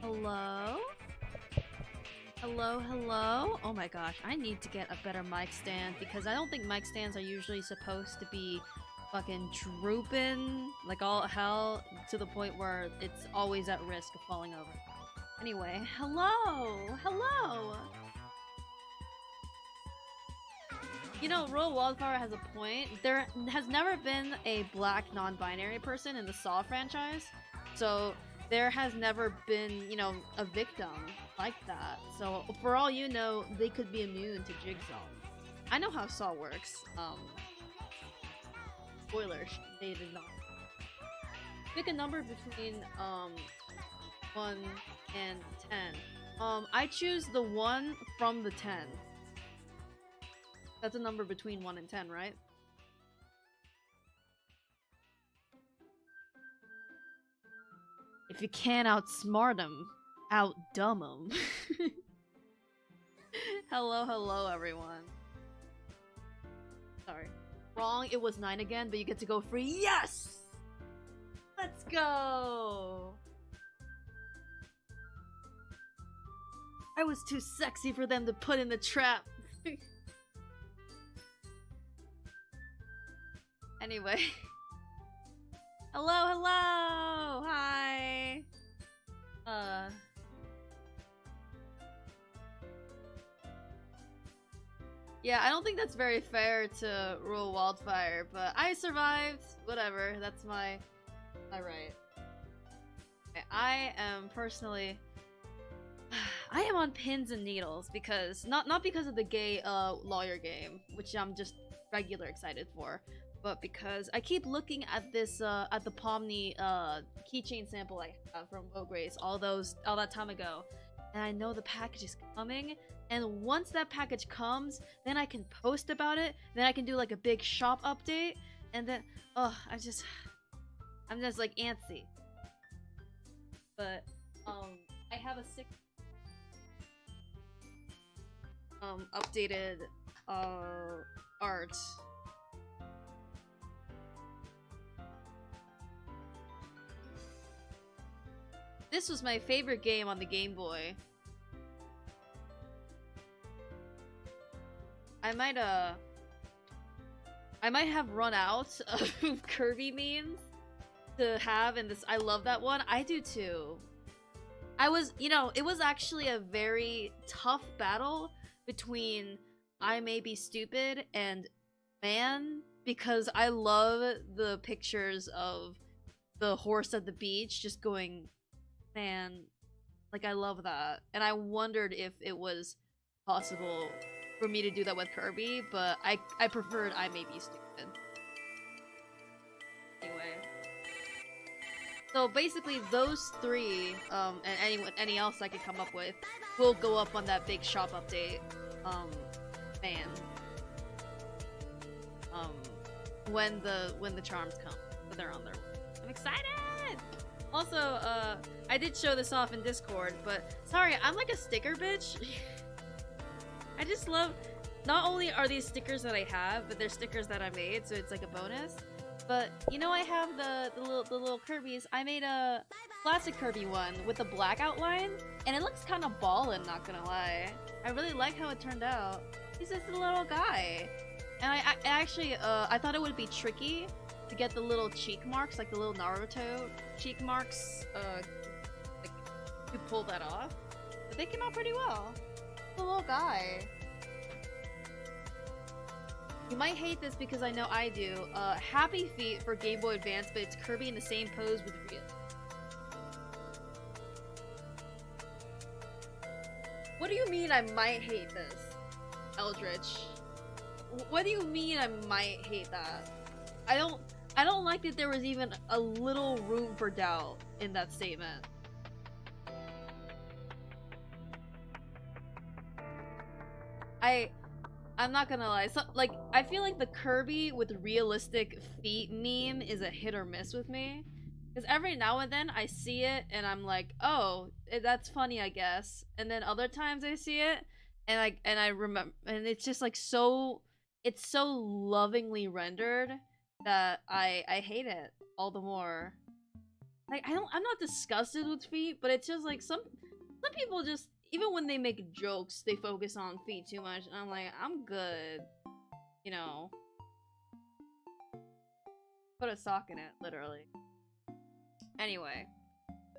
Hello? Hello, hello? Oh my gosh, I need to get a better mic stand because I don't think mic stands are usually supposed to be fucking drooping like all hell to the point where it's always at risk of falling over. Anyway, hello! Hello! You know, Royal Wildfire has a point. There has never been a black non-binary person in the Saw franchise, so there has never been, you know, a victim like that. So for all you know, they could be immune to Jigsaw. I know how Saw works. Spoilers, they did not. Pick a number between 1 and 10. I choose the 1 from the 10. That's a number between 1 and 10, right? If you can't outsmart them, outdumb them. Hello, hello, everyone. Sorry. Wrong, it was 9 again, but you get to go free. Yes! Let's go! I was too sexy for them to put in the trap. Anyway. Hello, hello! Hi! Yeah, I don't think that's very fair to Royal Wildfire, but I survived. Whatever, that's my right. I am personally... I am on pins and needles because... Not because of the gay lawyer game, which I'm just regular excited for, but because I keep looking at this, at the Pomni keychain sample I have from Great Ace all that time ago, and I know the package is coming, and once that package comes, then I can post about it, then I can do like a big shop update, and then, oh, I'm just like antsy. But, I have a updated, art. This was my favorite game on the Game Boy. I might have run out of Kirby memes to have in this. I love that one. I do too. You know, it was actually a very tough battle between I May Be Stupid and Man, because I love the pictures of the horse at the beach just going, man, like I love that. And I wondered if it was possible for me to do that with Kirby, but I preferred I May Be Stupid. Anyway. So basically those 3, and any else I could come up with, will go up on that big shop update, fan. When the charms come. When they're on there. I'm excited! Also, I did show this off in Discord, but sorry, I'm like a sticker bitch. I just love, not only are these stickers that I have, but they're stickers that I made, so it's like a bonus. But you know, I have the little Kirby's. I made a classic Kirby one with a black outline, and it looks kind of ballin', not gonna lie. I really like how it turned out. He's just a little guy, and I actually I thought it would be tricky to get the little cheek marks, like the little Naruto cheek marks, like, to pull that off. But they came out pretty well. The little guy. You might hate this because I know I do. Happy Feet for Game Boy Advance, but it's Kirby in the same pose with Ryu. What do you mean I might hate this, Eldritch? What do you mean I might hate that? I don't like that there was even a little room for doubt in that statement. I'm not gonna lie, so, like, I feel like the Kirby with realistic feet meme is a hit or miss with me. Because every now and then I see it and I'm like, oh, that's funny, I guess. And then other times I see it and I remember, and it's just like it's so lovingly rendered that I hate it all the more. like I'm not disgusted with feet, but it's just like some people just, even when they make jokes, they focus on feet too much, and I'm like, I'm good, you know. Put a sock in it, literally. Anyway,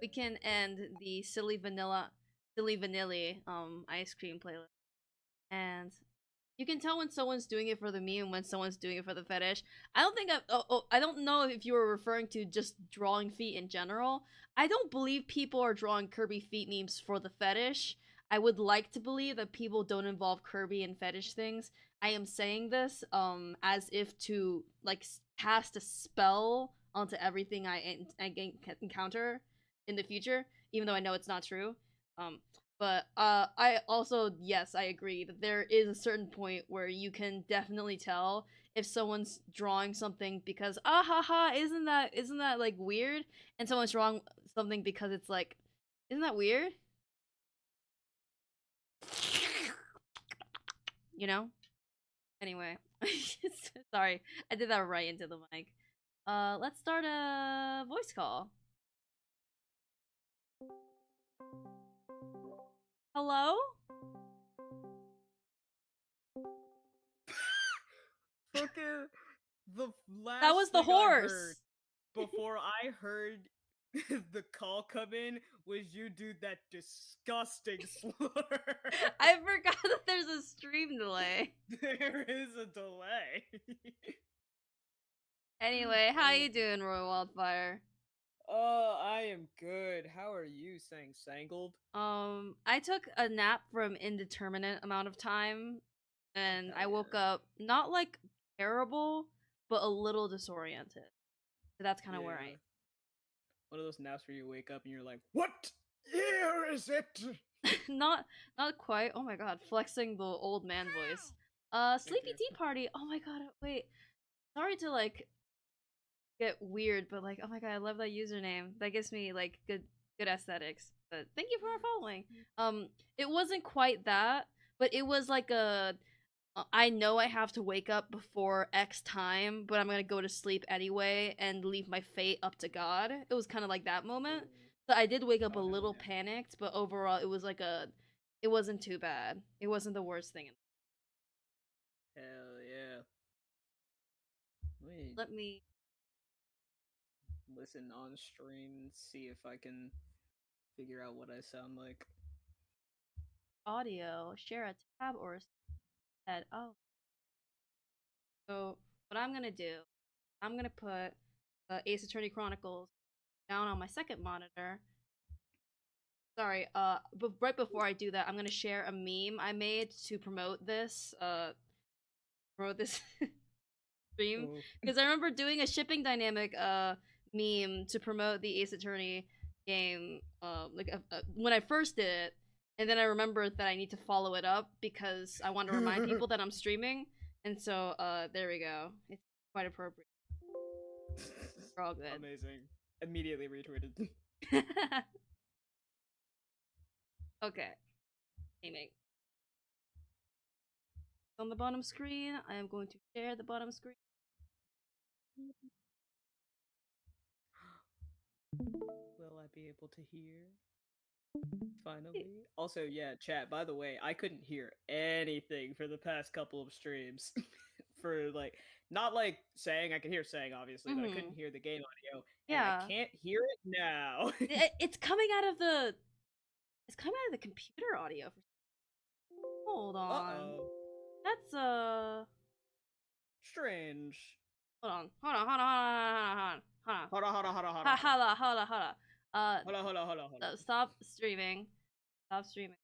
we can end the silly vanilla ice cream playlist, and you can tell when someone's doing it for the meme and when someone's doing it for the fetish. I don't think I don't know if you were referring to just drawing feet in general. I don't believe people are drawing Kirby feet memes for the fetish. I would like to believe that people don't involve Kirby in fetish things. I am saying this as if to like cast a spell onto everything I encounter in the future, even though I know it's not true. Um, but I also, yes, I agree that there is a certain point where you can definitely tell if someone's drawing something because ah ha ha, isn't that like weird, and someone's drawing something because it's like, isn't that weird? You know. Anyway, sorry, I did that right into the mic. Let's start a voice call. Hello? Fucking the last That was the thing I horse. heard before I heard the call come in was you do that disgusting slur. I forgot that there's a stream delay. There is a delay. Anyway, how you doing, Roy Wildfire? I am good. How are you, Sangled? I took a nap for an indeterminate amount of time, and Hell I woke yeah. up not like terrible, but a little disoriented. So that's kind of where I Yeah. One of those naps where you wake up and you're like, "What year is it?" not quite. Oh my god, flexing the old man voice. Thank Sleepy you. Tea Party. Oh my god, wait. Sorry to like get weird, but like, oh my god, I love that username. That gives me like good aesthetics. But thank you for following. It wasn't quite that, but it was like a I know I have to wake up before X time, but I'm gonna go to sleep anyway and leave my fate up to God. It was kind of like that moment. So I did wake up a Oh, hell little yeah. panicked, but overall it was like it wasn't too bad. It wasn't the worst thing. Hell yeah. Wait, Let me listen on stream and see if I can figure out what I sound like. audio, share a tab or a head. Oh, so what I'm gonna do, I'm gonna put Ace Attorney Chronicles down on my second monitor. Sorry, but right before I do that, I'm gonna share a meme I made to promote this stream, Oh. because I remember doing a shipping dynamic meme to promote the Ace Attorney game when I first did it, and then I remembered that I need to follow it up because I want to remind people that I'm streaming, and so there we go. It's quite appropriate. We're all good. Amazing. Immediately retweeted. Okay, aiming. On the bottom screen, I am going to share the bottom screen. Will I be able to hear? Finally. Also, yeah, chat, by the way, I couldn't hear anything for the past couple of streams. For like, not like saying, I could hear saying obviously, but I couldn't hear the game audio, and I Yeah, can't hear it now. it's coming out of the computer audio. Hold on, Uh-oh. that's Strange. hold on. Hold on, hold on, hold on, hold on. Hold on. Hold on, hold on, hold on, hold on. Stop streaming. Stop streaming.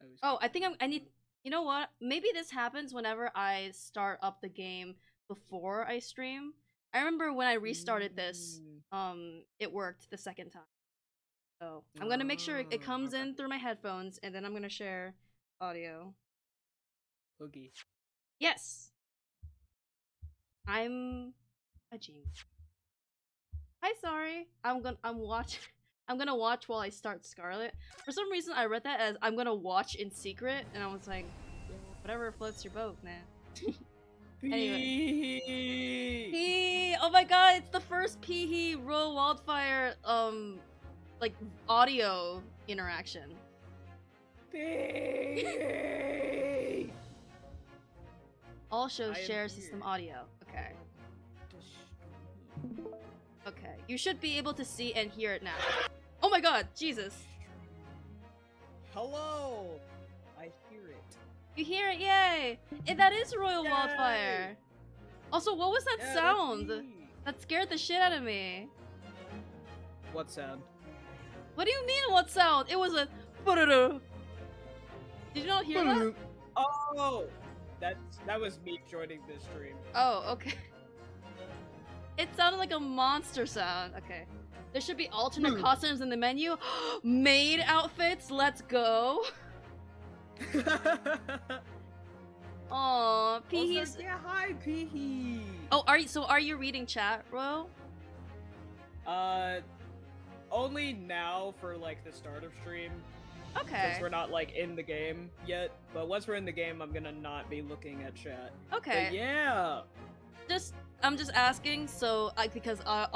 I Oh, I think I need. You know what? Maybe this happens whenever I start up the game before I stream. I remember when I restarted this, it worked the second time. So I'm gonna make sure it comes in through my headphones, and then I'm gonna share audio. Hoogie. Yes, I'm a genius. Hi, sorry. I'm gonna watch while I start Scarlet. For some reason, I read that as I'm gonna watch in secret, and I was like, whatever floats your boat, man. Anyway. Oh my god, it's the first Peehee Royal Wildfire, like, audio interaction. Peehee! All shows I am share here. system audio. Okay. Okay. You should be able to see and hear it now. Oh my god, Jesus. Hello! I hear it. You hear it, yay! And that is Royal Yay! Wildfire. Also, what was that Yeah, sound? that's me. That scared the shit out of me. What sound? What do you mean, what sound? It was a... Did you not hear that? Oh! That was me joining this stream. Oh, okay. It sounded like a monster sound. Okay. There should be alternate costumes in the menu. Maid outfits, let's go. Aw, Peehee's... Yeah, hi, Peehee! Oh, are you reading chat, Ro? Only now for, like, the start of stream. Okay. Since we're not, like, in the game yet. But once we're in the game, I'm gonna not be looking at chat. Okay. But yeah! I'm just asking, because I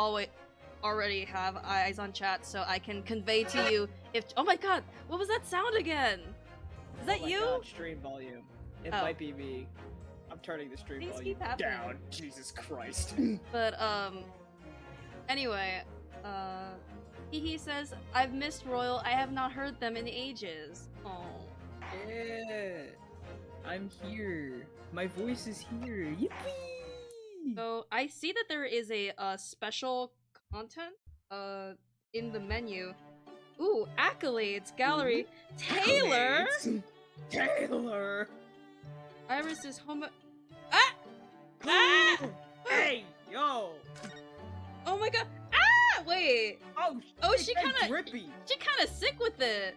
already have eyes on chat, so I can convey to you if... Oh my god, what was that sound again? Is that you? God, stream volume. It Oh. might be me. I'm turning the stream Things volume keep happening. down. Jesus Christ. But, anyway, he says, I've missed Royal, I have not heard them in ages. Oh. Yeah. I'm here. My voice is here. Yippee! So, I see that there is a, special content, in the menu. Ooh, accolades, gallery. Ooh. Taylor! Accolades. Taylor! Iris is home. Ah! Ah! Hey, yo! Oh my god! Ah! Wait. Oh, She kind of sick with it.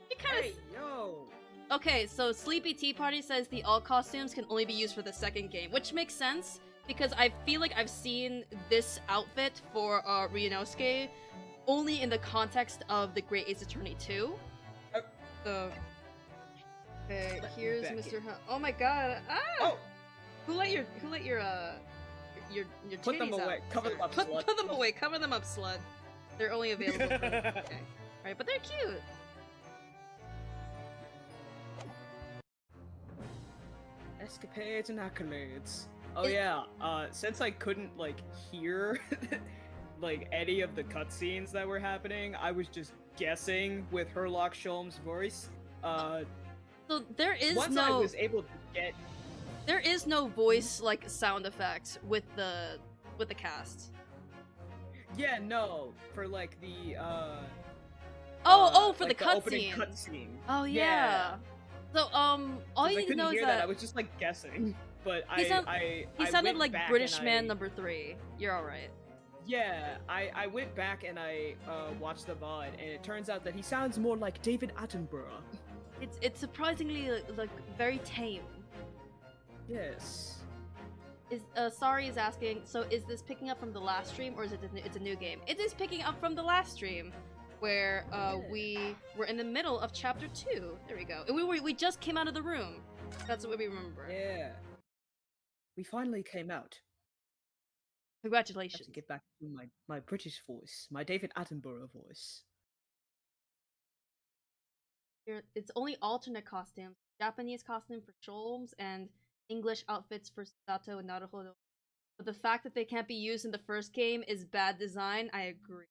She kind of. Hey, yo! Okay, so Sleepy Tea Party says the all costumes can only be used for the second game, which makes sense because I feel like I've seen this outfit for Ryunosuke only in the context of the Great Ace Attorney 2. So. Okay, here's Mr. Oh my god! Ah! Oh! Who let your Put them titties away. out? Cover them up, slut. Put them away. Cover them up, slut. They're only available for... Okay. Alright, but they're cute. Escapades and accolades. Oh yeah, since I couldn't, like, hear, like, any of the cutscenes that were happening, I was just guessing with herlock sholmes' voice. So there is once I was able to get... There is no voice, like, sound effect with the cast. Yeah, no, for, like, the, for like, the opening cutscene. cutscene. Oh, yeah. So, all you need to know is that... I was just, like, guessing. But he sounded went like back British and Man number 3. You're alright. Yeah, I went back and I watched the VOD, and it turns out that he sounds more like David Attenborough. It's surprisingly, like, very tame. Yes. Sorry is asking, so is this picking up from the last stream, or is it's a new game? It is picking up from the last stream, where we were in the middle of chapter 2. There we go. And we just came out of the room. That's what we remember. Yeah. We finally came out. I Congratulations. have to get back to my British voice, my David Attenborough voice. It's only alternate costumes. Japanese costume for sholmes and English outfits for Sato and Naruhodo. But the fact that they can't be used in the first game is bad design. I agree.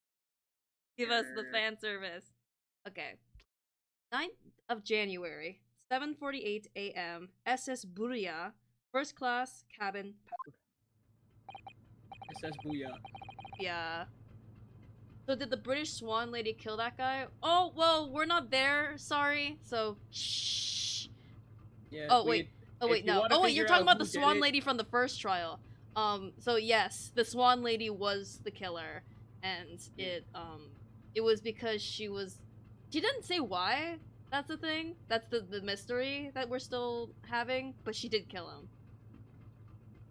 Give us the fan service. Okay. 9th of January, 7:48 a.m. SS Buria, first class cabin. It says booyah. Yeah. So did the British Swan lady kill that guy? Oh, well, we're not there. Sorry. So, shh. Yeah. Oh, wait. Oh, wait, no. Oh, wait, you're talking about the Swan lady lady from the first trial. So yes, the Swan lady was the killer. And it was because she didn't say why. That's the thing. That's the mystery that we're still having. But she did kill him.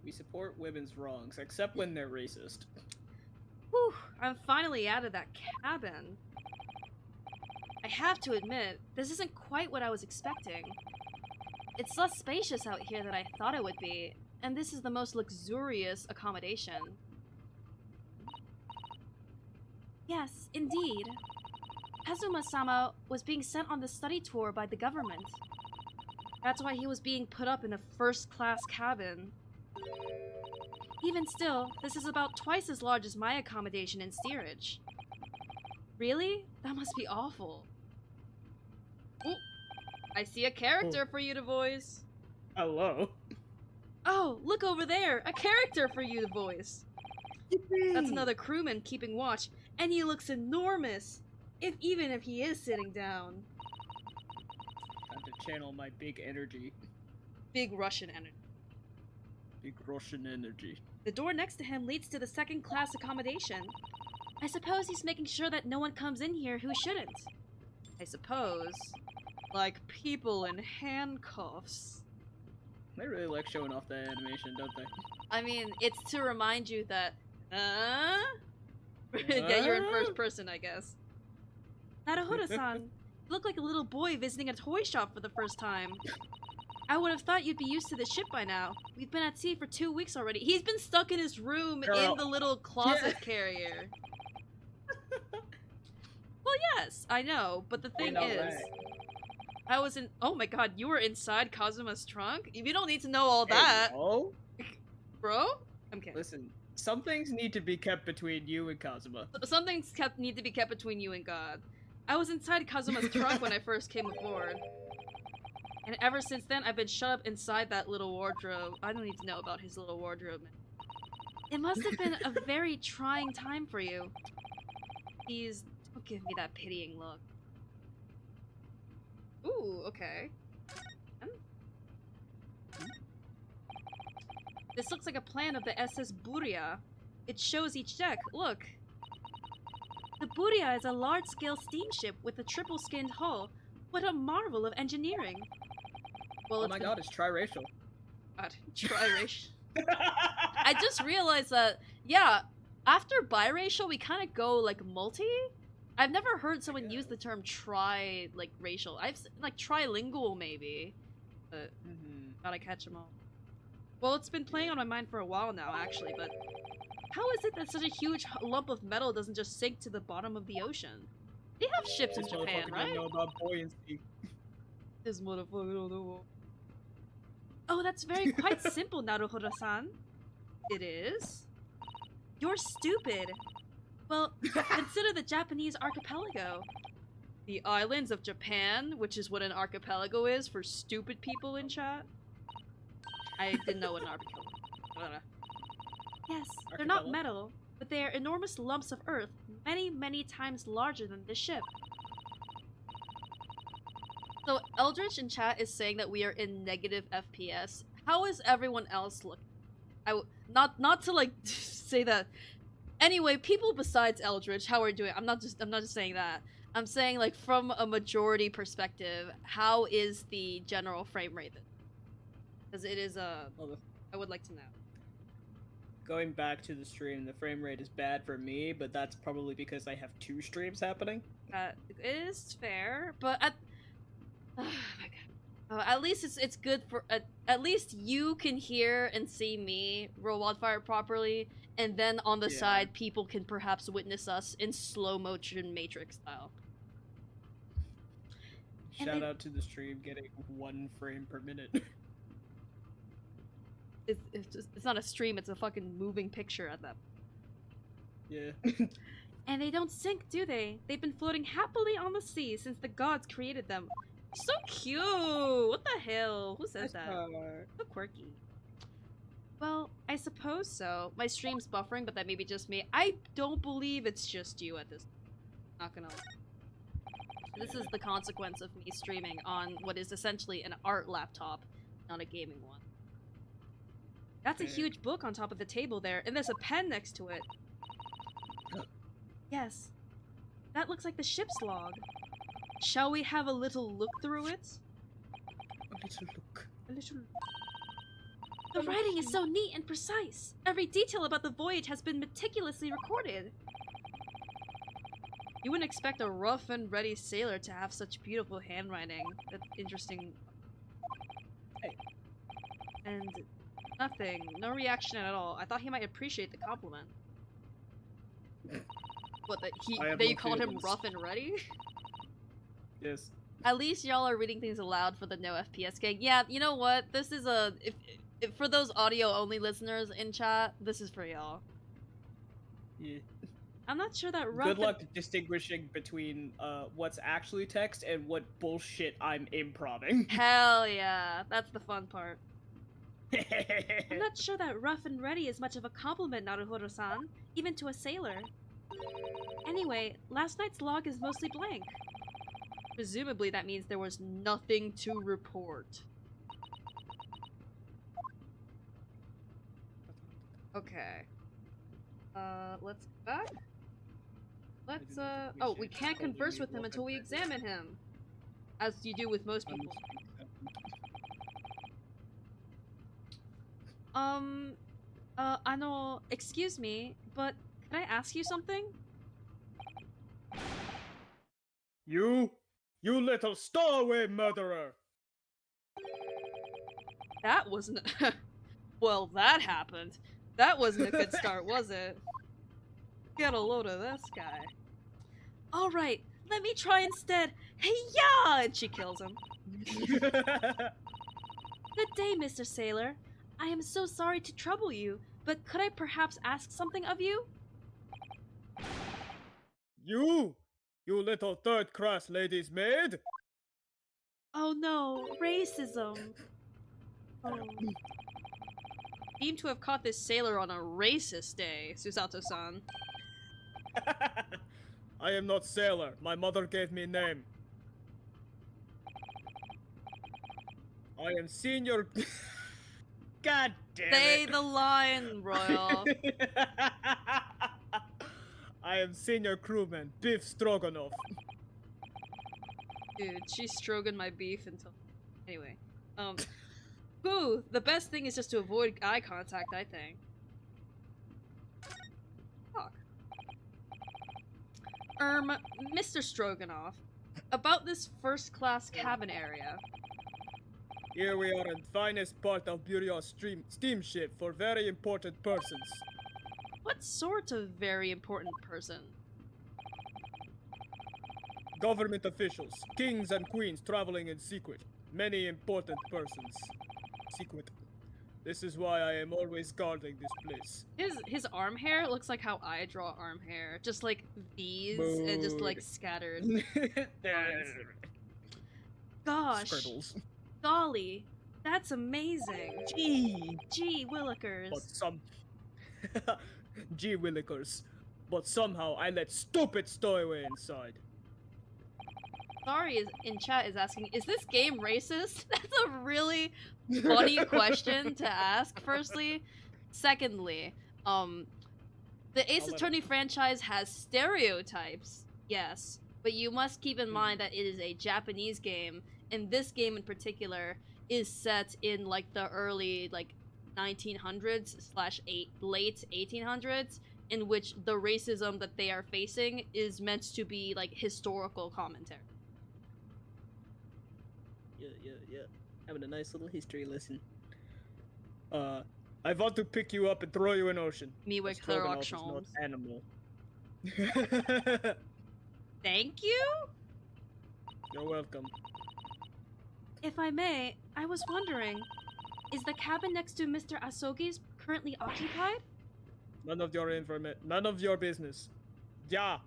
We support women's wrongs, except when they're racist. Whew, I'm finally out of that cabin. I have to admit, this isn't quite what I was expecting. It's less spacious out here than I thought it would be, and this is the most luxurious accommodation. Yes, indeed. Kazuma-sama was being sent on the study tour by the government. That's why he was being put up in a first-class cabin. Even still, this is about twice as large as my accommodation in steerage. Really? That must be awful. Ooh, I see a character for you to voice. Hello. Oh, look over there! A character for you to voice! Yippee! That's another crewman keeping watch, and he looks enormous! Even if he is sitting down. Time to channel my big energy. Big Russian energy. Big Russian energy. The door next to him leads to the second-class accommodation. I suppose he's making sure that no one comes in here who shouldn't. I suppose. Like people in handcuffs. They really like showing off that animation, don't they? I mean, it's to remind you that, yeah, you're in first person, I guess. Naruhodo-san, you look like a little boy visiting a toy shop for the first time. I would have thought you'd be used to the ship by now. We've been at sea for 2 weeks already. He's been stuck in his room in the little closet carrier. Well, yes, I know, but the thing is... I was in- oh my god, you were inside Kazuma's trunk? You don't need to know all that. Oh? Bro? I'm kidding. Listen, some things need to be kept between you and Kazuma. Some things need to be kept between you and God. I was inside Kazuma's trunk when I first came aboard. And ever since then, I've been shut up inside that little wardrobe. I don't need to know about his little wardrobe. It must have been a very trying time for you. Please, don't give me that pitying look. Ooh, okay. This looks like a plan of the SS Buria. It shows each deck. Look. The Buria is a large-scale steamship with a triple-skinned hull. What a marvel of engineering. Well, oh my god, it's triracial. God, triracial. I just realized that, yeah, after biracial, we kind of go, like, multi? I've never heard someone use the term racial. I've like trilingual maybe, but gotta catch them all. Well, it's been playing on my mind for a while now, actually. But how is it that such a huge lump of metal doesn't just sink to the bottom of the ocean? They have ships in Japan, right? Don't know about buoyancy. This motherfucker don't know. Oh, that's quite simple, Naruhodo-san. It is. You're stupid. Well, consider the Japanese archipelago. The islands of Japan, which is what an archipelago is for stupid people in chat. I didn't know what an archipelago. Yes, they're not metal, but they are enormous lumps of earth, many, many times larger than this ship. So Eldritch in chat is saying that we are in negative FPS. How is everyone else looking? Not to like say that. Anyway, people besides Eldritch, how are we doing? I'm not just saying that. I'm saying like from a majority perspective, how is the general frame rate? Because it is I would like to know. Going back to the stream, the frame rate is bad for me, but that's probably because I have 2 streams happening. It is fair, but oh my god. At least it's good for at least you can hear and see me roll wildfire properly, and then on the side people can perhaps witness us in slow motion Matrix style. Shout out to the stream getting 1 frame per minute. It's not a stream, it's a fucking moving picture at that. Yeah. And they don't sink, do they? They've been floating happily on the sea since the gods created them. So cute! What the hell? Who says that? So quirky. Well, I suppose so. My stream's buffering, but that may be just me. I don't believe it's just you at this. Not gonna lie. This is the consequence of me streaming on what is essentially an art laptop, not a gaming one. That's a huge book on top of the table there, and there's a pen next to it. Yes. That looks like the ship's log. Shall we have a little look through it? A little look. A little look. The writing is so neat and precise. Every detail about the voyage has been meticulously recorded. You wouldn't expect a rough and ready sailor to have such beautiful handwriting. That's interesting. And nothing. No reaction at all. I thought he might appreciate the compliment. What, I have they no called him feelings. rough and ready? Yes. At least y'all are reading things aloud for the no FPS gang. Yeah, you know what? This is if for those audio-only listeners in chat, this is for y'all. Yeah. I'm not sure that rough Good luck distinguishing between what's actually text and what bullshit I'm improving. Hell yeah, that's the fun part. I'm not sure that rough and ready is much of a compliment, Naruhodo-san, even to a sailor. Anyway, last night's log is mostly blank. Presumably that means there was nothing to report. Okay. Let's go back. Let's, oh, we can't converse with him until we examine him. As you do with most people. Excuse me, but can I ask you something? You little stowaway murderer! That wasn't. Well, that happened. That wasn't a good start, was it? Get a load of this guy. Alright, let me try instead. Hey-ya! And she kills him. Good day, Mr. Sailor. I am so sorry to trouble you, but could I perhaps ask something of you? You little third-class lady's maid! Oh no, racism. Oh. Seem to have caught this sailor on a racist day, Susato-san. I am not sailor. My mother gave me name. I am senior... God damn Say it. the line, Royal. I am senior crewman, Beef Stroganoff. Dude, she stroking my beef until... Anyway. Whew, the best thing is just to avoid eye contact, I think. Fuck. Mr. Stroganoff, about this first-class cabin area. Here we are in finest part of Burial's steamship for very important persons. What sort of very important person? Government officials, kings and queens traveling in secret. Many important persons. Secret. This is why I am always guarding this place. His arm hair looks like how I draw arm hair. Just like these and just like scattered lines. Gosh. Scribbles. Golly. That's amazing. Gee Willikers. But some... Gee Willikers. But somehow I let stupid stowaway inside. Sorry in chat is asking, is this game racist? That's a really funny question to ask, firstly. Secondly, the Ace Attorney franchise has stereotypes, yes, but you must keep in mind that it is a Japanese game, and this game in particular is set in, like, the early, like, 1900s / late 1800s, in which the racism that they are facing is meant to be, like, historical commentary. Yeah. Having a nice little history lesson. I want to pick you up and throw you in ocean. Miwe Stroganoff is not Sholmes. animal. Thank you? You're welcome. If I may, I was wondering, is the cabin next to Mr. Asogi's currently occupied? None of your business. Yeah.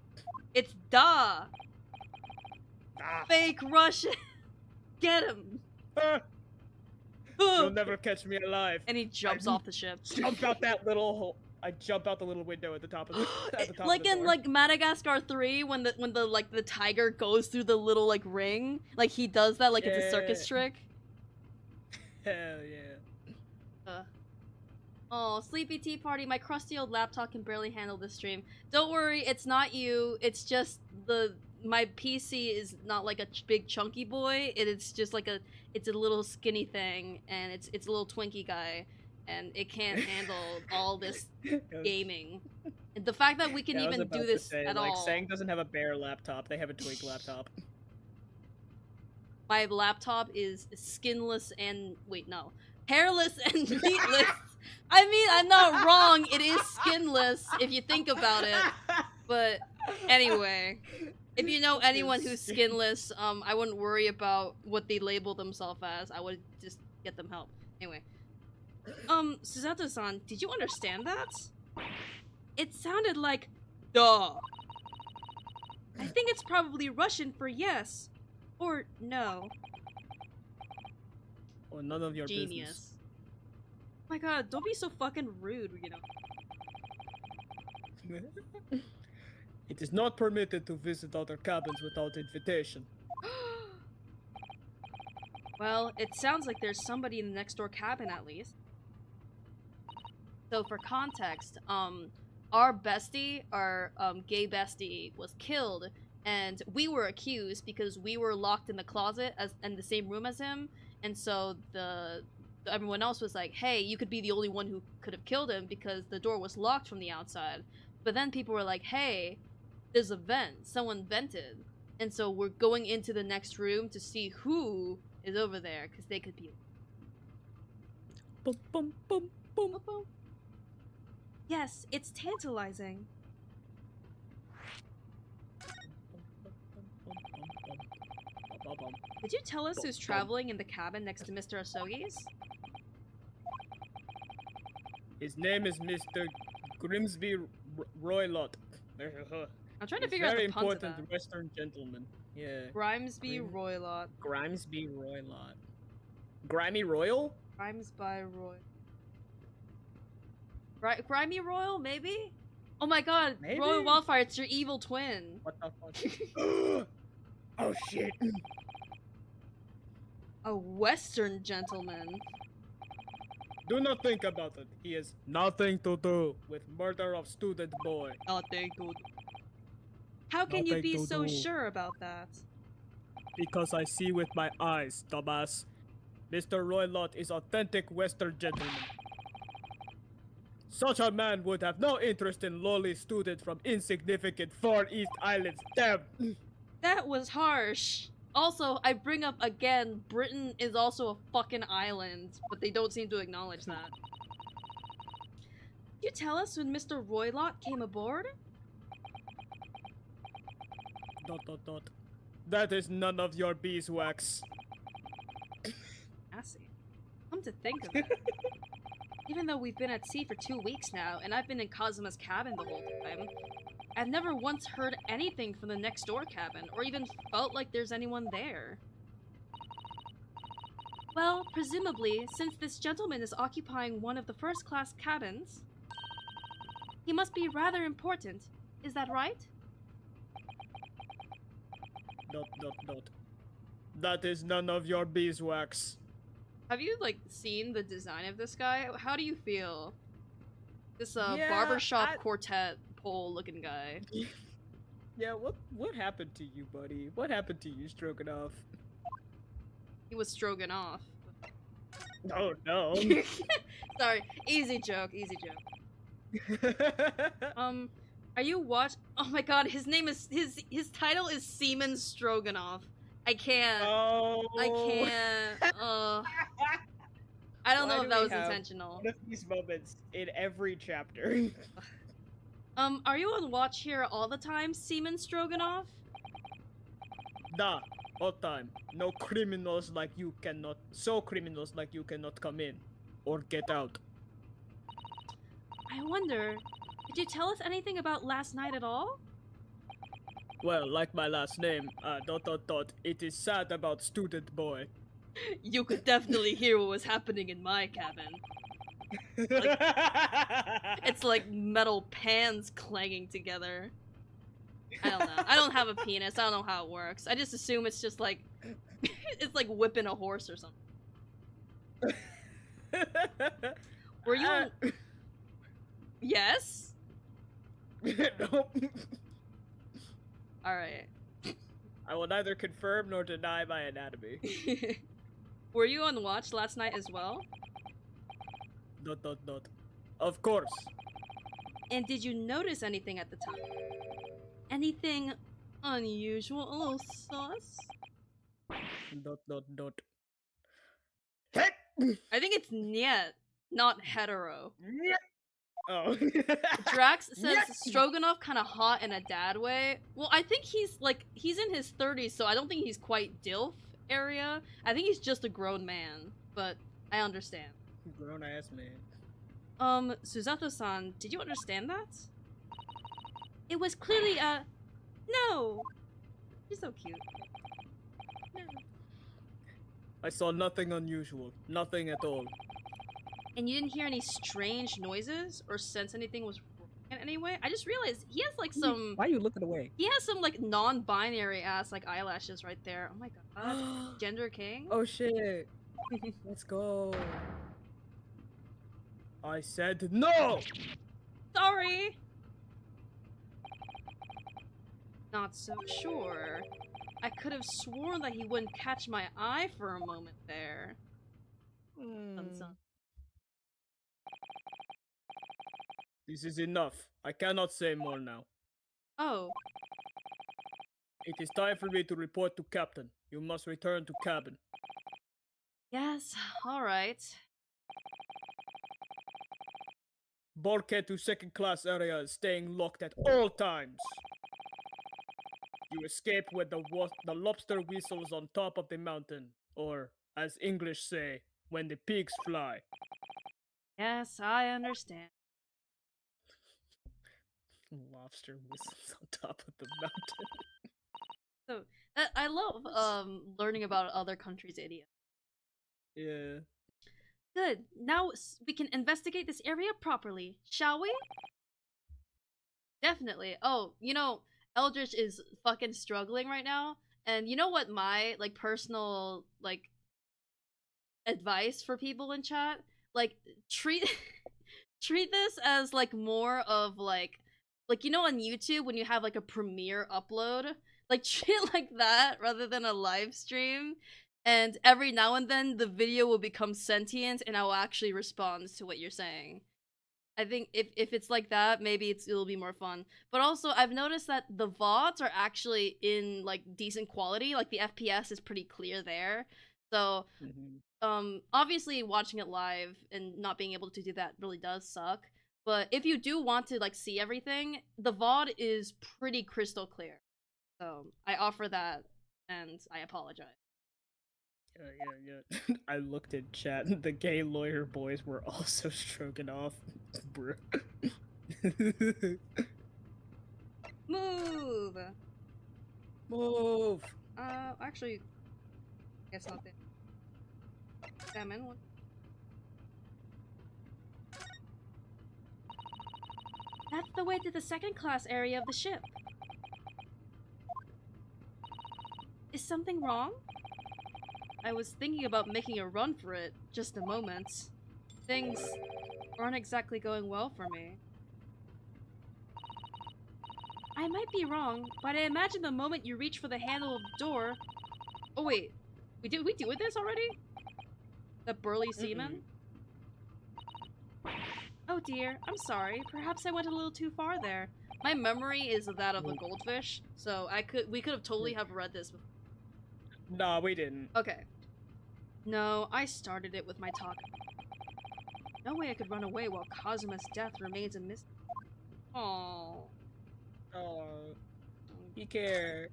It's da! Ah. Fake Russian! Get him! You'll never catch me alive. And he jumps off the ship. Jump out that little hole. I jump out the little window at the top of the like in door. like Madagascar 3 when the like the tiger goes through the little like ring, like he does that like it's a circus trick. Hell yeah. Oh, sleepy tea party. My crusty old laptop can barely handle this stream. Don't worry, it's not you. It's just my PC is not like a big chunky boy. It's just like it's a little skinny thing, and it's a little Twinkie guy, and it can't handle all this gaming. And the fact that we can even do this at all. Sang doesn't have a bare laptop. They have a twink laptop. My laptop is skinless and hairless and meatless. I mean, I'm not wrong. It is skinless if you think about it, but Anyway, if you know anyone This who's shit. skinless, I wouldn't worry about what they label themselves as. I would just get them help. Anyway, Susato-san, did you understand that? It sounded like duh. I think it's probably Russian for yes or no. Oh, none of your business. Genius. Oh my god, don't be so fucking rude, you know. It is not permitted to visit other cabins without invitation. Well, it sounds like there's somebody in the next door cabin at least. So for context, our bestie, our gay bestie, was killed, and we were accused because we were locked in the closet as in the same room as him, and so everyone else was like, "Hey, you could be the only one who could have killed him because the door was locked from the outside." But then people were like, "Hey, there's a vent. Someone vented," and so we're going into the next room to see who is over there because they could be. Bum, bum, bum, bum. Yes, it's tantalizing. Did you tell us who's traveling in the cabin next to Mr. Asogi's? His name is Mr. Grimsby Roylott. I'm trying to figure out very the puns of important that. Western gentleman. Yeah. Grimsby Grim- Roylott. Grimsby Roylott. Grimy Royal? Grimes by Roy. Grimy Royal, maybe? Oh my god, Maybe? Royal Wildfire, it's your evil twin. What the fuck? Oh shit. A Western gentleman. Do not think about it. He has nothing to do with murder of student boy. Nothing to. How can you Nothing be to so do. sure about that? Because I see with my eyes, dumbass. Mr. Roylott is authentic Western gentleman. Such a man would have no interest in lowly student from insignificant Far East Islands. Damn! That was harsh. Also, I bring up again, Britain is also a fucking island, but they don't seem to acknowledge that. Did you tell us when Mr. Roylott came aboard? ... That is none of your beeswax. I see. Come to think of it. Even though we've been at sea for 2 weeks now, and I've been in Kazuma's cabin the whole time, I've never once heard anything from the next door cabin, or even felt like there's anyone there. Well, presumably, since this gentleman is occupying one of the first-class cabins, he must be rather important. Is that right? ... That is none of your beeswax. Have you, like, seen the design of this guy? How do you feel? This, Yeah, barbershop quartet pole-looking guy. Yeah, what happened to you, buddy? What happened to you, Stroganoff? He was Stroganoff. Oh, no. Sorry, easy joke, easy joke. Are you Oh my god, his name is his title is Seaman Stroganoff. I can't. Oh. I can't. I don't know if that was intentional. One of these moments in every chapter. Are you on watch here all the time, Seaman Stroganoff? Da, all time. No criminals like you cannot. So criminals like you cannot come in or get out. I wonder, did you tell us anything about last night at all? Well, like my last name, it is sad about student boy. You could definitely hear what was happening in my cabin. It's like metal pans clanging together. I don't know. I don't have a penis. I don't know how it works. I just assume it's just like it's like whipping a horse or something. Were you on... Yes? Nope. Alright. I will neither confirm nor deny my anatomy. Were you on watch last night as well? Of course. And did you notice anything at the time? Anything unusual? A little sus? I think it's niet, not hetero. Oh. Drax says Yes! Stroganoff kind of hot in a dad way. Well, I think he's in his 30s, so I don't think he's quite DILF area. I think he's just a grown man, but I understand. Grown ass man. Suzato-san, did you understand that? It was clearly no. She's so cute. No. I saw nothing unusual. Nothing at all. And you didn't hear any strange noises or sense anything was wrong in any way? I just realized he has like some. Why are you looking away? He has some like non-binary ass like eyelashes right there. Oh my god. Gender king? Oh shit. Let's go. I said no! Sorry! Not so sure. I could have sworn that he wouldn't catch my eye for a moment there. Son. This is enough. I cannot say more now. Oh, It is time for me to report to Captain. You must return to cabin. yes, alright. Bulkhead to second class area is staying locked at all times. You escape when the lobster whistles on top of the mountain, or as English say, when the pigs fly. Yes, I understand. Lobster whistles on top of the mountain. So, I love learning about other countries' idioms. Yeah. Good. Now we can investigate this area properly, shall we? Definitely. Oh, you know, Eldritch is fucking struggling right now, and you know what my like personal like advice for people in chat? Like treat treat this as like more of like you know on YouTube when you have like a premiere upload, like treat it like that rather than a live stream. And every now and then the video will become sentient and I will actually respond to what you're saying. I think if it's like that, maybe it'll be more fun. But also, I've noticed that the VODs are actually in like decent quality. Like the FPS is pretty clear there. So, obviously watching it live and not being able to do that really does suck. But if you do want to like see everything, the VOD is pretty crystal clear. So I offer that, and I apologize. Yeah. I looked at chat. The gay lawyer boys were also stroking off. Bruh. Move! Move! Actually, guess not there. Salmon, what? That's the way to the second class area of the ship. Is something wrong? I was thinking about making a run for it, just a moment. Things aren't exactly going well for me. I might be wrong, but I imagine the moment you reach for the handle of the door... Oh wait, we do with this already? The burly seaman? Oh dear, I'm sorry. Perhaps I went a little too far there. My memory is that of a goldfish, so we could have totally have read this before. Nah, we didn't. Okay. No, I started it with my talk. No way I could run away while Kazuma's death remains a mystery. Aww. Oh, he cared.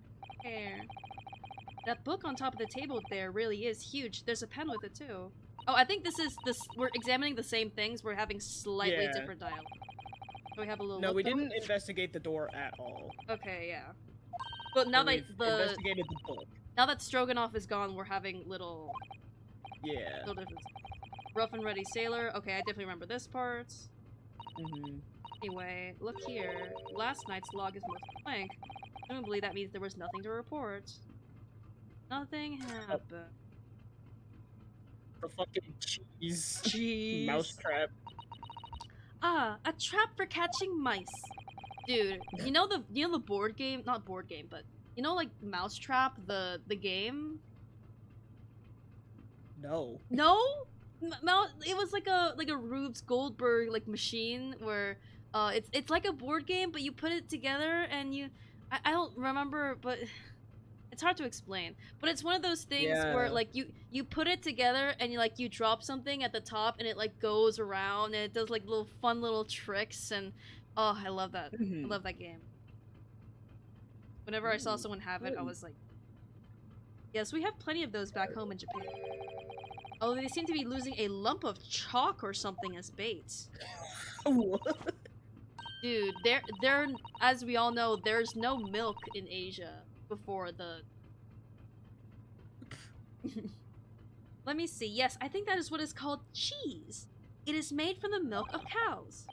That book on top of the table there really is huge. There's a pen with it too. Oh, I think we're examining the same things. We're having slightly different dialogue. So we have a little. No, we didn't investigate the door at all. Okay, yeah. But now that investigated the book. Now that Stroganoff is gone, we're having little. Yeah. Little difference. Rough and ready sailor. Okay, I definitely remember this part. Anyway, look here. Last night's log is mostly blank. Presumably that means there was nothing to report. Nothing happened. The fucking cheese. Mouse trap. Ah, a trap for catching mice. Dude, you know the board game? Not board game, but you know like Mousetrap, the game? No. No? It was like a Rube Goldberg like machine where it's like a board game, but you put it together and I don't remember, but It's hard to explain, but it's one of those things where Yeah. like you put it together and you drop something at the top and it like goes around and it does like little fun little tricks and oh, I love that. I Mhm. love that game. Whenever I saw Ooh, someone have it, I good. was like, yes, we have plenty of those back home in Japan. Oh, they seem to be losing a lump of chalk or something as bait. Dude, there, as we all know, there's no milk in Asia before the. Let me see. Yes, I think that is what is called cheese. It is made from the milk of cows.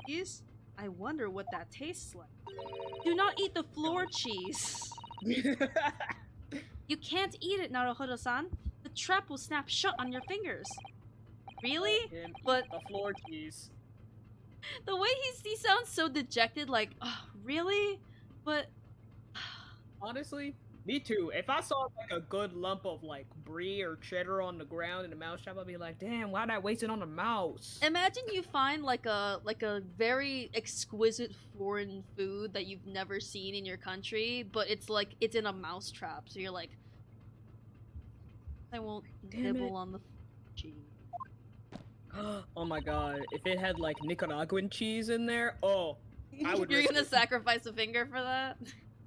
Cheese? I wonder what that tastes like. Do not eat the floor cheese. You can't eat it, Naruhodo-san. The trap will snap shut on your fingers. Really? Let him eat But the floor cheese. the way he sounds so dejected, like, oh, really? But Honestly, me too. If I saw like a good lump of like brie or cheddar on the ground in a mouse trap, I'd be like, damn, why'd I waste it on a mouse? imagine you find like a very exquisite foreign food that you've never seen in your country, but it's like it's in a mouse trap. So you're like, I won't Damn nibble it. on the cheese. Oh my god, if it had like Nicaraguan cheese in there, oh, I would You're risk gonna it. sacrifice a finger for that?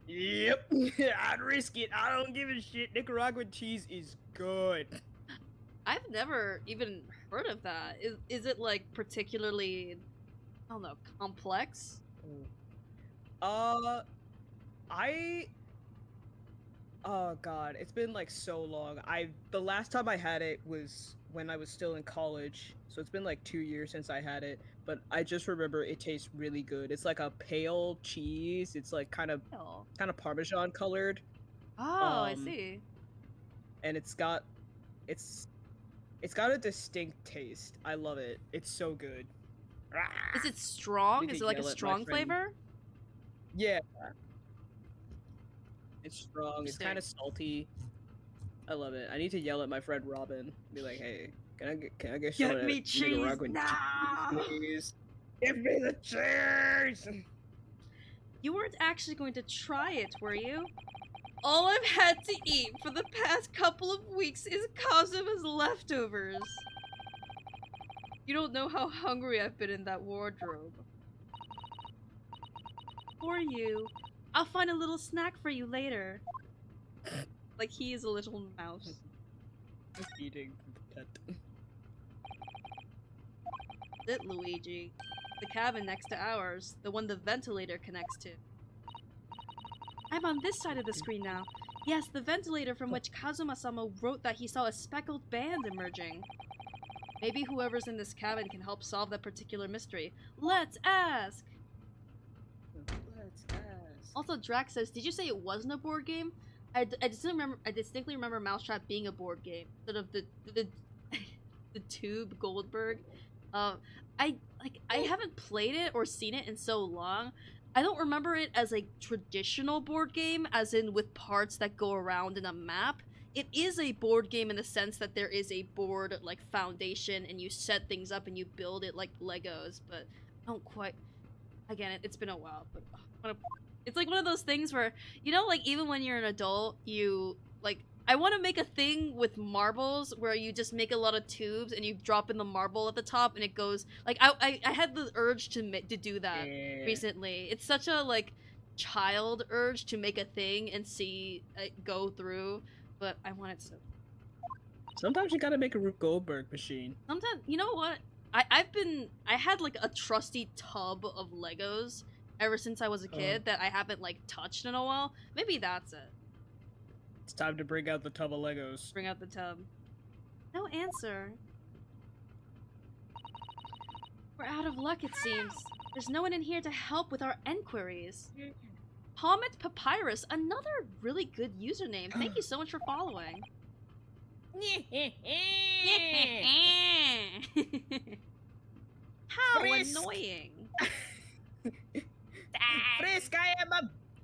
Yep, I'd risk it. I don't give a shit. Nicaraguan cheese is good. I've never even heard of that. Is it like particularly, I don't know, complex? Uh, I. Oh god, it's been like so long. The last time I had it was when I was still in college, so it's been like 2 years since I had it. But I just remember it tastes really good. It's like a pale cheese. It's like Oh, Parmesan colored. I Um, see. and it's it's got a distinct taste. I love it. It's so good. Is it strong? Need Is to it like a yell at my strong friend. flavor? Yeah, it's strong. It's Interesting. kind of salty. I love it. I need to yell at my friend Robin. Be like, hey, can I get some of Get me that cheese Nicaraguan now! cheese, please? Give me the cheese! You weren't actually going to try it, were you? All I've had to eat for the past couple of weeks is Kazuma's leftovers. You don't know how hungry I've been in that wardrobe. For you. I'll find a little snack for you later. Like he is a little mouse. Just eating that. It, Luigi. The cabin next to ours, the one the ventilator connects to. I'm on this side of the screen now. Yes, the ventilator from which Kazuma-sama wrote that he saw a speckled band emerging. Maybe whoever's in this cabin can help solve that particular mystery. Let's ask! Let's ask. Also, Drax says, did you say it wasn't a board game? I distinctly remember Mousetrap being a board game. Instead of the Tube Goldberg. I haven't played it or seen it in so long. I don't remember it as a traditional board game, as in with parts that go around in a map. It is a board game in the sense that there is a board, like, foundation, and you set things up and you build it like Legos, but I don't quite... Again, it's been a while, but it's like one of those things where, you know, like, even when you're an adult, you, like... I want to make a thing with marbles where you just make a lot of tubes and you drop in the marble at the top and it goes... Like, I had the urge to do that recently. It's such a, like, child urge to make a thing and see it go through, but I want it so... Sometimes you gotta make a Rube Goldberg machine. Sometimes, you know what? I had, like, a trusty tub of Legos ever since I was a kid that I haven't, like, touched in a while. Maybe that's it. It's time to bring out the tub of Legos. Bring out the tub. No answer. We're out of luck, it seems. There's no one in here to help with our enquiries. Comet Papyrus, another really good username. Thank you so much for following. How Frisk. annoying. Frisk, I am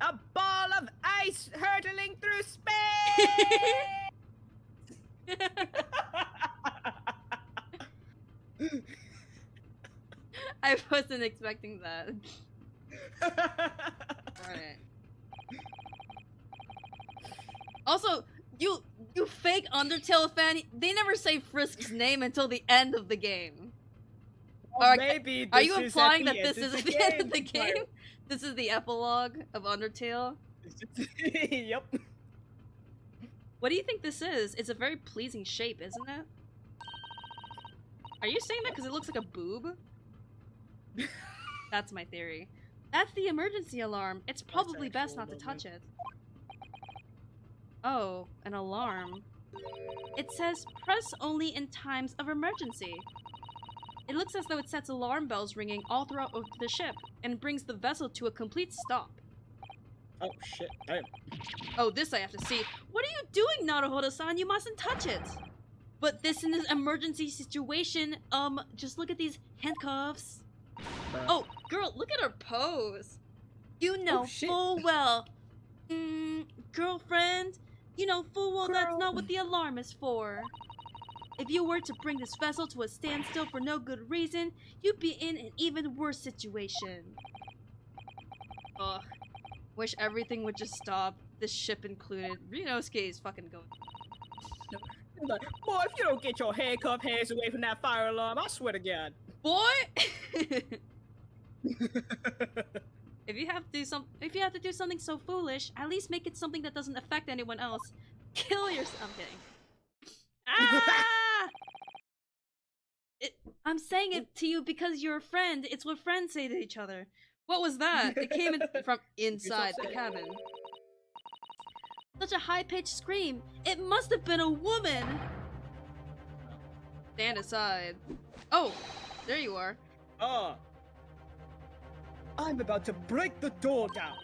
a ball of ice hurtling through space! I wasn't expecting that. Alright. Also, you fake Undertale fan, they never say Frisk's name until the end of the game. Well, Or- maybe Are this you is implying at that the this end is of the end of the Tyler. game? This is the epilogue of Undertale? Yep. What do you think this is? It's a very pleasing shape, isn't it? Are you saying that because it looks like a boob? That's my theory. That's the emergency alarm. It's probably best not to touch it. Oh, an alarm. It says press only in times of emergency. It looks as though it sets alarm bells ringing all throughout the ship and brings the vessel to a complete stop. Oh shit! Damn. Oh, this I have to see. What are you doing, Naruhodo-san? You mustn't touch it! But this in this emergency situation, just look at these handcuffs. Oh, girl, look at her pose. You know full well. Girlfriend, you know full well that's not what the alarm is for. If you were to bring this vessel to a standstill for no good reason, you'd be in an even worse situation. Ugh. Wish everything would just stop, this ship included. Ryunosuke is fucking going. Like, boy, if you don't get your handcuffed hands away from that fire alarm, I swear to God. Boy! If you have to do something so foolish, at least make it something that doesn't affect anyone else. Kill yourself. I'm kidding. Ah! I'm saying it to you because you're a friend. It's what friends say to each other. What was that? It came from inside the cabin. Such a high-pitched scream. It must have been a woman. Stand aside. Oh, there you are. I'm about to break the door down.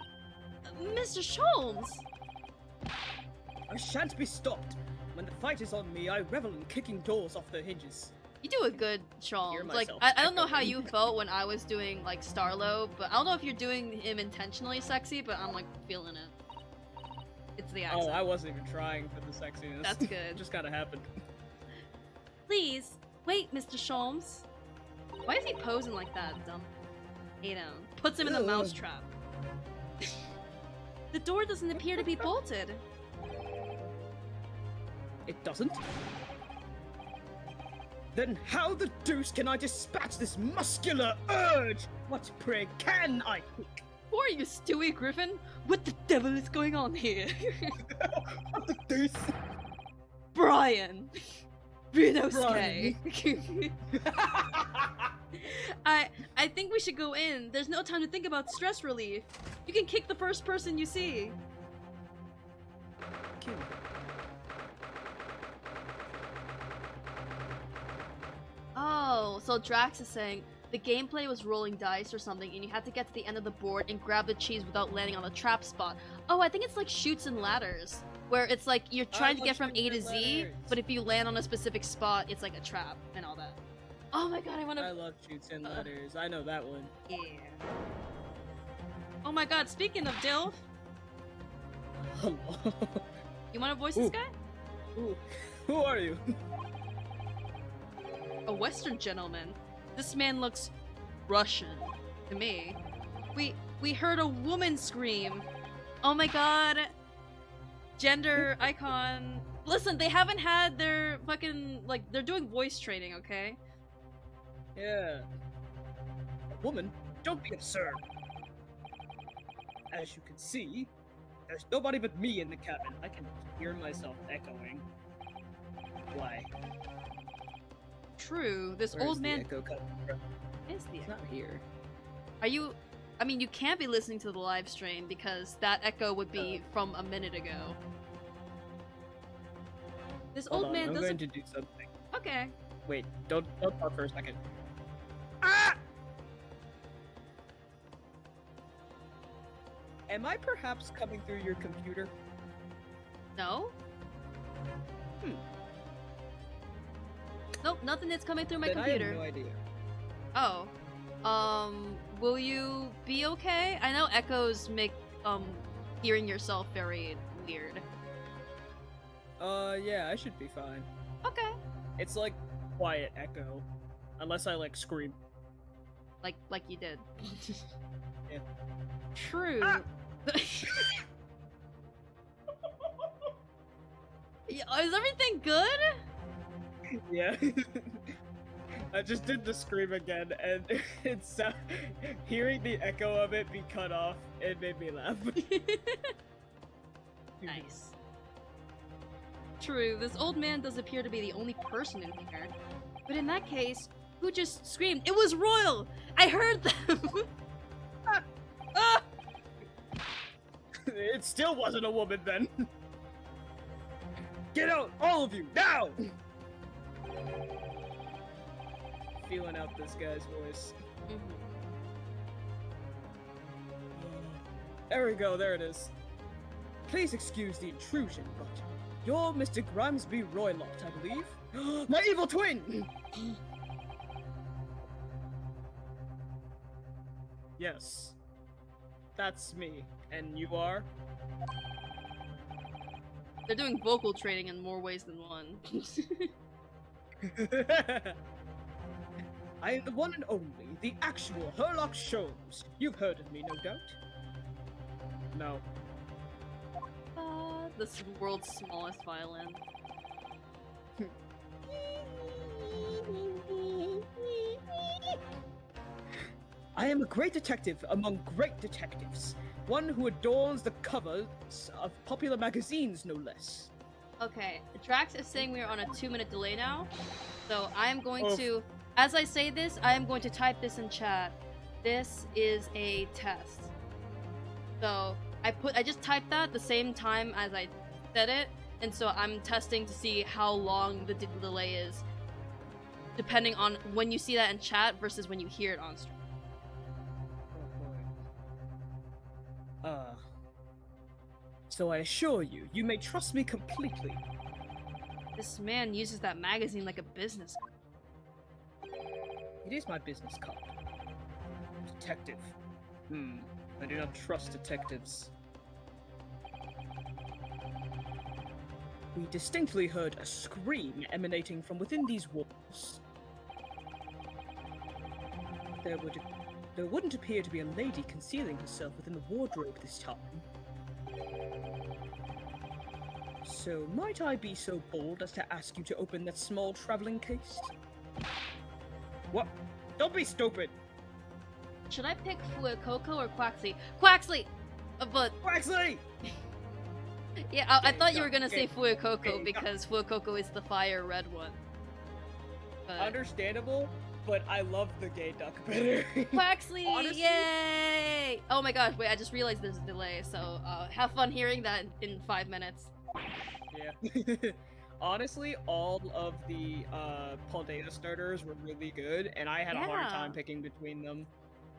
Mr. Sholmes! I shan't be stopped. When the fight is on me, I revel in kicking doors off their hinges. You do a good Sholmes. Like, myself I don't know how echoing. you felt when I was doing, like, Starlo, but I don't know if you're doing him intentionally sexy, but I'm, like, feeling it. It's the accent. Oh, I wasn't even trying for the sexiness. That's It good. just kind of happened. Please, wait, Mr. Sholmes. Why is he posing like that, dumb? Hate him. Puts him in the Ugh. mousetrap. The door doesn't appear to be bolted. It doesn't? Then how the deuce can I dispatch this muscular urge? What prey can I cook? Who are you, Stewie Griffin? What the devil is going on here? What the deuce? Brian! Ryunosuke! I think we should go in. There's no time to think about stress relief. You can kick the first person you see. Oh, so Drax is saying the gameplay was rolling dice or something, and you had to get to the end of the board and grab the cheese without landing on the trap spot. Oh, I think it's like Chutes and Ladders, where it's like you're trying to get from A to Z, but if you land on a specific spot, it's like a trap and all that. Oh my god, I love Chutes and Ladders. I know that one. Yeah. Oh my god, speaking of DILF, Hello. you wanna voice this guy? Who are you? A Western gentleman. This man looks Russian to me. We heard a woman scream. Oh my god. Gender icon. Listen, they haven't had their fucking, like, they're doing voice training, okay? Yeah. A woman? Don't be absurd. As you can see, there's nobody but me in the cabin. I can hear myself echoing. Why? True. This Where's old the man echo coming from? is the It's echo. not here. Are you? I mean, you can't be listening to the live stream because that echo would be from a minute ago. This Hold old on, man I'm doesn't. going to do something. Okay. Wait, don't talk for a second. Ah! Am I perhaps coming through your computer? No. Nope, nothing that's coming through my Then computer. I have no idea. Oh. Will you be okay? I know echoes make, hearing yourself very weird. Yeah, I should be fine. Okay. It's like quiet echo. Unless I like scream. Like you did. Yeah. True. Ah! Is everything good? Yeah. I just did the scream again, and it's hearing the echo of it be cut off. It made me laugh. Nice. True, this old man does appear to be the only person in here. But in that case, who just screamed? It was Royal! I heard them! Ah! It still wasn't a woman then. Get out, all of you, now! Feeling out this guy's voice. There we go, there it is. Please excuse the intrusion, but you're Mr. Grimsby Roylott, I believe? My evil twin! Yes. That's me. And you are? They're doing vocal training in more ways than one. I am the one and only, the actual herlock sholmes. You've heard of me, no doubt? No. This world's smallest violin. I am a great detective among great detectives. One who adorns the covers of popular magazines, no less. Okay, Drax is saying we are on a 2-minute delay now. So I am going to, as I say this, I am going to type this in chat. This is a test. So I just typed that the same time as I said it, and so I'm testing to see how long the delay is, depending on when you see that in chat versus when you hear it on stream. Oh boy. So I assure you, you may trust me completely. This man uses that magazine like a business. It is my business card. Detective. I do not trust detectives. We distinctly heard a scream emanating from within these walls. There wouldn't appear to be a lady concealing herself within the wardrobe this time. So, might I be so bold as to ask you to open that small traveling case? What? Don't be stupid! Should I pick Fuecoco or Quaxley? Quaxley! But Quaxley! yeah, I thought you were Okay, gonna say okay, Fuecoco because Fuecoco is the fire red one. But Understandable, but I love the gay duck better. Quaxley! Honestly- Yay! Oh my gosh, wait, I just realized there's a delay, so have fun hearing that in 5 minutes. Yeah. Honestly, all of the Paldea starters were really good, and I had a hard Yeah. time picking between them.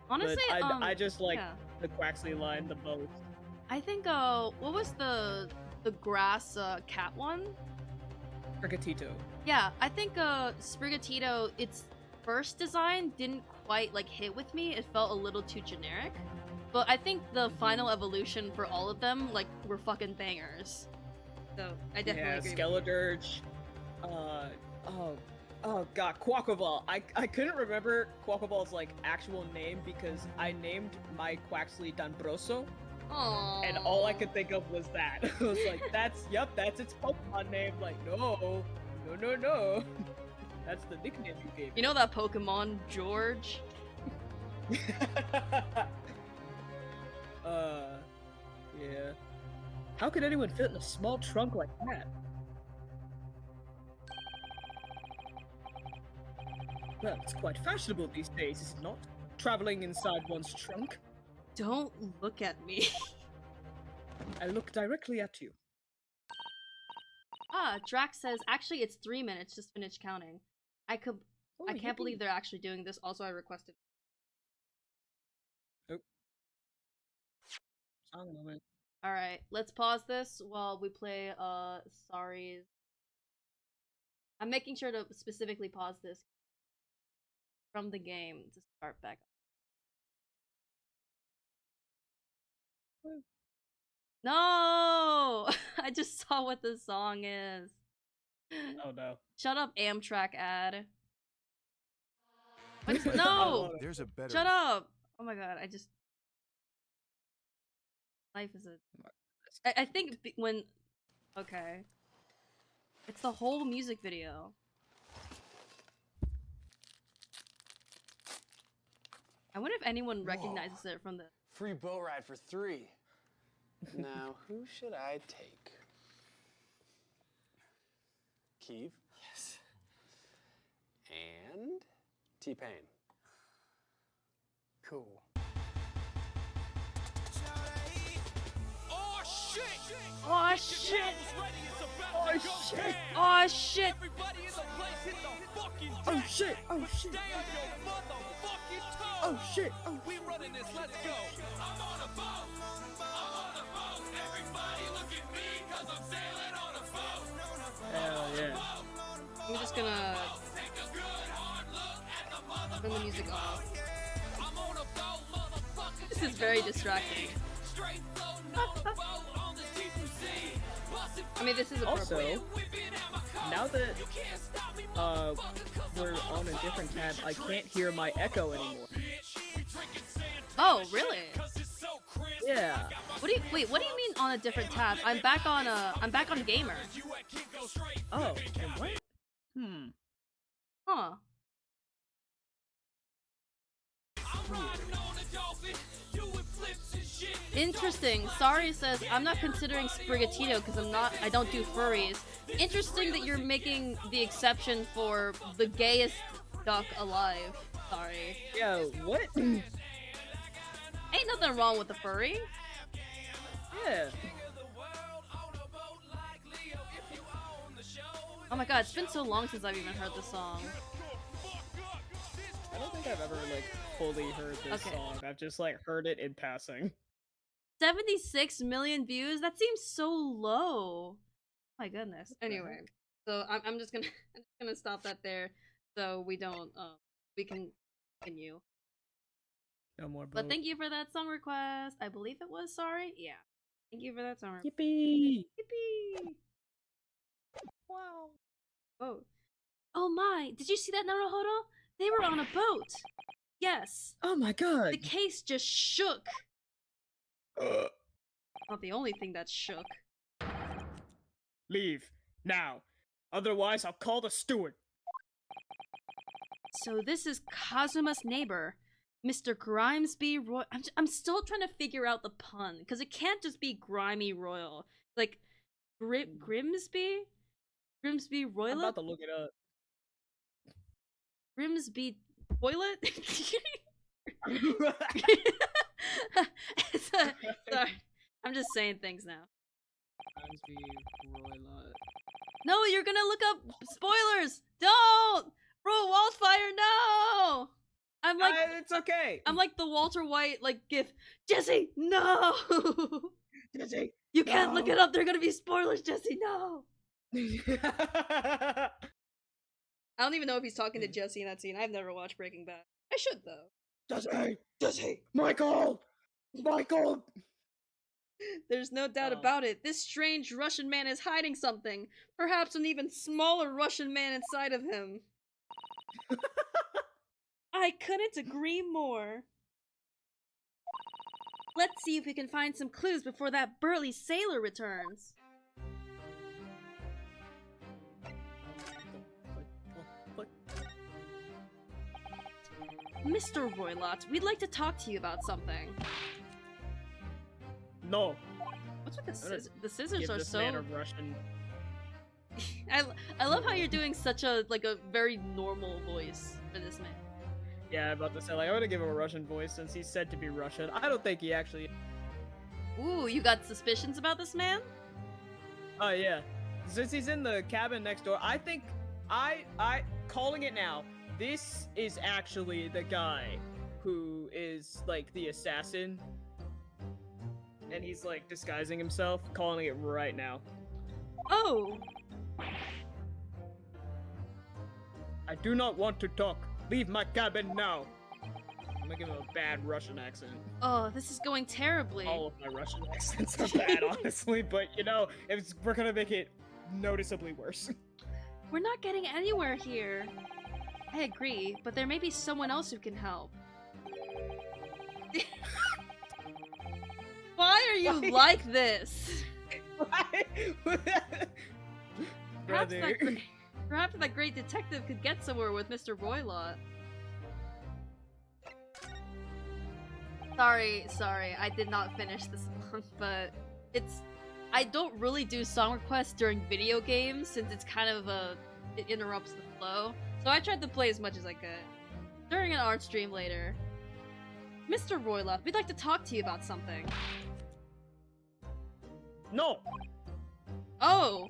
Honestly, but I just like yeah. the Quaxley line the most. I think, what was the grass cat one? Frigatito. Yeah, I think Sprigatito, its first design didn't quite like hit with me. It felt a little too generic. But I think the final evolution for all of them like were fucking bangers. So I definitely agree. Skeledirge. Oh god, Quaquaval. I couldn't remember Quaquaval's like actual name because I named my Quaxley Danbroso. Aww. And all I could think of was that. I was like, that's its Pokemon name. Like, no. That's the nickname you gave me. You know that Pokemon, George? Yeah. How could anyone fit in a small trunk like that? Well, it's quite fashionable these days, is it not? Traveling inside one's trunk. Don't look at me. I look directly at you. Drax says, actually it's 3 minutes, just finish counting. I can't believe they're actually doing this. Also, I requested. Oh. Song moment. Alright, let's pause this while we play, Sorry's. I'm making sure to specifically pause this from the game to start back up. No! I just saw what the song is. Oh no. Shut up, Amtrak ad. What? No! There's a better. Shut up! Oh my god, life is a. I think when. Okay. It's the whole music video. I wonder if anyone recognizes it from the... Free boat ride for 3. Now, who should I take? Keeve? Yes. And T-Pain. Cool. Oh shit! Oh shit! Oh shit! Oh shit! Everybody in the place hit the fucking Oh deck. shit! Oh shit! Stay on your motherfucking toes. Oh shit! Oh We running this, let's go. I'm on a boat. I'm on a boat. Everybody look at me, cause I'm sailing on a boat. Hell yeah. I'm just gonna Take a good hard look at the turn the motherfucking music off. I'm on a boat, motherfucker. This is very distracting. Straight floating on a boat on the deep blue sea. Bustin' I mean, this is Also, appropriate. whipping out my coat. now that You can't stop me, we're on a different tab, I can't hear my echo anymore. Oh, really? Yeah. What do you wait? What do you mean on a different tab? I'm back on Gamer. Oh, and what? Huh? Interesting. Sorry says I'm not considering Sprigatito because I don't do furries. Interesting that you're making the exception for the gayest duck alive. Sorry. Yo, what? Ain't nothing wrong with the furry. Yeah. Oh my god, it's been so long since I've even heard this song. I don't think I've ever, like, fully heard this Okay. song. I've just, like, heard it in passing. 76 million views? That seems so low. My goodness. Anyway, so I'm just gonna stop that there so we don't we can continue. No more But boat. thank you for that song request. I believe it was sorry. Yeah. Thank you for that song request. Yippee! Yippee! Wow. Oh. Oh my, did you see that, Naruhodo? They were on a boat. Yes. Oh my god! The case just shook. Not the only thing that shook. Leave. Now. Otherwise, I'll call the steward. So this is Kazuma's neighbor, Mr. Grimesby Roy. I'm still trying to figure out the pun because it can't just be Grimy Royal. Like Grimsby I'm Royal. about to look it up. Grimsby Toilet. Sorry, I'm just saying things now. No, you're gonna look up spoilers. Don't, bro. Wildfire, no. I'm like, it's okay. I'm like the Walter White like gif. Jesse, no. Jesse. You can't look No. it up. There are gonna be spoilers, Jesse. No. I don't even know if he's talking to Jesse in that scene. I've never watched Breaking Bad. I should though. Jesse. Jesse. Michael. Michael. There's no doubt Oh. about it. This strange Russian man is hiding something. Perhaps an even smaller Russian man inside of him. I couldn't agree more. Let's see if we can find some clues before that burly sailor returns. Mr. Roylott, we'd like to talk to you about something. No. What's with the I'm gonna scissors? The scissors Give are this so... man a Russian. I love how you're doing such a very normal voice for this man. Yeah, I'm about to say, like, I'm gonna give him a Russian voice since he's said to be Russian. I don't think he actually. Ooh, you got suspicions about this man? Oh yeah, since he's in the cabin next door, I think I calling it now. This is actually the guy who is like the assassin, and he's like disguising himself. Calling it right now. Oh! I do not want to talk. Leave my cabin now. I'm gonna give him a bad Russian accent. Oh, this is going terribly. All of my Russian accents are bad, honestly, but you know, we're gonna make it noticeably worse. We're not getting anywhere here. I agree, but there may be someone else who can help. Why are you Why? like this? Perhaps brother. perhaps that great detective could get somewhere with Mr. Roylott. Sorry, I did not finish the song, but I don't really do song requests during video games since it's kind of it interrupts the flow. So I tried to play as much as I could. During an art stream later. Mr. Roylott, we'd like to talk to you about something. No! Oh!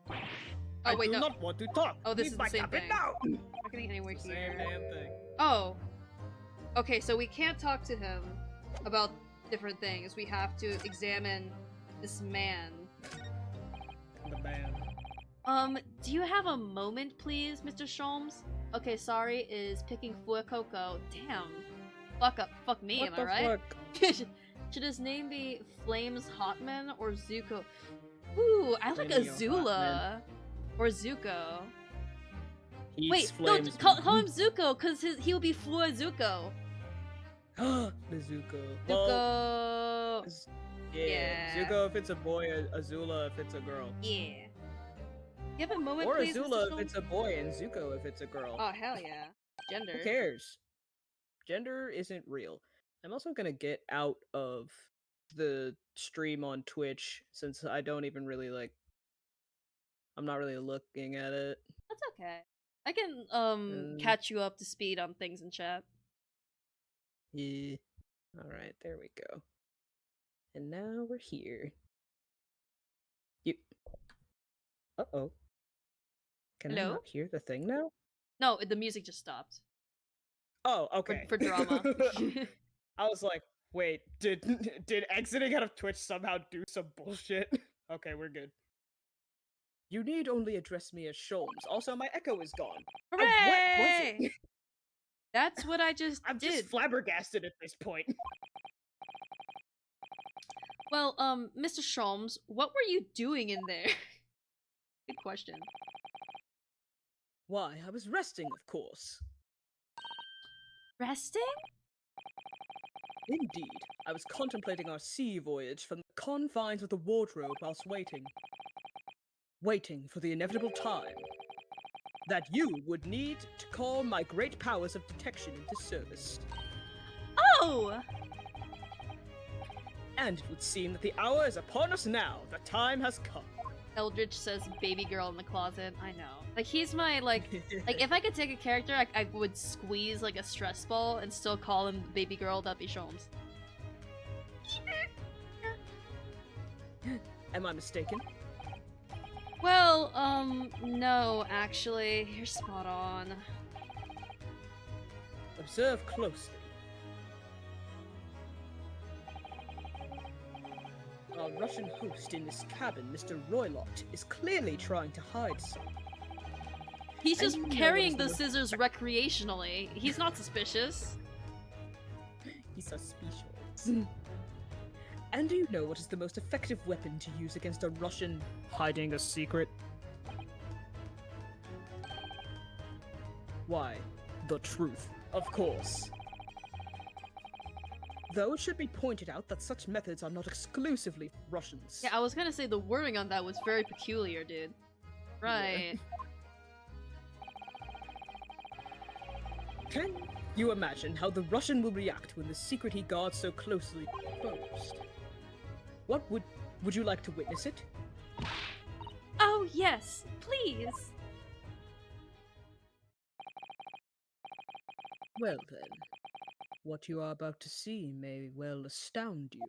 I Oh wait, do no. not want to talk! Oh, this Leave is my the same cabin thing. now! Not getting anywhere Same here. damn thing. Oh. Okay, so we can't talk to him about different things. We have to examine this man. The man. Do you have a moment, please, Mr. Sholmes? Okay, sorry, is picking Fuecoco. Damn. Fuck me, What am the I right? fuck? Should his name be Flames Hotman or Zuko? Ooh, I like Flamio Azula. Or Zuko. Eats Wait, flames. no, call him Zuko, because he will be Flua Zuko. the Zuko. Zuko. Yeah. Yeah. Zuko if it's a boy, Azula if it's a girl. Yeah. You have a moment, Or please, Azula Mr. if it's a boy and Zuko if it's a girl. Oh, hell yeah. Gender. Who cares? Gender isn't real. I'm also gonna get out of the stream on Twitch since I don't even really I'm not really looking at it. That's okay. I can, Mm. catch you up to speed on things in chat. Yeah. Alright, there we go. And now we're here. You. Uh-oh. Can I Hello? not hear the thing now? No, the music just stopped. Oh, okay. For drama. I was like, wait, did exiting out of Twitch somehow do some bullshit? Okay, we're good. You need only address me as Sholmes. Also, my echo is gone. What was Hooray! it? That's what I just I'm did. just flabbergasted at this point. Well, Mr. Sholmes, what were you doing in there? Good question. Why, I was resting, of course. Resting? Indeed, I was contemplating our sea voyage from the confines of the wardrobe whilst waiting. Waiting for the inevitable time that you would need to call my great powers of detection into service. Oh! And it would seem that the hour is upon us now. The time has come. Eldritch says baby girl in the closet. I know. Like, he's my, like, if I could take a character, I would squeeze, like, a stress ball and still call him baby girl, that'd be Sholmes. Am I mistaken? Well, no, actually. You're spot on. Observe closely. Our Russian host in this cabin, Mr. Roylott, is clearly trying to hide something. He's And just you know carrying what the is the- scissors recreationally. He's not suspicious. He's suspicious. And do you know what is the most effective weapon to use against a Russian hiding a secret? Why, the truth, of course. Though it should be pointed out that such methods are not exclusively Russians. Yeah, I was gonna say the wording on that was very peculiar, dude. Right. Can you imagine how the Russian will react when the secret he guards so closely is exposed? What would you like to witness it? Oh, yes, please. Well then, what you are about to see may well astound you.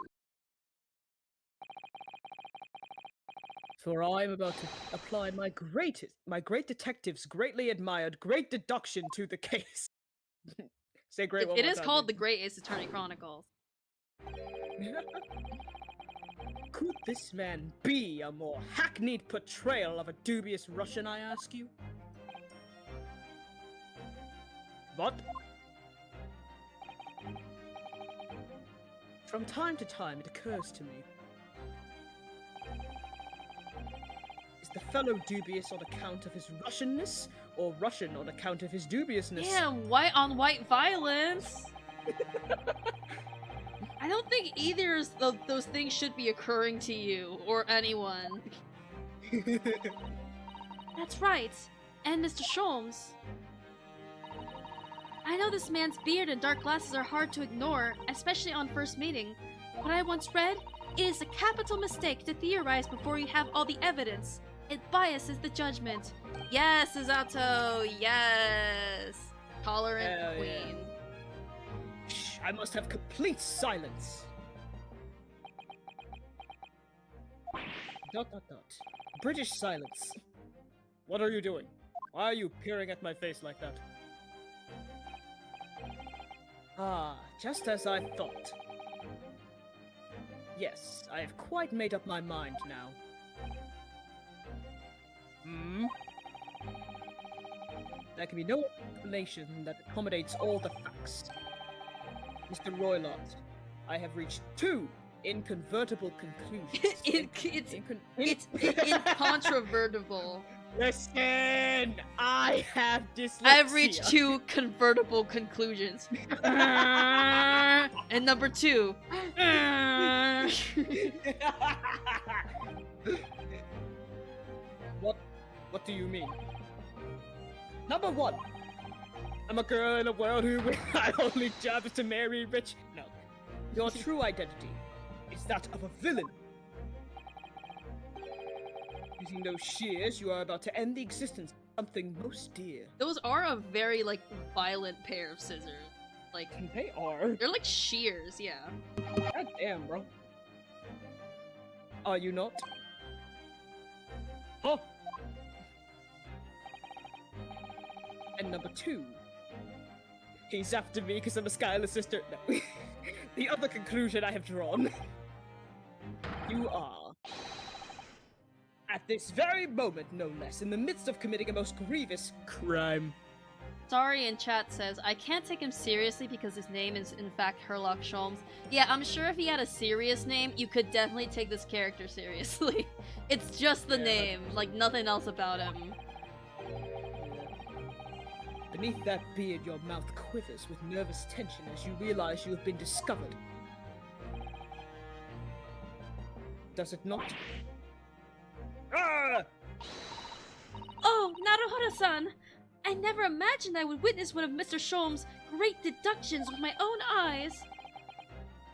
For I am about to apply my great detective's greatly admired great deduction to the case. Say great one It more is time, called the Vic. Great Ace Attorney Chronicles. Could this man be a more hackneyed portrayal of a dubious Russian, I ask you? What? From time to time, it occurs to me. Is the fellow dubious on account of his Russianness, or Russian on account of his dubiousness? Damn, white on white violence. I don't think either of those things should be occurring to you or anyone. That's right. And Mr. Sholmes. I know this man's beard and dark glasses are hard to ignore, especially on first meeting. But I once read, it is a capital mistake to theorize before you have all the evidence. It biases the judgment. Yes, Izato, yes! Tolerant Hell yeah. queen. Shh, I must have complete silence. Dot dot dot. British silence. What are you doing? Why are you peering at my face like that? Ah, just as I thought. Yes, I have quite made up my mind now. Hmm? There can be no explanation that accommodates all the facts. Mr. Roylott, I have reached 2 inconvertible conclusions. It's incontrovertible. Listen, I have dyslexia. I've reached 2 convertible conclusions. And number 2. What do you mean? Number 1. I'm a girl in a world who my only job is to marry rich. No. Your true identity is that of a villain. Using those shears, you are about to end the existence of something most dear. Those are a very, like, violent pair of scissors. Like, They are. they're like shears, yeah. God damn, bro. Are you not? Huh? And number 2. He's after me because I'm a Skylar sister. No. The other conclusion I have drawn. You are, at this very moment, no less, in the midst of committing a most grievous crime. Sorry in chat says, I can't take him seriously because his name is in fact Herlock Sholmes. Yeah, I'm sure if he had a serious name, you could definitely take this character seriously. It's just the name, like nothing else about him. Beneath that beard, your mouth quivers with nervous tension as you realize you have been discovered. Does it not? Ah! Oh, Naruhodo-san! I never imagined I would witness one of Mr. Sholmes' great deductions with my own eyes!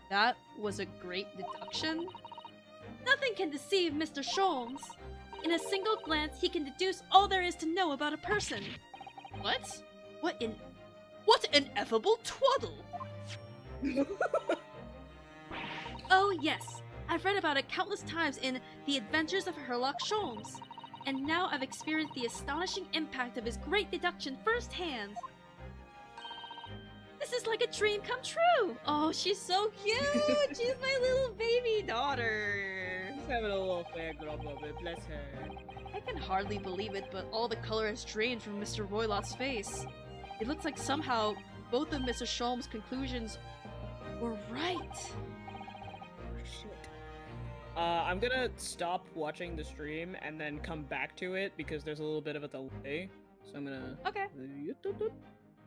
That was a great deduction? Nothing can deceive Mr. Sholmes! In a single glance, he can deduce all there is to know about a person! What? What ineffable twaddle! Oh yes, I've read about it countless times in The Adventures of Herlock Sholmes, and now I've experienced the astonishing impact of his great deduction firsthand. This is like a dream come true! Oh, she's so cute! She's my little baby daughter! She's having a little fangirl moment, bless her. I can hardly believe it, but all the color has drained from Mr. Roylott's face. It looks like somehow both of Mr. Sholmes' conclusions were right. Shit. I'm gonna stop watching the stream and then come back to it because there's a little bit of a delay. So I'm gonna... Okay.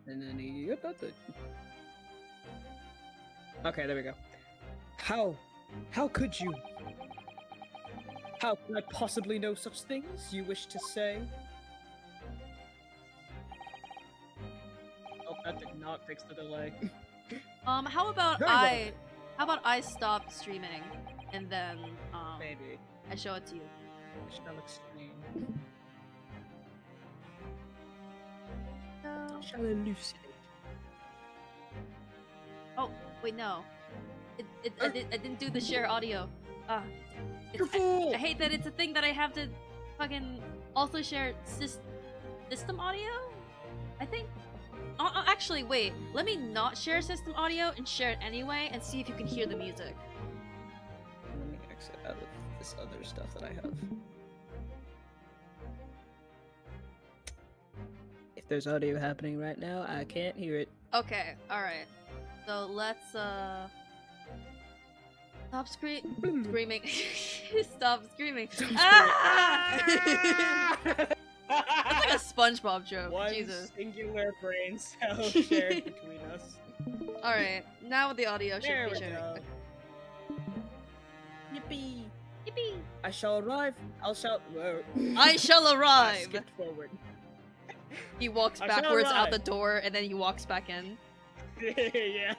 And then... Okay, there we go. How could you? How could I possibly know such things you wish to say? Oh, that did not fix the delay. How about Very well. how about I stop streaming and then Maybe. I show it to you. Shall explain. Shall elucidate. Oh, wait, no. I didn't do the share audio. You fool! I hate that it's a thing that I have to fucking also share system audio? I think. Actually, wait. Let me not share system audio and share it anyway and see if you can hear the music. Let me exit out of this other stuff that I have. If there's audio happening right now, I can't hear it. Okay, alright. So let's stop screaming. Stop screaming. Ah! That's like a SpongeBob joke. One Jesus. singular brain cell shared between us. Alright, now with the audio should There be we sharing. go. Yippee! Yippee! I shall arrive. Whoa. I shall I arrive! skipped forward. He walks I shall backwards out the arrive. door and then he walks back in. Yeah.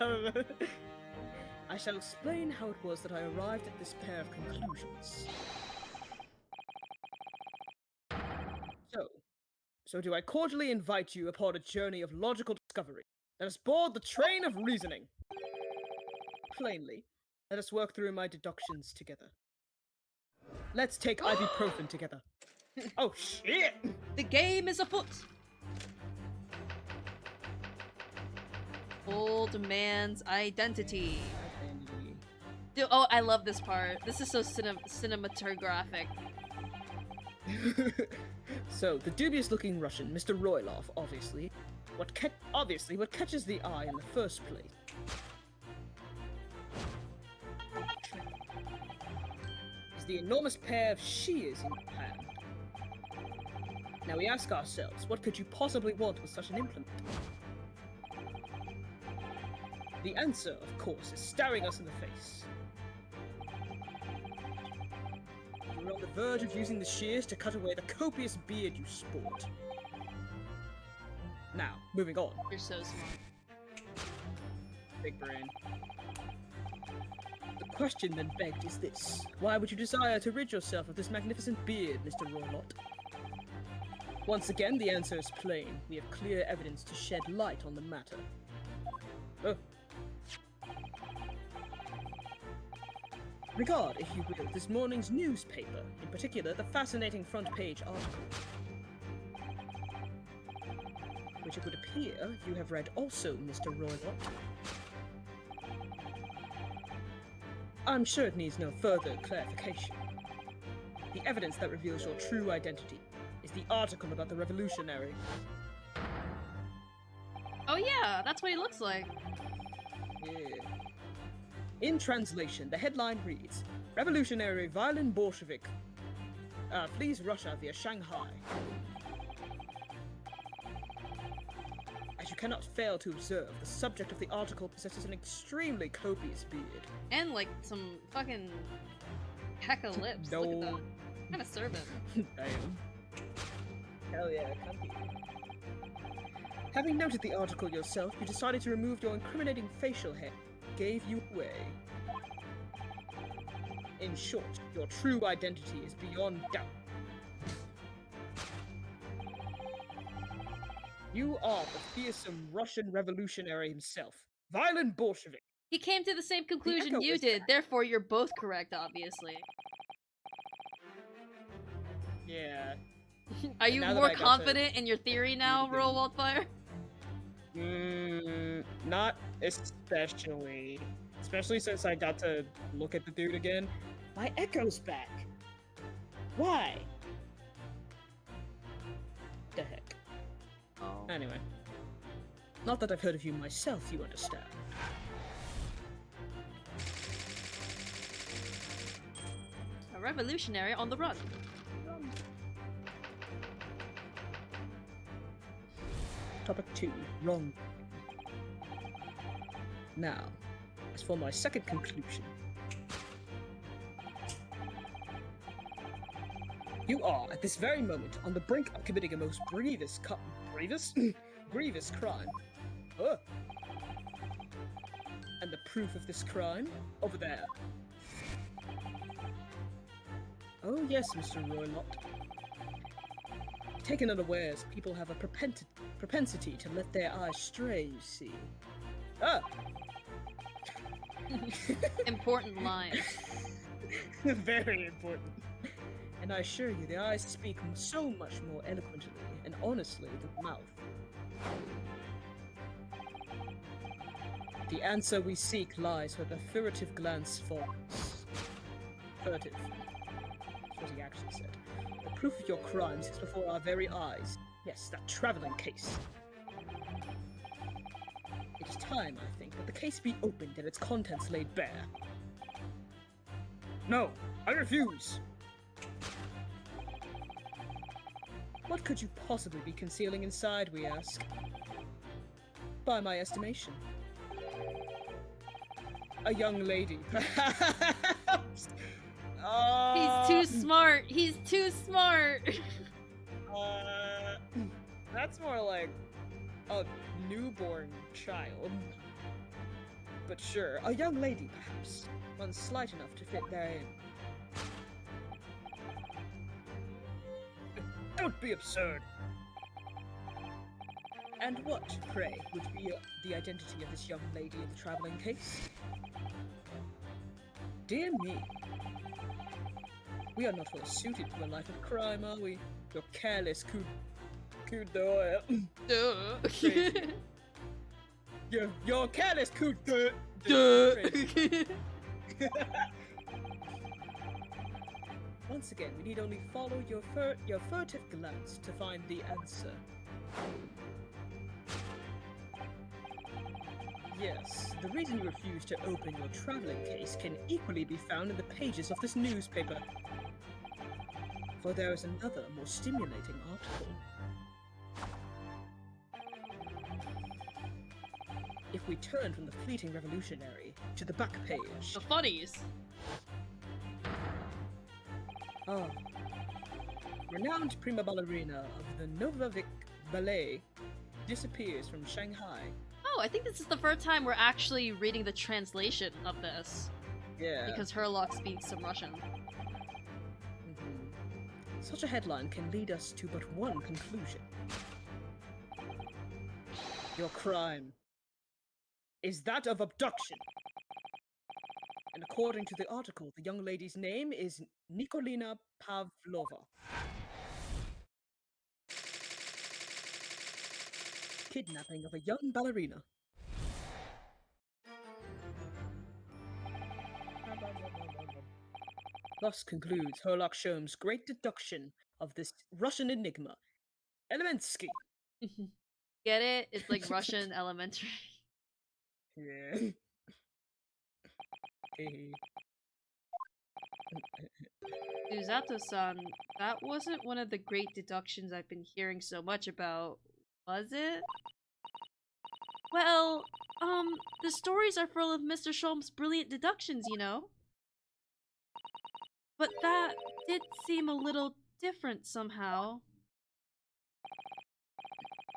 I shall explain how it was that I arrived at this pair of conclusions. So do I cordially invite you upon a journey of logical discovery. Let us board the train of reasoning. Plainly, let us work through my deductions together. Let's take ibuprofen together. Oh shit! The game is afoot! Old man's identity. Dude, oh, I love this part. This is so cinematographic. So, the dubious-looking Russian, Mr. Roylov, obviously. What catches the eye in the first place is the enormous pair of shears in your hand. Now we ask ourselves, what could you possibly want with such an implement? The answer, of course, is staring us in the face. You're on the verge of using the shears to cut away the copious beard you sport. Now, moving on. You're so smart. Big brain. The question then begged is this. Why would you desire to rid yourself of this magnificent beard, Mr. Roylott? Once again, the answer is plain. We have clear evidence to shed light on the matter. Oh. Regard, if you will, this morning's newspaper, in particular the fascinating front page article, which it would appear you have read also, Mr. Roylott. I'm sure it needs no further clarification. The evidence that reveals your true identity is the article about the revolutionary. Oh yeah, that's what he looks like. Yeah. In translation, the headline reads, Revolutionary violent Bolshevik flees Russia via Shanghai. As you cannot fail to observe, the subject of the article possesses an extremely copious beard. And like some fucking heck of lips. No. Look at that. What kind of servant? Damn. Hell yeah, comfy. Having noted the article yourself, you decided to remove your incriminating facial hair. Gave you away. In short, your true identity is beyond doubt. You are the fearsome Russian revolutionary himself. Violent Bolshevik. He came to the same conclusion echo you is did, back. therefore you're both correct, obviously. Yeah. Are you now that more I got to confident in your theory now, again. Roll Wildfire? Not especially. Especially since I got to look at the dude again. My echo's back. Why? The heck. Oh. Anyway. Not that I've heard of you myself, you understand. A revolutionary on the run. Topic 2. Wrong. Now, as for my second conclusion. You are, at this very moment, on the brink of committing a most grievous grievous crime. Ugh. And the proof of this crime? Over there. Oh yes, Mr. Roylott. Taken unawares, people have a propensity to let their eyes stray, you see. Ah! Important line. Very important. And I assure you, the eyes speak so much more eloquently and honestly than the mouth. The answer we seek lies where the furtive glance falls. Furtive. That's what he actually said. The proof of your crimes is before our very eyes. Yes, that traveling case. It is time, I think, that the case be opened and its contents laid bare. No, I refuse! What could you possibly be concealing inside, we ask? By my estimation. A young lady, perhaps. He's too smart. He's too smart. That's more like a newborn child. But sure, a young lady, perhaps. One slight enough to fit therein. Don't be absurd! And what, pray, would be the identity of this young lady in the traveling case? Dear me. We are not well suited to a life of crime, are we? Your careless crazy. Your careless Once again, we need only follow your furtive glance to find the answer. Yes, the reason you refuse to open your traveling case can equally be found in the pages of this newspaper. For there is another, more stimulating article. If we turn from the fleeting revolutionary to the back page... The funnies. Ah. Renowned prima ballerina of the Novavik Ballet disappears from Shanghai. Oh, I think this is the first time we're actually reading the translation of this. Yeah. Because Herlock speaks some Russian. Such a headline can lead us to but one conclusion. Your crime is that of abduction. And according to the article, the young lady's name is Nikolina Pavlova. Kidnapping of a young ballerina. Thus concludes Herlock Sholmes' great deduction of this Russian enigma. Elemensky. Get it? It's like Russian elementary. Yeah. Suzato-san, that wasn't one of the great deductions I've been hearing so much about, was it? Well, the stories are full of Mr. Sholmes' brilliant deductions, you know? But that did seem a little different somehow.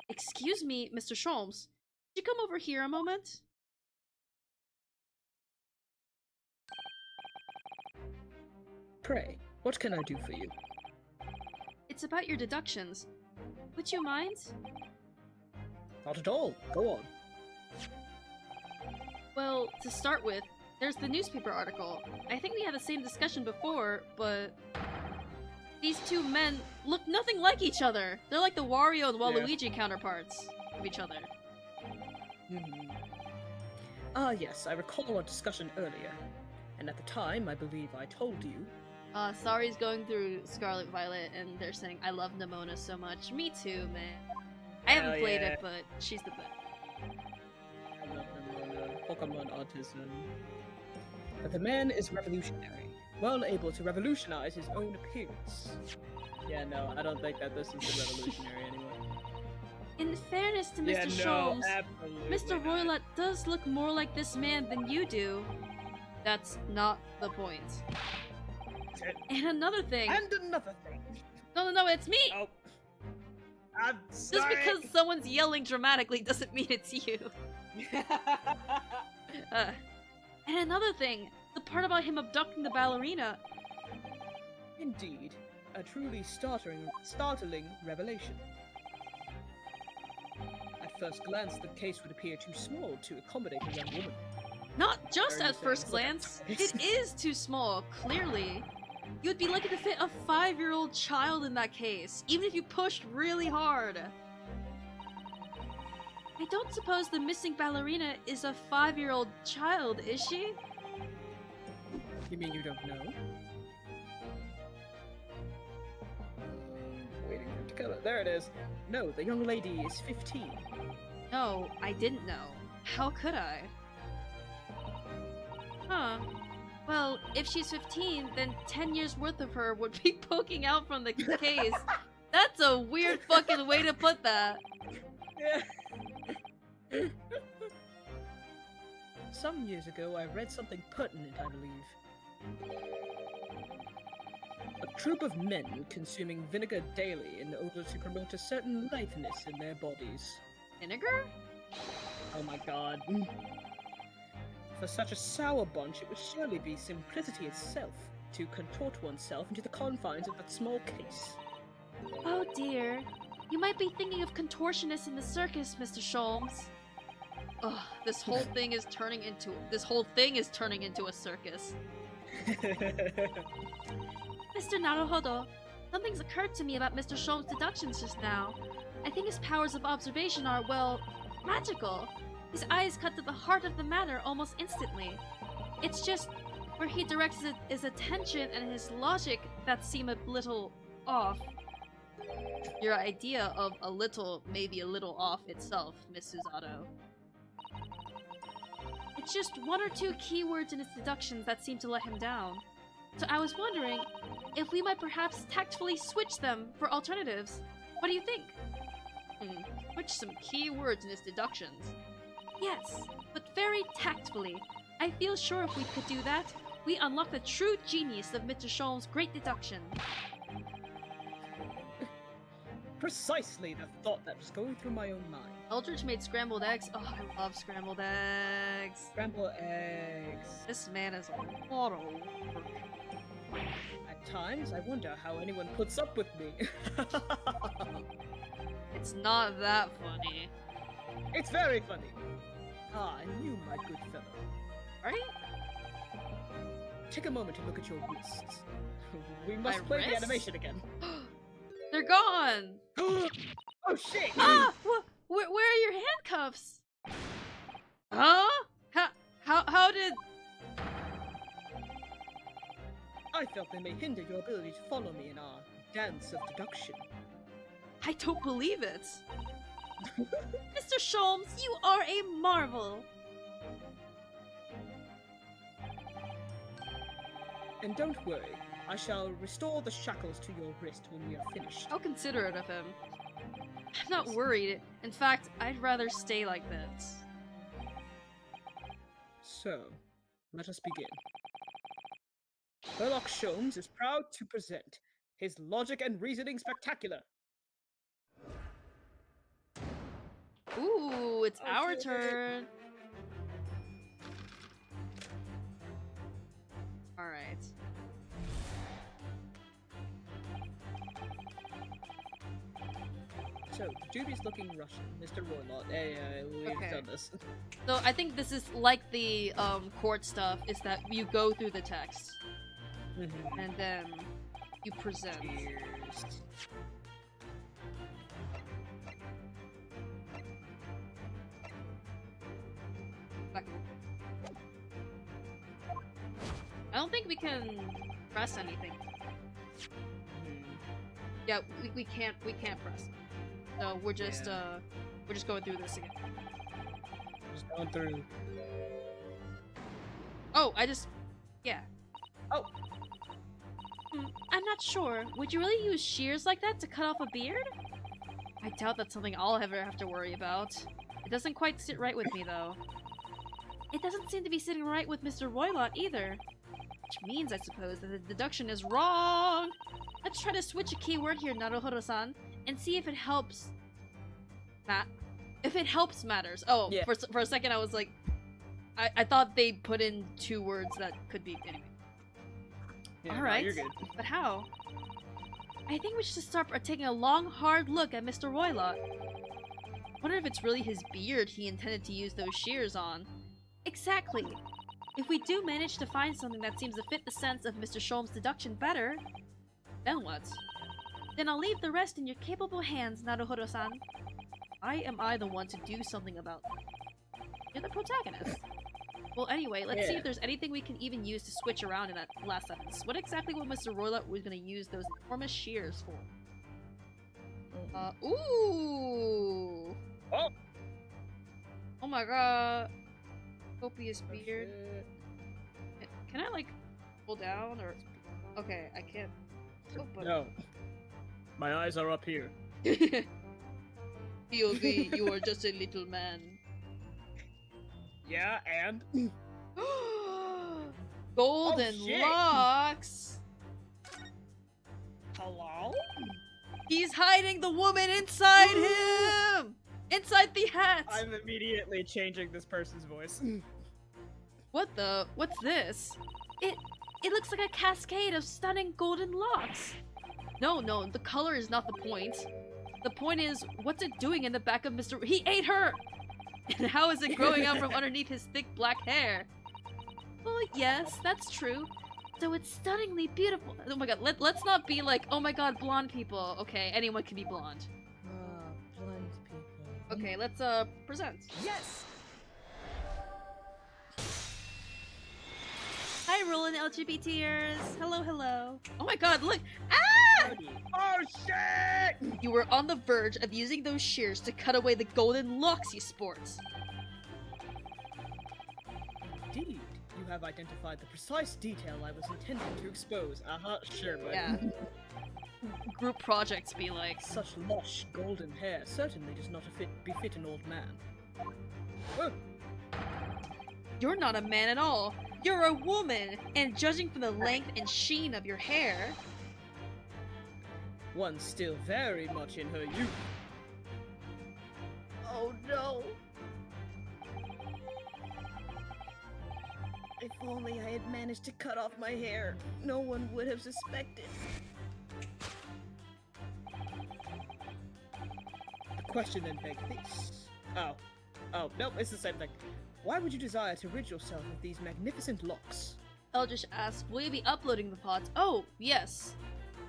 Excuse me, Mr. Sholmes. Could you come over here a moment? Pray, what can I do for you? It's about your deductions. Would you mind? Not at all. Go on. Well, to start with, there's the newspaper article. I think we had the same discussion before, but these two men look nothing like each other. They're like the Wario and Waluigi counterparts of each other. Ah, yes, I recall our discussion earlier. And at the time, I believe I told you. Sari's going through Scarlet Violet, and they're saying, I love Nimona so much. Me too, man. I haven't played it, but she's the best. I love Nimona. Pokemon autism. But the man is revolutionary, well able to revolutionize his own appearance. Yeah, no, I don't think that this is the revolutionary anymore. In fairness to Mr. Sholmes, Mr. Roylat does look more like this man than you do. That's not the point. And another thing. And another thing. No, it's me! Oh. I'm sorry. Just because someone's yelling dramatically doesn't mean it's you. And another thing, the part about him abducting the ballerina. Indeed, a truly startling revelation. At first glance, the case would appear too small to accommodate a young woman. Not just at first glance. It is too small, clearly. You would be lucky to fit a 5-year-old child in that case, even if you pushed really hard. I don't suppose the missing ballerina is a 5-year-old child, is she? You mean you don't know? Waiting for it to come up. There it is. No, the young lady is 15. No, I didn't know. How could I? Huh. Well, if she's 15, then 10 years worth of her would be poking out from the case. That's a weird fucking way to put that. Yeah. Some years ago, I read something pertinent, I believe. troop of men consuming vinegar daily in order to promote a certain lightness in their bodies. Vinegar? Oh my god. For such a sour bunch, it would surely be simplicity itself to contort oneself into the confines of that small case. Oh dear. You might be thinking of contortionists in the circus, Mr. Sholmes. Ugh, this whole thing is turning into a circus. Mr. Naruhodo, something's occurred to me about Mr. Sholmes' deductions just now. I think his powers of observation are, well, magical. His eyes cut to the heart of the matter almost instantly. It's just where he directs his attention and his logic that seem a little off. Your idea of a little, maybe a little off itself, Miss Susato. It's just one or two keywords in his deductions that seem to let him down. So I was wondering if we might perhaps tactfully switch them for alternatives. What do you think? Switch some keywords in his deductions. Yes, but very tactfully. I feel sure if we could do that, we unlock the true genius of Mr. Sholmes' great deduction. Precisely the thought that was going through my own mind. Eldridge made scrambled eggs. Oh, I love scrambled eggs. Scrambled eggs. This man is a lot of work. At times, I wonder how anyone puts up with me. It's not that funny. It's very funny. Ah, and you, my good fellow. Right? Take a moment to look at your wrists. We must My play the wrists? animation again. They're gone! Oh shit! Ah! Where are your handcuffs? Huh? How did... I felt they may hinder your ability to follow me in our dance of deduction. I don't believe it. Mr. Sholmes, you are a marvel. And don't worry, I shall restore the shackles to your wrist when we are finished. How considerate of him. I'm not worried. In fact, I'd rather stay like this. So, let us begin. Herlock Sholmes is proud to present his logic and reasoning spectacular. Ooh, it's Oh, our shit. turn. Alright. So, the dude is looking Russian, Mr. Roylott. Hey, we've Okay. done this. So I think this is like the court stuff, is that you go through the text and then you present. Cheers. I don't think we can press anything. Yeah, we can't press. So we're just going through this again. Just going through. Oh, yeah. Oh! I'm not sure. Would you really use shears like that to cut off a beard? I doubt that's something I'll ever have to worry about. It doesn't quite sit right with me, though. It doesn't seem to be sitting right with Mr. Roylott either. Which means, I suppose, that the deduction is wrong! Let's try to switch a keyword here, Naruhodo-san, and see if it helps... If it helps matters. Oh, Yeah. for a second I was like... I thought they put in two words that could be... Anyway. Yeah, no, Alright, you're good. but how? I think we should start by taking a long, hard look at Mr. Roylott. Wonder if it's really his beard he intended to use those shears on. Exactly. If we do manage to find something that seems to fit the sense of Mr. Sholmes' deduction better, then what? Then I'll leave the rest in your capable hands, Naruhodo-san. Why am I the one to do something about that? You're the protagonist. Well, anyway, let's see if there's anything we can even use to switch around in that last sentence. What exactly was Mr. Roylott was going to use those enormous shears for? Ooh! Oh! Oh my god. Copious beard. Can I, like, pull down, or... Okay, I can't... Oh, but... No. My eyes are up here. POV, you are just a little man. Yeah, and? Golden Oh, shit. locks! Hello? He's hiding the woman inside him! Inside the hat! I'm immediately changing this person's voice. What's this? It looks like a cascade of stunning golden locks. No, the color is not the point. The point is, what's it doing in the back of Mr. He ate her! And how is it growing out from underneath his thick black hair? Well, yes, that's true. So it's stunningly beautiful. Oh my god, let's not be like, oh my god, blonde people. Okay, anyone can be blonde. Blind people. Okay, let's present. Yes! Hi, Roland LGBTers. Hello. Oh my god, look! Ah! Oh shit! You were on the verge of using those shears to cut away the golden locks you sport. Indeed, you have identified the precise detail I was intending to expose. Sure, but Yeah. Group projects be like. Such lush golden hair certainly does not befit an old man. Oh, You're not a man at all. You're a woman, and judging from the length and sheen of your hair, one's still very much in her youth. oh no. If only I had managed to cut off my hair, no one would have suspected. The question then begs this. Oh, nope, it's the same thing. Why would you desire to rid yourself of these magnificent locks? Eldritch asks, will you be uploading the pods? Oh, yes.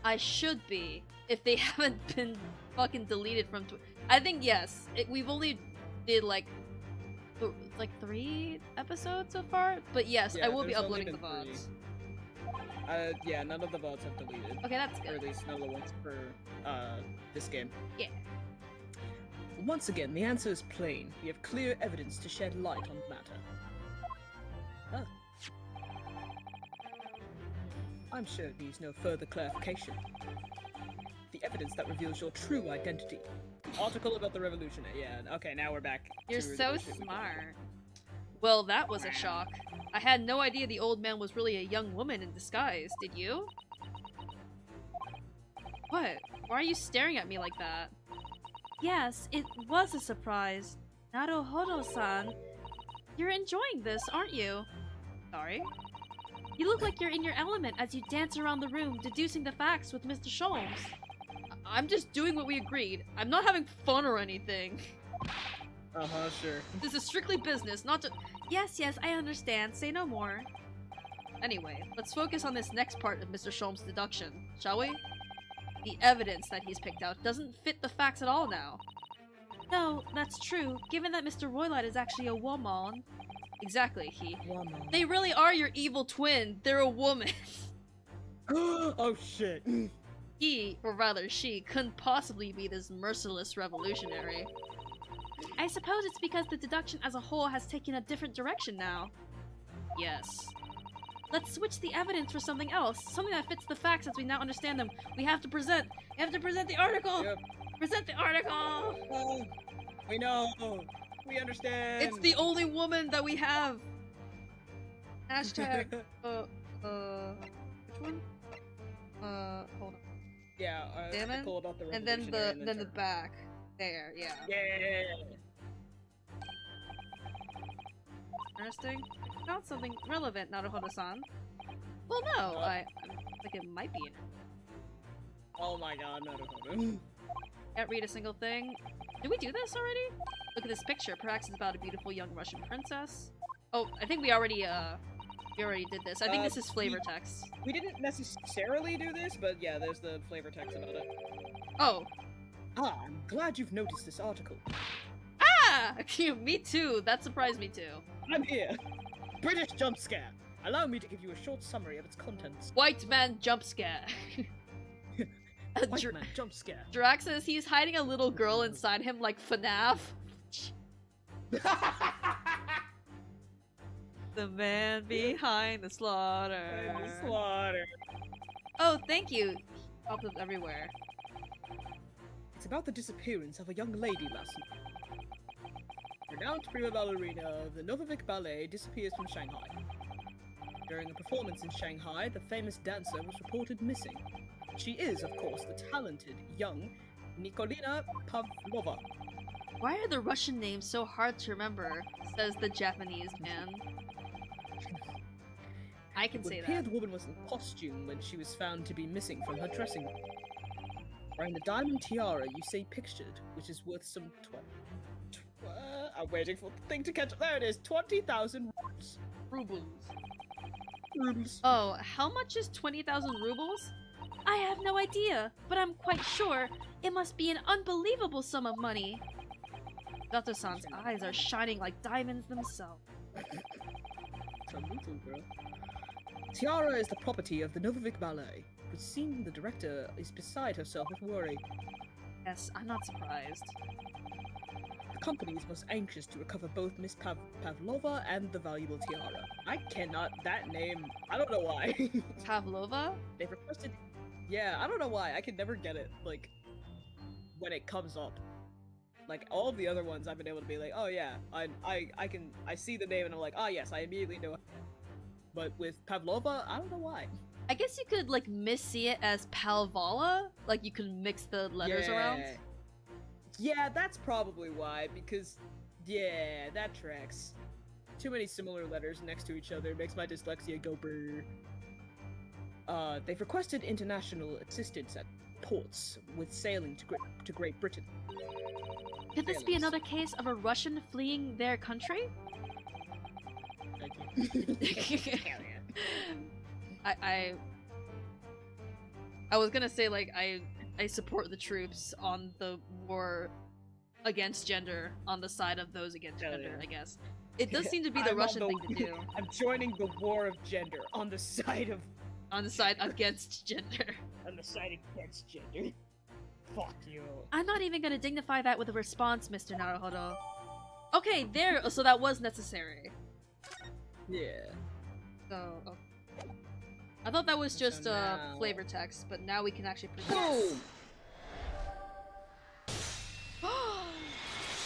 I should be. If they haven't been fucking deleted from Twitter. I think yes. We've only did like 3 episodes so far, but yes, Yeah, I will be there's only uploading the been 3. VODs. Yeah, none of the VODs have deleted. Okay, that's Or good. at least none of the ones for, this game. Yeah. Once again, the answer is plain. We have clear evidence to shed light on the matter. I'm sure it needs no further clarification. The evidence that reveals your true identity. Article about the revolutionary. Yeah, okay, now we're back. You're to the so bullshit we talked smart. Well, that was a shock. I had no idea the old man was really a young woman in disguise, did you? What? Why are you staring at me like that? Yes, it was a surprise. Naruhodo-san, you're enjoying this, aren't you? Sorry? You look like you're in your element as you dance around the room, deducing the facts with Mr. Sholmes. I'm just doing what we agreed. I'm not having fun or anything. Sure. This is strictly business, not to- Yes, I understand. Say no more. Anyway, let's focus on this next part of Mr. Sholmes' deduction, shall we? The evidence that he's picked out doesn't fit the facts at all now. No, that's true, given that Mr. Roylott is actually a woman. Exactly, Woman. They really are your evil twin. They're a woman. Oh shit. He, or rather she, couldn't possibly be this merciless revolutionary. I suppose it's because the deduction as a whole has taken a different direction now. Yes. Let's switch the evidence for something else. Something that fits the facts as we now understand them. We have to present the article! Yep. Present the article! Oh, we know. We understand. It's the only woman that we have! Hashtag, which one? Hold on. Yeah, Damon? article about the And then revolutionary the term. back. There, yeah. Yeah. Interesting. Found something relevant, Naruhodo-san. Well, no, I think it might be in it. Oh my god, no. Can't read a single thing. Did we do this already? Look at this picture. Perhaps it's about a beautiful young Russian princess. Oh, I think we already did this. I think this is flavor text. We didn't necessarily do this, but yeah, there's the flavor text about it. Oh. I'm glad you've noticed this article. Ah! Me too. That surprised me too. I'm here. British jump scare. Allow me to give you a short summary of its contents. White man jump scare. White man jump scare. Drax says he's hiding a little girl inside him like FNAF. The man behind the slaughter. Slaughter. Oh, thank you. Popped up everywhere. It's about the disappearance of a young lady last night. Renowned prima ballerina of the Novovik Ballet disappears from Shanghai. During a performance in Shanghai, the famous dancer was reported missing. She is, of course, the talented, young Nikolina Pavlova. Why are the Russian names so hard to remember? Says the Japanese man. I can It would say appear that. the woman was in costume when she was found to be missing from her dressing room. Wearing the diamond tiara you say pictured, which is worth some I'm waiting for the thing to catch up. There it is, 20,000 Rubles. rubles. Oh, how much is 20,000 rubles? I have no idea, but I'm quite sure it must be an unbelievable sum of money. Dato-san's eyes are shining like diamonds themselves. Girl. Tiara is the property of the Novovic Ballet. It would seem the director is beside herself with worry. Yes, I'm not surprised. The company is most anxious to recover both Miss Pavlova and the valuable tiara. I cannot. That name. I don't know why. Pavlova? They've requested. Yeah, I don't know why. I can never get it. Like when it comes up. Like all of the other ones, I've been able to be like, oh yeah, I see the name and I'm like, ah yes, I immediately know it. But with Pavlova, I don't know why. I guess you could like missee it as Palvala, like you could mix the letters around. Yeah, that's probably why, because yeah, that tracks. Too many similar letters next to each other makes my dyslexia go brr. They've requested international assistance at ports with sailing to Great Britain. Could this be another case of a Russian fleeing their country? I was gonna say like I support the troops on the war against gender on the side of those against gender, I guess. It does seem to be the Russian thing to do. I'm joining the war of gender on the side of On the side against gender. on the side against gender. Fuck you. I'm not even gonna dignify that with a response, Mr. Naruhodo. Okay, there. So that was necessary. Yeah. So, okay. I thought that was just now- flavor text, but now we can actually present. Boom!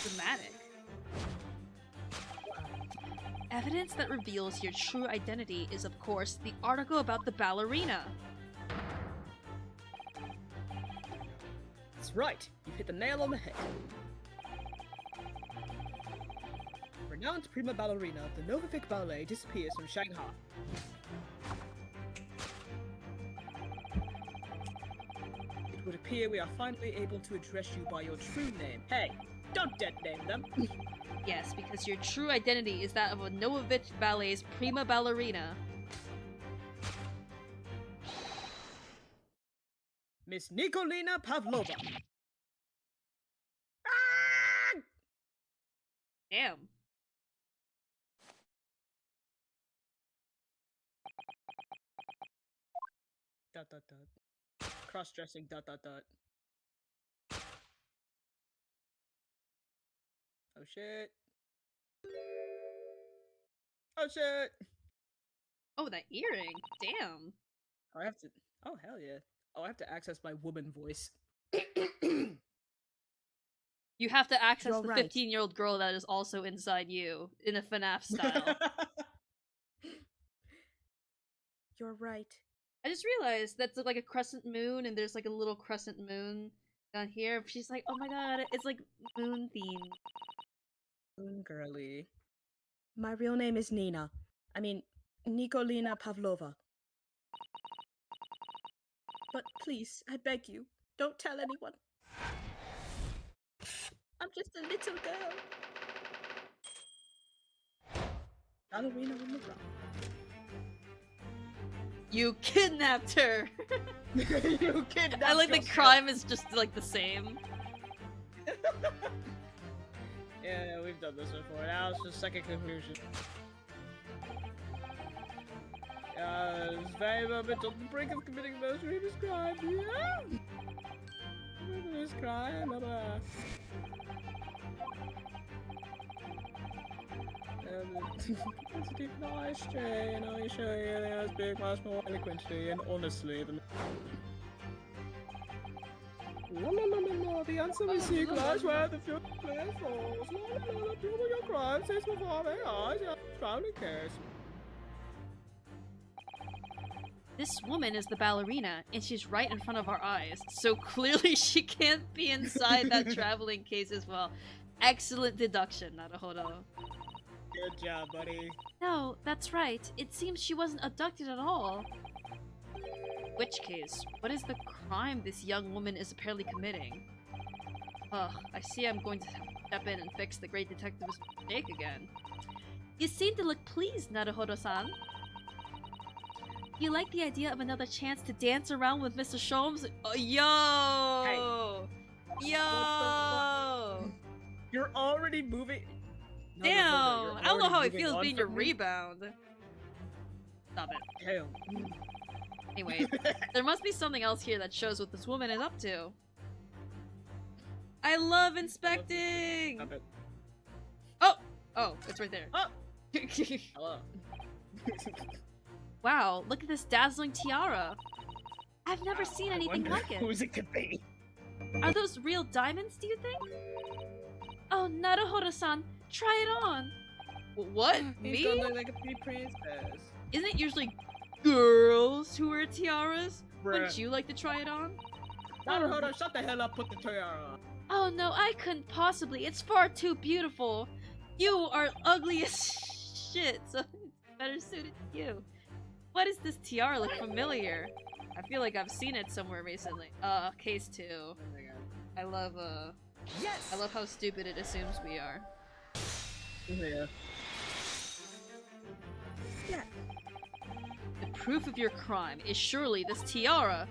Dramatic. Evidence that reveals your true identity is, of course, the article about the ballerina. That's right. You hit the nail on the head. Renowned prima ballerina of the Novovic Ballet disappears from Shanghai. It would appear we are finally able to address you by your true name. Hey, don't dead name them. Yes, because your true identity is that of a Novovich Ballet's prima ballerina. Miss Nikolina Pavlova. Damn. Dot dot dot. Cross-dressing dot dot dot. Oh shit. Oh shit. Oh, that earring. Damn. Oh, I have to. Oh hell yeah. Oh, I have to access my woman voice. You have to access You're the right. 15-year-old girl that is also inside you in a FNAF style. You're right. I just realized that's like a crescent moon, and there's like a little crescent moon down here. She's like, oh my god, it's like moon themed. Girly. My real name is Nina. I mean, Nikolina Pavlova. But please, I beg you, don't tell anyone. I'm just a little girl. Ballerina on the run. You kidnapped her! You kidnapped I like the yourself. crime is just like the same. Yeah, we've done this before. Now it's the second conclusion. It's very moment on the brink of committing the most heinous crime. Yeah! Heinous crime, blah, blah. Sensitive nice chain, I show you they speak much more eloquently and honestly than. La la la la la, the answer we seek lies where the future player falls. La la la la, do your crimes, it's before their eyes, yeah, proudly cares. This woman is the ballerina, and she's right in front of our eyes. So clearly she can't be inside that traveling case as well. Excellent deduction, Naruhodo. Good job, buddy. No, that's right. It seems she wasn't abducted at all. Which case, what is the crime this young woman is apparently committing? Ugh, I see I'm going to step in and fix the great detective's mistake again. You seem to look pleased, Naruhodo-san. You like the idea of another chance to dance around with Mr. Sholmes? Oh, yo! Hey. Yo! You're already moving. No, Damn! you're I don't know already how it moving feels on being your from me? rebound. Stop it. Damn. Anyway, there must be something else here that shows what this woman is up to. I love inspecting! Stop it. Oh! Oh, it's right there. Oh! Hello. Wow, look at this dazzling tiara. I've never seen I anything wonder like it. whose it could be. Are those real diamonds, do you think? Oh, Naruhodo-san, try it on. What? He's Me? gonna look like a pretty princess. Isn't it usually girls who wear tiaras? Wouldn't Bruh. you like to try it on? Naruhodo, shut the hell up, put the tiara on. Oh no, I couldn't possibly. It's far too beautiful. You are ugly as shit, so it's better suited to you. Why does this tiara look familiar? I feel like I've seen it somewhere recently. Case 2. Oh my god. I love I love how stupid it assumes we are. Yeah. The proof of your crime is surely this tiara.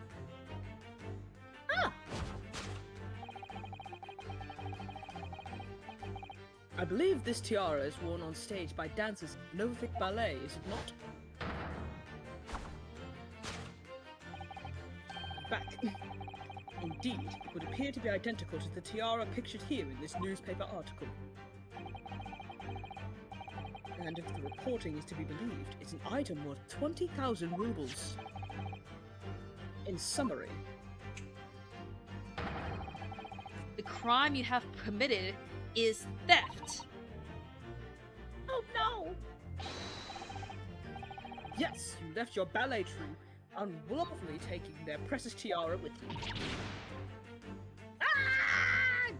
I believe this tiara is worn on stage by dancers in Novic Ballet, is it not? Back. Indeed, it would appear to be identical to the tiara pictured here in this newspaper article. And if the reporting is to be believed, it's an item worth 20,000 rubles. In summary, The crime you have committed is theft. oh no! Yes, you left your ballet troupe unlawfully taking their precious tiara with you. Ah!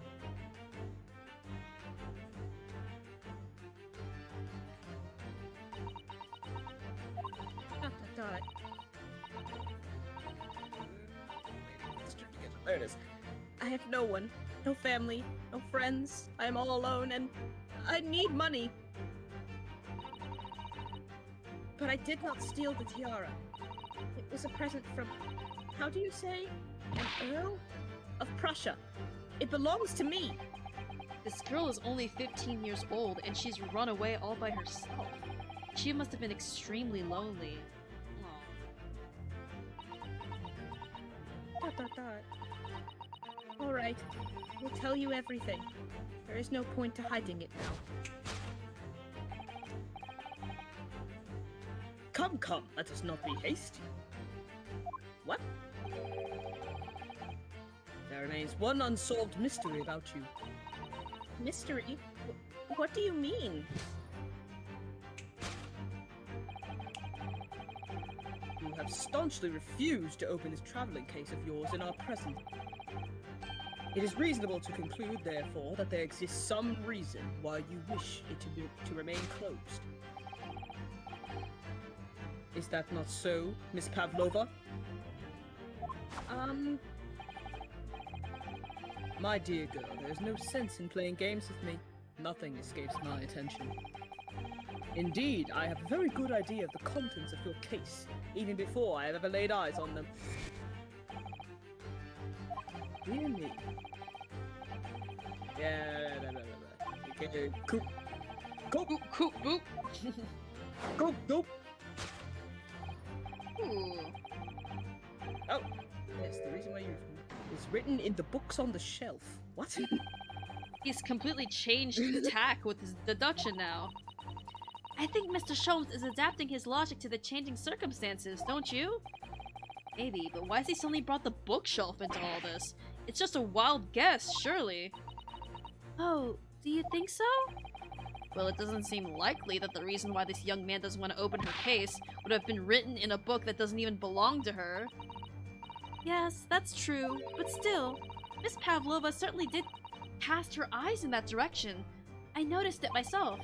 There it is. I have no one, no family, no friends. I am all alone and I need money. But I did not steal the tiara. It was a present from, how do you say? An Earl of Prussia. It belongs to me. This girl is only 15 years old and she's run away all by herself. She must have been extremely lonely. Aw. All right, we'll tell you everything. There is no point to hiding it now. Come, come, let us not be hasty. What? There remains one unsolved mystery about you. Mystery? What do you mean? You have staunchly refused to open this traveling case of yours in our presence. It is reasonable to conclude, therefore, that there exists some reason why you wish it to remain closed. Is that not so, Miss Pavlova? My dear girl, there is no sense in playing games with me. Nothing escapes my attention. Indeed, I have a very good idea of the contents of your case, even before I have ever laid eyes on them. Dear me. Yeah, blah, blah, blah, blah. Okay, coop. Coop, Coop, boop. coop, coop. Ooh. Oh, yes, the reason why you is written in the books on the shelf. What? He's completely changed tack with his deduction now. I think Mr. Sholmes is adapting his logic to the changing circumstances, don't you? Maybe, but why has he suddenly brought the bookshelf into all this? It's just a wild guess, surely. Oh, do you think so? Well, it doesn't seem likely that the reason why this young man doesn't want to open her case would have been written in a book that doesn't even belong to her. Yes, that's true, but still, Miss Pavlova certainly did cast her eyes in that direction. I noticed it myself.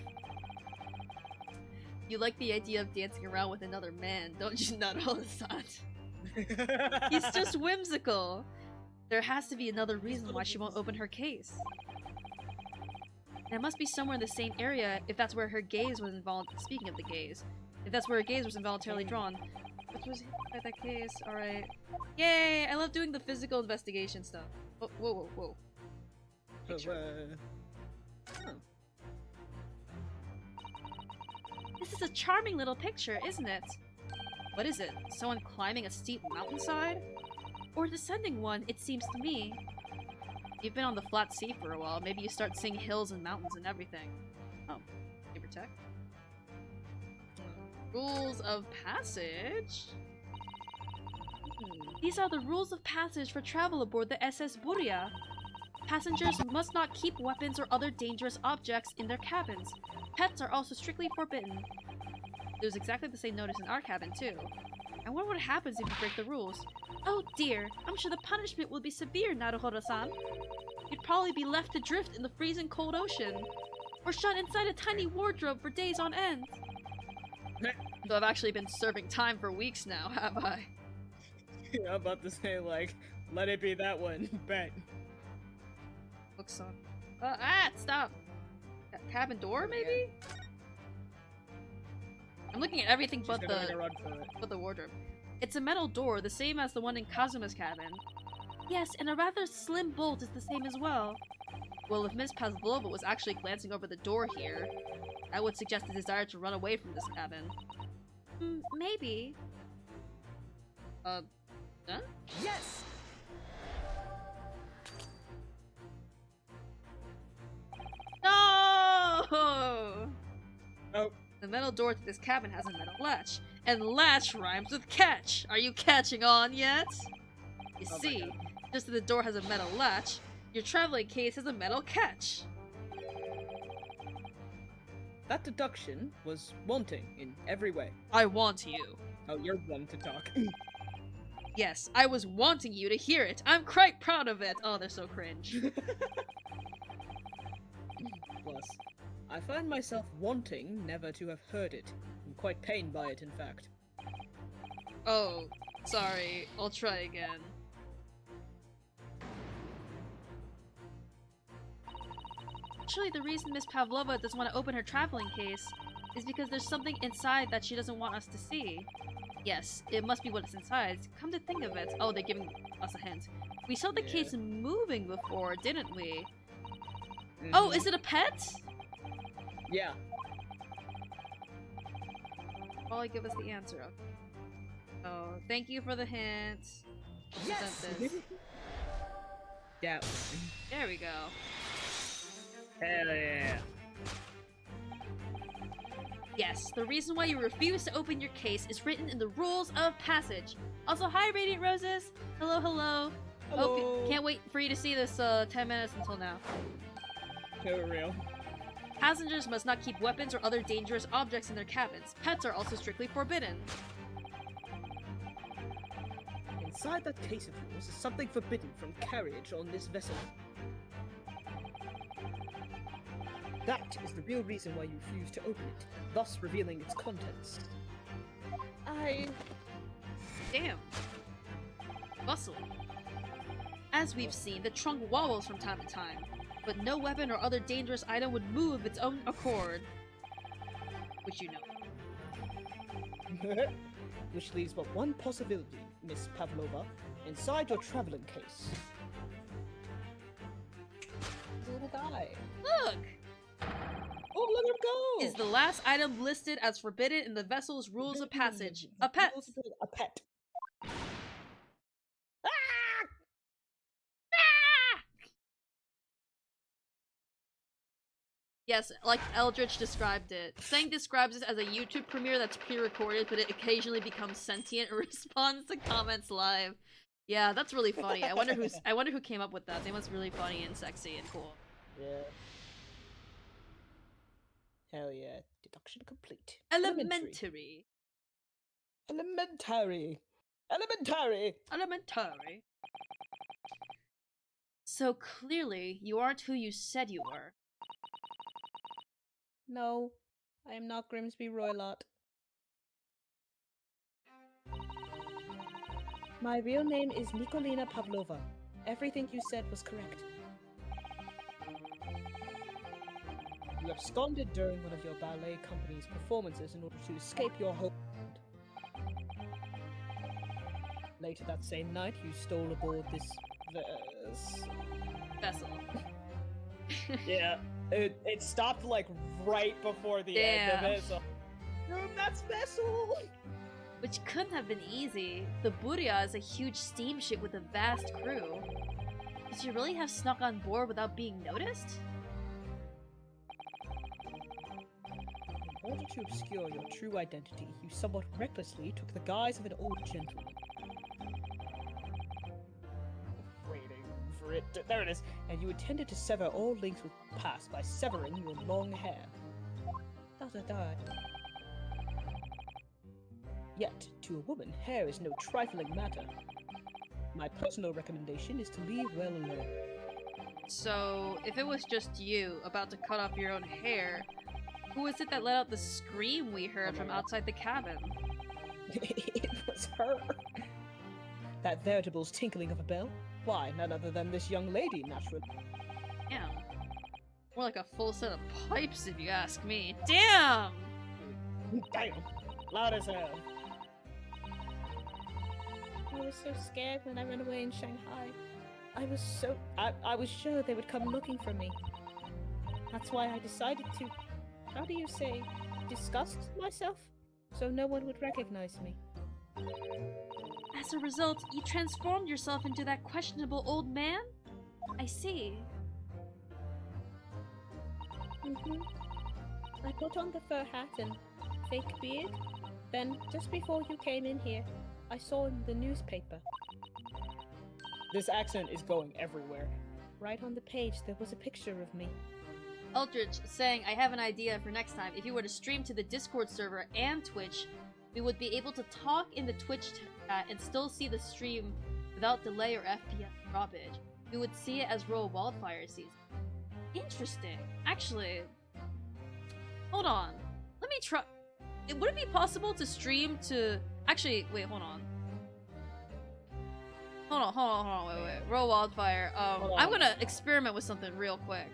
You like the idea of dancing around with another man, don't you, Naruto-san? He's just whimsical. There has to be another reason why she won't open her case. And it must be somewhere in the same area if that's where her gaze was involved. Speaking of the gaze, if that's where her gaze was involuntarily drawn. Which was hit by that case, alright. Yay! I love doing the physical investigation stuff. Oh, whoa, whoa, whoa. Picture. This is a charming little picture, isn't it? What is it? Someone climbing a steep mountainside? Or descending one, it seems to me. You've been on the flat sea for a while. Maybe you start seeing hills and mountains and everything. Oh, give or take. Rules of passage? These are the rules of passage for travel aboard the SS Buria. Passengers must not keep weapons or other dangerous objects in their cabins. Pets are also strictly forbidden. There's exactly the same notice in our cabin, too. I wonder what happens if you break the rules. Oh dear, I'm sure the punishment will be severe, Naruhodo-san. You'd probably be left to drift in the freezing cold ocean. Or shut inside a tiny wardrobe for days on end. So I've actually been serving time for weeks now, have I? I'm about to say, like, let it be that one. Bet. Looks on. Stop! Cabin door, maybe? I'm looking at everything but the wardrobe. It's a metal door, the same as the one in Kazuma's cabin. Yes, and a rather slim bolt is the same as well. Well, if Miss Pavlova was actually glancing over the door here, that would suggest a desire to run away from this cabin. Maybe. Huh? Yes! No! Oh. The metal door to this cabin has a metal latch, and latch rhymes with catch. Are you catching on yet? You see, just as the door has a metal latch, your traveling case has a metal catch. That deduction was wanting in every way. I want you. Oh, you're one to talk. Yes, I was wanting you to hear it. I'm quite proud of it. Oh, they're so cringe. Plus, I find myself wanting never to have heard it. I'm quite pained by it, in fact. Oh, sorry. I'll try again. Actually, the reason Miss Pavlova doesn't want to open her traveling case is because there's something inside that she doesn't want us to see. Yes, it must be what's inside. Come to think of it. Oh, they're giving us a hint. We saw the case moving before, didn't we? Oh, is it a pet? Yeah. Probably give us the answer. Oh, thank you for the hint. Yes! Yeah. There we go. Hell yeah. Yes, the reason why you refuse to open your case is written in the rules of passage. Also, hi, Radiant Roses. Hello, hello. Hello. Can't wait for you to see this 10 minutes until now. So real. Passengers must not keep weapons or other dangerous objects in their cabins. Pets are also strictly forbidden. Inside that case of yours is something forbidden from carriage on this vessel. That is the real reason why you refuse to open it, thus revealing its contents. Damn. Bustle. As we've seen, the trunk wobbles from time to time, but no weapon or other dangerous item would move of its own accord. Which you know. Which leaves but one possibility, Miss Pavlova, inside your traveling case. The little guy. Look! Oh, let him go! Is the last item listed as forbidden in the vessel's rules of passage. A pet! A pet. Yes, like Eldritch described it. Sang describes it as a YouTube premiere that's pre-recorded, but it occasionally becomes sentient and responds to comments live. Yeah, that's really funny. I wonder who came up with that. They must be really funny and sexy and cool. Yeah. Hell yeah. Deduction complete. Elementary. Elementary. Elementary. Elementary. So clearly, you aren't who you said you were. No, I am not Grimsby Roylott. My real name is Nikolina Pavlova. Everything you said was correct. You absconded during one of your ballet company's performances in order to escape your home. Later that same night, you stole aboard this Vessel. Yeah, it stopped like right before the end of Damn. it. So, that's Vessel. Which couldn't have been easy. The Buria is a huge steamship with a vast crew. Did you really have snuck on board without being noticed? In order to obscure your true identity, you somewhat recklessly took the guise of an old gentleman. Waiting for it to... There it is! And you intended to sever all links with the past by severing your long hair. Da-da-da. Yet, to a woman, hair is no trifling matter. My personal recommendation is to leave well alone. So, if it was just you about to cut off your own hair, who was it that let out the scream we heard from outside the cabin? It was her. That veritable's tinkling of a bell? Why, none other than this young lady, naturally. Damn. More like a full set of pipes, if you ask me. Damn! Damn! Loud as hell. I was so scared when I ran away in Shanghai. I was sure they would come looking for me. That's why I decided to, how do you say, disgust myself? So no one would recognize me. As a result, you transformed yourself into that questionable old man? I see. I put on the fur hat and fake beard. Then, just before you came in here, I saw in the newspaper. This accent is going everywhere. Right on the page, there was a picture of me. Eldridge saying, I have an idea for next time. If you were to stream to the Discord server and Twitch, we would be able to talk in the Twitch chat and still see the stream without delay or FPS droppage. We would see it as Royal Wildfire season. Interesting. Actually, hold on. Let me try. Would it be possible to stream to... Actually, wait, hold on. Hold on, wait. Royal Wildfire. I'm gonna experiment with something real quick.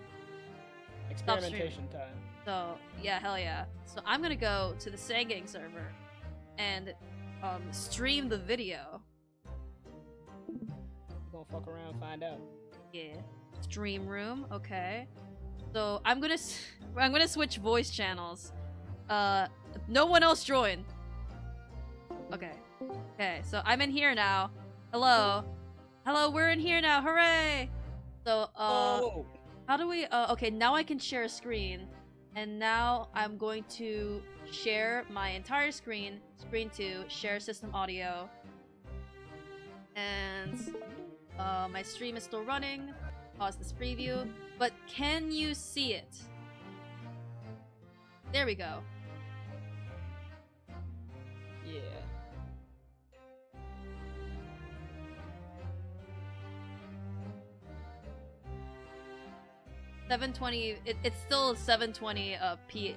Experimentation time. So, yeah, hell yeah. So I'm gonna go to the Sangang server and stream the video. We're gonna fuck around and find out. Yeah. Stream room, okay. So I'm gonna switch voice channels. No one else join. Okay. Okay, so I'm in here now. Hello. Hello, we're in here now. Hooray! So, Oh! how do we... okay, now I can share a screen. And now I'm going to share my entire screen. Screen 2, share system audio. And my stream is still running. Pause this preview. But can you see it? There we go. Yeah. It's still 720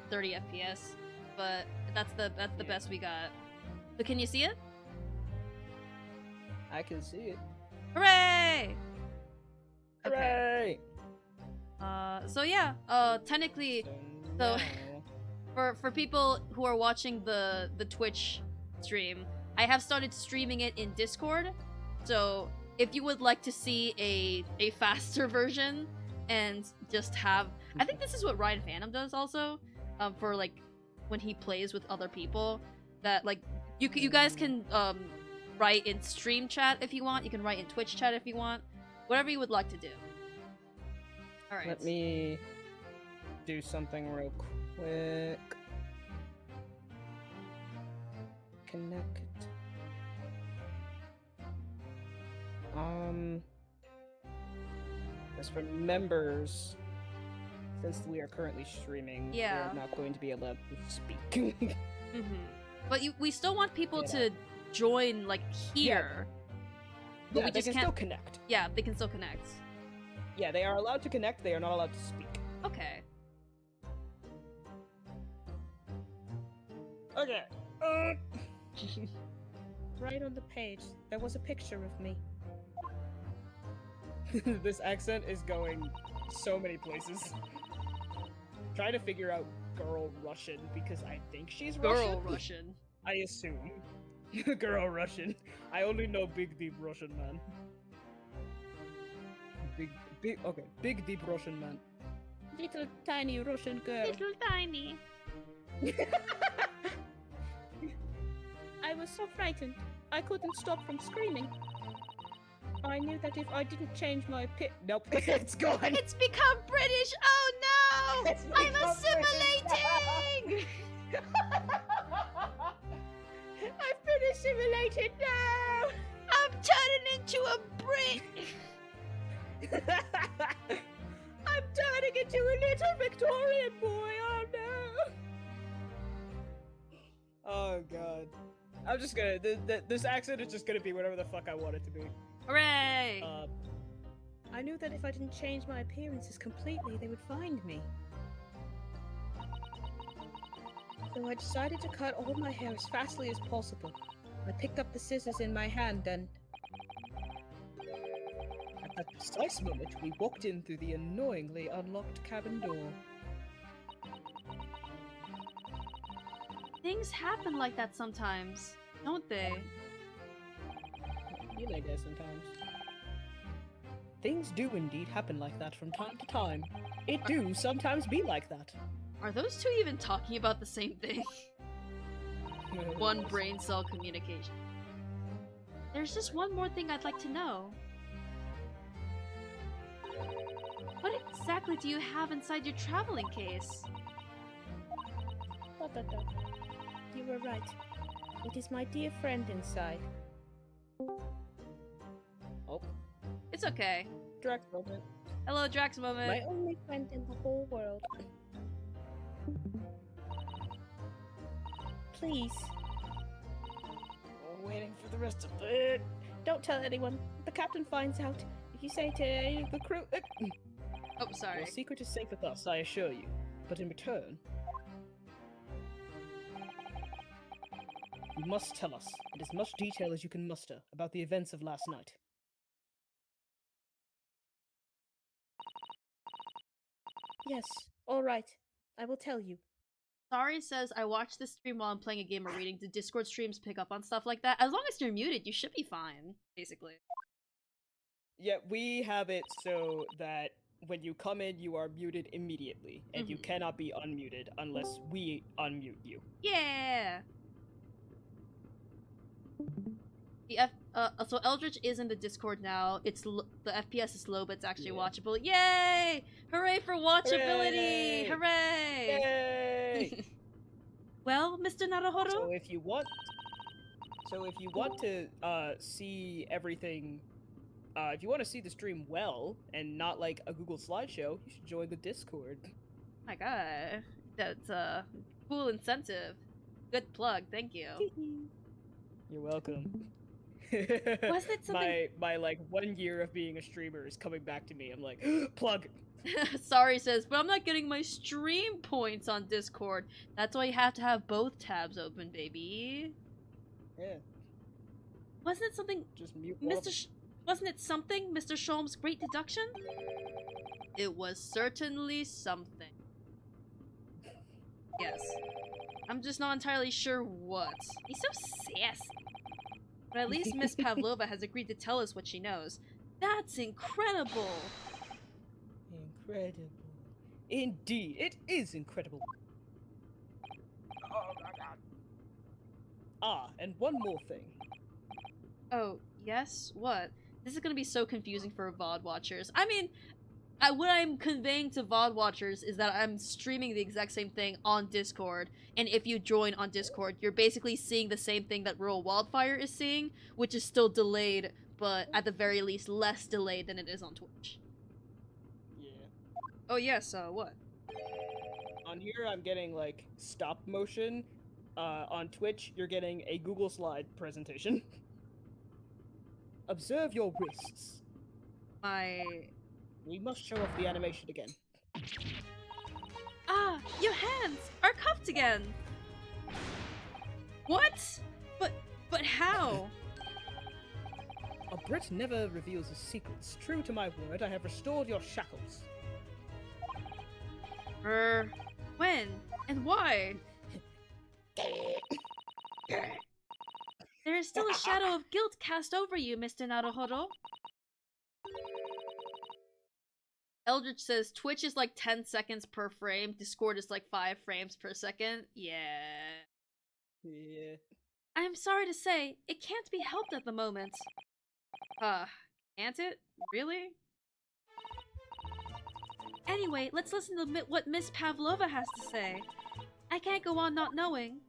30 FPS, but that's the best we got. So can you see it? I can see it. Hooray! Hooray! So yeah, technically, So, so for people who are watching the Twitch stream, I have started streaming it in Discord. So if you would like to see a faster version and just have, I think this is what Ryan Phantom does also, for like when he plays with other people. That like you guys can write in stream chat if you want. You can write in Twitch chat if you want. Whatever you would like to do. All right. Let me do something real quick. Connect. As for members, since we are currently streaming, Yeah. we're not going to be allowed to speak. Mm-hmm. But we still want people to join, like, here. But Yeah, we they just can can't... still connect. Yeah, they can still connect. Yeah, they are allowed to connect, they are not allowed to speak. Okay. Okay. Right on the page, there was a picture of me. This accent is going so many places. Trying to figure out girl Russian because I think she's Girl Russian. Russian. I assume. Girl Russian. I only know big deep Russian man. Big deep Russian man. Little tiny Russian girl. Little tiny. I was so frightened. I couldn't stop from screaming. I knew that if I didn't change my Nope, it's gone. It's become British! Oh no! It's I'm become assimilating! I've been assimilated now! I'm turning into a Brit! I'm turning into a little Victorian boy, oh no! Oh god. I'm just gonna. This accent is just gonna be whatever the fuck I want it to be. Hooray! I knew that if I didn't change my appearances completely, they would find me. So I decided to cut all my hair as fastly as possible. I picked up the scissors in my hand and... At that precise moment, we walked in through the annoyingly unlocked cabin door. Things happen like that sometimes, don't they? Be like that sometimes. Things do indeed happen like that from time to time. It do sometimes be like that. Are those two even talking about the same thing? One brain cell communication. There's just one more thing I'd like to know. What exactly do you have inside your traveling case? You were right. It is my dear friend inside. Oh, It's okay. Drax moment. Hello, Drax moment. My only friend in the whole world. Please. I'm waiting for the rest of it. Don't tell anyone. The captain finds out. If you say to any of the crew... Oh, sorry. Your secret is safe with us, I assure you. But in return, you must tell us, in as much detail as you can muster, about the events of last night. Yes, all right. I will tell you. Sorry says, I watch this stream while I'm playing a game or reading. Do Discord streams pick up on stuff like that? As long as you're muted, you should be fine, basically. Yeah, we have it so that when you come in, you are muted immediately, and you cannot be unmuted unless we unmute you. Yeah! So Eldritch is in the Discord now. It's the FPS is low, but it's actually watchable. Yay! Hooray for watchability! Hooray! Yay! Well, Mr. Naruhodo? So if you want to see everything, if you want to see the stream well and not like a Google slideshow, you should join the Discord. My god, that's a cool incentive. Good plug, thank you. You're welcome. Wasn't it something? My like 1 year of being a streamer is coming back to me. I'm like, plug. Sorry says, but I'm not getting my stream points on Discord. That's why you have to have both tabs open, baby. Yeah. Wasn't it something, Just mute. one of them. wasn't it something, Mr. Sholmes' great deduction? It was certainly something. Yes. I'm just not entirely sure what. He's so sassy. But at least Miss Pavlova has agreed to tell us what she knows. That's incredible! Incredible. Indeed, it is incredible. Oh my god. Ah, and one more thing. Oh, yes? What? This is gonna be so confusing for VOD watchers. I mean, what I'm conveying to VOD watchers is that I'm streaming the exact same thing on Discord, and if you join on Discord, you're basically seeing the same thing that Rural Wildfire is seeing, which is still delayed, but at the very least less delayed than it is on Twitch. Yeah. Oh yes, what? On here, I'm getting like stop motion, On Twitch, you're getting a Google Slide presentation. Observe your wrists. We must show off the animation again. Ah, your hands are cuffed again. What? But how? A Brit never reveals his secrets. True to my word, I have restored your shackles. When? And why? There is still a shadow of guilt cast over you, Mr. Naruhodo. Eldritch says Twitch is like 10 seconds per frame, Discord is like 5 frames per second. Yeah. I'm sorry to say, it can't be helped at the moment. Can't it? Really? Anyway, let's listen to what Miss Pavlova has to say. I can't go on not knowing.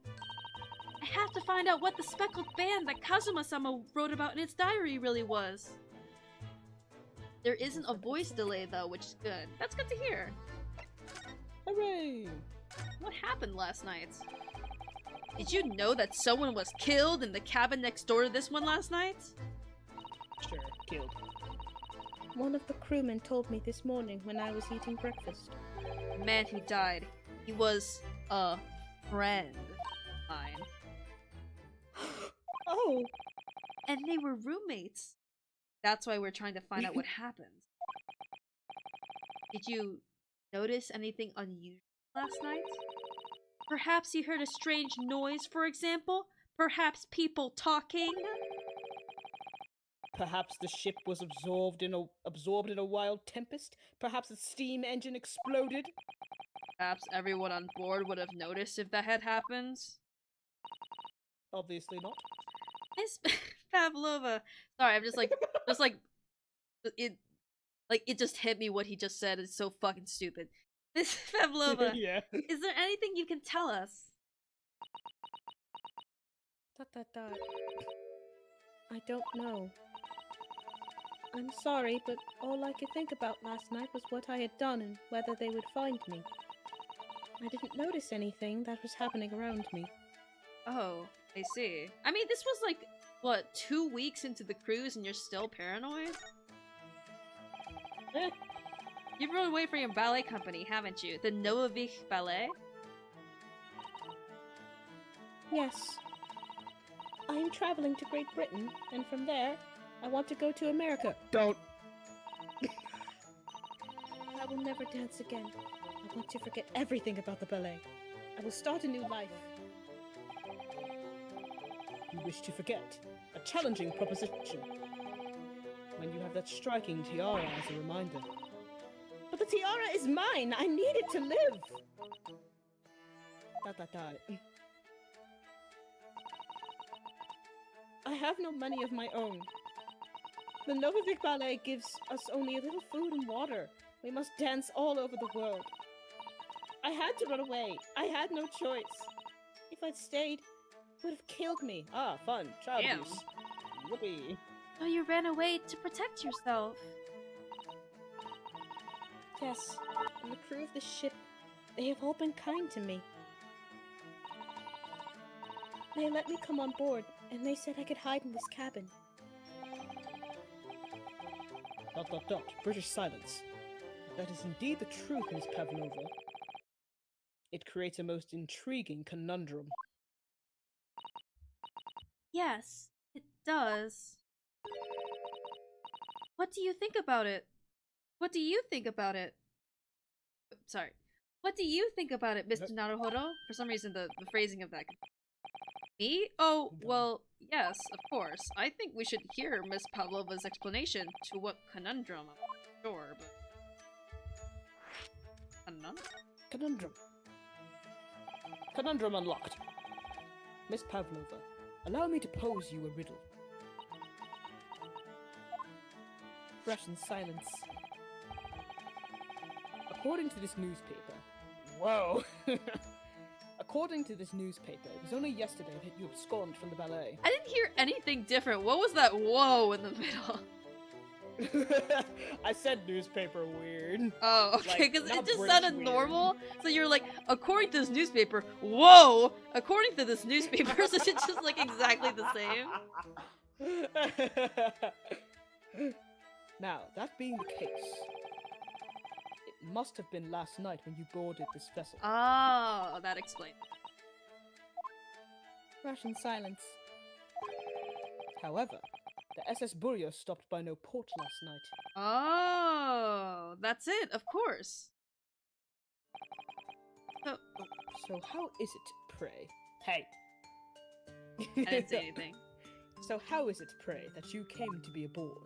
I have to find out what the speckled band that Kazuma-sama wrote about in its diary really was. There isn't a voice delay though, which is good. That's good to hear. Hooray! What happened last night? Did you know that someone was killed in the cabin next door to this one last night? Sure, killed. One of the crewmen told me this morning when I was eating breakfast. The man who died, he was a friend of mine. Oh! And they were roommates. That's why we're trying to find out what happened. Did you notice anything unusual last night? Perhaps you heard a strange noise, for example? Perhaps people talking? Perhaps the ship was absorbed in a wild tempest? Perhaps the steam engine exploded? Perhaps everyone on board would have noticed if that had happened? Obviously not. Miss Pavlova. Sorry, I'm just like, it just hit me what he just said. It's so fucking stupid. Miss Pavlova, Yeah. is there anything you can tell us? I don't know. I'm sorry, but all I could think about last night was what I had done and whether they would find me. I didn't notice anything that was happening around me. Oh, I see. I mean, this was like, what, 2 weeks into the cruise and you're still paranoid? You've run away from your ballet company, haven't you? The Novovich Ballet? Yes. I am traveling to Great Britain, and from there, I want to go to America. Don't. I will never dance again. I want to forget everything about the ballet. I will start a new life. You wish to forget. A challenging proposition. When you have that striking tiara as a reminder. But the tiara is mine! I need it to live! I have no money of my own. The Novovich Ballet gives us only a little food and water. We must dance all over the world. I had to run away. I had no choice. If I'd stayed, it would have killed me. Ah, fun. Child Damn. abuse. Whoopee. So you ran away to protect yourself. Yes, and the crew of the ship, they have all been kind to me. They let me come on board, and they said I could hide in this cabin. ... British silence. That is indeed the truth, Miss Pavlova. It creates a most intriguing conundrum. Yes, it does. What do you think about it? What do you think about it? Sorry. What do you think about it, Mr. Naruhodo? For some reason, the phrasing of that. Me? Oh, well, yes, of course. I think we should hear Miss Pavlova's explanation to what conundrum. I'm not sure, but... Conundrum. Conundrum unlocked. Miss Pavlova, allow me to pose you a riddle. Russian silence. According to this newspaper... Whoa! According to this newspaper, it was only yesterday that you absconded from the ballet. I didn't hear anything different. What was that whoa in the middle? I said newspaper weird. Oh, okay, Like, because not it just British sounded weird. normal. So you're like, according to this newspaper, whoa! According to this newspaper, so it's just like exactly the same. Now, that being the case, it must have been last night when you boarded this vessel. Oh, that explains. Russian silence. However, the SS Burya stopped by no port last night. Oh, that's it, of course. So, So how is it, pray? Hey. I didn't say anything. So how is it, pray, that you came to be aboard?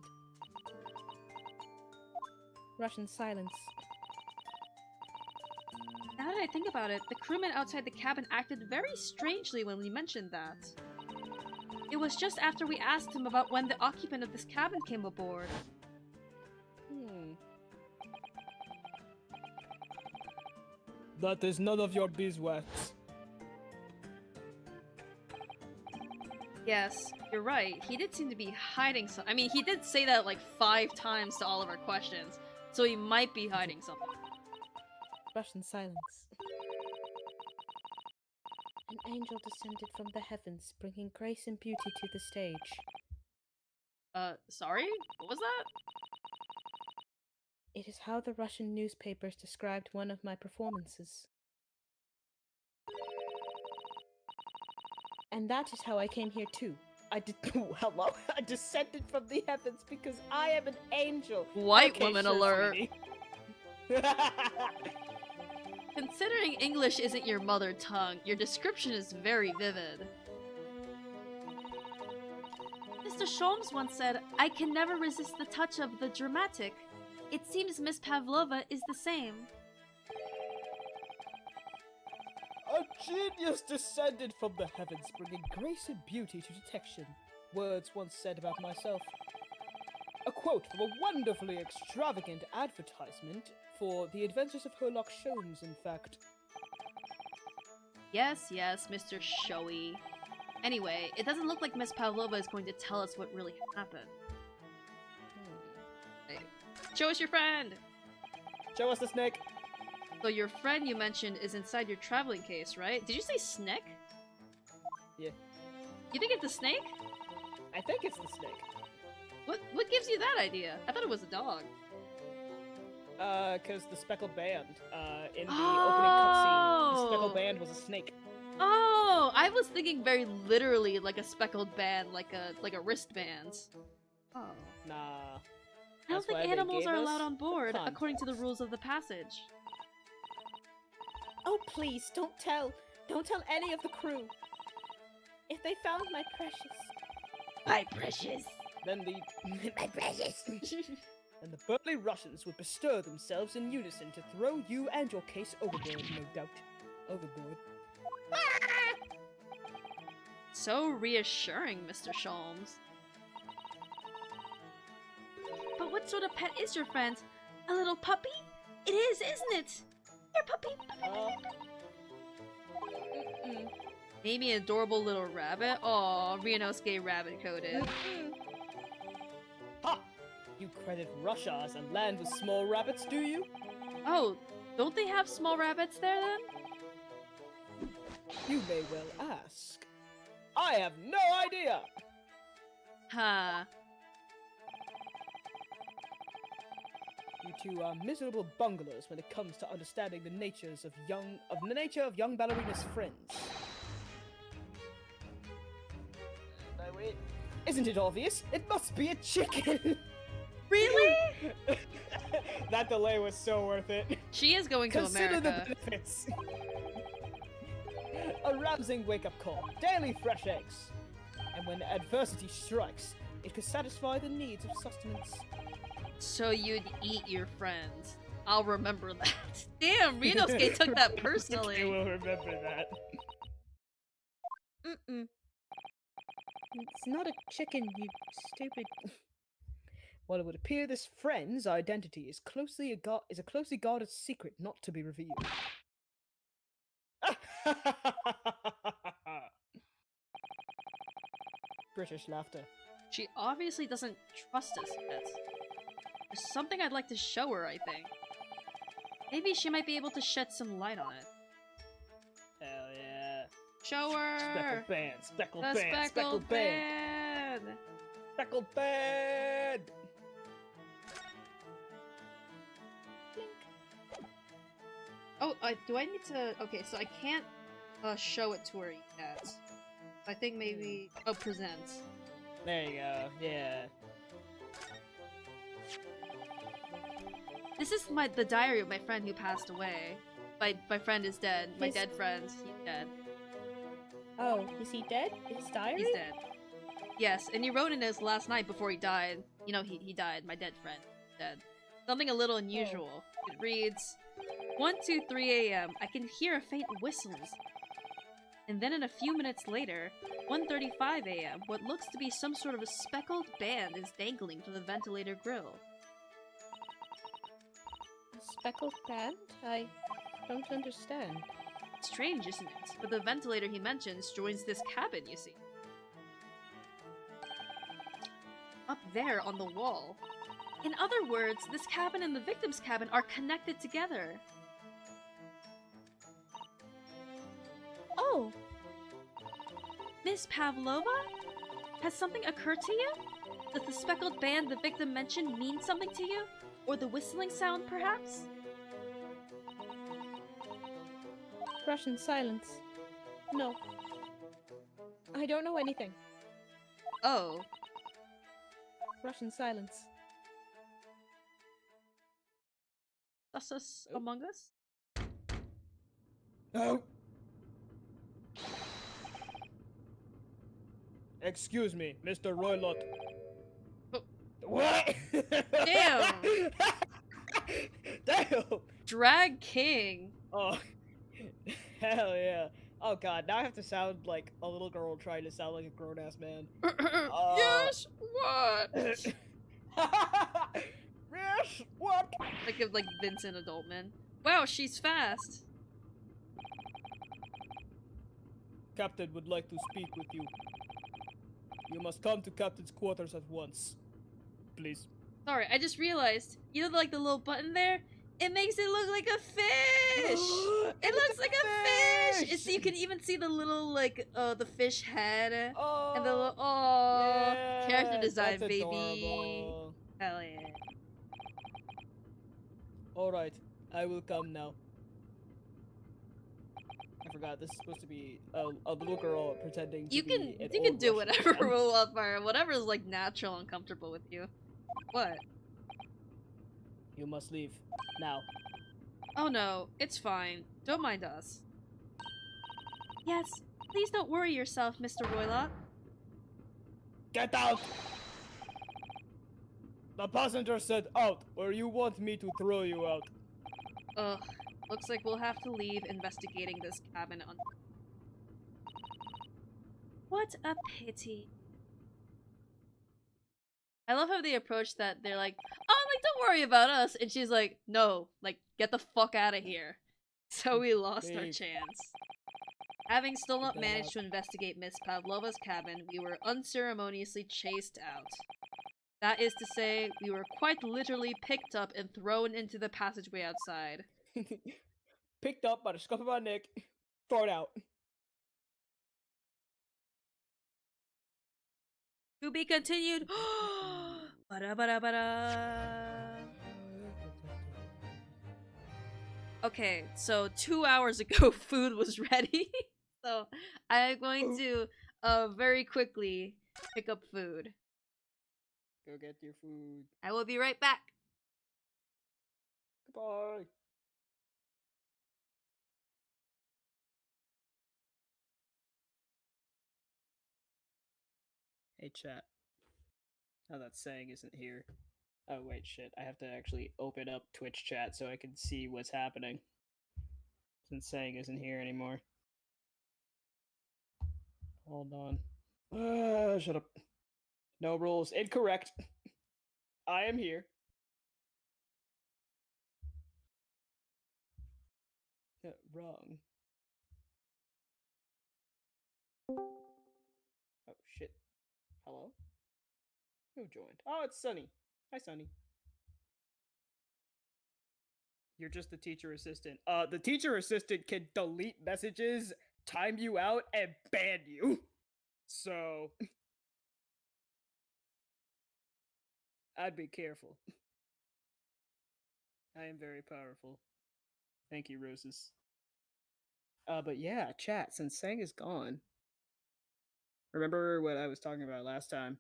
Russian silence. Now that I think about it, the crewman outside the cabin acted very strangely when we mentioned that. It was just after we asked him about when the occupant of this cabin came aboard. That is none of your beeswax. Yes, you're right. He did seem to be hiding some. I mean, he did say that like 5 times to all of our questions, so he might be hiding something. Russian silence. An angel descended from the heavens, bringing grace and beauty to the stage. Sorry? What was that? It is how the Russian newspapers described one of my performances. And that is how I came here too. Hello? I descended from the heavens because I am an angel. White Okay, woman sure, alert. sweetie. Considering English isn't your mother tongue, your description is very vivid. Mr. Sholmes once said, "I can never resist the touch of the dramatic." It seems Miss Pavlova is the same. A genius descended from the heavens, bringing grace and beauty to detection. Words once said about myself. A quote from a wonderfully extravagant advertisement for the adventures of herlock sholmes, in fact. Yes, Mr. Showy. Anyway, it doesn't look like Miss Pavlova is going to tell us what really happened. Hey, show us your friend! Show us the snake. So your friend you mentioned is inside your traveling case, right? Did you say snake? Yeah. You think it's a snake? I think it's the snake. What gives you that idea? I thought it was a dog. Cause the speckled band, in the opening cutscene, the Oh! speckled band was a snake. Oh, I was thinking very literally like a speckled band, like a wristband. Oh. Nah. I don't That's think why they animals gave are us allowed on board, context. according to the rules of the passage. Oh, please, don't tell any of the crew. If they found my precious. My precious. Then the My precious. and the burly Russians would bestir themselves in unison to throw you and your case overboard, no doubt. Overboard. So reassuring, Mr. Sholmes. But what sort of pet is your friend? A little puppy? It is, isn't it? Your puppy. Maybe an adorable little rabbit? Aw, Ryunosuke rabbit-coated. Ha! You credit Russia as a land with small rabbits, do you? Oh, don't they have small rabbits there then? You may well ask. I have no idea! Huh. You two are miserable bunglers when it comes to understanding the nature of young ballerina's friends. No, wait. Isn't it obvious? It must be a chicken! Really? That delay was so worth it. She is going to Consider America. the benefits. A rousing wake-up call, daily fresh eggs. And when adversity strikes, it could satisfy the needs of sustenance. So you'd eat your friends. I'll remember that. Damn, Ryunosuke took that personally. I will remember that. It's not a chicken, you stupid. Well, it would appear this friend's identity is a closely guarded secret not to be revealed. British laughter. She obviously doesn't trust us yet. There's something I'd like to show her, I think. Maybe she might be able to shed some light on it. Hell yeah. Show her! Speckled band, speckled The band, speckled band! speckled band! Oh, do I need to... Okay, so I can't show it to her yet. I think maybe... Oh, present. There you go, yeah. This is the diary of my friend who passed away. My friend is dead. My His- dead friend, he's dead. Oh, is he dead? His diary? He's dead. Yes, and he wrote in his last night before he died. You know, he died. My dead friend. Dead. Something a little unusual. It reads, 1:23 a.m. I can hear a faint whistling. And then in a few minutes later, 1:35 a.m. what looks to be some sort of a speckled band is dangling from the ventilator grill. A speckled band? I don't understand. Strange, isn't it? But the ventilator he mentions joins this cabin, you see. Up there on the wall. In other words, this cabin and the victim's cabin are connected together. Oh, Miss Pavlova? Has something occurred to you? Does the speckled band the victim mentioned mean something to you? Or the whistling sound, perhaps? Russian silence. No. I don't know anything. Oh. Russian silence. Us among us? Oh! Excuse me, Mr. Roylott. Oh. What? Damn! Damn! Drag King! Oh, hell yeah. Oh god, now I have to sound like a little girl trying to sound like a grown-ass man. Yes! What? Yes, what? Like Vincent Adultman. Wow, she's fast! Captain would like to speak with you. You must come to Captain's quarters at once. Please. Sorry, I just realized, you know like the little button there? It makes it look like a fish! It looks like a fish! So you can even see the little, like, the fish head. Oh, And the little, oh, yeah, character design, that's baby. adorable. Hell yeah. Alright, I will come now. I forgot, this is supposed to be a little girl pretending to You be can an you can old do Russian whatever, man. Wildfire. Whatever is like natural and comfortable with you. What? You must leave. Now. Oh no, it's fine. Don't mind us. Yes, please don't worry yourself, Mr. Roylott. Get out! The passenger said out, or you want me to throw you out. Ugh, looks like we'll have to leave investigating this cabin on- What a pity. I love how they approach that, they're like, oh, like, don't worry about us, and she's like, no, like, get the fuck out of here. So we lost our Leave. chance. Having still not Get that managed out. to investigate Miss Pavlova's cabin, we were unceremoniously chased out. That is to say, we were quite literally picked up and thrown into the passageway outside. Picked up by the scruff of my neck, thrown out. To be continued. Ba-da-ba-da-ba-da. Okay, so 2 hours ago, food was ready. So I'm going to very quickly pick up food. Go get your food. I will be right back. Goodbye. Hey chat. Oh, that saying isn't here. Oh wait, shit. I have to actually open up Twitch chat so I can see what's happening. Since saying isn't here anymore. Hold on. Shut up. No rules. Incorrect. I am here. Wrong. Oh shit. Hello? Who joined? Oh, it's Sunny. Hi, Sunny. You're just the teacher assistant. The teacher assistant can delete messages, time you out, and ban you. So I'd be careful. I am very powerful. Thank you, Roses. But yeah, chat, since Sang is gone. Remember what I was talking about last time?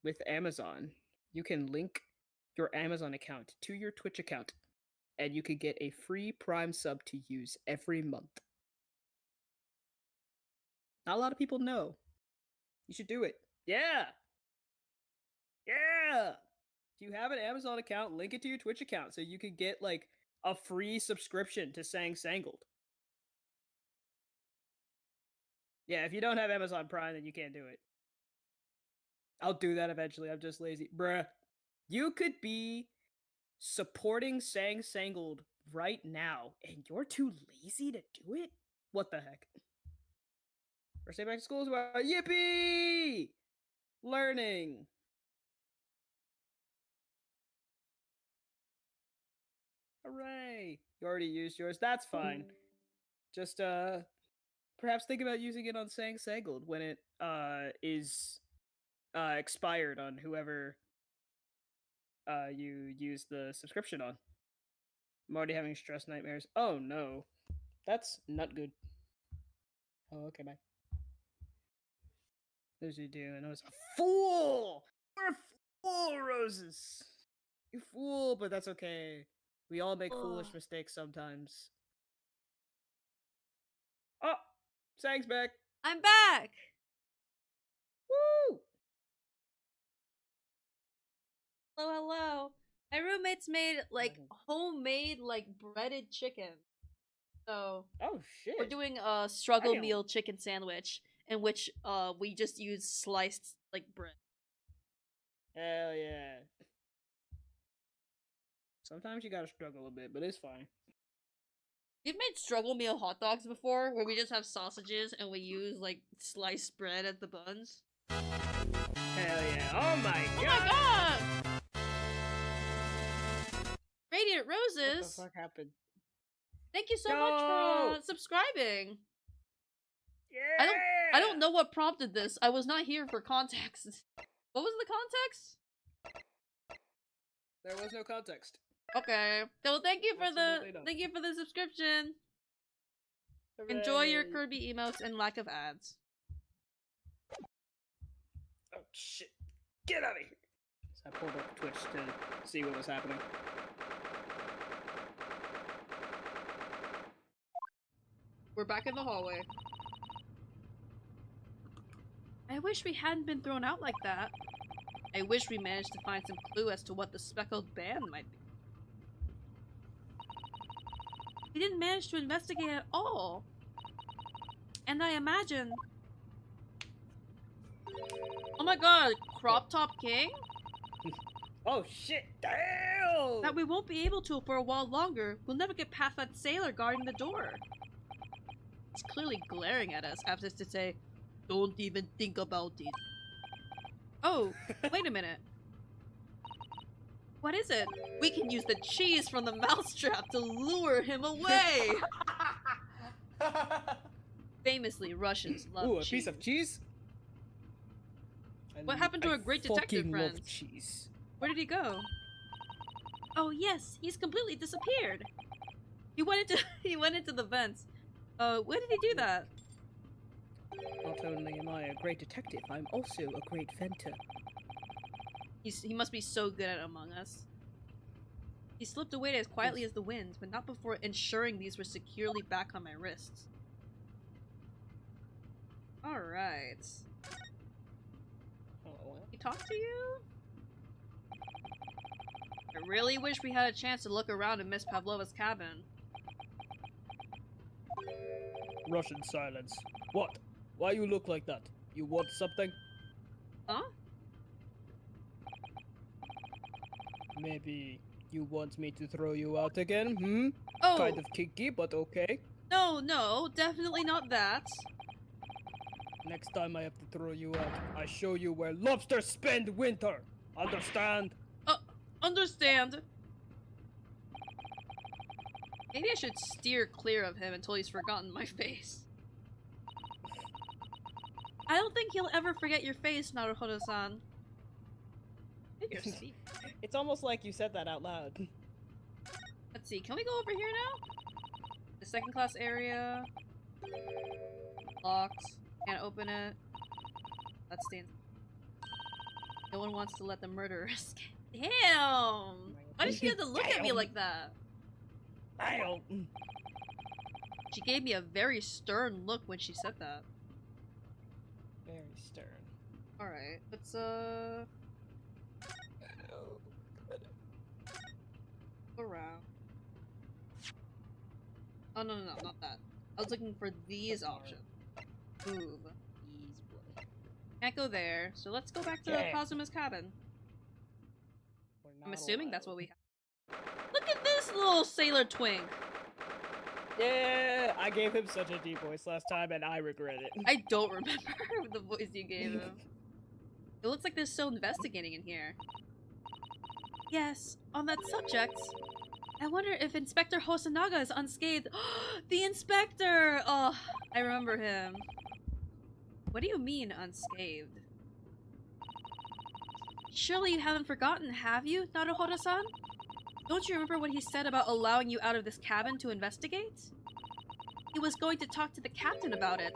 With Amazon, you can link your Amazon account to your Twitch account, and you can get a free Prime sub to use every month. Not a lot of people know. You should do it. Yeah! Yeah! If you have an Amazon account, link it to your Twitch account so you can get, like, a free subscription to Sang Sangled. Yeah, if you don't have Amazon Prime, then you can't do it. I'll do that eventually. I'm just lazy. Bruh. You could be supporting Sang Sangled right now, and you're too lazy to do it? What the heck? First day back to school is about yippee! Learning. Hooray! You already used yours. That's fine. Just perhaps think about using it on Sang Sangled when it is expired on whoever you use the subscription on. I'm already having stress nightmares. Oh no. That's not good. Oh, okay, bye. What you do? I was a fool! You're a fool, Roses! You fool, but that's okay. We all make foolish mistakes sometimes. Oh! Sang's back! I'm back! Woo! Hello, hello. My roommates made, like, homemade, like, breaded chicken. So, Oh shit! we're doing a struggle Damn. meal chicken sandwich, in which, we just use sliced, like, bread. Hell yeah. Sometimes you gotta struggle a bit, but it's fine. You've made struggle meal hot dogs before, where we just have sausages and we use, like, sliced bread as the buns? Hell yeah. Oh my Oh god! my god! Radiant What Roses! the fuck happened? Thank you so much for subscribing. Yeah! I don't know what prompted this. I was not here for context. What was the context? There was no context. Okay. So thank you for Absolutely not. the subscription. Enjoy your Kirby emotes and lack of ads. Oh shit. Get out of here! So I pulled up Twitch to see what was happening. We're back in the hallway. I wish we hadn't been thrown out like that. I wish we managed to find some clue as to what the speckled band might be. We didn't manage to investigate at all. And I imagine... Oh my god, Crop Top King? Oh shit! Damn! That we won't be able to for a while longer. We'll never get past that sailor guarding the door. It's clearly glaring at us, as if to say, don't even think about it. Oh, wait a minute. What is it? We can use the cheese from the mousetrap to lure him away! Famously, Russians love Ooh, a cheese. piece of cheese? What happened to our great detective fucking friends? love cheese. Where did he go? Oh yes, he's completely disappeared. He went into the vents. When did he do that? Not only am I a great detective, I'm also a great venter. He must be so good at Among Us. He slipped away as quietly as the wind, but not before ensuring these were securely back on my wrists. Alright. He talked to you? I really wish we had a chance to look around in Miss Pavlova's cabin. Russian silence. What? Why you look like that? You want something? Huh? Maybe you want me to throw you out again, hmm? Oh! Kind of kinky, but okay. No, definitely not that. Next time I have to throw you out, I show you where lobsters spend winter. Understand? Understand. Maybe I should steer clear of him until he's forgotten my face. I don't think he'll ever forget your face, Naruhodo-san. You're sweet. It's almost like you said that out loud. Let's see, can we go over here now? The second class area. Locked. Can't open it. That stands. No one wants to let the murderer escape. Damn! Why did she have to look at me like that? She gave me a very stern look when she said that. Very stern. Alright, let's go around. Oh no, not that. I was looking for these options. Move. Can't go there, so let's go back to Kazuma's cabin. I'm assuming that's what we have. Look at this little sailor twink! Yeah, I gave him such a deep voice last time, and I regret it. I don't remember the voice you gave him. It looks like they're still investigating in here. Yes, on that subject, I wonder if Inspector Hosonaga is unscathed. The inspector! Oh, I remember him. What do you mean, unscathed? Surely you haven't forgotten, have you, Naruhodo-san? Don't you remember what he said about allowing you out of this cabin to investigate? He was going to talk to the captain about it.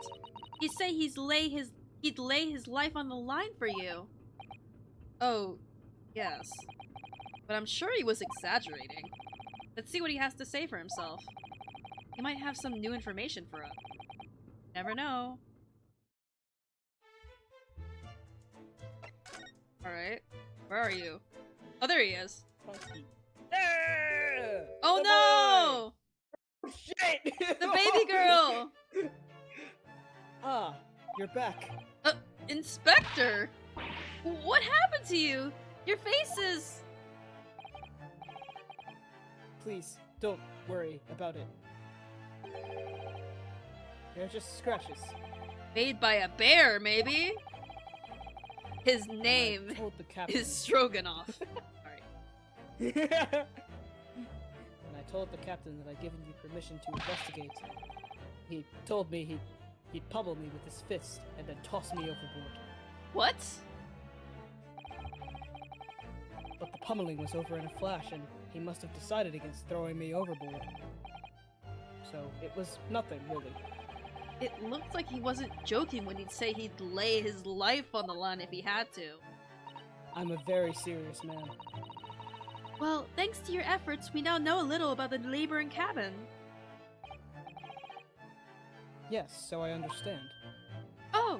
He'd say he'd lay his life on the line for you. Oh, yes. But I'm sure he was exaggerating. Let's see what he has to say for himself. He might have some new information for us. Never know. Alright. Where are you? Oh, there he is. Oh no! Shit! The baby girl! Ah, you're back. Inspector! What happened to you? Your face is... Please, don't worry about it. They're just scratches. Made by a bear, maybe? His And name I told the captain. is Stroganoff. Alright. And I told the captain that I'd given you permission to investigate. He told me he'd pummel me with his fist and then toss me overboard. What? But the pummeling was over in a flash, and he must have decided against throwing me overboard. So it was nothing, really. It looked like he wasn't joking when he'd say he'd lay his life on the line if he had to. I'm a very serious man. Well, thanks to your efforts, we now know a little about the laboring cabin. Yes, so I understand. Oh!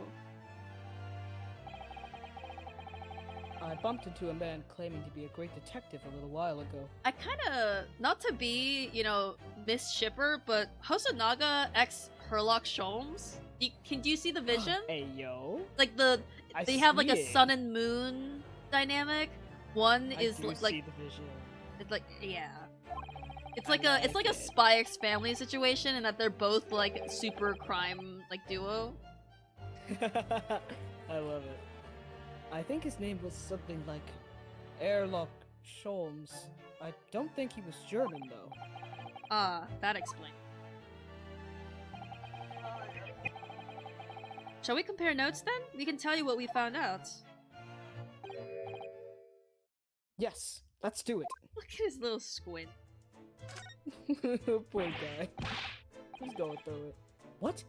I bumped into a man claiming to be a great detective a little while ago. I kinda, not to be, you know, Miss Shipper, but Hosonaga x Herlock Sholmes? Do you see the vision? Hey, yo. Like they have like a sun and moon dynamic. One is I do like see the vision. it's like yeah. It's like a Spy X Family situation, and that they're both like super crime like duo. I love it. I think his name was something like Herlock Sholmes. I don't think he was German though. Ah, that explains. Shall we compare notes then? We can tell you what we found out. Yes, let's do it. Look at his little squint. Poor guy. He's going through it. What?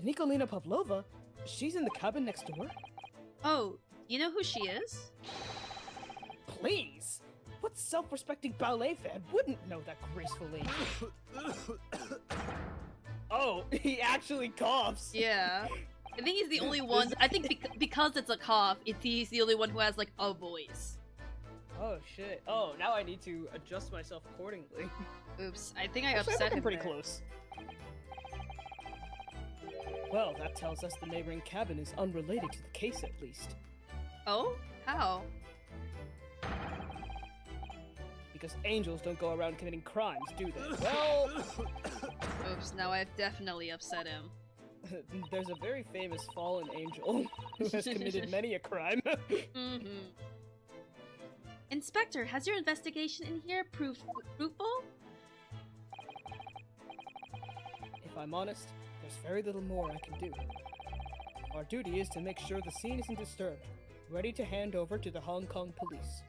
Nikolina Pavlova? She's in the cabin next door? Oh, you know who she is? Please! What self-respecting ballet fan wouldn't know that graceful lady? Oh, he actually coughs! Yeah. I think he's the only one. I think because it's a cough, he's the only one who has like a voice. Oh shit. Oh, now I need to adjust myself accordingly. Oops, I think I Actually, upset I'm him pretty there. close. Well, that tells us the neighboring cabin is unrelated to the case at least. Oh? How? Because angels don't go around committing crimes, do they? Well, Oops, now I've definitely upset him. there's a very famous fallen angel who has committed many a crime. Mm-hmm. Inspector, has your investigation in here proved fruitful? I'm honest, there's very little more I can do. Our duty is to make sure the scene isn't disturbed, ready to hand over to the Hong Kong police.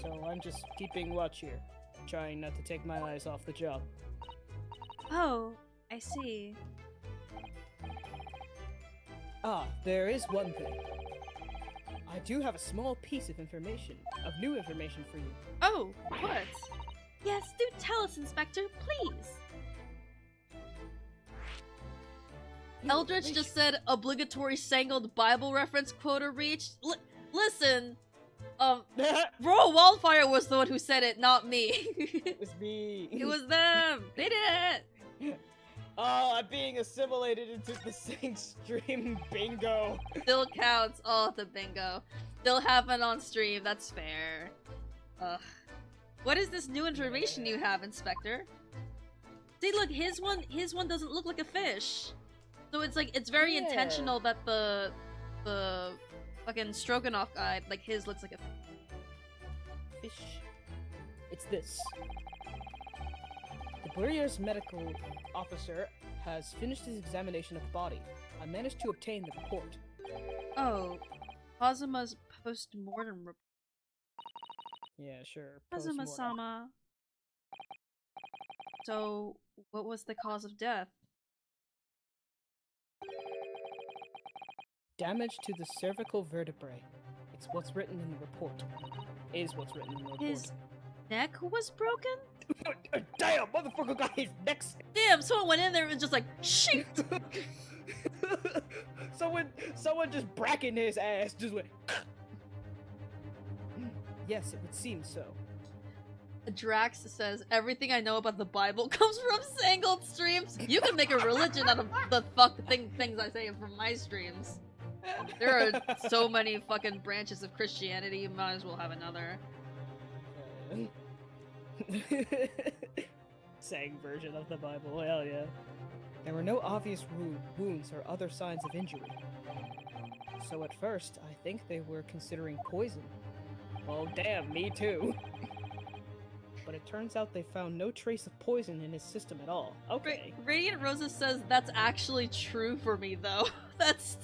So I'm just keeping watch here, trying not to take my eyes off the job. Oh, I see. Ah, there is one thing. I do have a small piece of new information for you. Oh, what? Yes, do tell us, Inspector, please. Eldritch just said obligatory Sangled Bible reference quota reached. Listen, Royal Wildfire was the one who said it, not me. It was me. It was them. They did it. Oh, I'm being assimilated into the same stream bingo. Still counts. Oh, the bingo. Still happened on stream. That's fair. Ugh. What is this new information you have, Inspector? See, look, his one doesn't look like a fish. So it's like, it's very intentional that the fucking Stroganoff guy, like his looks like a Fish. It's this. The Blurrier's medical officer has finished his examination of the body. I managed to obtain the report. Oh, Kazuma's post-mortem report. Yeah, sure. Kazuma-sama. So, what was the cause of death? Damage to the cervical vertebrae. It's what's written in the report. Is what's written in the report. His neck was broken? Damn, motherfucker got his neck. Damn, someone went in there and just like, shit! someone just bracking his ass just went. Yes, it would seem so. Drax says, everything I know about the Bible comes from Sangled streams. You can make a religion out of the things I say from my streams. There are so many fucking branches of Christianity, you might as well have another. Sang version of the Bible, hell yeah. There were no obvious wounds or other signs of injury. So at first, I think they were considering poison. Oh damn, me too. But it turns out they found no trace of poison in his system at all. Okay. Radiant Rosa says that's actually true for me though. That's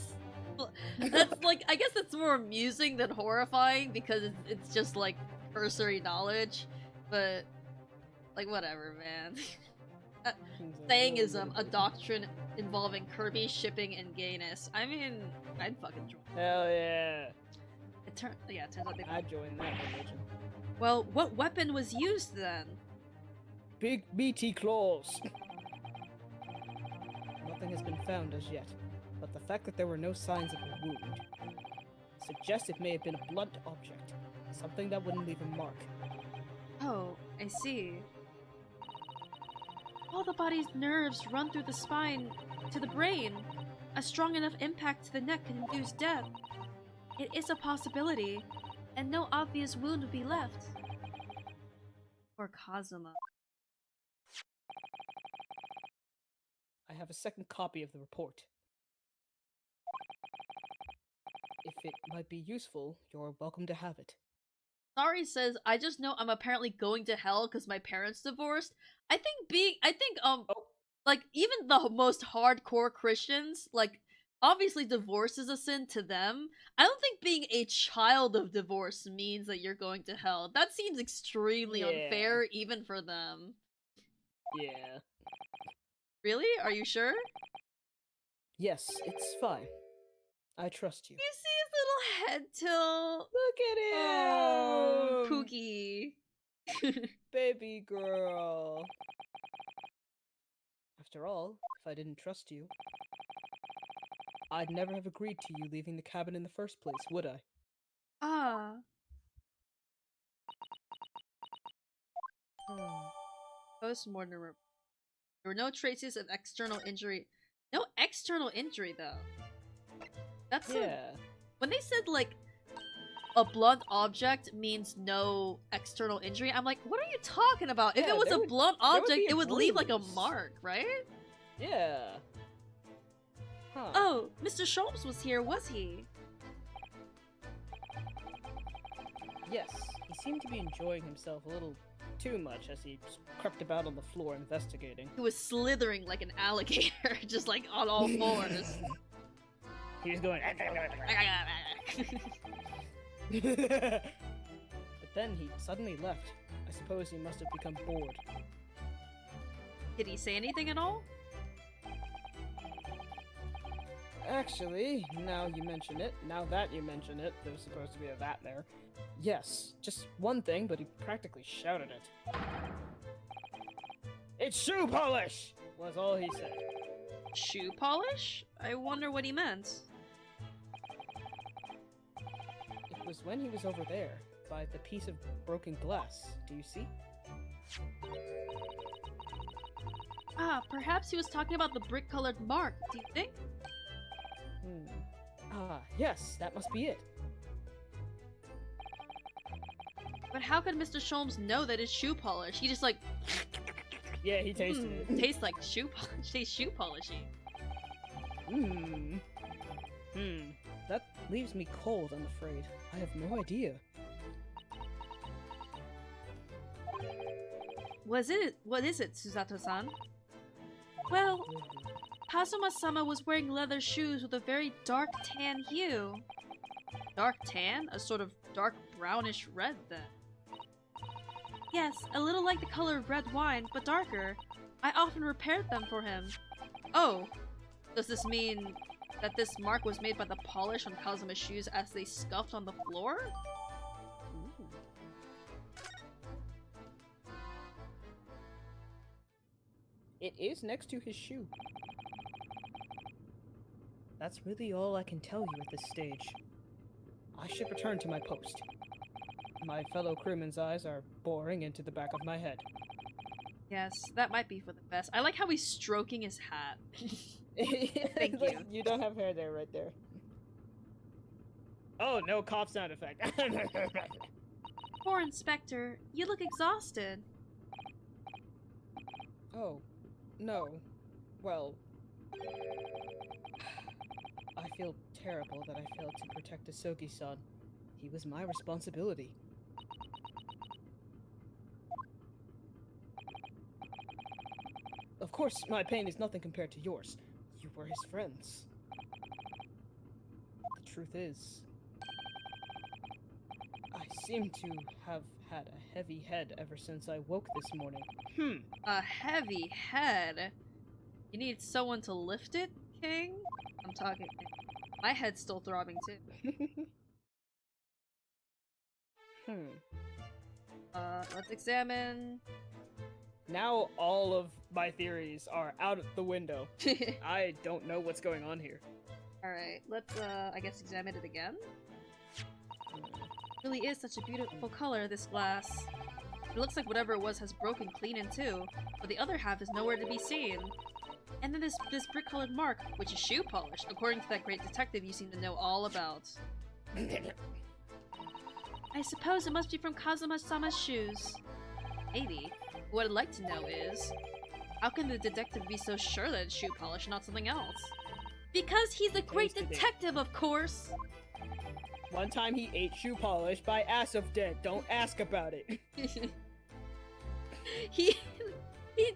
like, I guess it's more amusing than horrifying because it's just like cursory knowledge, but like whatever, man. Thangism, a doctrine involving Kirby, shipping, and gayness. I mean, I'd fucking join. Hell yeah. It turns out they. I'd join that religion. Well, what weapon was used then? Big meaty claws. Nothing has been found as yet, but the fact that there were no signs of a wound suggests it may have been a blunt object, something that wouldn't leave a mark. Oh, I see. All the body's nerves run through the spine to the brain. A strong enough impact to the neck can induce death. It is a possibility, and no obvious wound would be left. Or Kazuma. I have a second copy of the report. If it might be useful, you're welcome to have it. Sorry says, I just know I'm apparently going to hell because my parents divorced. Like, even the most hardcore Christians, like, obviously divorce is a sin to them. I don't think being a child of divorce means that you're going to hell. That seems extremely unfair, even for them. Yeah. Really? Are you sure? Yes, it's fine. I trust you. You see his little head tilt? Look at him! Oh, Pookie. Baby girl. After all, if I didn't trust you, I'd never have agreed to you leaving the cabin in the first place, would I? Ah. Post-mortem report. There were no traces of external injury. No external injury, though. That's when they said, like, a blunt object means no external injury, I'm like, what are you talking about? If it was a blunt object, it would leave, like, a mark, right? Yeah. Huh. Oh, Mr. Sholmes was here, was he? Yes, he seemed to be enjoying himself a little too much as he crept about on the floor investigating. He was slithering like an alligator, just like on all fours. He was going. But then he suddenly left. I suppose he must have become bored. Did he say anything at all? Actually, now that you mention it, there's supposed to be a that there. Yes, just one thing, but he practically shouted it. It's shoe polish! Was all he said. Shoe polish? I wonder what he meant. It was when he was over there, by the piece of broken glass. Do you see? Ah, perhaps he was talking about the brick-colored mark, do you think? Ah, yes, that must be it. But how could Mr. Sholmes know that it's shoe polish? He just like... Yeah, he tasted it. Tastes like shoe polish. Tastes shoe polishy. That leaves me cold, I'm afraid. I have no idea. What is it, Susato-san? Well, Kazuma-sama was wearing leather shoes with a very dark tan hue. Dark tan? A sort of dark brownish red, then. Yes, a little like the color of red wine, but darker. I often repaired them for him. Oh, does this mean that this mark was made by the polish on Kazuma's shoes as they scuffed on the floor? Ooh. It is next to his shoe. That's really all I can tell you at this stage. I should return to my post. My fellow crewmen's eyes are boring into the back of my head. Yes, that might be for the best. I like how he's stroking his hat. Thank you. You don't have hair there, right there. Oh, no cough sound effect. Poor Inspector, you look exhausted. Oh, no. Well... I feel terrible that I failed to protect Asogi-san. He was my responsibility. Of course, my pain is nothing compared to yours. You were his friends. The truth is, I seem to have had a heavy head ever since I woke this morning. A heavy head? You need someone to lift it, King? I'm talking... My head's still throbbing too. Let's examine... Now all of my theories are out of the window. I don't know what's going on here. Alright, let's, I guess examine it again. It really is such a beautiful color, this glass. It looks like whatever it was has broken clean in two, but the other half is nowhere to be seen. And then this brick-colored mark, which is shoe polish, according to that great detective you seem to know all about. I suppose it must be from Kazuma-sama's shoes. Maybe. What I'd like to know is, how can the detective be so sure that it's shoe polish, not something else? Because he's a great detective, of course! One time he ate shoe polish by ass of dead. Don't ask about it. He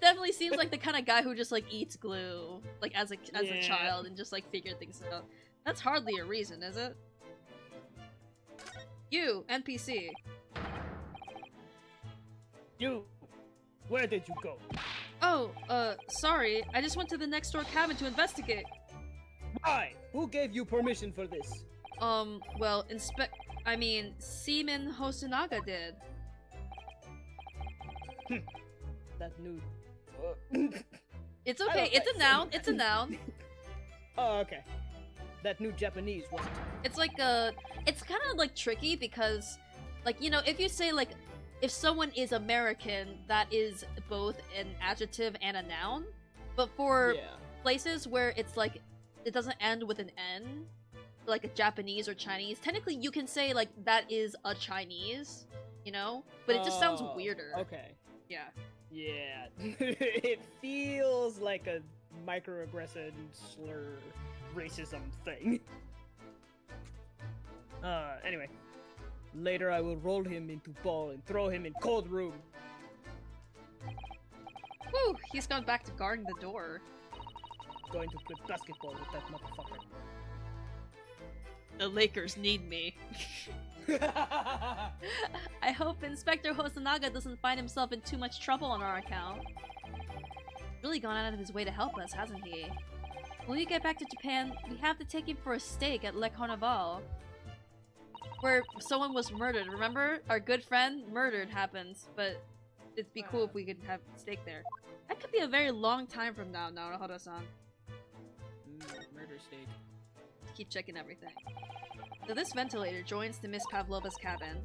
definitely seems like the kind of guy who just like eats glue, like as a child, and just like figured things out. That's hardly a reason, is it? You, NPC. You, where did you go? Oh, sorry. I just went to the next door cabin to investigate. Why? Who gave you permission for this? Well, Seaman Hosonaga did. That new... It's okay, it's a noun, it's a noun. Oh, okay. That new Japanese, wasn't it? It's like, it's kind of like tricky because, like, you know, if you say, like, if someone is American, that is both an adjective and a noun. But for places where it's like, it doesn't end with an N, like a Japanese or Chinese, technically you can say, like, that is a Chinese, you know? But it just sounds weirder. Okay. Yeah. Yeah. It feels like a microaggression slur racism thing. Anyway. Later I will roll him into ball and throw him in cold room. He's gone back to guarding the door. Going to play basketball with that motherfucker. The Lakers need me. I hope Inspector Hosonaga doesn't find himself in too much trouble on our account. Really gone out of his way to help us, hasn't he? When we get back to Japan, we have to take him for a steak at Le Carnaval. Where someone was murdered, remember? Our good friend murdered happens, but it'd be cool if we could have steak there. That could be a very long time from now, Naruhodo-san. Murder steak. Keep checking everything. So this ventilator joins to Miss Pavlova's cabin.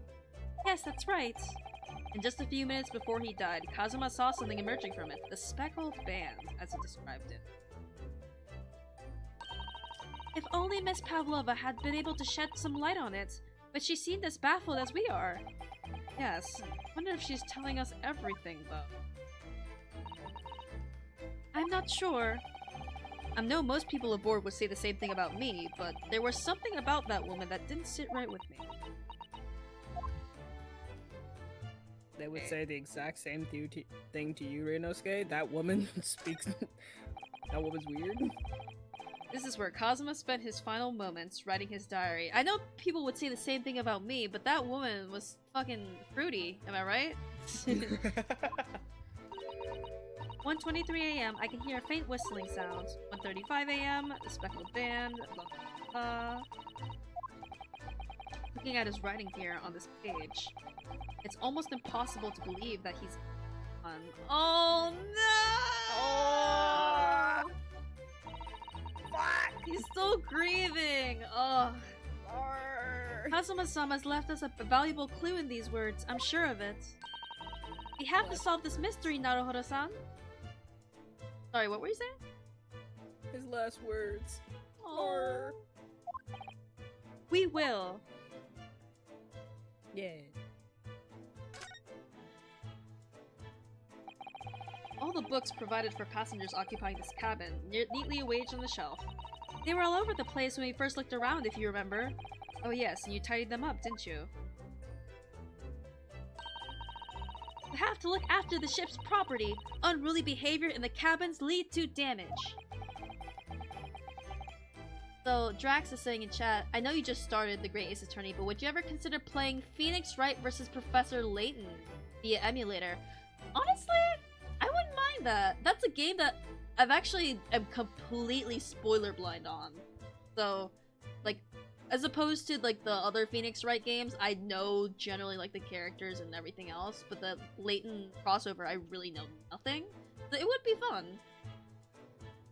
Yes, that's right. And just a few minutes before he died, Kazuma saw something emerging from it. The speckled band, as he described it. If only Miss Pavlova had been able to shed some light on it, but she seemed as baffled as we are. Yes, wonder if she's telling us everything, though. I'm not sure. I know most people aboard would say the same thing about me, but there was something about that woman that didn't sit right with me. They would say the exact same thing to you, Reinosuke. That woman speaks... That woman's weird. This is where Kazuma spent his final moments writing his diary. I know people would say the same thing about me, but that woman was fucking fruity, am I right? 1:23 a.m. I can hear a faint whistling sound. 1:35 a.m. The speckled band. Blah, blah, blah. Looking at his writing here on this page, it's almost impossible to believe that he's on. Oh no! Oh! Fuck! He's still grieving. Oh. Kazuma-sama's left us a valuable clue in these words. I'm sure of it. We have to solve this mystery, Naruhodo-san. Sorry, what were you saying? His last words. Oh. We will. Yeah. All the books provided for passengers occupying this cabin, neatly arranged on the shelf. They were all over the place when we first looked around, if you remember. Oh yes, and you tidied them up, didn't you? We have to look after the ship's property. Unruly behavior in the cabins lead to damage. So, Drax is saying in chat, I know you just started the Great Ace Attorney, but would you ever consider playing Phoenix Wright versus Professor Layton via emulator? Honestly, I wouldn't mind that. That's a game that I've actually am completely spoiler blind on. So, like, as opposed to like the other Phoenix Wright games, I know generally like the characters and everything else, but the Layton crossover, I really know nothing. So it would be fun.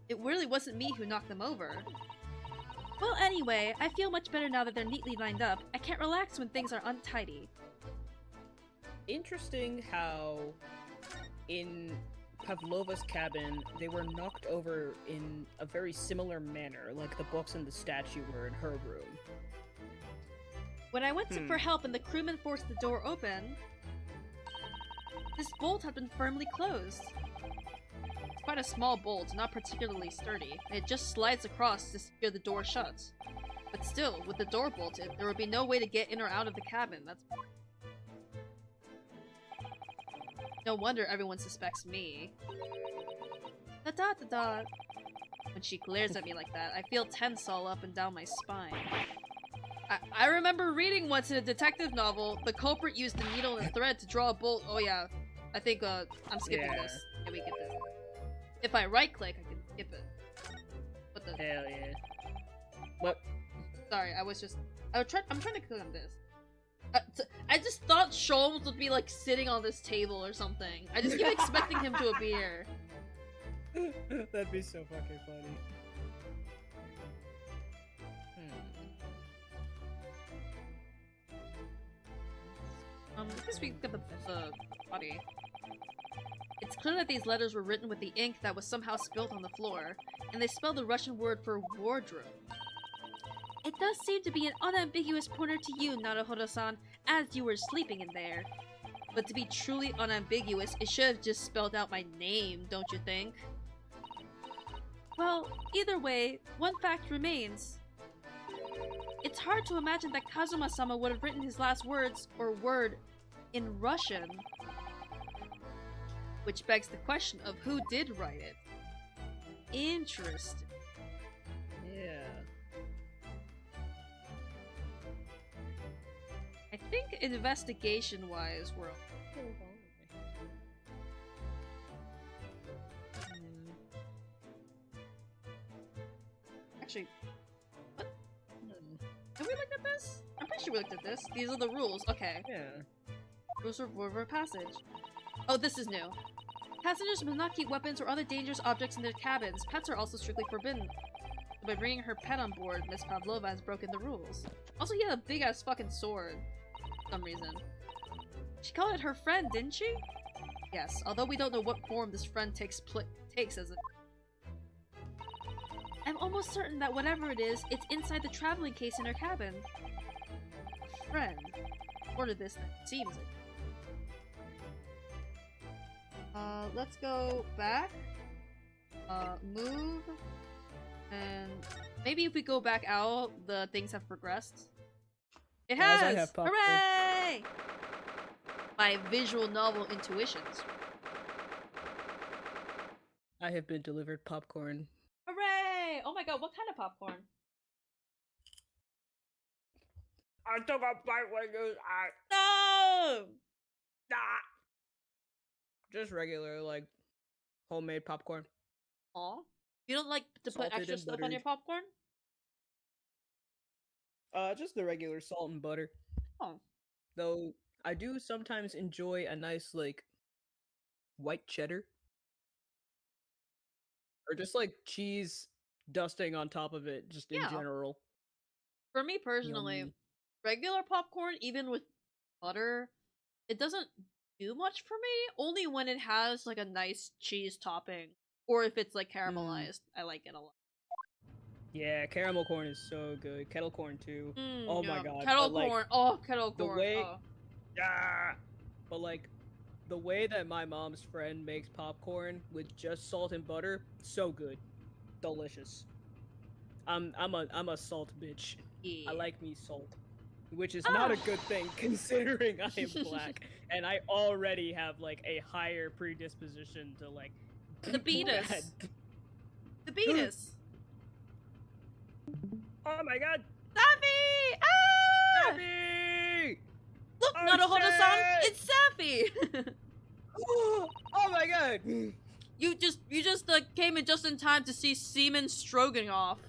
It really wasn't me who knocked them over. Well, anyway, I feel much better now that they're neatly lined up. I can't relax when things are untidy. Interesting how in Pavlova's cabin, they were knocked over in a very similar manner, like the books and the statue were in her room. When I went for help and the crewman forced the door open, this bolt had been firmly closed. It's quite a small bolt, not particularly sturdy, and it just slides across to secure the door shut. But still, with the door bolted, there would be no way to get in or out of the cabin. That's... No wonder everyone suspects me. Da-da-da-da. When she glares at me like that, I feel tense all up and down my spine. I remember reading once in a detective novel, the culprit used a needle and a thread to draw a bolt. Oh yeah, I think I'm skipping this. Yeah, we get this. If I right-click, I can skip it. What the? Hell yeah. What? Sorry, I'm trying to click on this. I just thought Sholmes would be like sitting on this table or something. I just keep expecting him to appear. That'd be so fucking funny. I guess we get the body. It's clear that these letters were written with the ink that was somehow spilled on the floor, and they spell the Russian word for wardrobe. It does seem to be an unambiguous pointer to you, Naruhodo-san, as you were sleeping in there. But to be truly unambiguous, it should have just spelled out my name, don't you think? Well, either way, one fact remains. It's hard to imagine that Kazuma-sama would have written his last words, or word, in Russian. Which begs the question of who did write it. Interesting. Yeah. I think investigation-wise, we're... Actually, what? Have we looked at this? I'm pretty sure we looked at this. These are the rules. Okay. Yeah. Rules of river passage. Oh, this is new. Passengers must not keep weapons or other dangerous objects in their cabins. Pets are also strictly forbidden. So by bringing her pet on board, Miss Pavlova has broken the rules. Also, he had a big-ass fucking sword. For some reason. She called it her friend, didn't she? Yes, although we don't know what form this friend takes as a... I'm almost certain that whatever it is, it's inside the traveling case in her cabin. Friend. Or to this thing, seems like. Let's go back. Move. And maybe if we go back out, the things have progressed. It Guys, has! I have popcorn. Hooray! My visual novel intuitions. I have been delivered popcorn. Hooray! Oh my god, what kind of popcorn? I took a bite when you No! Just regular, like, homemade popcorn. Aw. You don't like to put Salted extra and stuff on buttered. your popcorn? Just the regular salt and butter. Oh. Though, I do sometimes enjoy a nice, like, white cheddar. Or just, like, cheese dusting on top of it, just in Yeah. general. For me personally, Yummy. regular popcorn, even with butter, it doesn't do much for me. Only when it has like a nice cheese topping, or if it's like caramelized. I like it a lot. Yeah, caramel corn is so good. Kettle corn, too. Oh my god. Kettle but, like, corn. Oh, kettle the corn. way- Oh. Yeah. But, like, the way that my mom's friend makes popcorn with just salt and butter, so good. Delicious. I'm a salt bitch. Yeah. I like me salt. Which is not a good thing considering I am black and I already have like a higher predisposition to like The beatus. bad- The beatus. Oh my god! Safi! Ah! Safi! Look, Oh, not a Hoda-san. shit! It's Safi. Oh my god! You just came in just in time to see semen Stroganoff.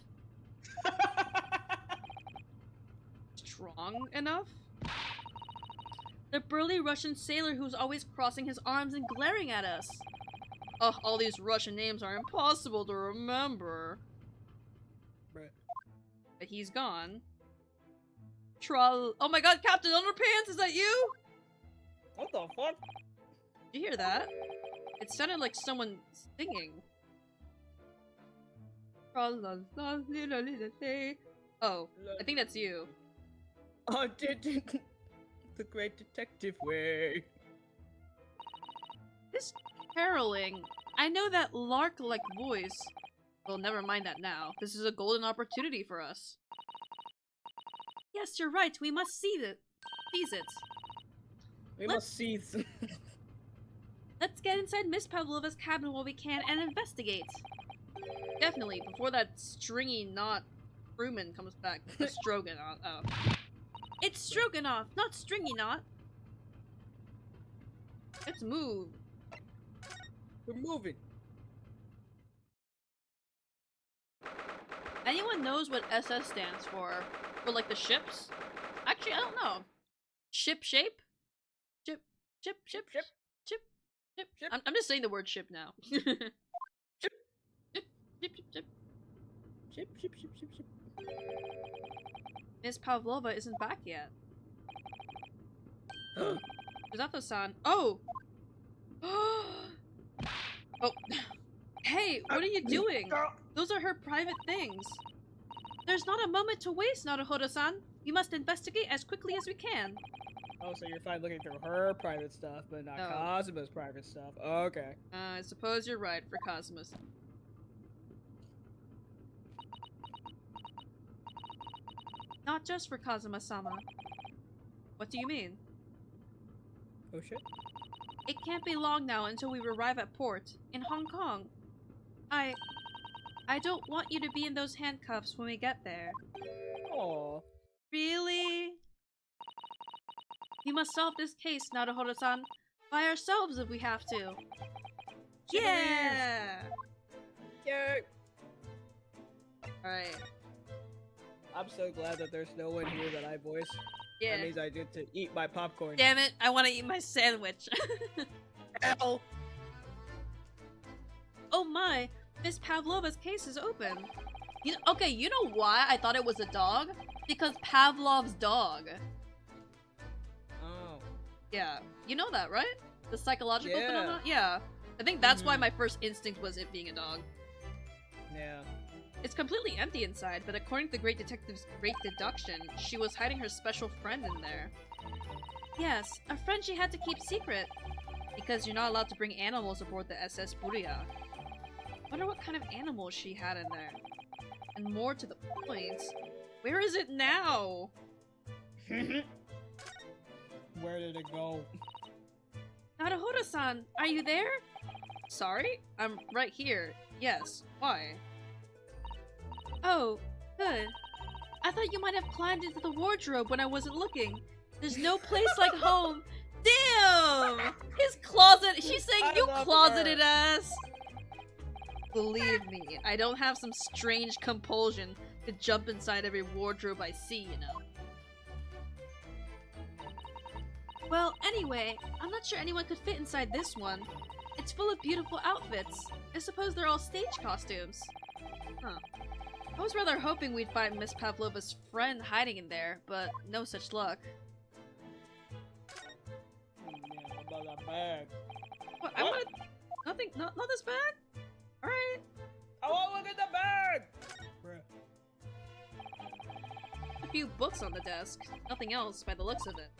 Strong enough? The burly Russian sailor who's always crossing his arms and glaring at us. Ugh, all these Russian names are impossible to remember. Bruh. But he's gone. Oh my god, Captain Underpants, is that you? What the fuck? Did you hear that? It sounded like someone singing. Oh, I think that's you. Oh, the great detective way. This caroling, I know that lark-like voice. Well, never mind that now. This is a golden opportunity for us. Yes, you're right. We must seize it. We must seize. Let's get inside Miss Pavlova's cabin while we can and investigate. Definitely, before that stringy knot crewman comes back. The Stroganoff. Oh. It's Stroganoff, not stringy knot. Let's move. We're moving. Anyone knows what SS stands for? For like the ships? Actually, I don't know. Ship shape? Ship. I'm just saying the word ship now. Ship. Miss Pavlova isn't back yet. Is that the sound? Oh! Oh. Hey, what are you doing? Those are her private things. There's not a moment to waste, Naruhodo-san. We must investigate as quickly as we can. Oh, so you're fine looking through her private stuff, but not Oh. Kazuma's private stuff. Okay. I suppose you're right for Cosmos. Not just for Kazuma-sama. What do you mean? Oh shit. It can't be long now until we arrive at port, in Hong Kong. I don't want you to be in those handcuffs when we get there. Aw. Really? We must solve this case, Naruhodo-san, by ourselves if we have to. Yeah! Yay! Alright. I'm so glad that there's no one here that I voice. Yeah. That means I get to eat my popcorn. Damn it, I want to eat my sandwich. Ow! Oh my, Miss Pavlova's case is open. Okay, you know why I thought it was a dog? Because Pavlov's dog. Oh. Yeah, you know that, right? The psychological Yeah. phenomenon? Yeah. I think that's why my first instinct was it being a dog. Yeah. It's completely empty inside, but according to the Great Detective's great deduction, she was hiding her special friend in there. Yes, a friend she had to keep secret. Because you're not allowed to bring animals aboard the SS Buria. Wonder what kind of animals she had in there. And more to the point, where is it now? Where did it go? Naruhodo-san, are you there? Sorry? I'm right here. Yes. Why? Oh, good. I thought you might have climbed into the wardrobe when I wasn't looking. There's no place like home. Damn! His closet. She's saying, I you love closeted her. ass. Believe me, I don't have some strange compulsion to jump inside every wardrobe I see, you know. Well, anyway, I'm not sure anyone could fit inside this one. It's full of beautiful outfits. I suppose they're all stage costumes. Huh. I was rather hoping we'd find Miss Pavlova's friend hiding in there, but no such luck. Yeah, about that bag. What? I wanted... Nothing... Not this bag? Alright. I want to look at the bag! Bruh. A few books on the desk. Nothing else by the looks of it.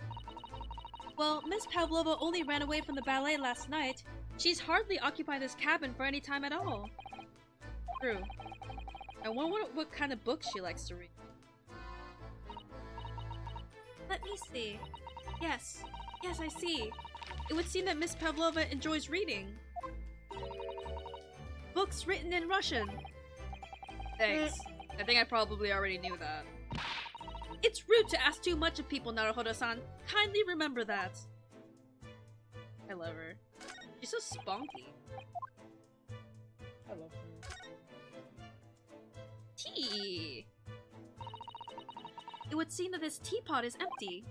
Well, Miss Pavlova only ran away from the ballet last night. She's hardly occupied this cabin for any time at all. True. I wonder what kind of books she likes to read. Let me see. Yes. Yes, I see. It would seem that Miss Pavlova enjoys reading. Books written in Russian. Thanks. I think I probably already knew that. It's rude to ask too much of people, Naruhodo-san. Kindly remember that. I love her. She's so spunky. I love her. Tea! It would seem that this teapot is empty.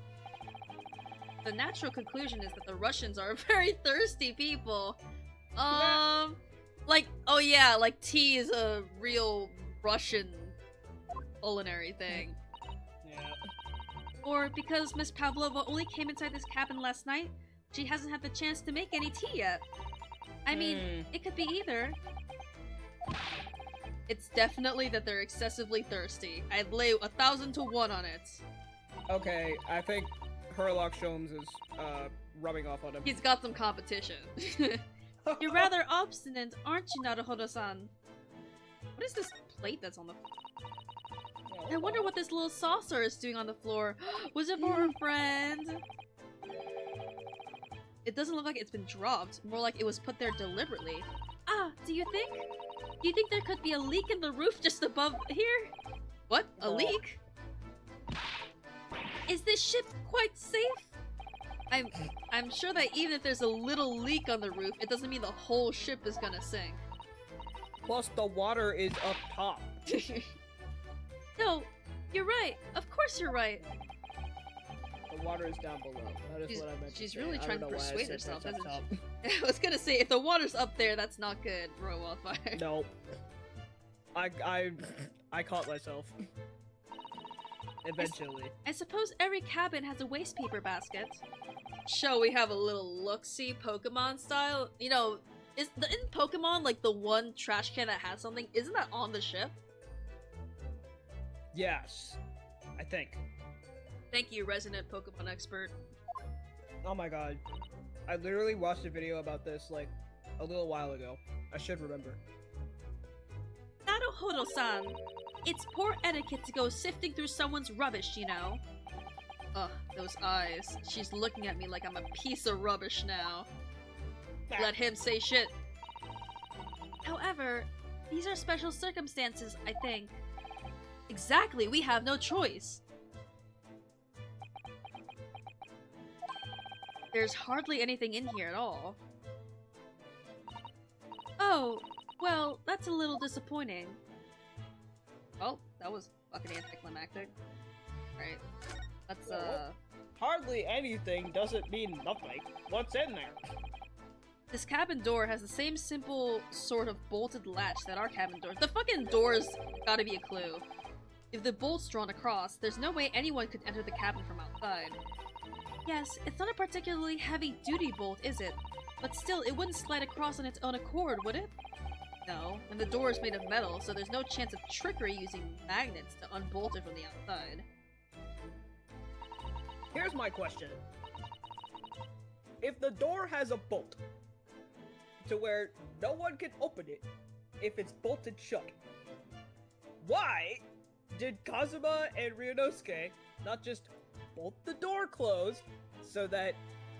The natural conclusion is that the Russians are very thirsty people. Like, oh yeah, like tea is a real Russian culinary thing. Yeah. Or because Miss Pavlova only came inside this cabin last night, she hasn't had the chance to make any tea yet. I mean, it could be either. It's definitely that they're excessively thirsty. I'd lay 1,000 to 1 on it. Okay, I think herlock sholmes is rubbing off on him. He's got some competition. You're rather obstinate, aren't you, Naruhodo-san? What is this plate that's on the floor? I wonder what this little saucer is doing on the floor. Was it for her friend? It doesn't look like it's been dropped. More like it was put there deliberately. Ah, do you think? Do you think there could be a leak in the roof just above here? What? A leak? Is this ship quite safe? I'm sure that even if there's a little leak on the roof, it doesn't mean the whole ship is gonna sink. Plus, the water is up top. No, you're right. Of course you're right. The water is down below. That is what I meant to She's say. really I trying don't to know why I persuade said herself, that's isn't up she? I was gonna say, if the water's up there, that's not good. Row wildfire. top. No. I caught myself. Eventually. I suppose every cabin has a waste paper basket. Shall we have a little look-see Pokemon style? You know, in Pokemon, like the one trash can that has something, isn't that on the ship? Yes. I think. Thank you, resident Pokemon expert. Oh my god. I literally watched a video about this, like, a little while ago. I should remember. Naruhodo-san! It's poor etiquette to go sifting through someone's rubbish, you know? Ugh, those eyes. She's looking at me like I'm a piece of rubbish now. let him say shit. However, these are special circumstances, I think. Exactly, we have no choice. There's hardly anything in here at all. Oh, well, that's a little disappointing. Oh, that was fucking anticlimactic. Alright, let's, Hardly anything doesn't mean nothing. What's in there? This cabin door has the same simple sort of bolted latch that our cabin doors. The fucking door's gotta be a clue. If the bolt's drawn across, there's no way anyone could enter the cabin from outside. Yes, it's not a particularly heavy-duty bolt, is it? But still, it wouldn't slide across on its own accord, would it? No, and the door is made of metal, so there's no chance of trickery using magnets to unbolt it from the outside. Here's my question. If the door has a bolt to where no one can open it if it's bolted shut, why did Kazuma and Ryunosuke not just bolt the door closed so that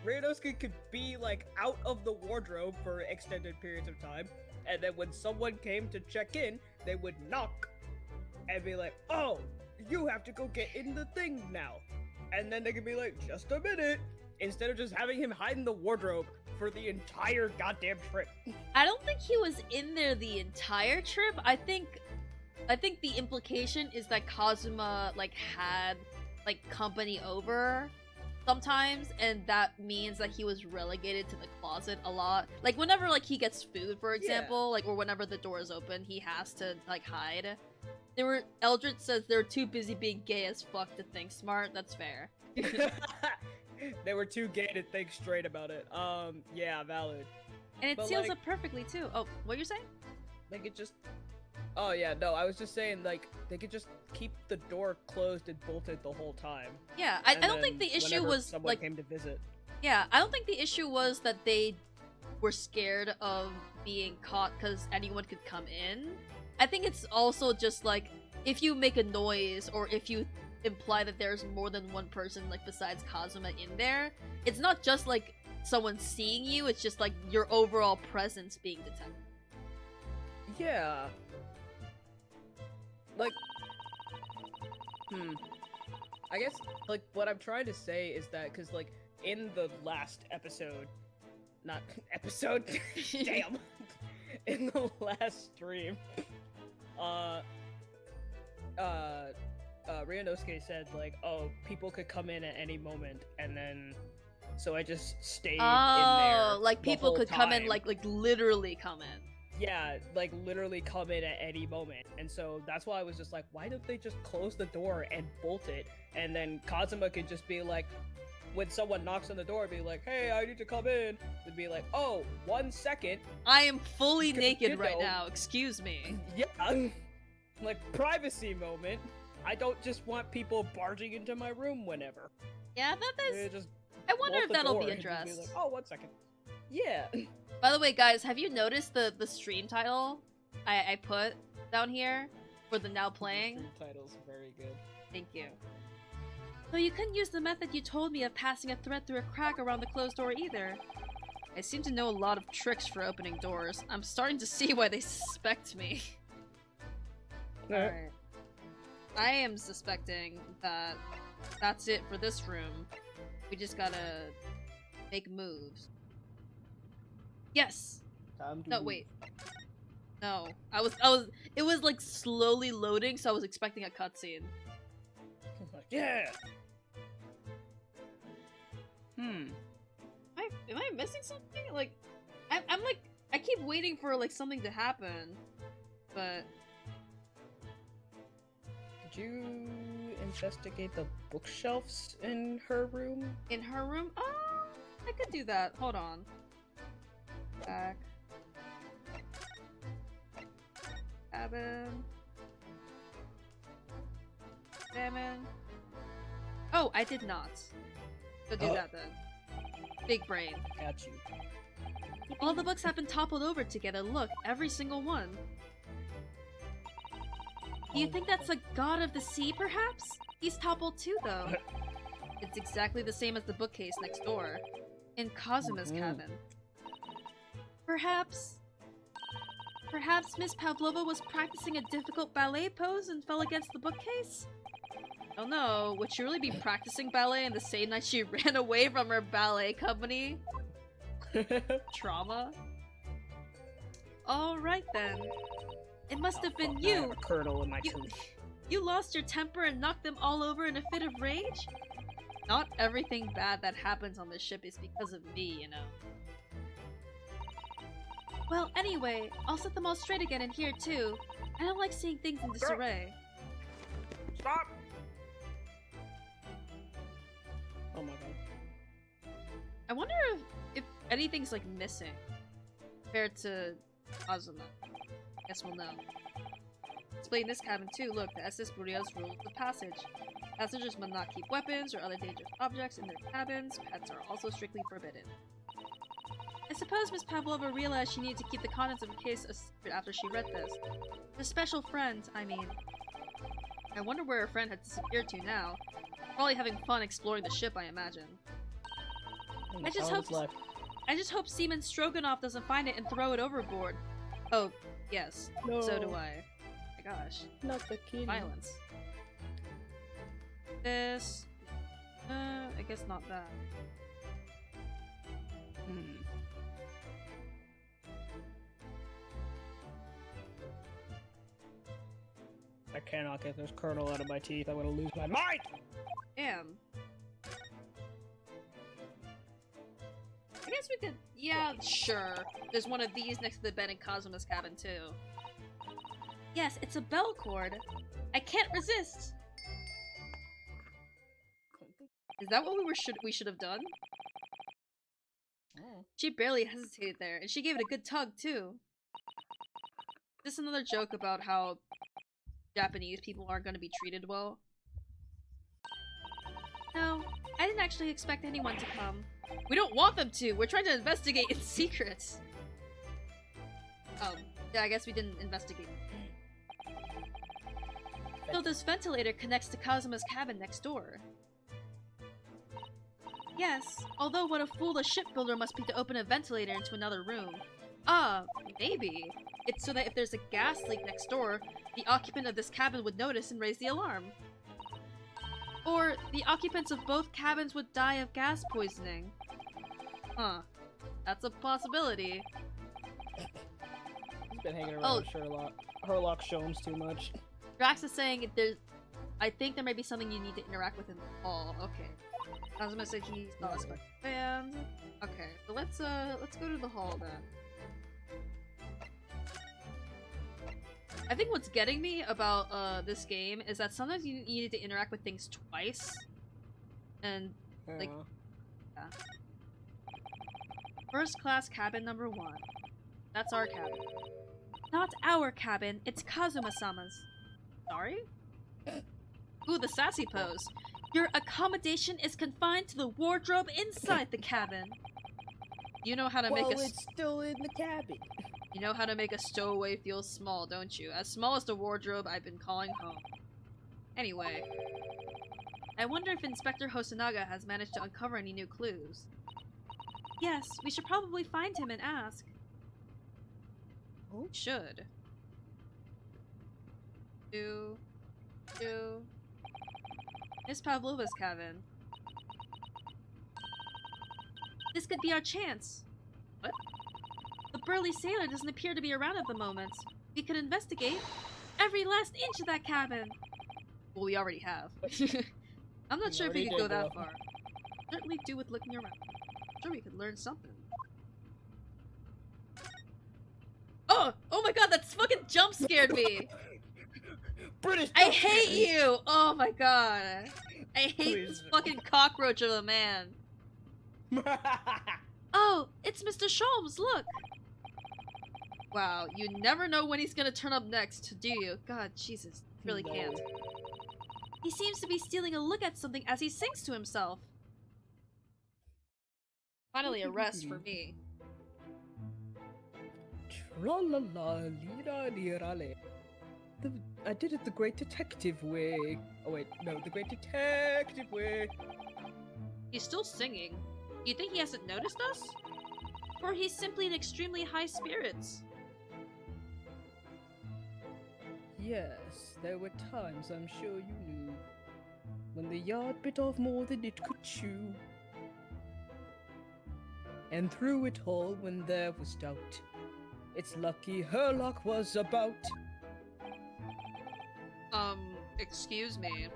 Ryunosuke could be like out of the wardrobe for extended periods of time, and then when someone came to check in, they would knock and be like, "Oh, you have to go get in the thing now," and then they could be like, "Just a minute," instead of just having him hide in the wardrobe for the entire goddamn trip. I don't think he was in there the entire trip. I think the implication is that Kazuma like had like company over sometimes, and that means that he was relegated to the closet a lot. Like whenever like he gets food, for example, like or whenever the door is open, he has to like hide. Eldritch says they're too busy being gay as fuck to think smart. That's fair. They were too gay to think straight about it. Yeah, valid. And it But, seals like- up perfectly too. Oh, what you're saying? They could just... Oh yeah, no, I was just saying, like, they could just keep the door closed and bolted the whole time. Yeah, I And don't think then the issue whenever was someone like came to visit. yeah, I don't think the issue was that they were scared of being caught because anyone could come in. I think it's also just like if you make a noise or if you imply that there's more than one person like besides Kazuma in there, it's not just like someone seeing you, it's just like your overall presence being detected. Yeah. Like... I guess, like, what I'm trying to say is that, because, like, in the last episode... Not episode... Damn! In the last stream... Ryunosuke said, like, oh, people could come in at any moment, and then... So I just stayed in there. Oh, like the people whole could come in, time. like literally come in. Yeah, like literally come in at any moment. And so that's why I was just like, why don't they just close the door and bolt it? And then Kazuma could just be like, when someone knocks on the door, be like, hey, I need to come in. They'd be like, oh, 1 second. I am fully You naked right know. now, excuse me. Yeah, like privacy moment. I don't just want people barging into my room whenever. Yeah, that They is... just I wonder bolt if the that'll door be and just addressed. like, oh, 1 second. Yeah. By the way, guys, have you noticed the stream title I put down here for the now playing? Stream title's very good. Thank you. So you couldn't use the method you told me of passing a thread through a crack around the closed door either. I seem to know a lot of tricks for opening doors. I'm starting to see why they suspect me. Alright. I am suspecting that that's it for this room. We just gotta make moves. Yes! No, wait. No. It was like slowly loading, so I was expecting a cutscene. Yeah. Am I missing something? Like, I'm like, I keep waiting for like something to happen, but Did you investigate the bookshelves in her room? in her room, oh, I could do that. Hold on. Back. Cabin. Salmon. Oh, I did not. So do Oh. that then. Big brain. Got you. All the books have been toppled over together. Look, every single one. Do you think that's the god of the sea, perhaps? He's toppled too, though. It's exactly the same as the bookcase next door. In Kazuma's cabin. Perhaps Miss Pavlova was practicing a difficult ballet pose and fell against the bookcase? Oh no, would she really be practicing ballet in the same night she ran away from her ballet company? Trauma? Alright then. It must have been I you! have a kernel in my tooth. You lost your temper and knocked them all over in a fit of rage? Not everything bad that happens on this ship is because of me, you know. Well, anyway, I'll set them all straight again in here too. I don't like seeing things in disarray. Stop! Oh my god. I wonder if anything's like missing compared to Azuma. Guess we'll know. Explain this cabin too. Look, the SS Burial's rules of passage. Passengers must not keep weapons or other dangerous objects in their cabins. Pets are also strictly forbidden. I suppose Miss Pavlova realized she needed to keep the contents of the case a secret after she read this. Her special friend, I mean. I wonder where her friend had disappeared to now. Probably having fun exploring the ship, I imagine. I just hope Seaman Stroganoff doesn't find it and throw it overboard. Oh, yes. No. So do I. My gosh. Not the kitty. Violence. This... I guess not that. I cannot get this kernel out of my teeth. I'm gonna lose my mind! Damn. I guess we could... Yeah, sure. There's one of these next to the bed in Kazuma's cabin, too. Yes, it's a bell cord. I can't resist! Is that what we should have done? Oh. She barely hesitated there, and she gave it a good tug, too. Is this another joke about how Japanese people aren't going to be treated well? No, I didn't actually expect anyone to come. We don't want them to! We're trying to investigate in secret! Oh, yeah, I guess we didn't investigate. So this ventilator connects to Kazuma's cabin next door. Yes, although what a fool a shipbuilder must be to open a ventilator into another room. Ah, maybe. It's so that if there's a gas leak next door, the occupant of this cabin would notice and raise the alarm. Or the occupants of both cabins would die of gas poisoning. Huh. That's a possibility. He's been hanging around with Herlock Sholmes too much. Drax is saying I think there might be something you need to interact with in the hall. Okay. Kazuma said he's not a special fan. Okay, so let's go to the hall then. I think what's getting me about this game is that sometimes you needed to interact with things twice. And like yeah. First class cabin number 1. That's our cabin. Not our cabin, it's Kazuma-sama's. Sorry? Ooh, the sassy pose. Your accommodation is confined to the wardrobe inside the cabin. You know how to make it's still in the cabin. You know how to make a stowaway feel small, don't you? As small as the wardrobe I've been calling home. Anyway. I wonder if Inspector Hosonaga has managed to uncover any new clues. Yes, we should probably find him and ask. We should. Miss Pavlova's cabin. This could be our chance. What? The burly sailor doesn't appear to be around at the moment. We could investigate every last inch of that cabin. Well, we already have. I'm not sure if we could go that far. Certainly do with looking around. I'm sure we could learn something. Oh! Oh my god, that fucking jump scared me! British! I hate you! Oh my god. I hate this fucking cockroach of a man. Oh, it's Mr. Sholmes, look! Wow, you never know when he's gonna turn up next, do you? God, Jesus, really can't. He seems to be stealing a look at something as he sings to himself. Finally a rest for me. Tra-la-la-li-ra-li-ra-li. I did it the Great Detective way. Oh wait, no, the Great Detective way. He's still singing. You think he hasn't noticed us? Or he's simply in extremely high spirits. Yes, there were times, I'm sure you knew, when the yard bit off more than it could chew. And through it all, when there was doubt, it's lucky Herlock was about. Excuse me.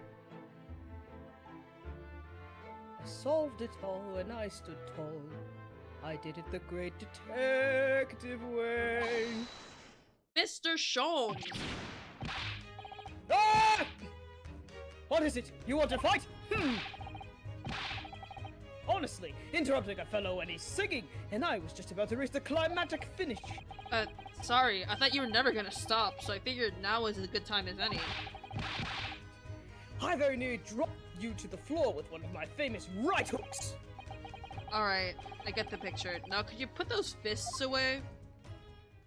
I solved it all when I stood tall. I did it the great detective way. Mr. Sholmes! Ah! What is it? You want to fight? Honestly, interrupting a fellow when he's singing, and I was just about to reach the climactic finish. Sorry, I thought you were never gonna stop, so I figured now is as good time as any. I very nearly dropped you to the floor with one of my famous right hooks. Alright, I get the picture. Now could you put those fists away?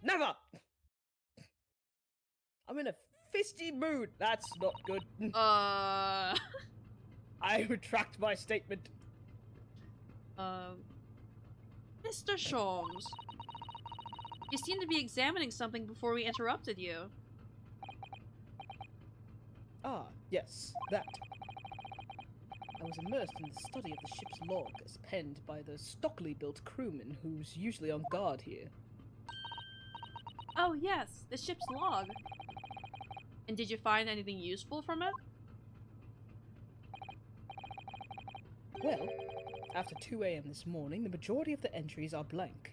Never! I'm in a fisty mood. That's not good. I retract my statement. Mr. Sholmes. You seem to be examining something before we interrupted you. Ah, yes, that. I was immersed in the study of the ship's log as penned by the stockily built crewman who's usually on guard here. Oh yes, the ship's log. And did you find anything useful from it? Well, after 2 a.m. this morning, the majority of the entries are blank.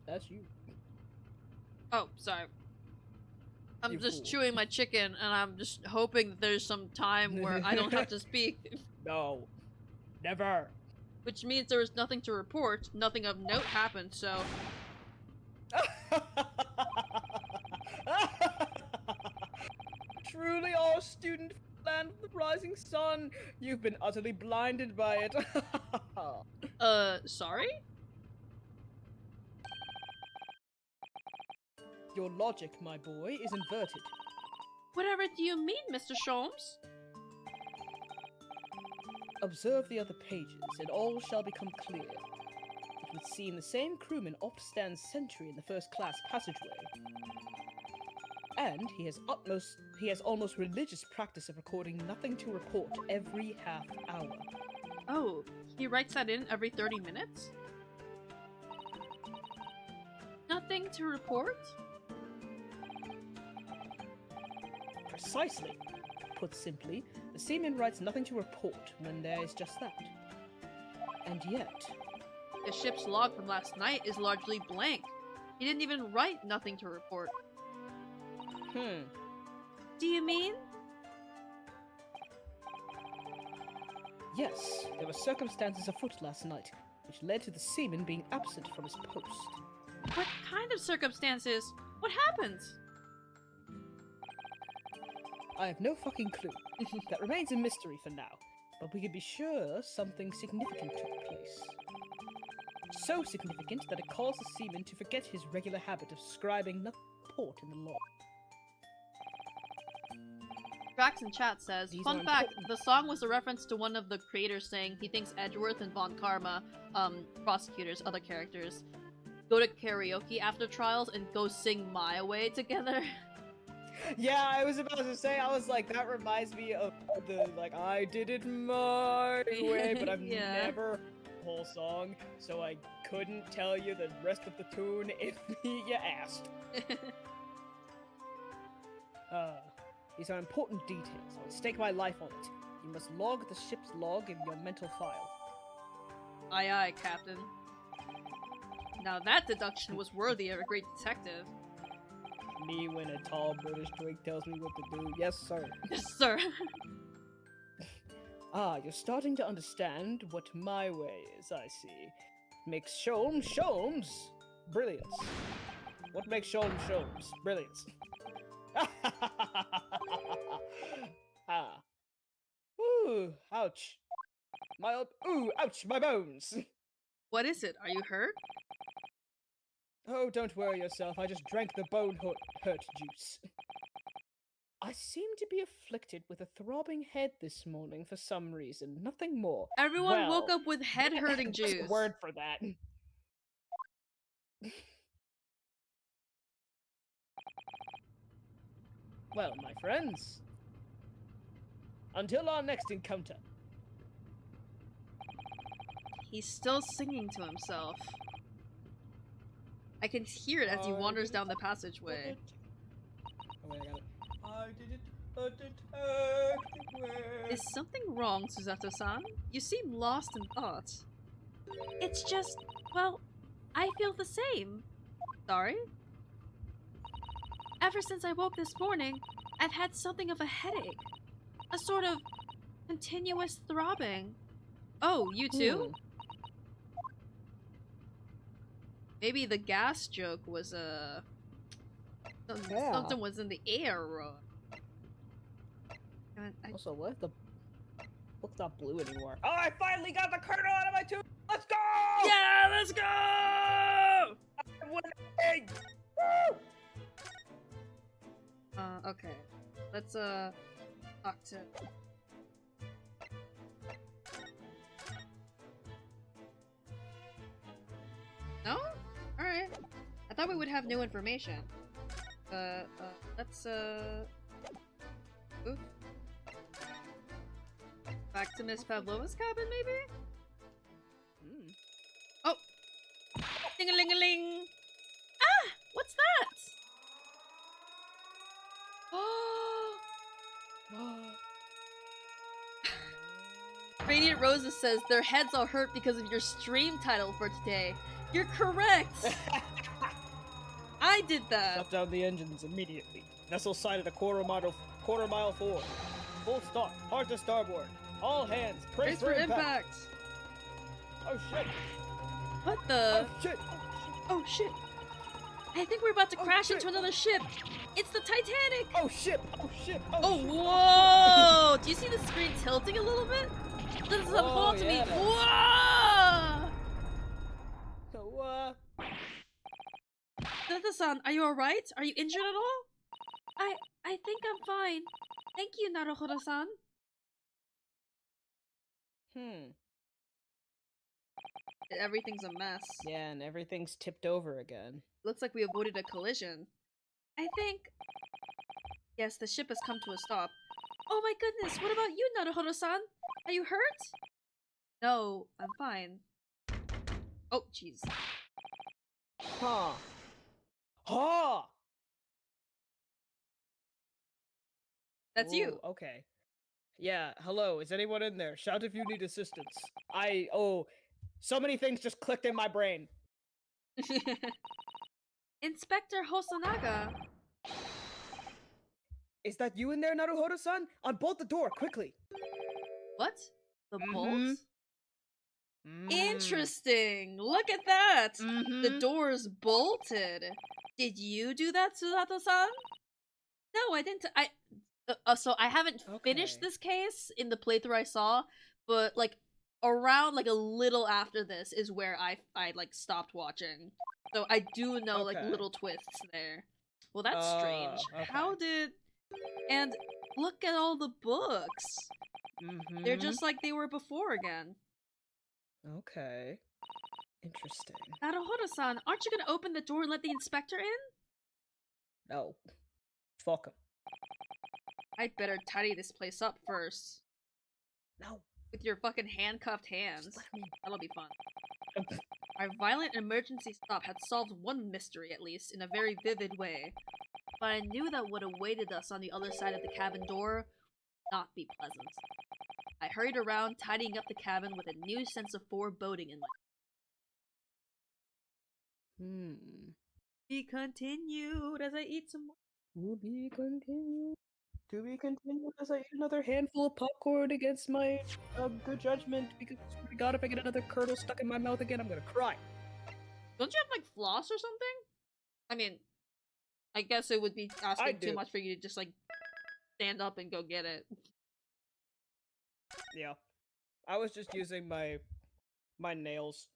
That's you. Oh, sorry. I'm You just fool. chewing my chicken, and I'm just hoping that there's some time where I don't have to speak. No. Never. Which means there was nothing to report, nothing of note happened, so... Truly our student land of the rising sun. You've been utterly blinded by it. Sorry? Your logic, my boy, is inverted. Whatever do you mean, Mr. Sholmes? Observe the other pages, and all shall become clear. It would seem the same crewman oft stands sentry in the first-class passageway. And he has almost religious practice of recording nothing to report every half hour. Oh, he writes that in every 30 minutes? Nothing to report? Precisely. Put simply, the seaman writes nothing to report when there is just that. And yet... The ship's log from last night is largely blank. He didn't even write nothing to report. Do you mean? Yes, there were circumstances afoot last night, which led to the seaman being absent from his post. What kind of circumstances? What happened? I have no fucking clue. That remains a mystery for now, but we can be sure something significant took place. So significant that it caused the seaman to forget his regular habit of scribing nothing but port in the log. Drax in chat says, These fun are fact, important. the song was a reference to one of the creators saying he thinks Edgeworth and Von Karma, prosecutors, other characters, go to karaoke after trials and go sing My Way together. Yeah, I was about to say, I was like, that reminds me of the, like, I did it my way, but I've Yeah. never heard the whole song, so I couldn't tell you the rest of the tune if you asked. These are important details. I would stake my life on it. You must log the ship's log in your mental file. Aye aye, Captain. Now that deduction was worthy of a great detective. Me when a tall British twig tells me what to do. Yes, sir. Yes, sir. Ah, you're starting to understand what my way is, I see. Makes Sholmes brilliance. What makes Sholmes brilliance? Ah. Ooh, ouch. Ooh, ouch, my bones. What is it? Are you hurt? Oh, don't worry yourself. I just drank the hurt juice. I seem to be afflicted with a throbbing head this morning for some reason. Nothing more. Everyone woke Well, up with head hurting there's a juice. word for that. Well, my friends, until our next encounter. He's still singing to himself. I can hear it as he wanders down the passageway. Oh, wait, I didn't detect Is something wrong, Susato-san? You seem lost in thought. It's just, well, I feel the same. Sorry? Ever since I woke this morning, I've had something of a headache. A sort of continuous throbbing. Oh, you too? Maybe the gas joke was, something was in the air, Also, what the book's not blue anymore. Oh, I finally got the kernel out of my tube! Let's go! Yeah, let's go! I'm winning! Woo! Okay. Let's, talk to... No? Alright. I thought we would have new information. Let's, Oof. Back to Miss Pavlova's cabin, maybe? Oh! Ding-a-ling-a-ling! Ah! What's that? Oh! Radiant Roses says their heads all hurt because of your stream title for today. You're correct! I did that! Shut down the engines immediately. Vessel sighted a quarter mile forward. Full stop. Hard to starboard. All hands. Brace for impact. Oh shit. What the? Oh shit. Oh shit. I think we're about to crash shit. into another ship. It's the Titanic! Oh shit. Oh shit. Oh, shit. whoa! Do you see the screen tilting a little bit? This is hold on to me. Whoa! So, Tata-san, are you alright? Are you injured at all? I think I'm fine. Thank you, Naruhodo-san. Everything's a mess. Yeah, and everything's tipped over again. Looks like we avoided a collision. I think... Yes, the ship has come to a stop. Oh my goodness, what about you, Naruhodo-san? Are you hurt? No, I'm fine. Oh, jeez. Huh. Huh! That's you. Okay. Yeah, hello, is anyone in there? Shout if you need assistance. So many things just clicked in my brain. Inspector Hosonaga. Is that you in there, Naruhodo-san? Unbolt the door, quickly! What? The bolt? Mm. Interesting! Look at that! The Mhm. door's bolted. Did you do that, Susato-san? No, I didn't. So I haven't finished Okay. this case in the playthrough I saw, but like around like a little after this is where I like stopped watching. So I do know like Okay. little twists there. Well, that's strange. Okay. How did... And look at all the books. They're just like they were before again. Okay. Interesting. Naruhodo-san, aren't you gonna open the door and let the inspector in? No. Fuck him. I'd better tidy this place up first. No. With your fucking handcuffed hands. Just let me. That'll be fun. Our violent emergency stop had solved one mystery, at least, in a very vivid way. But I knew that what awaited us on the other side of the cabin door would not be pleasant. I hurried around, tidying up the cabin with a new sense of foreboding in my... Be continued as I eat some more. To be continued. To be continued as I eat another handful of popcorn against my good judgment, because I swear to God, if I get another kernel stuck in my mouth again, I'm gonna cry. Don't you have, like, floss or something? I mean, I guess it would be asking too much for you to just, like, stand up and go get it. Yeah. I was just using my nails.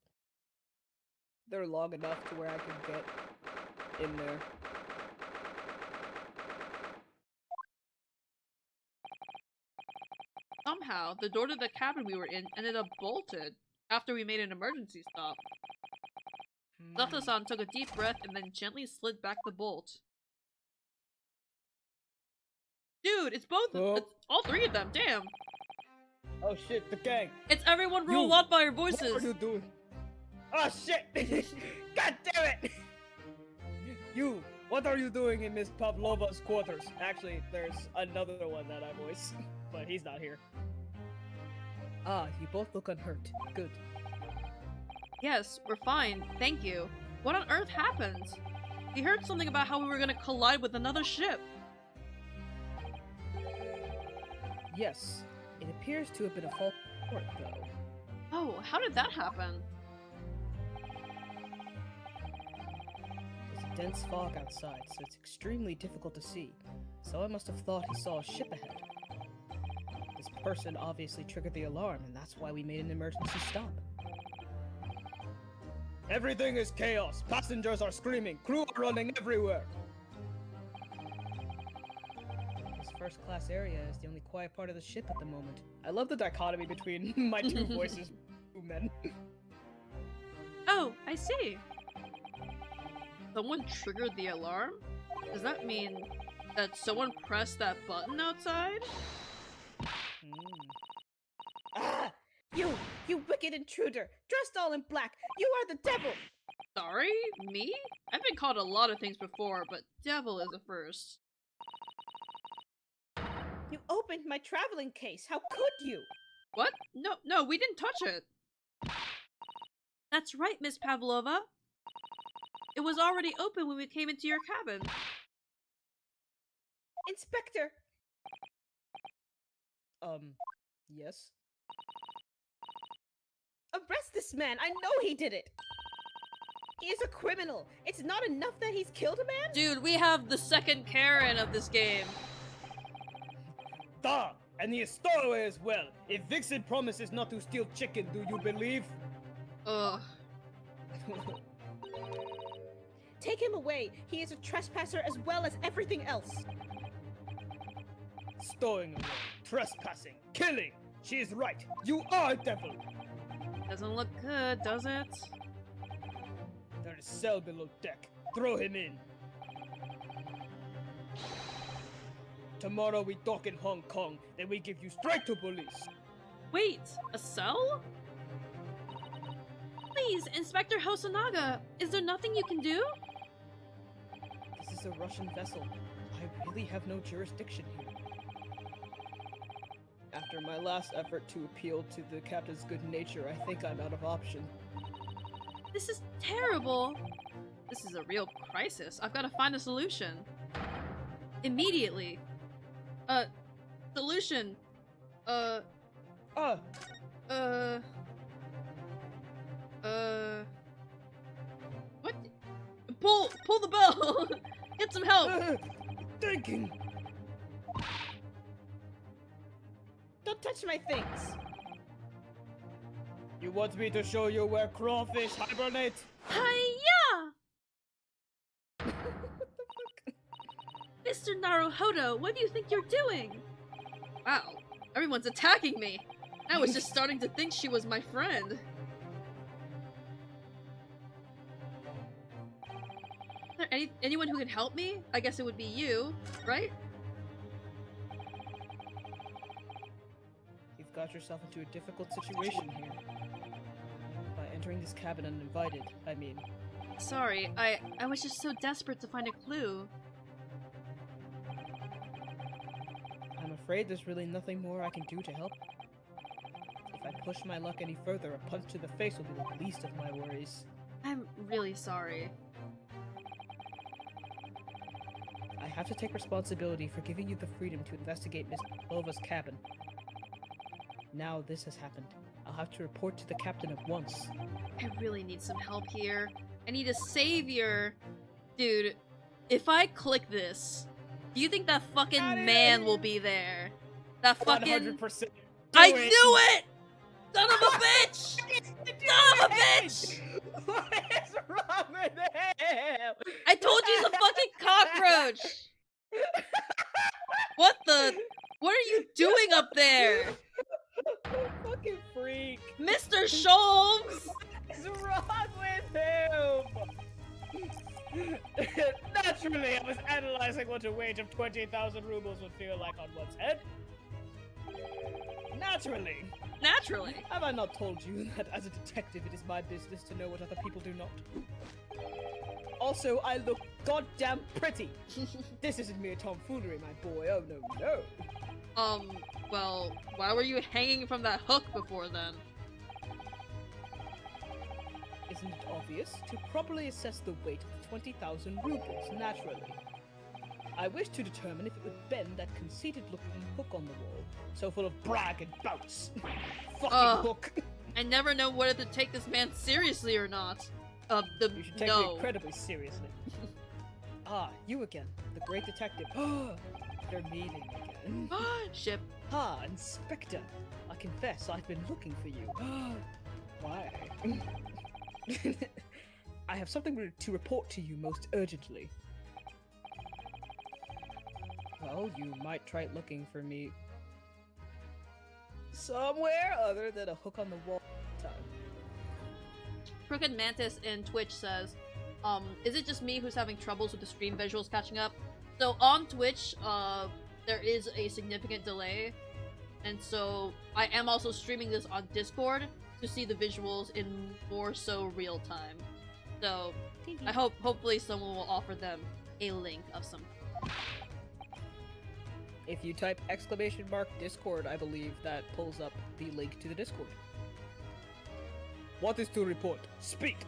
They're long enough to where I can get in there. Somehow, the door to the cabin we were in ended up bolted after we made an emergency stop. Lefto-san took a deep breath and then gently slid back the bolt. Dude, it's both- Oh. it's all three of them, damn! Oh shit, the gang. It's everyone roll You- Wildfire What are voices! you doing? Oh shit! God damn it! You, what are you doing in Miss Pavlova's quarters? Actually, there's another one that I voice, but he's not here. Ah, you both look unhurt. Good. Yes, we're fine, thank you. What on earth happened? We heard something about how we were gonna collide with another ship. Yes, it appears to have been a false report, though. Oh, how did that happen? There's a dense fog outside, so it's extremely difficult to see. So I must have thought he saw a ship ahead. This person obviously triggered the alarm, and that's why we made an emergency stop. Everything is chaos. Passengers are screaming. Crew are running everywhere. This first-class area is the only quiet part of the ship at the moment. I love the dichotomy between my two voices, two men. Oh, I see. Someone triggered the alarm? Does that mean that someone pressed that button outside? Ah! You wicked intruder! Dressed all in black! You are the devil! Sorry? Me? I've been called a lot of things before, but devil is a first. You opened my traveling case! How could you? What? No, we didn't touch it. That's right, Miss Pavlova. It was already open when we came into your cabin. Inspector! Yes? Arrest this man! I know he did it! He is a criminal! It's not enough that he's killed a man? Dude, we have the second Karen of this game. Da! And the stowaway as well. If Vixen promises not to steal chicken, do you believe? Ugh. Take him away! He is a trespasser as well as everything else! Stowing away, trespassing, killing! She is right! You are a devil! Doesn't look good, does it? There is cell below deck. Throw him in. Tomorrow we dock in Hong Kong, then we give you straight to police. Wait, a cell? Please, Inspector Hosonaga, is there nothing you can do? This is a Russian vessel. I really have no jurisdiction here. After my last effort to appeal to the captain's good nature, I think I'm out of option. This is terrible. This is a real crisis. I've got to find a solution. Immediately. Solution. What? Pull the bell! Get some help! Thinking! Don't touch my things! You want me to show you where crawfish hibernate? Hiya! Mr. Naruhodo, what do you think you're doing? Wow, everyone's attacking me. I was just starting to think she was my friend. Is there anyone who can help me? I guess it would be you, right? You've got yourself into a difficult situation here. By entering this cabin uninvited, I mean. Sorry, I was just so desperate to find a clue. I'm afraid there's really nothing more I can do to help. If I push my luck any further, a punch to the face will be the least of my worries. I'm really sorry. I have to take responsibility for giving you the freedom to investigate Miss Lova's cabin. Now this has happened. I'll have to report to the captain at once. I really need some help here. I need a savior. Dude, if I click this, do you think that fucking man will be there? That fucking... 100%. I knew it! Son of a bitch! Son of a bitch! What is wrong with him? I told you he's a fucking cockroach! What the... What are you doing up there? Mr. Sholmes! What's wrong with him? Naturally, I was analyzing what a wage of 20,000 rubles would feel like on one's head. Naturally. Naturally. Have I not told you that as a detective it is my business to know what other people do not? Also, I look goddamn pretty! This isn't mere tomfoolery, my boy, oh no, no! Well, why were you hanging from that hook before then? Isn't it obvious? To properly assess the weight of the 20,000 rubles, naturally. I wish to determine if it would bend that conceited-looking hook on the wall, so full of brag and bounce. Fucking hook! I never know whether to take this man seriously or not. You should take me incredibly seriously. Ah, you again, the great detective. They're meeting again. Ship. Ah, Inspector. I confess I've been looking for you. Why? I have something to report to you most urgently. Well, you might try looking for me somewhere other than a hook on the wall. Crooked Mantis in Twitch says, is it just me who's having troubles with the stream visuals catching up? So on Twitch, there is a significant delay, and so I am also streaming this on Discord to see the visuals in more so real time. So I hopefully someone will offer them a link of some. If you type !Discord, I believe that pulls up the link to the Discord. What is to report? Speak!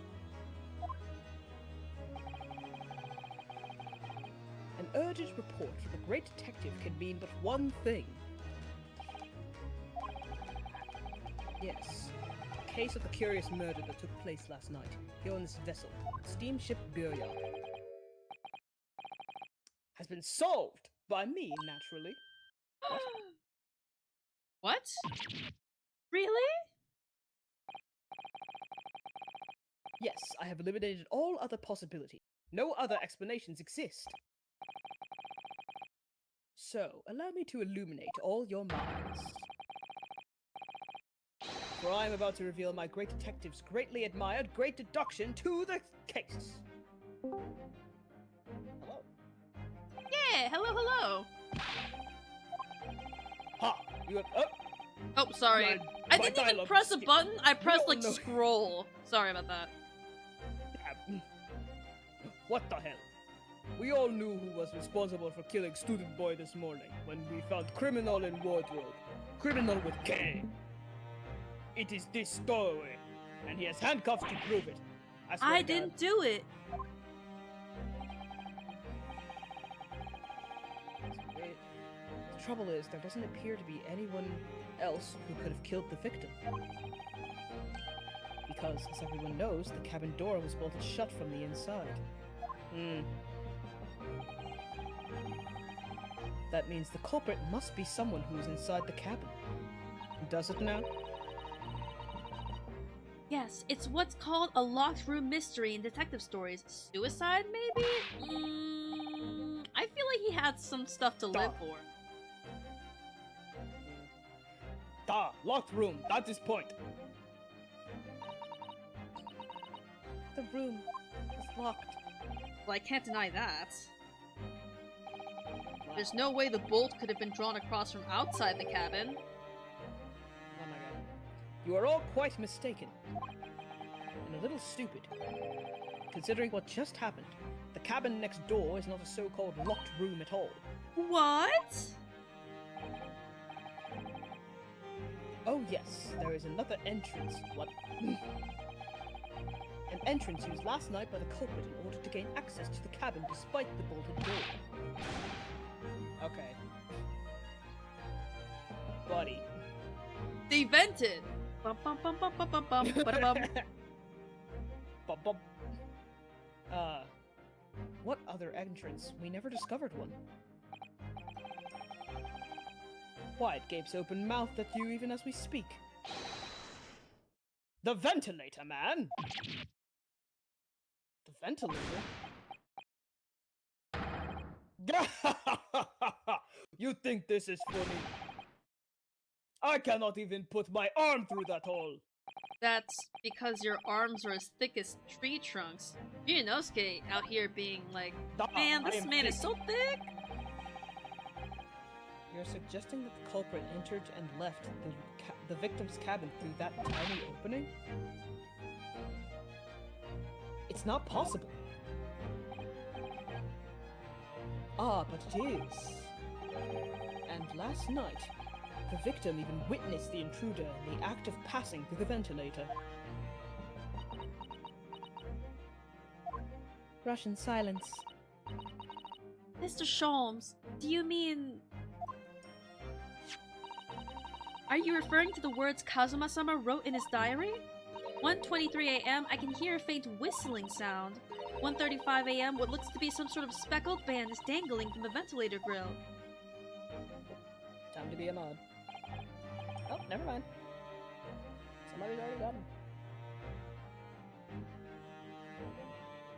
An urgent report from the great detective can mean but one thing. Yes. A case of the curious murder that took place last night, here on this vessel, steamship Birya, has been solved by me, naturally. What? Really? Yes, I have eliminated all other possibilities. No other explanations exist. So, allow me to illuminate all your minds. For I am about to reveal my great detective's greatly admired great deduction to the case. Hello. Yeah, hello. Ha! You have. Oh, sorry. I didn't even press a button. I pressed like no. scroll. Sorry about that. What the hell? We all knew who was responsible for killing student boy this morning when we found criminal in wardrobe. Criminal with K. It is this stowaway, and he has handcuffs to prove it. I didn't do it. The trouble is, there doesn't appear to be anyone else who could have killed the victim. Because, as everyone knows, the cabin door was bolted shut from the inside. That means the culprit must be someone who is inside the cabin. Does it now? Yes, it's what's called a locked room mystery in detective stories. Suicide, maybe? I feel like he had some stuff to live for. Locked room, that is point. The room is locked. Well, I can't deny that. There's no way the bolt could have been drawn across from outside the cabin. Oh my god. You are all quite mistaken. And a little stupid. Considering what just happened, the cabin next door is not a so-called locked room at all. What? Oh yes, there is another entrance. What? An entrance used last night by the culprit in order to gain access to the cabin despite the bolted door. Okay. Buddy. They vented! Bum bum bum bum bum bum bum ba-da-bum. Bum, bum. What other entrance? We never discovered one. Why, it gapes open mouthed at you even as we speak. The ventilator, man! The ventilator? You think this is funny? I cannot even put my arm through that hole! That's because your arms are as thick as tree trunks. Ryunosuke out here being like, man, this man is so thick! You're suggesting that the culprit entered and left the victim's cabin through that tiny opening? It's not possible. Ah, but it is. And last night, the victim even witnessed the intruder in the act of passing through the ventilator. Russian silence. Mr. Sholmes, do you mean... Are you referring to the words Kazuma-sama wrote in his diary? 1:23 a.m. I can hear a faint whistling sound. 1:35 a.m. What looks to be some sort of speckled band is dangling from the ventilator grill. Time to be a mod. Oh, never mind. Somebody's already got him.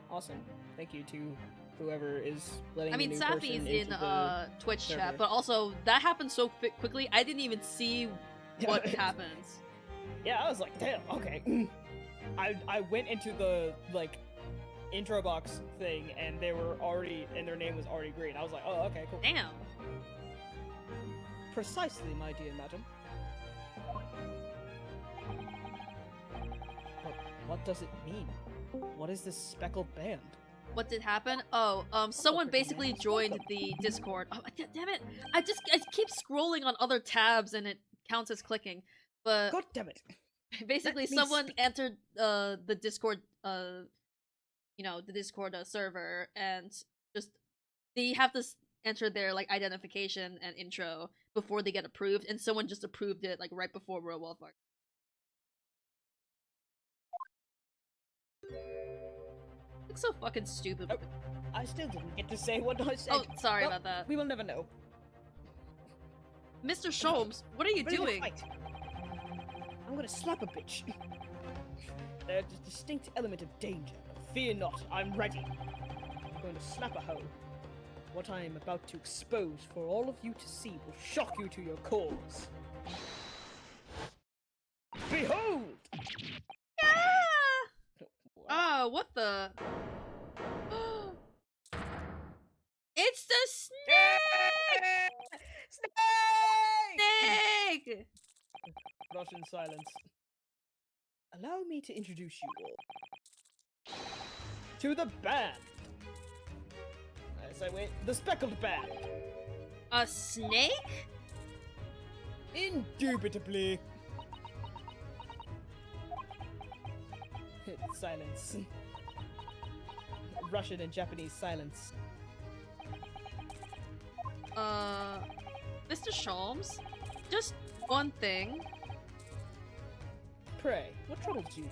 Awesome. Thank you to whoever is letting I mean, the new Safi's person in into the Twitch server. chat, but also that happened so quickly, I didn't even see what happens. Yeah, I was like, damn, okay. I went into the like intro box thing and they were already and their name was already green. I was like, oh, okay, cool. Damn. Precisely, my dear madam. But what does it mean? What is this speckled band? What did happen? Oh, someone freaking basically man. joined the Discord. Oh, damn it! I keep scrolling on other tabs and it counts as clicking. But God damn it! basically, let me someone speak. entered the Discord, the Discord server, and just they have to enter their like identification and intro before they get approved, and someone just approved it like right before World War War. Looks so fucking stupid. Oh, I still didn't get to say what I said. Oh, sorry Well, about that. We will never know. Mr. Sholmes, what are you Ready to doing? fight? I'm gonna slap a bitch. There's a distinct element of danger, but fear not, I'm ready. I'm going to slap a hoe. What I am about to expose for all of you to see will shock you to your cores. Behold! Oh, what the? It's the snake! Snake! Russian silence. Allow me to introduce you all to the band. As I wait, the speckled band. A snake? Indubitably. Silence. Russian and Japanese silence. Mr. Sholmes? Just one thing. Pray, what troubles you?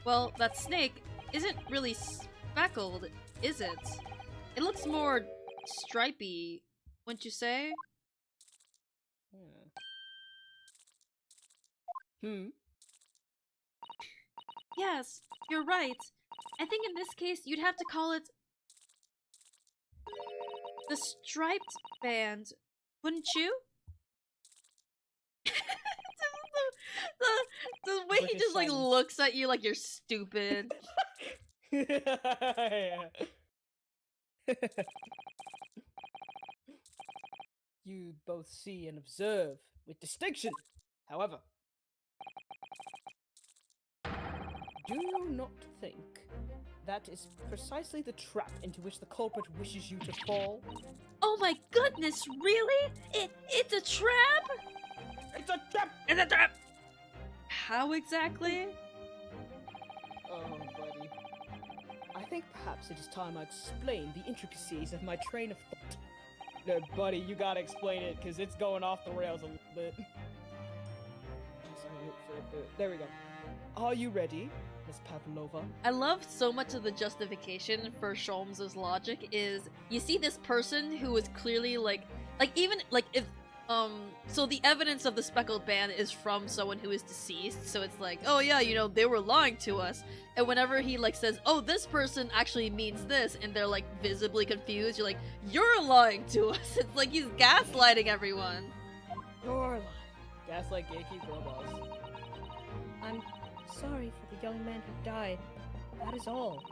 Well, that snake isn't really speckled, is it? It looks more stripy, wouldn't you say? Yes, you're right. I think in this case, you'd have to call it the striped band, wouldn't you? the way he British just like silence. looks at you like you're stupid. You both see and observe with distinction. However, do you not think that is precisely the trap into which the culprit wishes you to fall? Oh my goodness, really? It's a trap? It's a trap! It's a trap! How exactly? Oh, buddy. I think perhaps it is time I explain the intricacies of my train of thought. No, buddy, you gotta explain it because it's going off the rails a little bit. As I wait for it. There we go. Are you ready, Miss Pavlova? I love so much of the justification for Sholmes' logic is you see this person who is clearly like even like if so the evidence of the speckled band is from someone who is deceased, so it's like, oh yeah, you know, they were lying to us. And whenever he like says, oh, this person actually means this, and they're like visibly confused, you're like, you're lying to us. It's like he's gaslighting everyone. You're lying. Gaslight gatekeep girl boss. I'm sorry for the young man who died. That is all.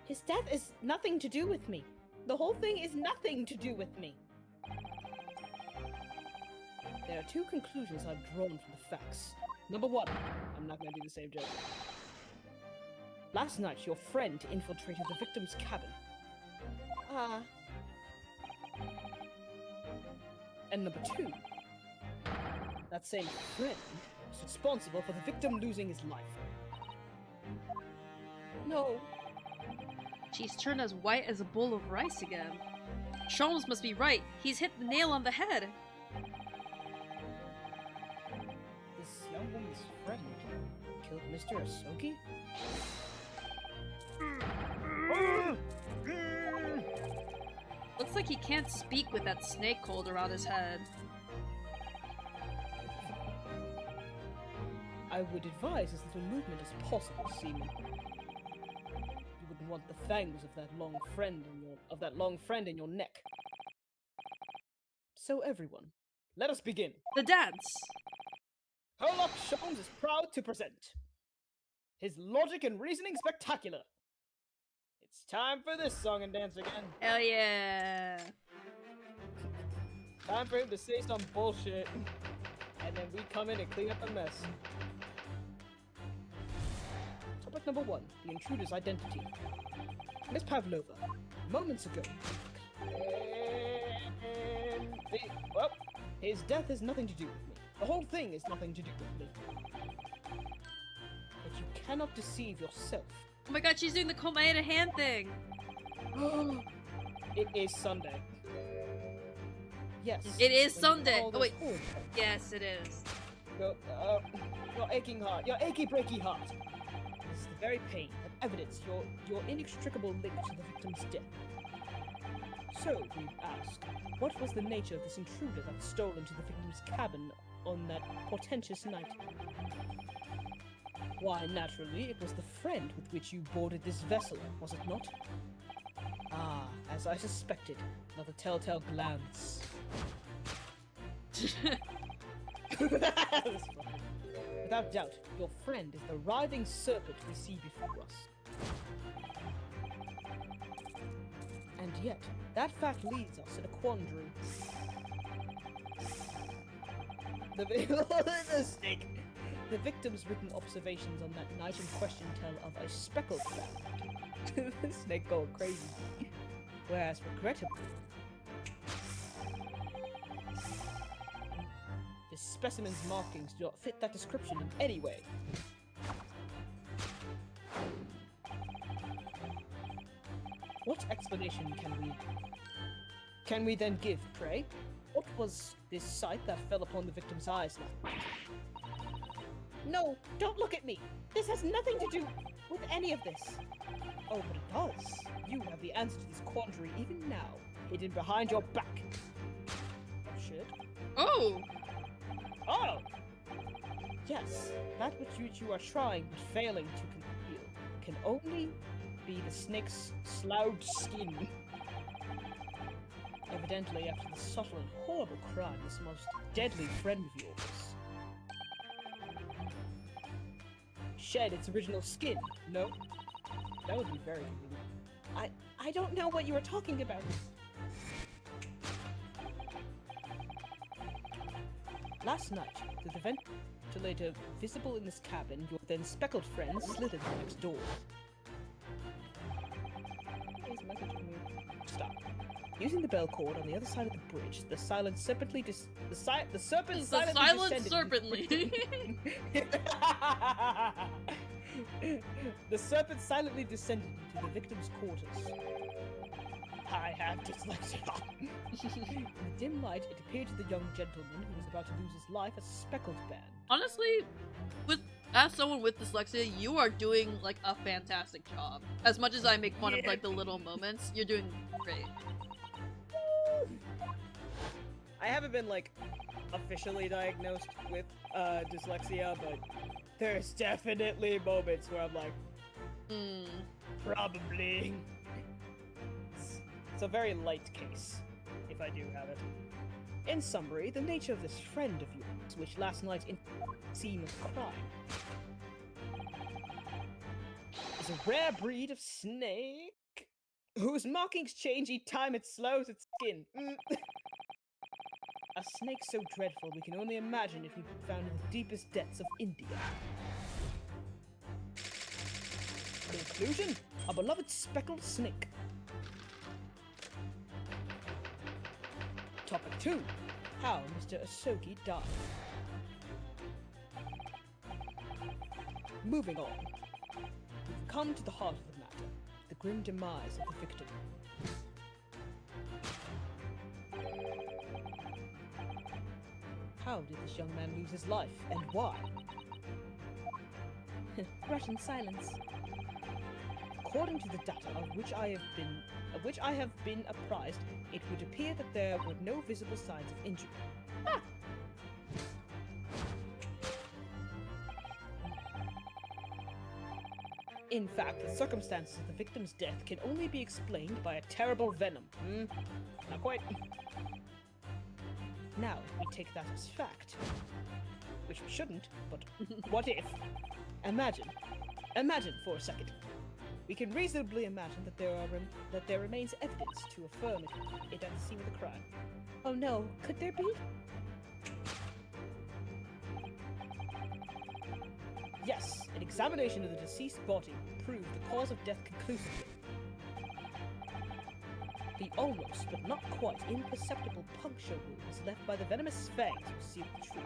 His death is nothing to do with me. The whole thing is nothing to do with me. There are two conclusions I've drawn from the facts. Number one, I'm not going to do the same joke. Last night, your friend infiltrated the victim's cabin. And number two, that same friend was responsible for the victim losing his life. No. She's turned as white as a bowl of rice again. Sholmes must be right. He's hit the nail on the head. This young woman's friend killed Mr. Asogi? Looks like he can't speak with that snake cold around his head. I would advise as little movement as possible, Seaman. You wouldn't want the fangs of that long friend in your neck. So everyone, let us begin. The dance! Herlock Sholmes is proud to present his logic and reasoning spectacular. It's time for this song and dance again. Hell yeah! Time for him to say some bullshit, and then we come in and clean up the mess. Topic number 1, the intruder's identity. Miss Pavlova, moments ago. Well, his death has nothing to do with me. The whole thing is nothing to do with me. But you cannot deceive yourself. Oh my god, she's doing the Komaeda hand thing! It is Sunday. Yes. It is when you Sunday! call Oh wait. those horns. Yes, it is. Your aching heart, your achy breaky heart. This is the very pain that evidence your inextricable link to the victim's death. So, we ask, what was the nature of this intruder that stole into the victim's cabin on that portentous night? Why, naturally, it was the friend with which you boarded this vessel, was it not? Ah, as I suspected, another telltale glance. That's funny. Without doubt, your friend is the writhing serpent we see before us. And yet, that fact leaves us in a quandary. The snake. The victim's written observations on that night in question tell of a speckled bat. The snake going crazy. Whereas, regrettably, this specimen's markings do not fit that description in any way. What explanation can we then give, pray? What was this sight that fell upon the victim's eyes last night? No, don't look at me! This has nothing to do with any of this! Oh, but it does! You have the answer to this quandary even now, hidden behind your back! Oh shit. Oh! Oh! Yes, that which you are trying but failing to conceal can only be the snake's sloughed skin. Evidently, after the subtle and horrible crime, this most deadly friend of yours shed its original skin. No? That would be very convenient. I don't know what you were talking about. Last night, through the ventilator visible in this cabin, your then speckled friend slid in the next door. Please messaging me. Stop. Using the bell cord on the other side of the bridge, the silent serpently the serpent silently serpently. The serpent silently descended into the victim's quarters. I have dyslexia. In the dim light, it appeared to the young gentleman who was about to lose his life a speckled band. Honestly, as someone with dyslexia, you are doing like a fantastic job. As much as I make fun of like the little moments, you're doing great. I haven't been like officially diagnosed with dyslexia, but there's definitely moments where I'm like, probably. It's a very light case, if I do have it. In summary, the nature of this friend of yours, which last night in scene of crime, is a rare breed of snake whose markings change each time it slows its skin. A snake so dreadful we can only imagine it would be found in the deepest depths of India. Conclusion: a beloved speckled snake. Topic 2. How Mr. Asogi died. Moving on. We've come to the heart of the matter, the grim demise of the victim. How did this young man lose his life, and why? Russian silence. According to the data of which I have been apprised, it would appear that there were no visible signs of injury. Ah! In fact, the circumstances of the victim's death can only be explained by a terrible venom. Not quite. Now, if we take that as fact, which we shouldn't, but what if? Imagine for a second. We can reasonably imagine that there remains evidence to affirm it at the scene of the crime. Oh no, could there be? Yes, an examination of the deceased body proved the cause of death conclusively. The almost, but not quite, imperceptible puncture wounds left by the venomous fangs will seal the truth.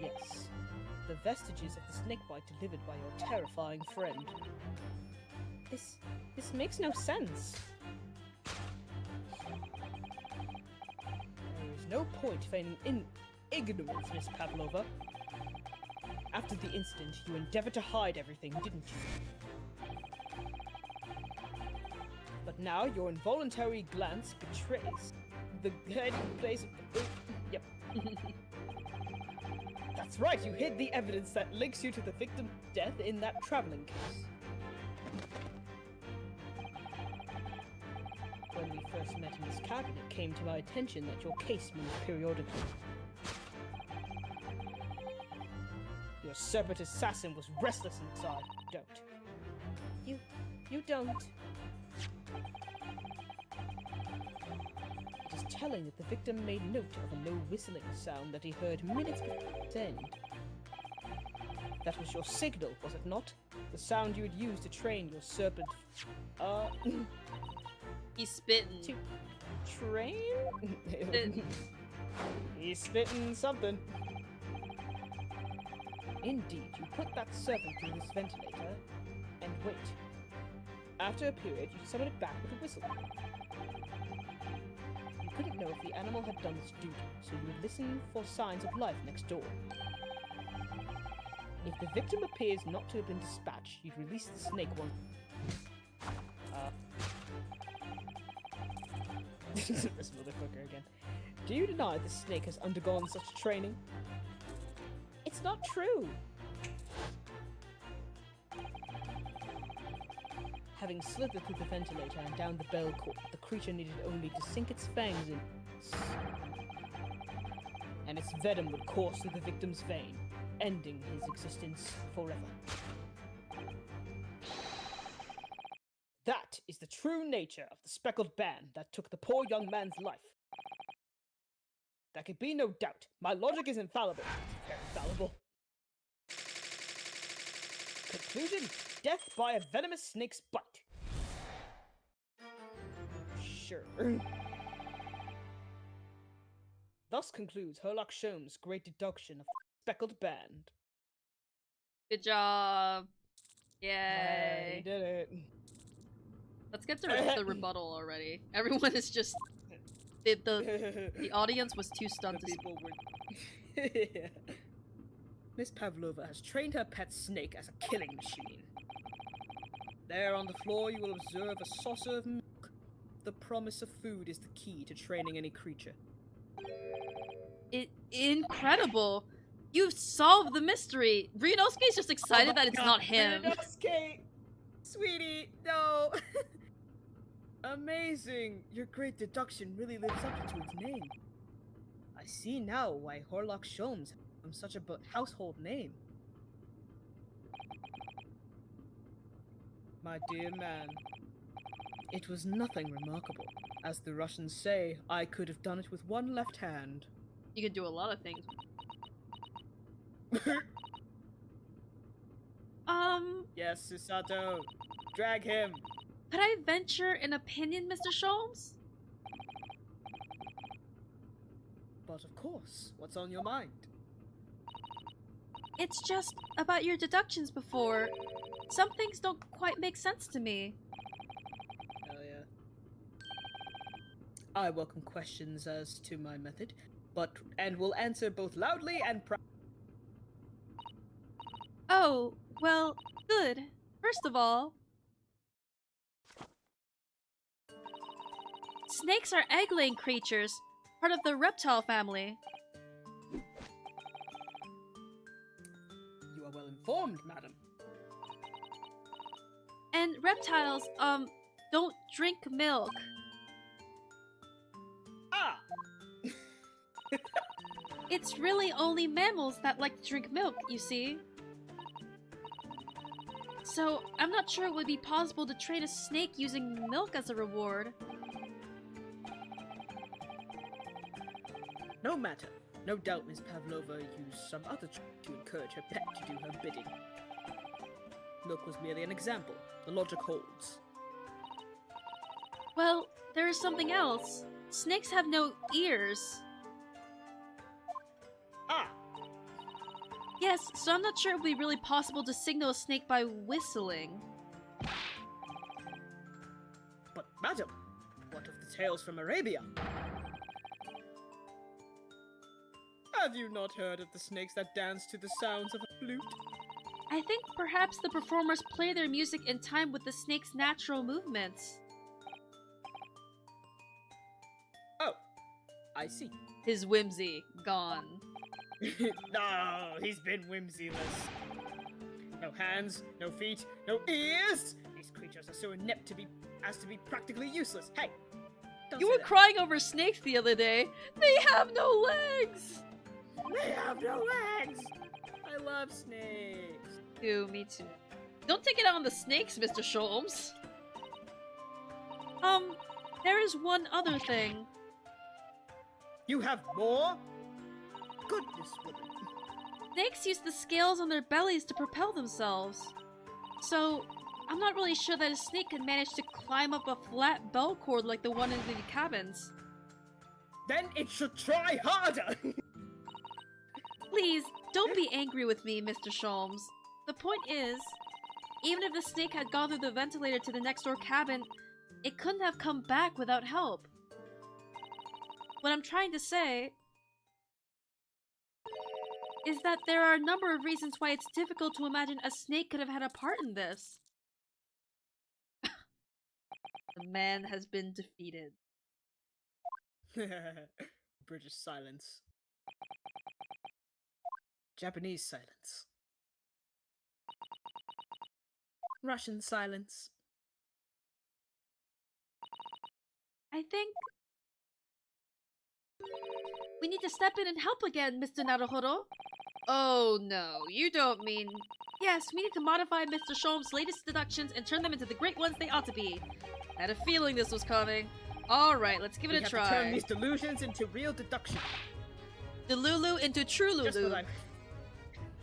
Yes, the vestiges of the snakebite delivered by your terrifying friend. This makes no sense. There is no point feigning ignorance, Miss Pavlova. After the incident, you endeavored to hide everything, didn't you? But now your involuntary glance betrays the hiding place. Yep. That's right, you hid the evidence that links you to the victim's death in that traveling case. When we first met in this cabin, it came to my attention that your case moved periodically. Your serpent assassin was restless inside. Don't. You don't. It is telling that the victim made note of a low whistling sound that he heard minutes before its end. That was your signal, was it not? The sound you had used to train your serpent. He's spitting. To train? Spitting. He's spitting something. Indeed, you put that serpent through this ventilator, and wait. After a period, you summon it back with a whistle. You couldn't know if the animal had done its duty, so you would listen for signs of life next door. If the victim appears not to have been dispatched, you'd release the snake once. This motherfucker again. Do you deny the snake has undergone such training? It's not true! Having slithered through the ventilator and down the bell cord, the creature needed only to sink its fangs in, and its venom would course through the victim's vein, ending his existence forever. That is the true nature of the speckled band that took the poor young man's life. There can be no doubt. My logic is infallible. Very fallible. Conclusion: death by a venomous snake's bite. Sure. Thus concludes Herlock Sholmes' great deduction of the speckled band. Good job. Hey, Yay. did it. Let's get to the rebuttal already. Everyone is just... The audience was too stunned to people were... Miss Pavlova has trained her pet snake as a killing machine. There on the floor you will observe a saucer of milk. The promise of food is the key to training any creature. Incredible! You've solved the mystery! Ryunosuke's just excited that it's not him. Ryunosuke! Sweetie, no! Amazing! Your great deduction really lives up to its name. I see now why Herlock Sholmes has become such a household name. My dear man, it was nothing remarkable. As the Russians say, I could have done it with one left hand. You could do a lot of things. Yes, Susato. Drag him. Could I venture an opinion, Mr. Sholmes? But of course, what's on your mind? It's just about your deductions before. Some things don't quite make sense to me. Hell yeah. I welcome questions as to my method, and will answer both loudly and proudly. Oh, well, good. First of all, snakes are egg-laying creatures, part of the reptile family. You are well informed, madam. And reptiles, don't drink milk. Ah! It's really only mammals that like to drink milk, you see. So, I'm not sure it would be possible to train a snake using milk as a reward. No matter. No doubt Miss Pavlova used some other trick to encourage her pet to do her bidding. Milk was merely an example. The logic holds. Well, there is something else. Snakes have no ears. Ah! Yes, so I'm not sure it would be really possible to signal a snake by whistling. But madam, what of the tales from Arabia? Have you not heard of the snakes that dance to the sounds of a flute? I think perhaps the performers play their music in time with the snake's natural movements. Oh, I see. His whimsy gone. No, he's been whimsyless. No hands, no feet, no ears! These creatures are so inept as to be practically useless. Hey! Don't You say were that. crying over snakes the other day. They have no legs! They have no legs! I love snakes. Ew, me too. Don't take it out on the snakes, Mr. Sholmes. There is one other thing. You have more? Goodness, woman. Snakes use the scales on their bellies to propel themselves. So, I'm not really sure that a snake could manage to climb up a flat bell cord like the one in the cabins. Then it should try harder! Please, don't be angry with me, Mr. Sholmes. The point is, even if the snake had gone through the ventilator to the next door cabin, it couldn't have come back without help. What I'm trying to say is that there are a number of reasons why it's difficult to imagine a snake could have had a part in this. The man has been defeated. British silence. Japanese silence. Russian silence. I think we need to step in and help again, Mr. Naruhodo. Oh no, you don't mean... Yes, we need to modify Mr. Sholmes' latest deductions and turn them into the great ones they ought to be. I had a feeling this was coming. Alright, let's give it a try. To turn these delusions into real deduction. Delulu into true Just Lulu. what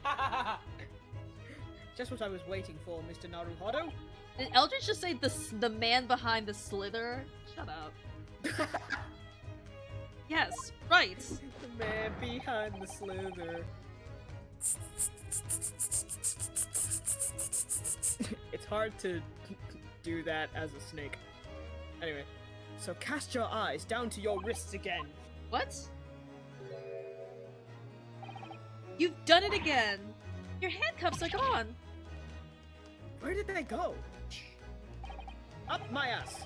I... Just what I was waiting for, Mr. Naruhodo. Did Eldridge just say the man behind the slither? Shut up. Yes, right. The man behind the slither. It's hard to do that as a snake. Anyway, so cast your eyes down to your wrists again. What? You've done it again. Your handcuffs are gone. Where did they go? Up my ass.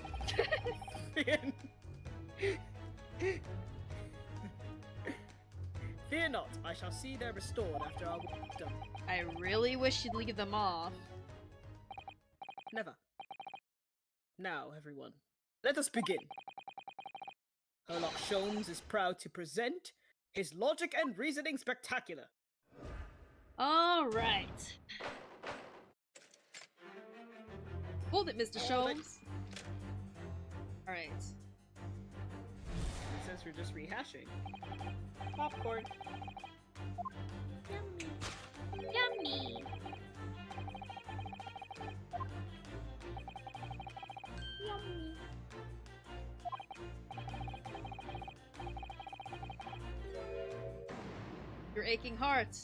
Fear not, I shall see they're restored after our work is done. I really wish you'd leave them off. Never. Now, everyone, let us begin. Herlock Sholmes is proud to present His logic and reasoning spectacular. Alright. Hold it, Mr. Sholmes. Alright. Since we're just rehashing. Popcorn. Yummy! Your aching heart.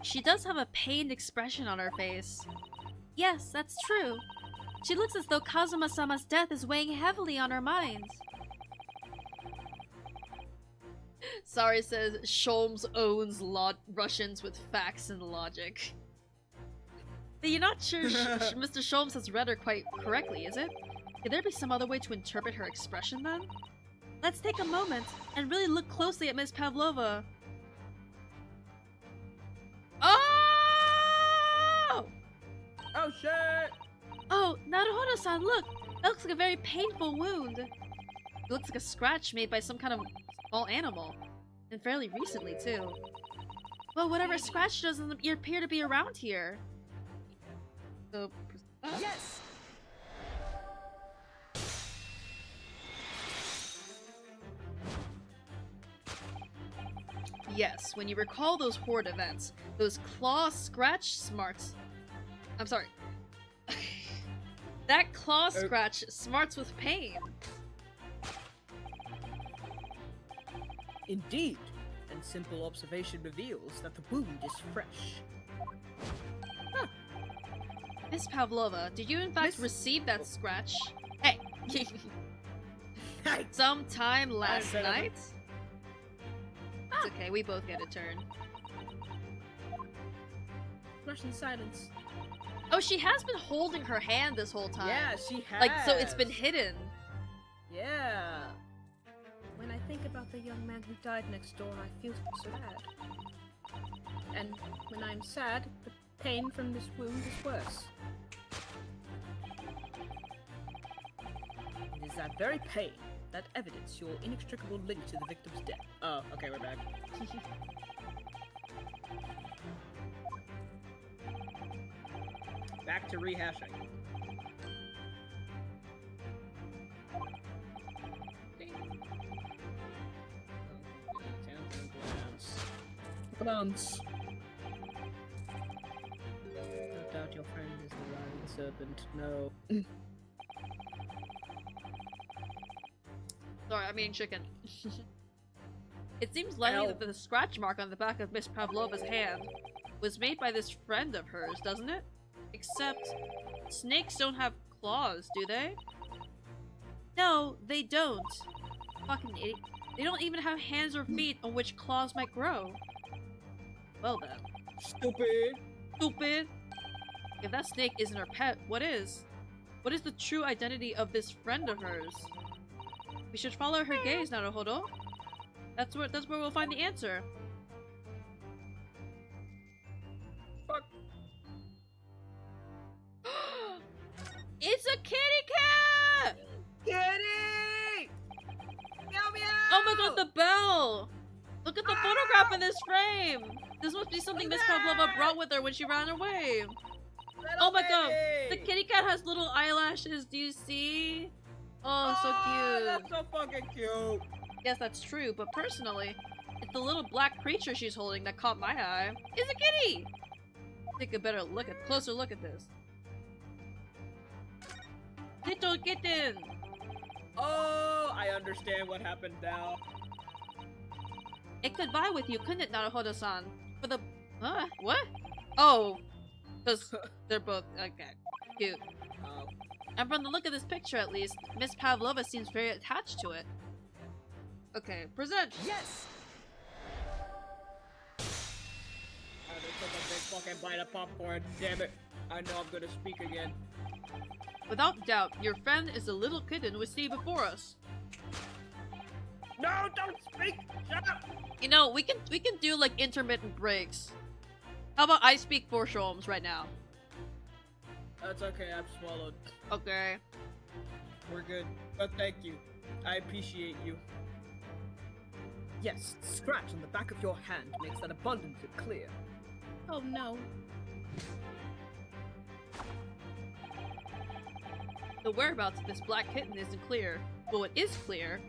She does have a pained expression on her face. Yes, that's true. She looks as though Kazuma-sama's death is weighing heavily on her mind. Sorry says Sholmes owns Russians with facts and logic. But you're not sure Mr. Sholmes has read her quite correctly, is it? Could there be some other way to interpret her expression then? Let's take a moment and really look closely at Miss Pavlova. Oh! Oh shit! Oh, Naruhodo-san, look! That looks like a very painful wound. It looks like a scratch made by some kind of small animal. And fairly recently, too. Well, whatever scratch doesn't appear to be around here. So, Yes! yes, when you recall those horde events, those claw scratch smarts. I'm sorry. That claw scratch smarts with pain. Indeed, and simple observation reveals that the wound is fresh. Huh. Miss Pavlova, did you in fact receive that scratch? Hey! Sometime last night? It's okay, we both get a turn. Russian silence. Oh, she has been holding her hand this whole time. Yeah, she has. Like, so it's been hidden. Yeah. When I think about the young man who died next door, I feel sad. And when I'm sad, the pain from this wound is worse. It is that very pain that evidence your inextricable link to the victim's death. Oh, okay, we're back. Back to rehashing. Glance. No doubt your friend is the writhing serpent. No. Sorry, I'm eating chicken. It seems likely that the scratch mark on the back of Miss Pavlova's hand was made by this friend of hers, doesn't it? Except, snakes don't have claws, do they? No, they don't. Fucking idiot. They don't even have hands or feet on which claws might grow. Well then. Stupid. Stupid! If that snake isn't her pet, what is? What is the true identity of this friend of hers? We should follow her gaze, Naruhodo. That's where we'll find the answer. Fuck. It's a kitty cat! Kitty! Meow meow! Oh my god, the bell! Look at the photograph in this frame! This must be something Miss Pavlova brought with her when she ran away. Oh my god, the kitty cat has little eyelashes, do you see? Oh, so cute. That's so fucking cute. Yes, that's true, but personally, it's the little black creature she's holding that caught my eye. It's a kitty! Take a better look at, closer look at this. Little kitten! Oh, I understand what happened now. It could vie with you, couldn't it, Naruhodo-san? For the... Huh? What? Oh. Because they're both... Okay. Cute. Oh. And from the look of this picture, at least, Miss Pavlova seems very attached to it. Okay, present! Yes! I just took a big fucking bite of popcorn. Damn it. I know I'm gonna speak again. Without doubt, your friend is the little kitten we see before us. No, don't speak! Shut up! You know, we can do like intermittent breaks. How about I speak for Sholmes right now? That's okay, I've swallowed. Okay. We're good. But thank you. I appreciate you. Yes, the scratch on the back of your hand makes that abundantly clear. Oh no. The whereabouts of this black kitten isn't clear, but what is clear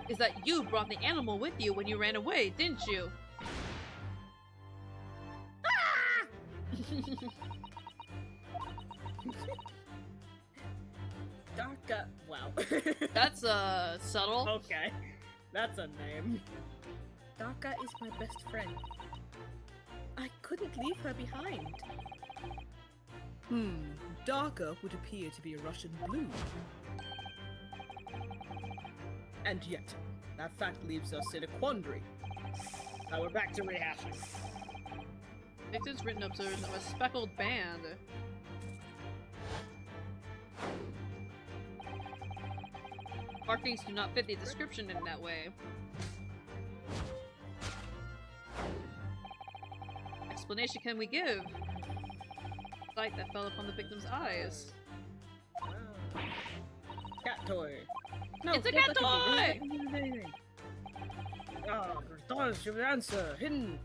is that you brought the animal with you when you ran away, didn't you? Daka. Wow. That's subtle. Okay. That's a name. Daka is my best friend. I couldn't leave her behind. Daka would appear to be a Russian blue. And yet, that fact leaves us in a quandary. Now we're back to rehashing. Victim's written observation of a speckled band. Markings do not fit the description in that way. Explanation can we give? Sight that fell upon the victim's eyes. Cat toy. No, It's a no, cat that can be- toy! Response to the answer. Hidden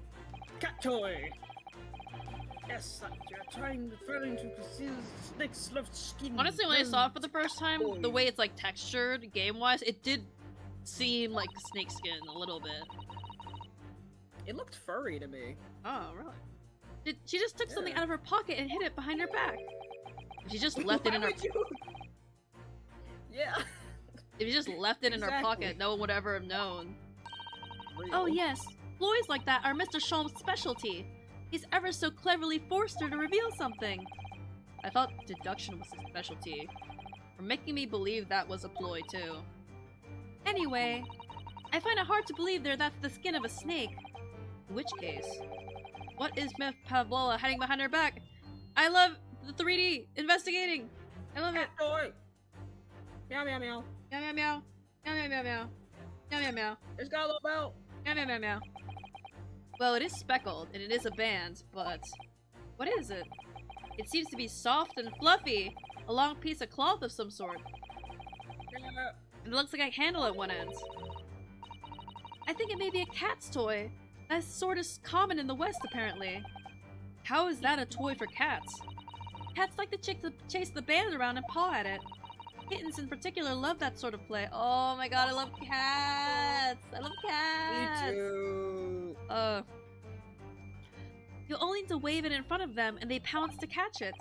cat toy. Yes, you're referring to conceal snake's left skin. Honestly, when I saw it for the first time, the way it's like textured, game-wise, it did seem like snakeskin a little bit. It looked furry to me. Oh, really? She just took something Yeah. out of her pocket and hid it behind her back. If she just left it in her Yeah. if you just left it in her Exactly. pocket, no one would ever have known. Real. Oh yes, ploys like that are Mr. Sholmes' specialty. He's ever so cleverly forced her to reveal something. I thought deduction was his specialty. For making me believe that was a ploy too. Anyway, I find it hard to believe that's the skin of a snake. In which case, what is Miss Pavlova hiding behind her back? I love the 3D investigating. I love it. Cat toy. Meow meow meow. Meow meow meow. Meow meow meow meow. Meow meow meow. It's got a little belt. Meow meow meow meow. Well, it is speckled, and it is a band, but... what is it? It seems to be soft and fluffy. A long piece of cloth of some sort. And it looks like a handle at one end. I think it may be a cat's toy. That's sort of common in the West, apparently. How is that a toy for cats? Cats like to chase the band around and paw at it. Kittens in particular love that sort of play. Oh my god, I love cats! I love cats! Me too. You only need to wave it in front of them and they pounce to catch it.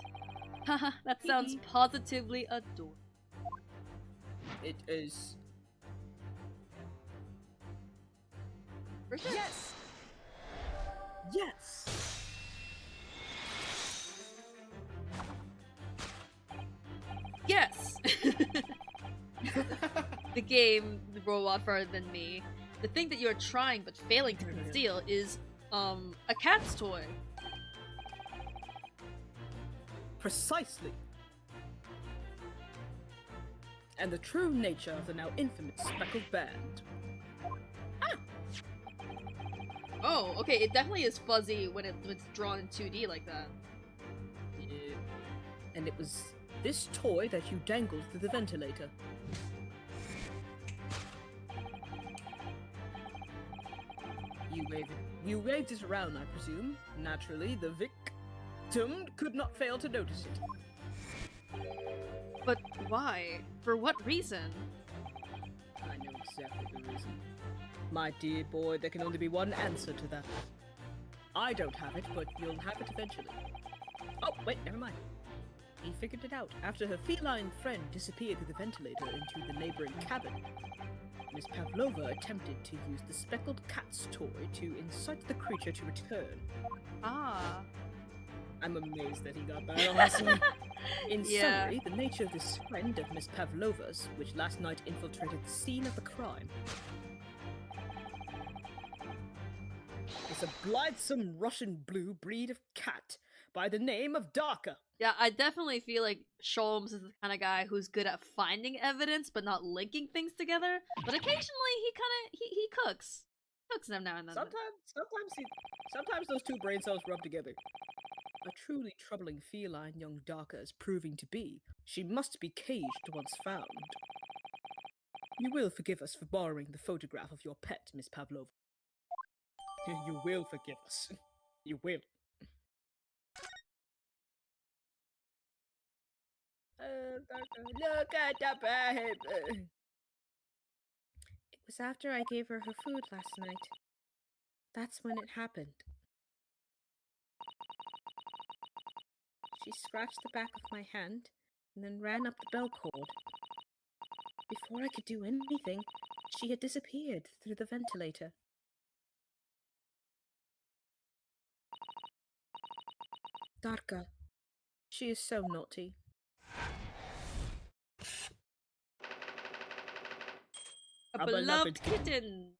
Haha, that sounds positively adorable. It is. Yes! Yes. Yes! The game rolled a lot farther than me. The thing that you're trying but failing to conceal is, a cat's toy. Precisely. And the true nature of the now infamous speckled band. Oh, okay, it definitely is fuzzy when it's drawn in 2D like that. Yeah. And it was this toy that you dangled through the ventilator. You waved it around, I presume. Naturally, the victim could not fail to notice it. But why? For what reason? I know exactly the reason. My dear boy, there can only be one answer to that. I don't have it, but you'll have it eventually. Oh, wait, never mind. He figured it out after her feline friend disappeared through the ventilator into the neighboring cabin. Miss Pavlova attempted to use the speckled cat's toy to incite the creature to return. Ah. I'm amazed that he got that awesome. In Yeah. summary, the nature of this friend of Miss Pavlova's, which last night infiltrated the scene of the crime, is a blithesome Russian blue breed of cat by the name of Daka. Yeah, I definitely feel like Sholmes is the kind of guy who's good at finding evidence but not linking things together. But occasionally he cooks. Cooks them now and then. Sometimes those two brain cells rub together. A truly troubling feline young Daka is proving to be. She must be caged once found. You will forgive us for borrowing the photograph of your pet, Miss Pavlova. You will forgive us. You will. Look at the baby. It was after I gave her her food last night. That's when it happened. She scratched the back of my hand and then ran up the bell cord. Before I could do anything, she had disappeared through the ventilator. Darka. She is so naughty. A beloved kitten.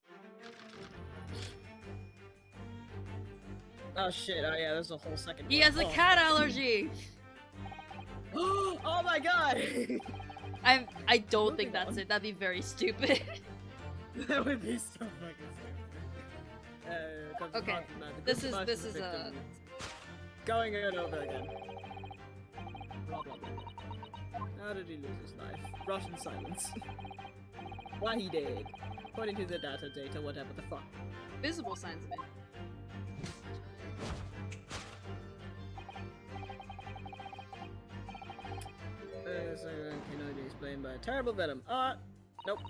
Oh shit, oh yeah, there's a whole second He one. has a cat allergy. Oh my god! I don't think Moving that's on. it. That'd be very stupid. That would be so fucking stupid. Okay, this is going it over again. Blah blah blah. How did he lose his life? Russian silence. Why he did? According to the data, whatever the fuck. visible signs of it. Can only be explained by a terrible venom. Nope.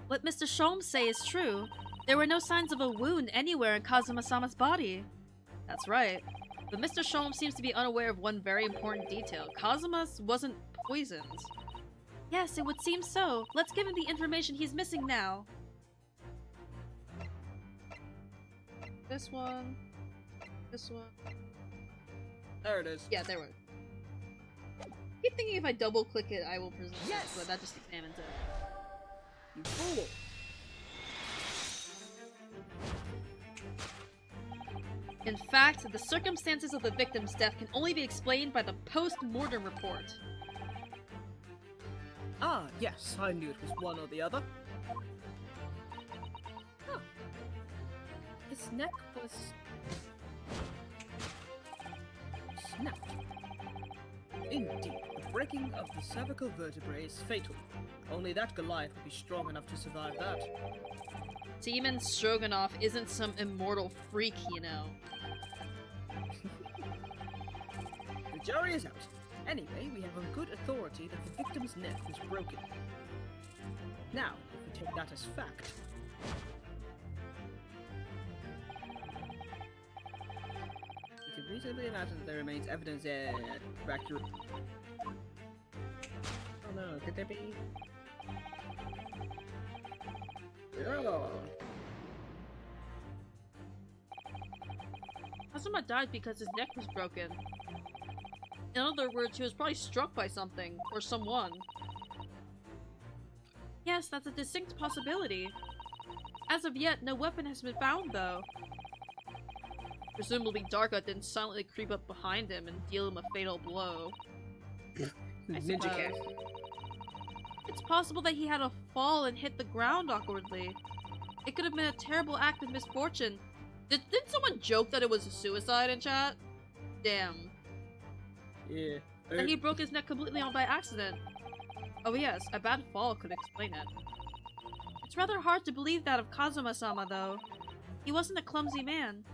What Mr. Sholmes say is true. There were no signs of a wound anywhere in Kazuma-sama's body. That's right. But Mr. Sholmes seems to be unaware of one very important detail. Kazuma wasn't poisoned. Yes, it would seem so. Let's give him the information he's missing now. This one. This one. There it is. Yeah, there we go. I keep thinking if I double click it, I will present it, but that just examines it. You fool! In fact, the circumstances of the victim's death can only be explained by the post-mortem report. Ah, yes, I knew it was one or the other. Oh. His neck was Snapped. Indeed, the breaking of the cervical vertebrae is fatal. Only that Goliath would be strong enough to survive that. Demon Stroganoff isn't some immortal freak, you know. The jury is out. Anyway, we have on good authority that the victim's neck was broken. Now, if we take that as fact, we can reasonably imagine that there remains evidence accurate. Oh no, could there be? Oh. Kazuma died because his neck was broken. In other words, he was probably struck by something, or someone. Yes, that's a distinct possibility. As of yet, no weapon has been found, though. Presumably Darka didn't silently creep up behind him and deal him a fatal blow. Ninja cat. It's possible that he had a fall and hit the ground awkwardly. It could have been a terrible act of misfortune. Didn't someone joke that it was a suicide in chat? Damn. Yeah. And he broke his neck completely on by accident. Oh yes, a bad fall could explain it. It's rather hard to believe that of Kazuma-sama, though. He wasn't a clumsy man.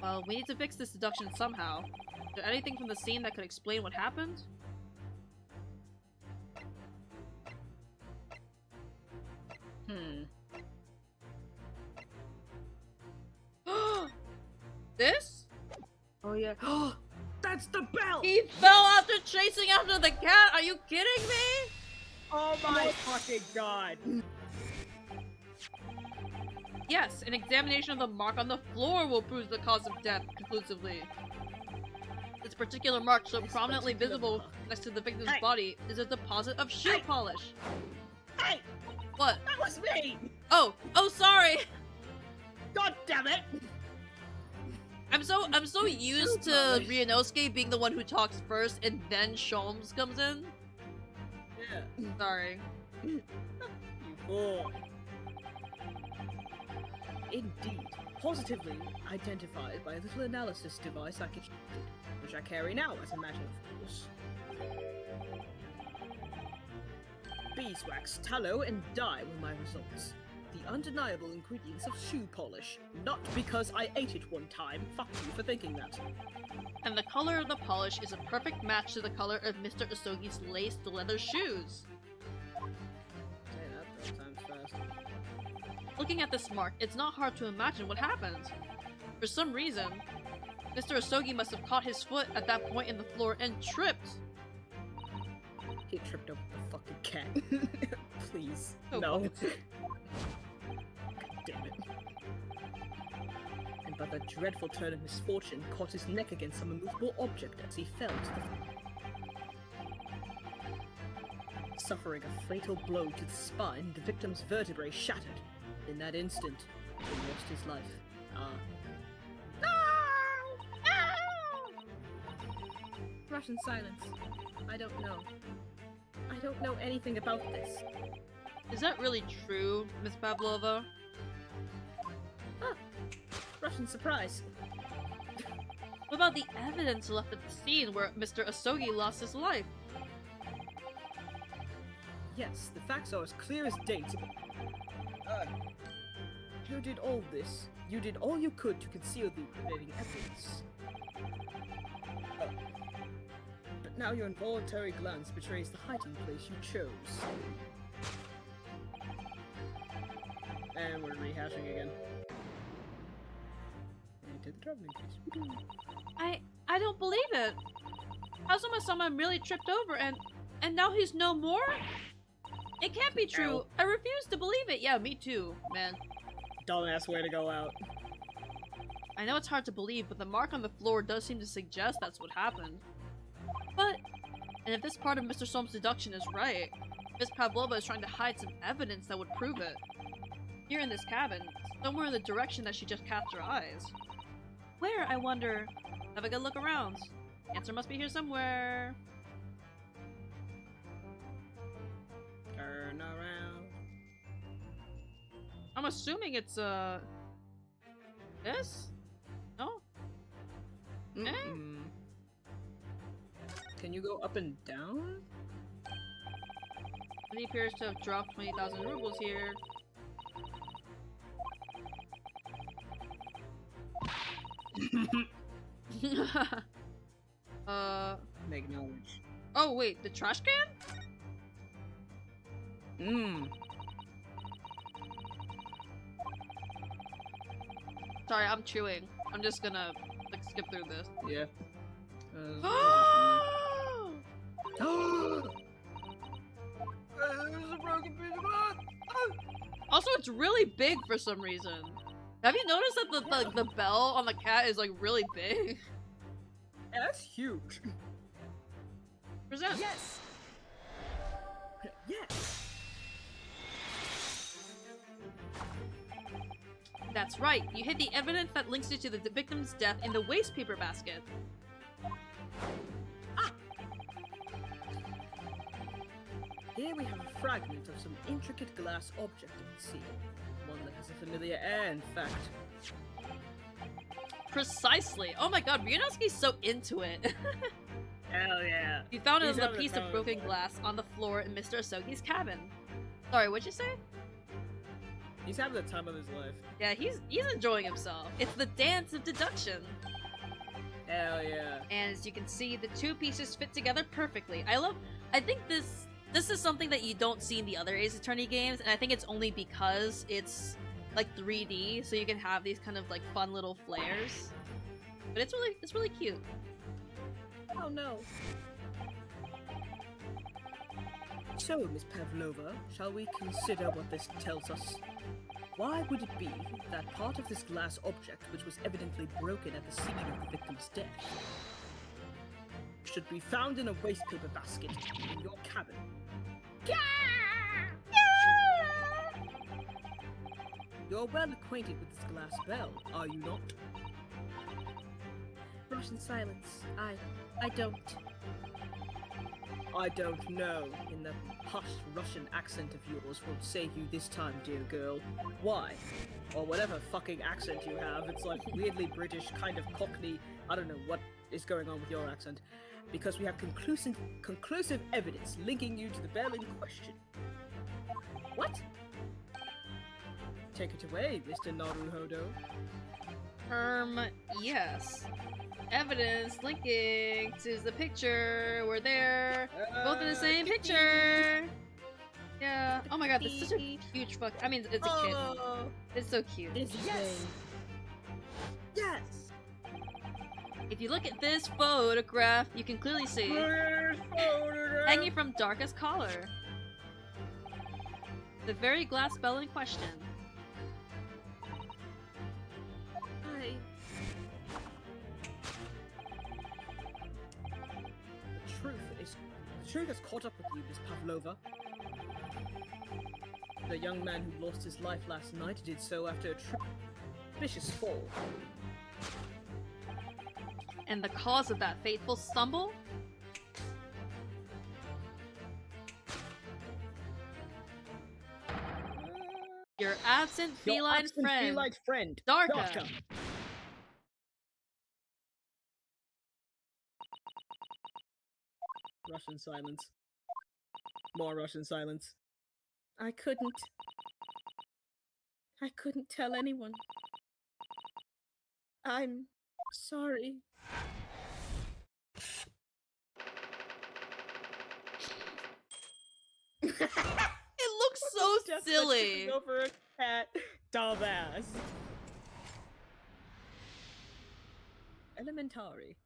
Well, we need to fix this deduction somehow. Is there anything from the scene that could explain what happened? This? Oh yeah. That's the bell! He fell after chasing after the cat? Are you kidding me? Oh my fucking god! Yes, an examination of the mark on the floor will prove the cause of death conclusively. This particular mark, so prominently visible next to the victim's body, is a deposit of shoe polish. Hey! What? That was me! Oh, sorry. God damn it! I'm so used to Ryunosuke being the one who talks first and then Sholmes comes in. Yeah. Sorry. You fool. Indeed, positively identified by a little analysis device I constructed, which I carry now as a matter of course. beeswax, tallow, and dye were my results. The undeniable ingredients of shoe polish. Not because I ate it one time. Fuck you for thinking that. And the color of the polish is a perfect match to the color of Mr. Asogi's laced leather shoes. Say that 3 times fast. Looking at this mark, it's not hard to imagine what happened. For some reason, Mr. Asogi must have caught his foot at that point in the floor and tripped. He tripped over the fucking cat. Please. Oh, no. God. Damn it. And by that dreadful turn of misfortune, caught his neck against some immovable object as he fell to the floor. Suffering a fatal blow to the spine, the victim's vertebrae shattered. In that instant, he lost his life. Russian silence. I don't know. I don't know anything about this. Is that really true, Miss Pavlova? Russian surprise. What about the evidence left at the scene where Mr. Asogi lost his life? Yes, the facts are as clear as day to me. You did all this. You did all you could to conceal the incriminating evidence. But now your involuntary glance betrays the hiding place you chose. And we're rehashing again. And did the traveling case. I don't believe it. How someone really tripped over and now he's no more? It can't be true. Ow. I refuse to believe it. Yeah, me too, man. Dumbass way to go out. I know it's hard to believe, but the mark on the floor does seem to suggest that's what happened. But, and if this part of Mr. Solm's deduction is right, Miss Pavlova is trying to hide some evidence that would prove it. Here in this cabin, somewhere in the direction that she just cast her eyes. Where, I wonder? Have a good look around. Answer must be here somewhere. Turn around. I'm assuming it's, this? No? Eh? Can you go up and down? He appears to have dropped 20,000 rubles here. Acknowledge. Oh wait, the trash can? Sorry, I'm chewing. I'm just gonna like skip through this. Yeah. There's a broken piece of glass. Also, it's really big for some reason. Have you noticed that the bell on the cat is like really big? That's huge. Present. Yes. Yes. That's right. You hid the evidence that links you to the victim's death in the waste paper basket. Here we have a fragment of some intricate glass object at the scene. One that has a familiar air, in fact. Precisely. Oh my god, Ryunosuke's so into it. Hell yeah. You found He's a having a piece time of of broken his life. glass on the floor in Mr. Asogi's cabin. Sorry, what'd you say? He's having the time of his life. Yeah, he's enjoying himself. It's the dance of deduction. Hell yeah. And as you can see, the two pieces fit together perfectly. I think this is something that you don't see in the other Ace Attorney games, and I think it's only because it's like 3D, so you can have these kind of like fun little flares. But it's really cute. Oh no. So, Miss Pavlova, shall we consider what this tells us? Why would it be that part of this glass object, which was evidently broken at the scene of the victim's death, should be found in a waste paper basket in your cabin? You're well acquainted with this glass bell, are you not? Russian silence. I don't. I don't know, in that posh Russian accent of yours won't save you this time, dear girl. Why? Or whatever fucking accent you have, it's like weirdly British, kind of Cockney, I don't know what is going on with your accent. Because we have conclusive evidence linking you to the bell in question. What? Take it away, Mr. Naruhodo. Yes. Evidence linking to the picture. We're there. Both in the same picture. Yeah. Oh my god, this is such a huge fuck. I mean, it's a kid. Oh, It's so cute. This is yes! Yes! If you look at this photograph, you can clearly see hanging from darkest collar. The very glass spell in question. The truth has caught up with you, Miss Pavlova. The young man who lost his life last night did so after a vicious fall. And the cause of that fateful stumble? Your absent feline friend, Darka. Russian silence. More Russian silence. I couldn't tell anyone. I'm sorry. It looks so Just silly. like tripping over a cat. Dumbass. Elementary.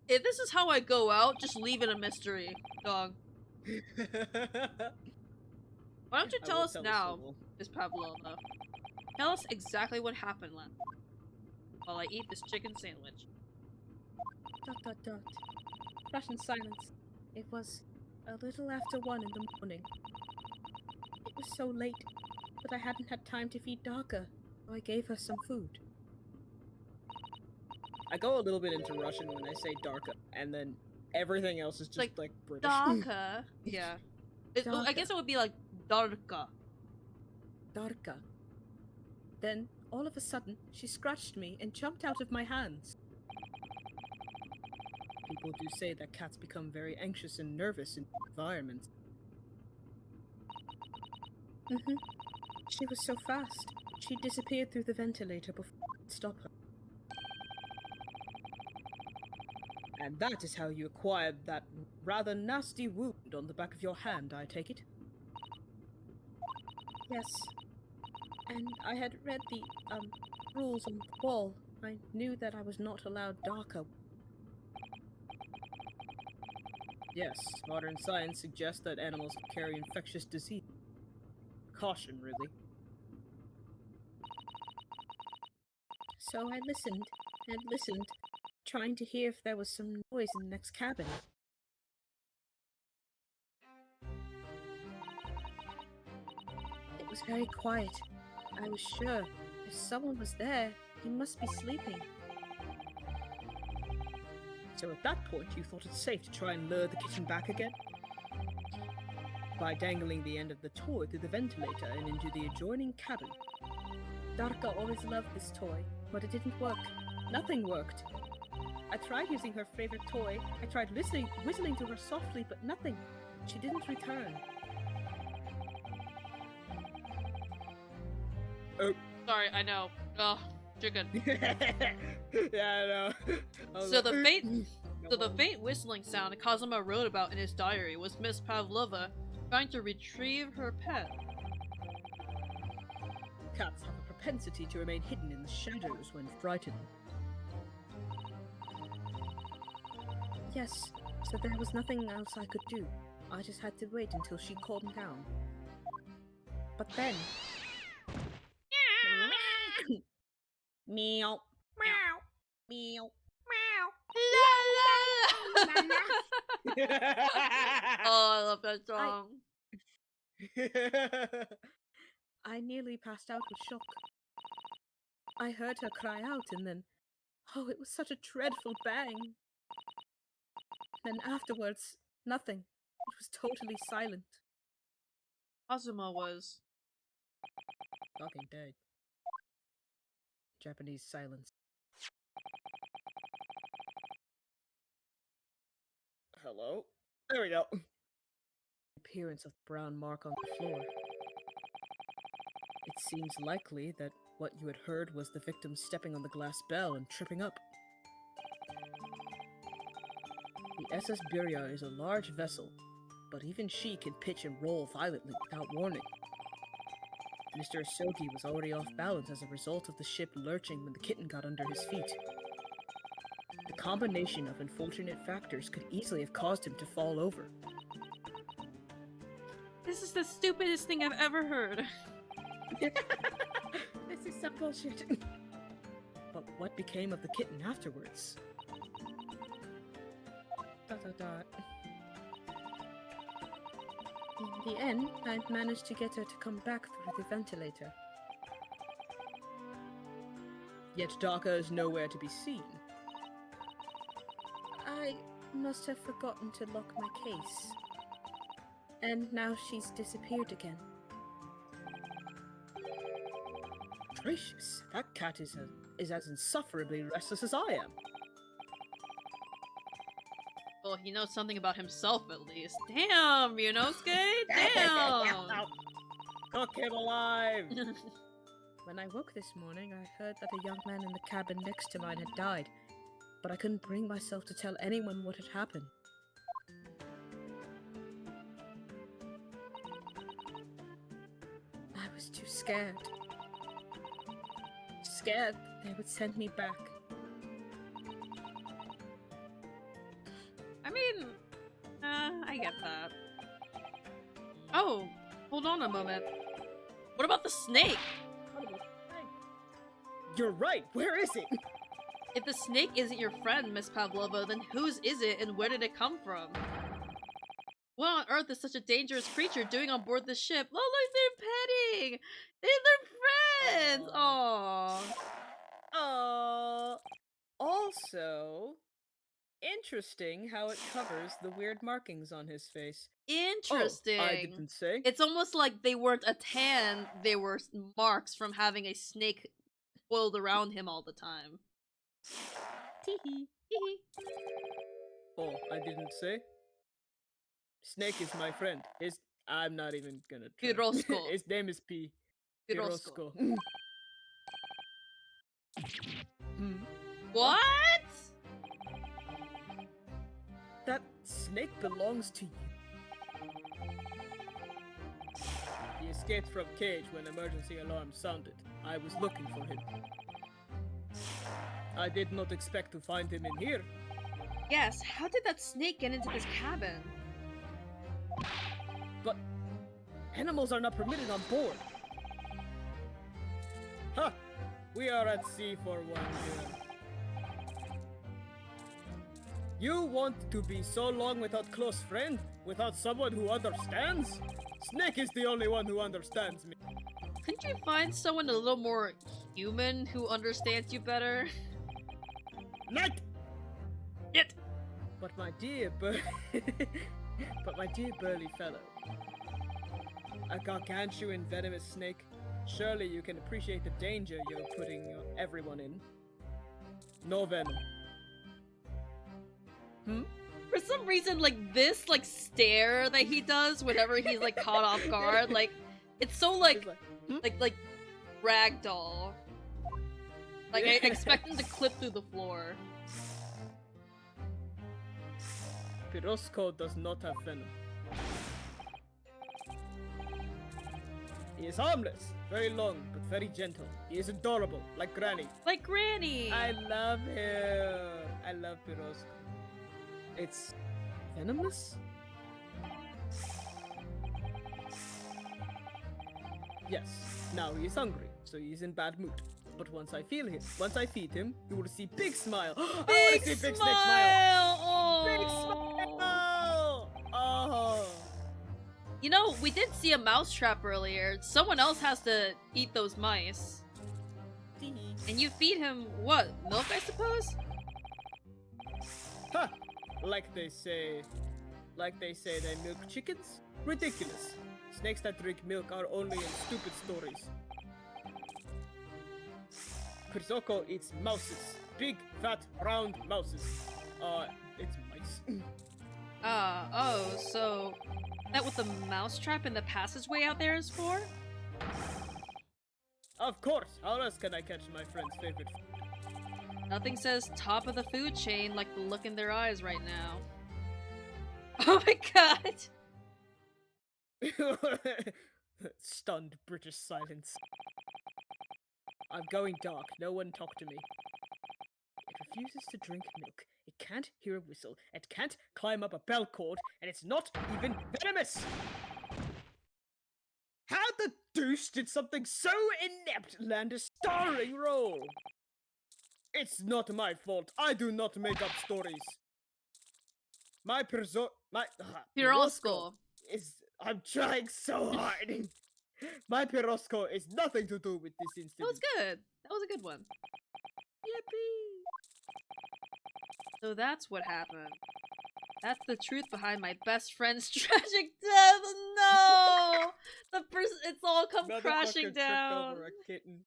If this is how I go out, just leave it a mystery, dog. Why don't you tell us now, Miss Pavlova? Tell us exactly what happened last while I eat this chicken sandwich. ... Russian silence. It was a little after 1 in the morning. It was so late, but I hadn't had time to feed Darka, so I gave her some food. I go a little bit into Russian when I say Darka, and then everything else is just like British. Darka. Yeah. I guess it would be like Darka. Darka. Then, all of a sudden, she scratched me and jumped out of my hands. People do say that cats become very anxious and nervous in environments. She was so fast. She disappeared through the ventilator before I could stop her. And that is how you acquired that rather nasty wound on the back of your hand, I take it? Yes. And I had read the, rules on the wall. I knew that I was not allowed Darka. Yes, modern science suggests that animals carry infectious disease. Caution, really. So I listened and listened, trying to hear if there was some noise in the next cabin. It was very quiet. I was sure if someone was there, he must be sleeping. So at that point, you thought it safe to try and lure the kitten back again? By dangling the end of the toy through the ventilator and into the adjoining cabin. Darka always loved this toy, but it didn't work. Nothing worked. I tried using her favorite toy. I tried whistling to her softly, but nothing. She didn't return. Oh. Sorry, I know. Oh, chicken. Yeah, I know. So the faint whistling sound Kazuma wrote about in his diary was Miss Pavlova trying to retrieve her pet. Cats have a propensity to remain hidden in the shadows when frightened. Yes, so there was nothing else I could do. I just had to wait until she calmed down. But then... Meow. Meow. Meow. Oh, I love that song. I nearly passed out with shock. I heard her cry out and then... Oh, it was such a dreadful bang. Then afterwards, nothing. It was totally silent. Kazuma was... Talking dead. Japanese silence. Hello? There we go. Appearance of brown mark on the floor. It seems likely that what you had heard was the victim stepping on the glass bell and tripping up. The SS Birya is a large vessel, but even she can pitch and roll violently without warning. Mr. Asogi was already off balance as a result of the ship lurching when the kitten got under his feet. The combination of unfortunate factors could easily have caused him to fall over. This is the stupidest thing I've ever heard. This is some bullshit. But what became of the kitten afterwards? ... In the end, I managed to get her to come back through the ventilator. Yet Daka is nowhere to be seen. I must have forgotten to lock my case. And now she's disappeared again. Gracious, that cat is as insufferably restless as I am. Well, he knows something about himself at least. Damn, Yunosuke! Damn! Cook him alive! When I woke this morning, I heard that a young man in the cabin next to mine had died, but I couldn't bring myself to tell anyone what had happened. I was too scared. Scared they would send me back. I mean, I get that. Oh, hold on a moment. What about the snake? You're right, where is it? If the snake isn't your friend, Miss Pavlova, then whose is it and where did it come from? What on earth is such a dangerous creature doing on board the ship? Oh look, they're petting! They're friends! Aww. Also, interesting how it covers the weird markings on his face. Interesting. Oh, I didn't say. It's almost like they weren't a tan, they were marks from having a snake coiled around him all the time. Teehee. Teehee. Oh, I didn't say. Snake is my friend. I'm not even gonna try. Pirosko. His name is P. Pirosko. What? That snake belongs to you. He escaped from cage when emergency alarm sounded. I was looking for him. I did not expect to find him in here. Yes, how did that snake get into this cabin? But animals are not permitted on board. Ha! We are at sea for one year. You want to be so long without close friend? Without someone who understands? Snake is the only one who understands me. Couldn't you find someone a little more human who understands you better? Night! Yet! But my dear burly fellow, a gargantuan venomous snake, surely you can appreciate the danger you're putting everyone in. No venom. For some reason, like, this, like, stare that he does whenever he's, like, caught off guard, like, it's so, like, like, ragdoll. Like, I expect him to clip through the floor. Pirosko does not have venom. He is harmless, very long, but very gentle. He is adorable, like Granny. Like Granny! I love him. I love Pirosko. It's venomous? Yes, now he is hungry, so he is in bad mood. But once I feed him, you will see big smile. I want to see big snake smile. Oh. Big smile. Oh. You know, we did see a mouse trap earlier. Someone else has to eat those mice. And you feed him what? Milk, I suppose? Ha! Like they say they milk chickens? Ridiculous. Snakes that drink milk are only in stupid stories. Pirzoko eats mouses. Big, fat, round mouses. It's mice. Oh, so that what the mousetrap in the passageway out there is for? Of course. How else can I catch my friend's favorite? Nothing says top of the food chain like the look in their eyes right now. Oh my god! Stunned British silence. I'm going dark. No one talk to me. It refuses to drink milk. It can't hear a whistle. It can't climb up a bell cord, and it's not even venomous! How the deuce did something so inept land a starring role? It's not my fault. I do not make up stories. My Pirosco. is. I'm trying so hard. My Pirosco is nothing to do with this That was incident. good. That was a good one. Yippee! So that's what happened. That's the truth behind my best friend's tragic death. No, it's all come Motherfucker crashing tripped down. over a kitten.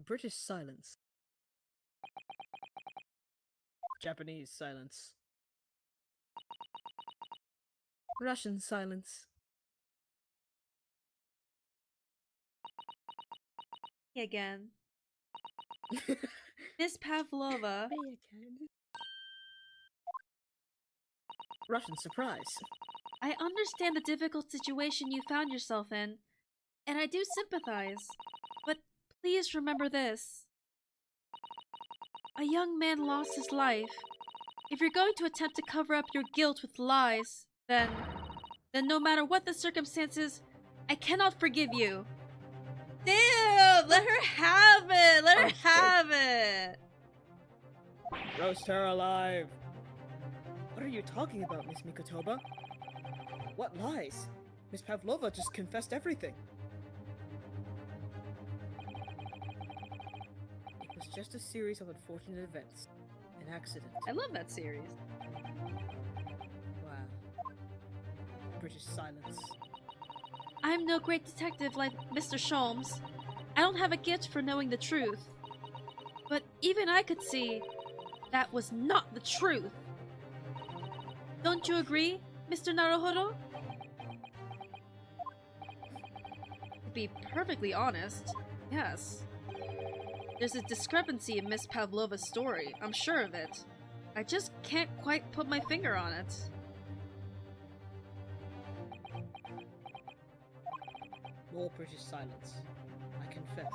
British silence. Japanese silence. Russian silence. Again, Miss Pavlova. Me again. Russian surprise. I understand the difficult situation you found yourself in, and I do sympathize. But please remember this. A young man lost his life. If you're going to attempt to cover up your guilt with lies, then no matter what the circumstances, I cannot forgive you. Damn! Let her have it! Let her Oh, shit. have it! Roast her alive. What are you talking about, Miss Mikotoba? What lies? Miss Pavlova just confessed everything. It was just a series of unfortunate events. An accident. I love that series. Wow. British silence. I'm no great detective like Mr. Sholmes. I don't have a gift for knowing the truth. But even I could see that was not the truth. Don't you agree, Mr. Naruhodo? To be perfectly honest, yes. There's a discrepancy in Miss Pavlova's story, I'm sure of it. I just can't quite put my finger on it. More British silence. I confess.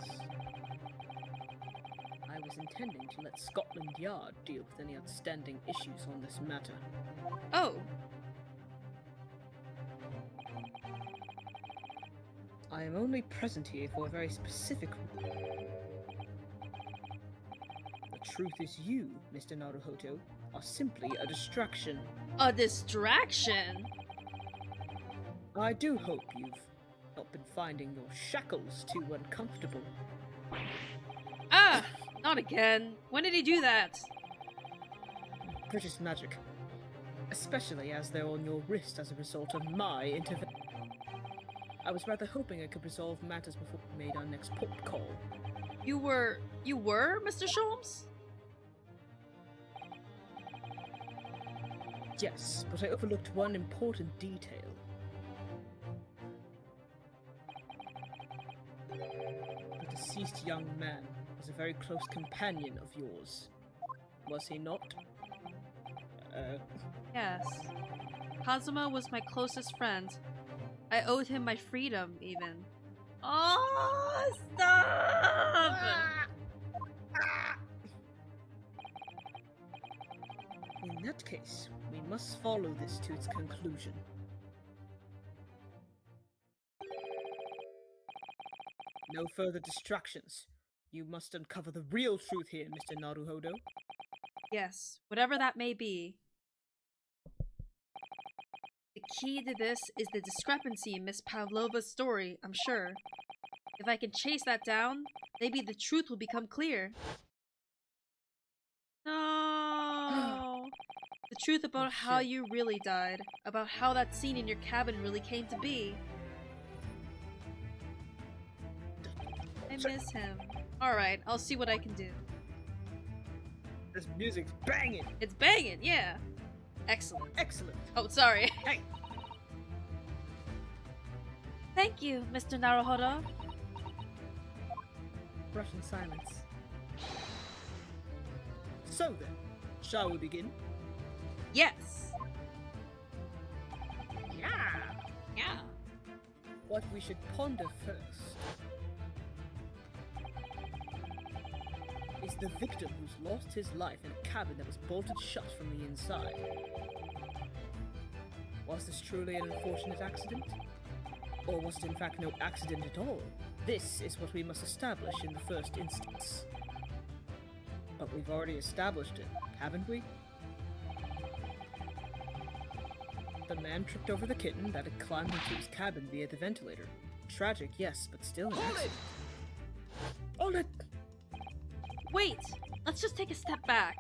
I was intending to let Scotland Yard deal with any outstanding issues on this matter. Oh, I am only present here for a very specific reason. The truth is you, Mr. Naruhodo, are simply a distraction. a distraction? I do hope you've not been finding your shackles too uncomfortable. Ah! Not again. When did he do that? British magic. Especially as they're on your wrist as a result of my intervention. I was rather hoping I could resolve matters before we made our next port call. You were, Mr. Sholmes? Yes, but I overlooked one important detail. The deceased young man was a very close companion of yours. Was he not? Yes. Kazuma was my closest friend. I owed him my freedom, even. Oh, stop! In that case, we must follow this to its conclusion. No further distractions. You must uncover the real truth here, Mr. Naruhodo. Yes, whatever that may be. The key to this is the discrepancy in Miss Pavlova's story, I'm sure. If I can chase that down, maybe the truth will become clear. No! The truth about how shit. you really died, about how that scene in your cabin really came to be. I miss him. Alright, I'll see what I can do. This music's banging. It's banging, yeah. Excellent. Excellent. Oh, sorry. Hey. Thank you, Mr. Naruhodo. Russian silence. So then, shall we begin? Yes. Yeah. Yeah. What we should ponder first is the victim who's lost his life in a cabin that was bolted shut from the inside. Was this truly an unfortunate accident? Or was it in fact no accident at all? This is what we must establish in the first instance. But we've already established it, haven't we? The man tripped over the kitten that had climbed into his cabin via the ventilator. Tragic, yes, but still an accident. Hold it! Wait, let's just take a step back.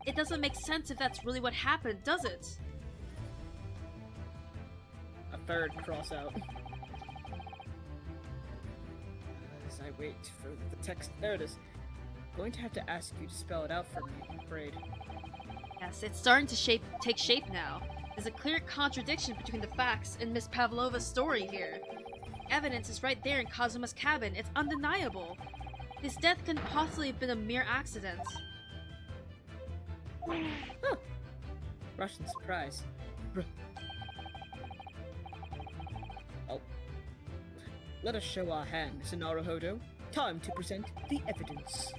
It doesn't make sense if that's really what happened, does it? A third cross out. As I wait for the text, there it is. Going to have to ask you to spell it out for me, I'm afraid. Yes, it's starting to take shape now. There's a clear contradiction between the facts and Miss Pavlova's story here. Evidence is right there in Kazuma's cabin. It's undeniable. His death couldn't possibly have been a mere accident. Huh. Russian surprise. Oh. Let us show our hand, Mr. Naruhodo. Time to present the evidence.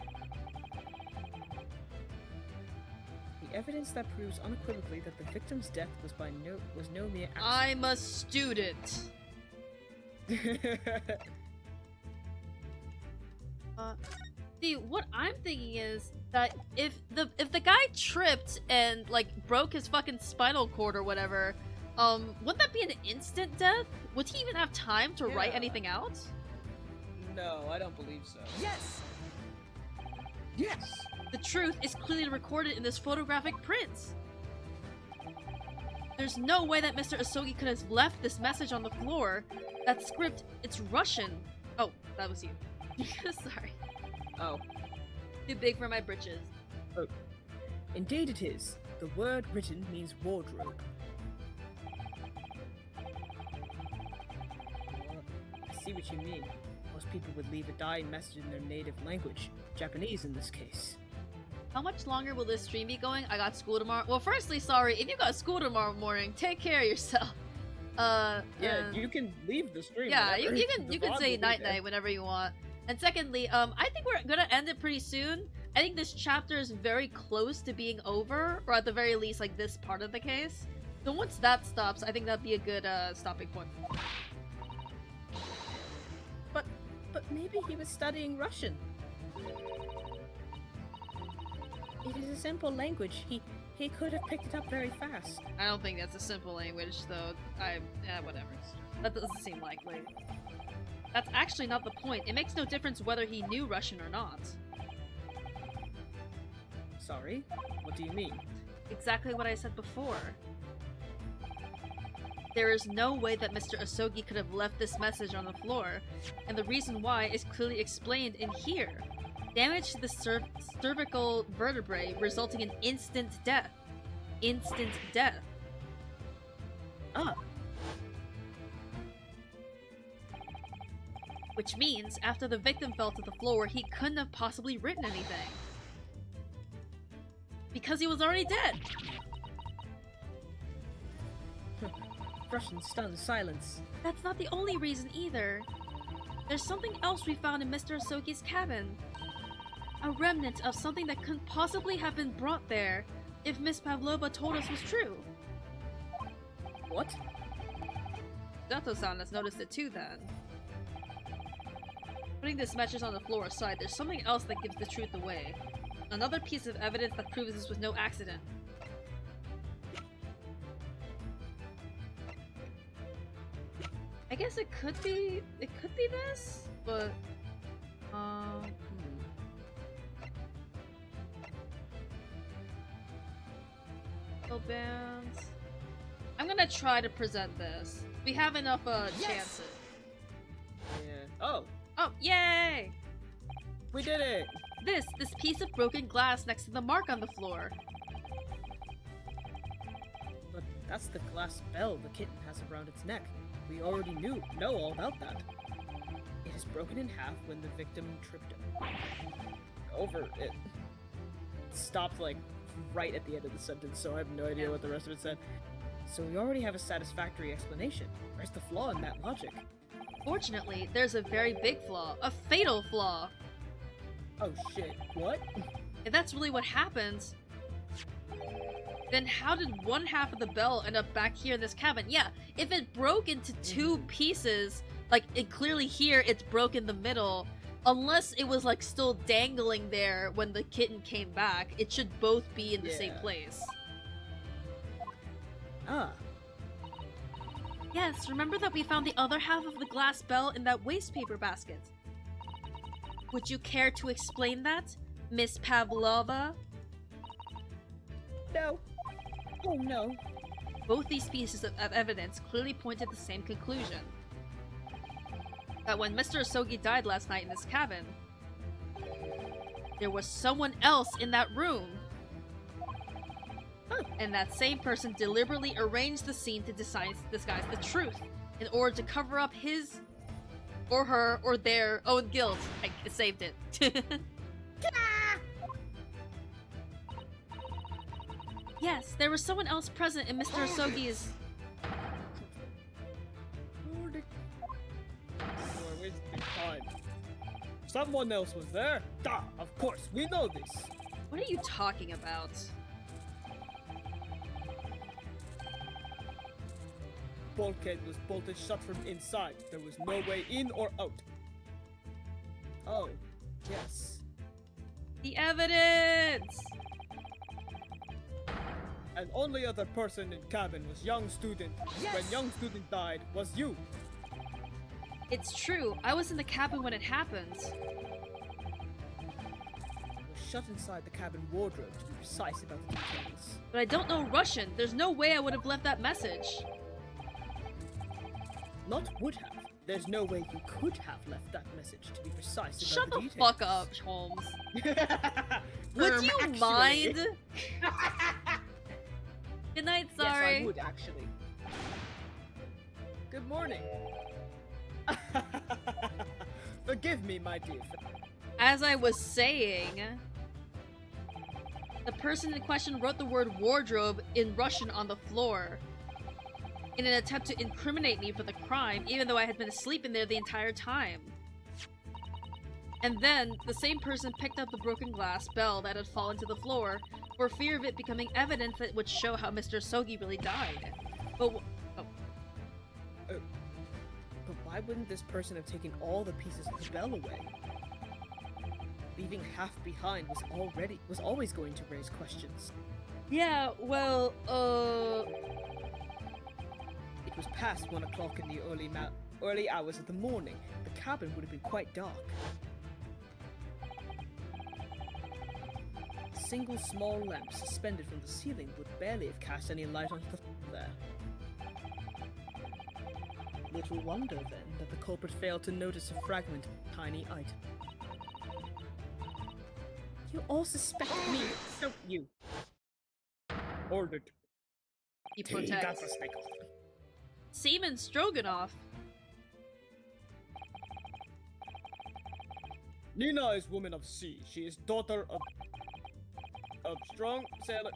The evidence that proves unequivocally that the victim's death was no mere accident. I'm a student. See, what I'm thinking is that if the guy tripped and like broke his fucking spinal cord or whatever, wouldn't that be an instant death? Would he even have time to write Yeah. anything out? No, I don't believe so. Yes! Yes! The truth is clearly recorded in this photographic print. There's no way that Mr. Asogi could have left this message on the floor. That script, it's Russian. Oh, that was you. Sorry. Oh. Too big for my britches. Indeed it is. The word written means wardrobe. I see what you mean. Most people would leave a dying message in their native language. Japanese in this case. How much longer will this stream be going? I got school tomorrow. Well, firstly, sorry. If you got school tomorrow morning, take care of yourself. Yeah, you can leave the stream. Yeah, whenever. you The can VOD say will be night there. night whenever you want. And secondly, I think we're gonna end it pretty soon. I think this chapter is very close to being over, or at the very least, like this part of the case. So once that stops, I think that'd be a good stopping point. But maybe he was studying Russian. It is a simple language. He could have picked it up very fast. I don't think that's a simple language, though. Whatever. That doesn't seem likely. That's actually not the point. It makes no difference whether he knew Russian or not. Sorry? What do you mean? Exactly what I said before. There is no way that Mr. Asogi could have left this message on the floor, and the reason why is clearly explained in here. Damage to the cervical vertebrae resulting in instant death. Instant death. Ah, Which means, after the victim fell to the floor, he couldn't have possibly written anything. Because he was already dead! Russian stunned silence. That's not the only reason either. There's something else we found in Mr. Asogi's cabin. A remnant of something that couldn't possibly have been brought there if Miss Pavlova told us was true. What? Dato-san has noticed it too then. Putting this message on the floor aside, there's something else that gives the truth away. Another piece of evidence that proves this was no accident. I guess it could be this, but bands. I'm gonna try to present this. We have enough chances. Yeah. Oh, Oh, yay! we did it! This piece of broken glass next to the mark on the floor. But that's the glass bell the kitten has around its neck. We already know all about that. It is broken in half when the victim tripped over it. Stopped like right at the end of the sentence, so I have no idea what the rest of it said. So we already have a satisfactory explanation. Where's the flaw in that logic? Fortunately, there's a very big flaw. A fatal flaw. Oh shit, what? If that's really what happened, then how did one half of the bell end up back here in this cabin? Yeah, if it broke into two pieces, like it clearly here it's broke in the middle, unless it was like still dangling there when the kitten came back, it should both be in the same place. Ah. Yes, remember that we found the other half of the glass bell in that waste paper basket? Would you care to explain that, Miss Pavlova? No. Oh no. Both these pieces of evidence clearly point to the same conclusion. That when Mr. Asogi died last night in this cabin, there was someone else in that room. And that same person deliberately arranged the scene to disguise the truth in order to cover up his or her or their own guilt. I saved it. Yes, there was someone else present in Mr. Asogi's... Someone else was there? Duh, of course, we know this. What are you talking about? Bulkhead was bolted shut from inside. There was no way in or out. Oh, yes. The evidence! And only other person in cabin was young student. Yes! When young student died, was you. It's true, I was in the cabin when it happened. Was shut inside the cabin wardrobe to be precise about the details. But I don't know Russian. There's no way I would have left that message. Not would have. There's no way you could have left that message to be precise about Shut the the details. fuck up, Holmes. Would you mind? Good night, sorry. Yes, I would actually. Good morning. Forgive me, my dear. As I was saying, the person in question wrote the word wardrobe in Russian on the floor in an attempt to incriminate me for the crime, even though I had been asleep in there the entire time. And then, the same person picked up the broken glass bell that had fallen to the floor for fear of it becoming evidence that would show how Mr. Sogi really died. But But why wouldn't this person have taken all the pieces of the bell away? Leaving half behind was always going to raise questions. yeah, well, It was past 1 o'clock in the early hours of the morning. The cabin would have been quite dark. A single small lamp suspended from the ceiling would barely have cast any light onto the floor there. Little wonder, then, that the culprit failed to notice a fragment of a tiny item. You all suspect me, don't you? Ordered. he You got protects. the snake off. Seaman Stroganoff. Nina is woman of sea. She is daughter of strong sailor.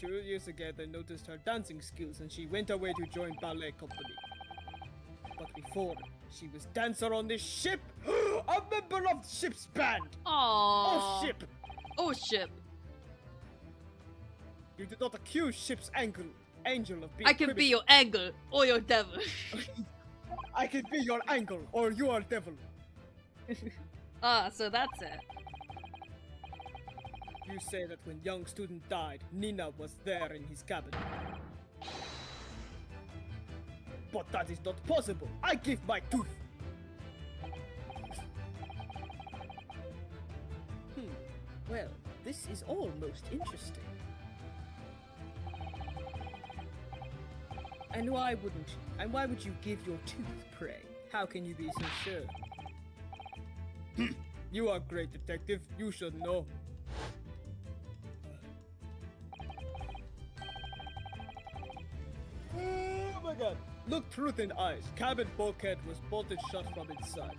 2 years ago, they noticed her dancing skills and she went away to join ballet company. But before, she was dancer on this ship. A member of ship's band. Aww. Oh ship! Oh, ship. You did not accuse ship's angel of being. I can be your angel or your devil. I can be your angel or you are devil. Ah, so that's it. You say that when young student died, Nina was there in his cabin. But that is not possible. I give my tooth. Well, this is all most interesting. And why would you give your tooth, pray? How can you be so sure? You are great detective. You should know. Oh my god. Look truth in eyes. Cabin bulkhead was bolted shut from inside.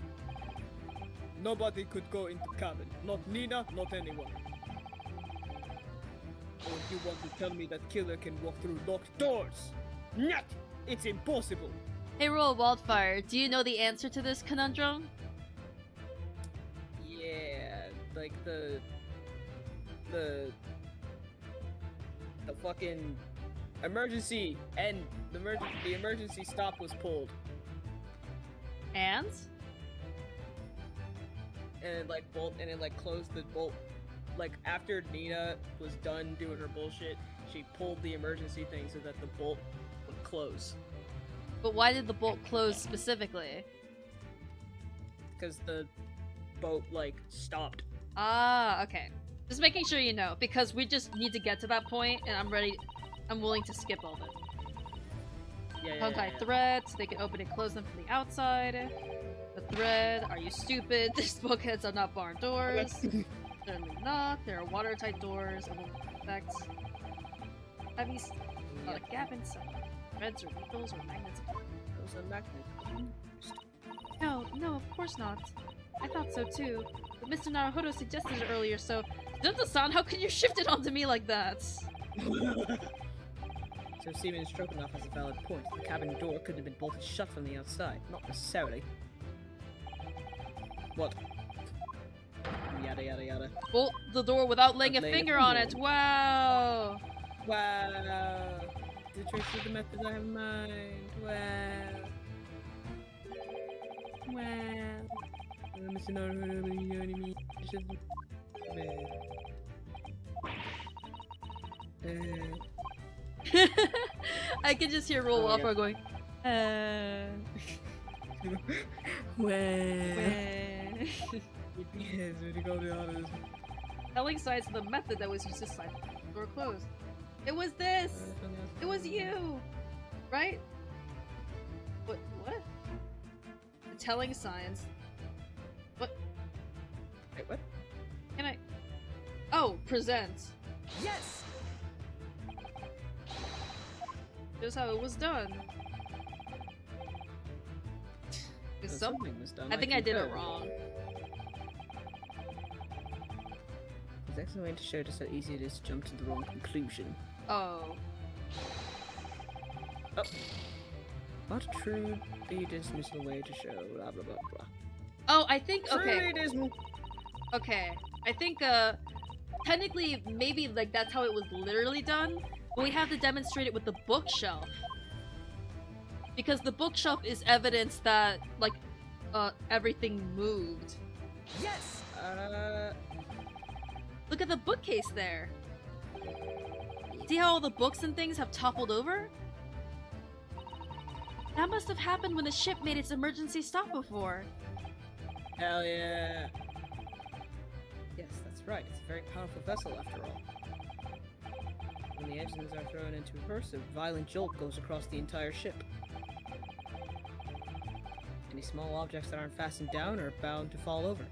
Nobody could go into cabin. Not Nina, not anyone. Or you want to tell me that killer can walk through locked doors? Not! It's impossible! Hey, Roll Wildfire, do you know the answer to this conundrum? Yeah, like the fucking emergency and the emergency stop was pulled And? and it like closed the bolt. Like after Nina was done doing her bullshit, she pulled the emergency thing so that the bolt would close. But why did the bolt close specifically? Because the boat like stopped. Ah, okay. Just making sure you know, because we just need to get to that point, and I'm willing to skip all of it. Yeah, Tongue tie thread, so they can open and close them from the outside. The thread, are you stupid? These bulkheads are not barn doors. Certainly not. There are watertight doors and will affect. Have you seen a gap inside? Threads or needles or magnets? Those are magnets. No, of course not. I thought so too. But Mr. Naruhodo suggested it earlier, so Denta-san, how can you shift it onto me like that? So Seaman Stroganoff has a valid point. The cabin door could have been bolted shut from the outside. Not necessarily. What? Yada yada yada. Bolt the door without laying a Laying a finger on it. finger. Wow. Wow! The tricks of the method I have in mind. Wow! Wow! Mr. Naruhodo, you know what I mean? I can just hear Roll Oh, Wildfire yeah. going. Yes, way to go, the honors. Telling signs of the method that was used to sign the door closed. It was this. It was you, right? What? The telling signs. What? Wait, what? Can I? Oh, present. Yes! Here's how it was done. There's some. Something was done. I think I did it concur. wrong. It's an excellent way to show just how easy it is to jump to the wrong conclusion. Oh. What a truly dismissal way to show blah blah blah blah. Oh, I think okay. Truly dismal. Okay. I think technically maybe like that's how it was literally done, but we have to demonstrate it with the bookshelf. Because the bookshelf is evidence that like everything moved. Yes! Look at the bookcase there. See how all the books and things have toppled over? That must have happened when the ship made its emergency stop before. Hell yeah. Yes, that's right. It's a very powerful vessel after all. When the engines are thrown into reverse, a violent jolt goes across the entire ship. Any small objects that aren't fastened down are bound to fall over.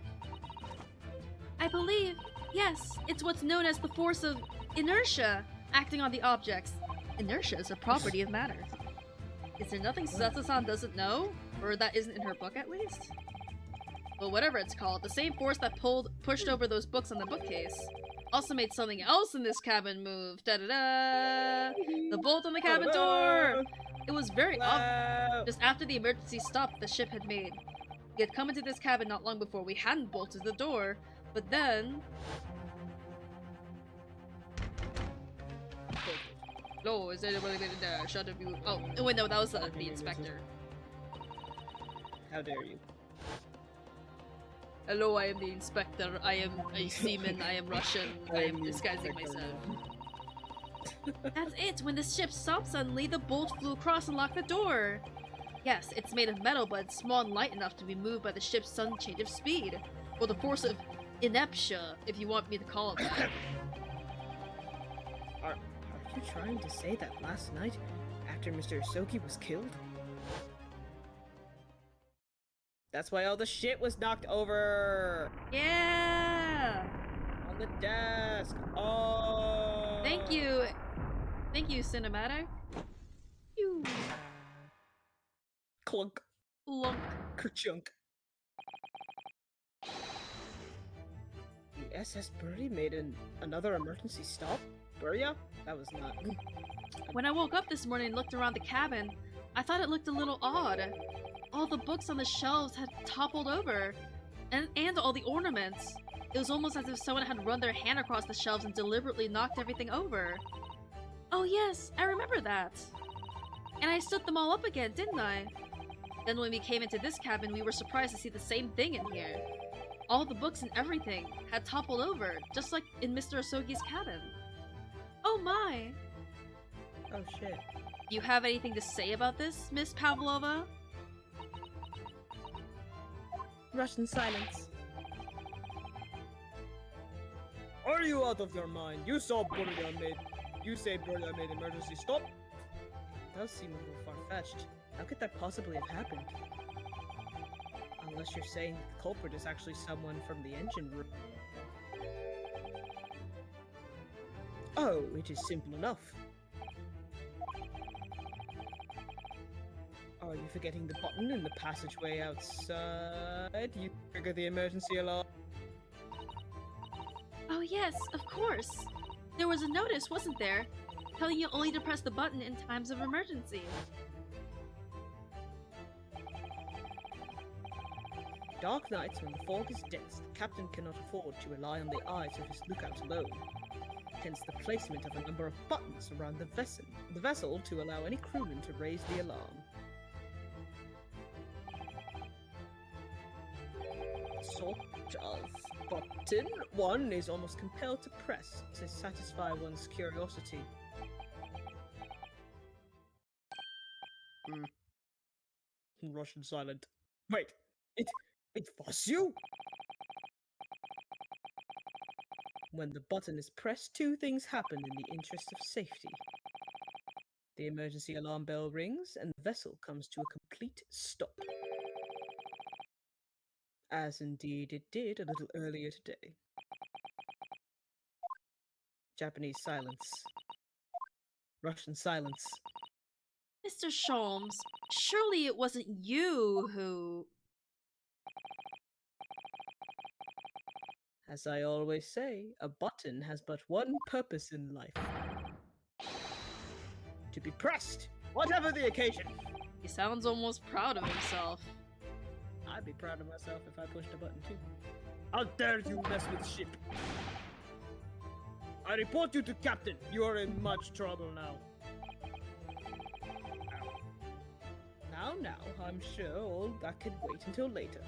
I believe, yes, it's what's known as the force of inertia acting on the objects. Inertia is a property of matter. Is there nothing Satsu-san doesn't know? Or that isn't in her book at least? Well, whatever it's called, the same force that pushed over those books on the bookcase also made something else in this cabin move. Da-da-da! The bolt on the cabin door! It was very obvious. Just after the emergency stop the ship had made. We had come into this cabin not long before we hadn't bolted the door, but then... Hello, is anybody there? Shut up, you. Oh, wait, no, that was the inspector. How dare you? Hello, I am the inspector. I am a seaman. I am Russian. I am disguising myself. That's it! When the ship stopped suddenly, the bolt flew across and locked the door! Yes, it's made of metal, but it's small and light enough to be moved by the ship's sudden change of speed. Or the force of ineptia, if you want me to call it that. Are you trying to say that last night, after Mr. Isoki was killed, That's why all the shit was knocked over Yeah! on the desk. Oh. Thank you. Thank you, cinematic. You Clunk. lunk. Kerchunk. The SS Birdie made another emergency stop? Burya? That was not. When I woke up this morning and looked around the cabin, I thought it looked a little odd. All the books on the shelves had toppled over, and all the ornaments. It was almost as if someone had run their hand across the shelves and deliberately knocked everything over. Oh yes, I remember that. And I stood them all up again, didn't I? Then when we came into this cabin, we were surprised to see the same thing in here. All the books and everything had toppled over, just like in Mr. Asogi's cabin. Oh my! Oh shit. Do you have anything to say about this, Miss Pavlova? Russian silence. Are you out of your mind? You saw Burya made. You say Burya made emergency stop? It does seem a little far-fetched. How could that possibly have happened? Unless you're saying the culprit is actually someone from the engine room. Oh, it is simple enough. Are you forgetting the button in the passageway outside? You trigger the emergency alarm. Oh yes, of course. There was a notice, wasn't there? Telling you only to press the button in times of emergency. Dark nights when the fog is dense, the captain cannot afford to rely on the eyes of his lookout alone. Hence the placement of a number of buttons around the vessel to allow any crewman to raise the alarm. Sort of button one is almost compelled to press to satisfy one's curiosity. Russian silent. Wait, it was you? When the button is pressed, two things happen in the interest of safety. The emergency alarm bell rings, and the vessel comes to a complete stop. As indeed it did a little earlier today. Japanese silence. Russian silence. Mr. Sholmes, surely it wasn't you who... As I always say, a button has but one purpose in life. To be pressed, whatever the occasion. He sounds almost proud of himself. I'd be proud of myself if I pushed a button too. How dare you mess with the ship! I report you to Captain. You are in much trouble now. Now, I'm sure all that can wait until later.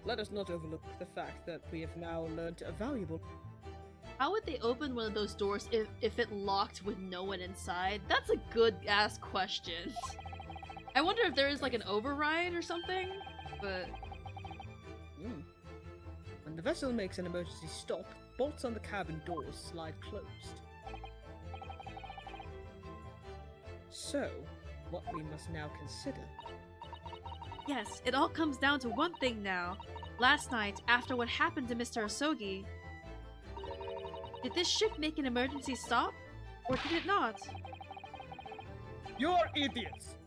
Let us not overlook the fact that we have now learned a valuable... How would they open one of those doors if it locked with no one inside? That's a good-ass question. I wonder if there is like an override or something, but... When the vessel makes an emergency stop, bolts on the cabin doors slide closed. So, what we must now consider... Yes, it all comes down to one thing now. Last night, after what happened to Mr. Asogi, did this ship make an emergency stop? Or did it not? You're idiots!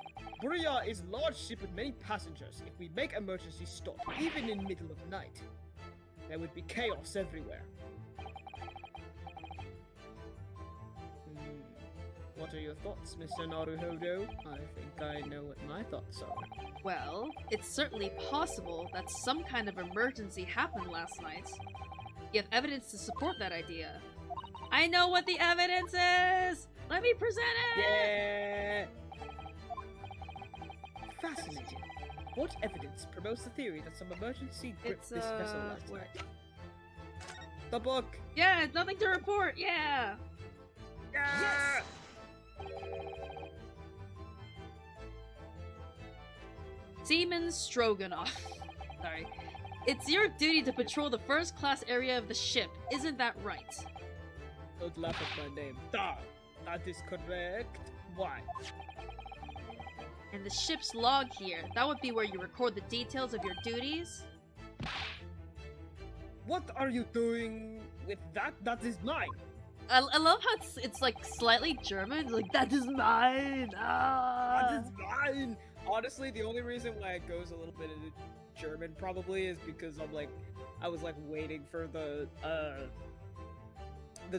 Burya is large ship with many passengers. If we make emergency stop, even in middle of night, there would be chaos everywhere. What are your thoughts, Mr. Naruhodo? I think I know what my thoughts are. Well, it's certainly possible that some kind of emergency happened last night. You have evidence to support that idea. I know what the evidence is! Let me present it! Yeah! Fascinating. What evidence promotes the theory that some emergency gripped this vessel last where- night? The book! Yeah, nothing to report, yeah! Yes! Seaman Stroganoff. Sorry. It's your duty to patrol the first-class area of the ship, isn't that right? Don't laugh at my name. That is correct. Why? And the ship's log here, that would be where you record the details of your duties. What are you doing with that? That is mine. I love how it's like slightly German, like that is mine. Ah. That is mine. Honestly, the only reason why it goes a little bit into German probably is because I was waiting for the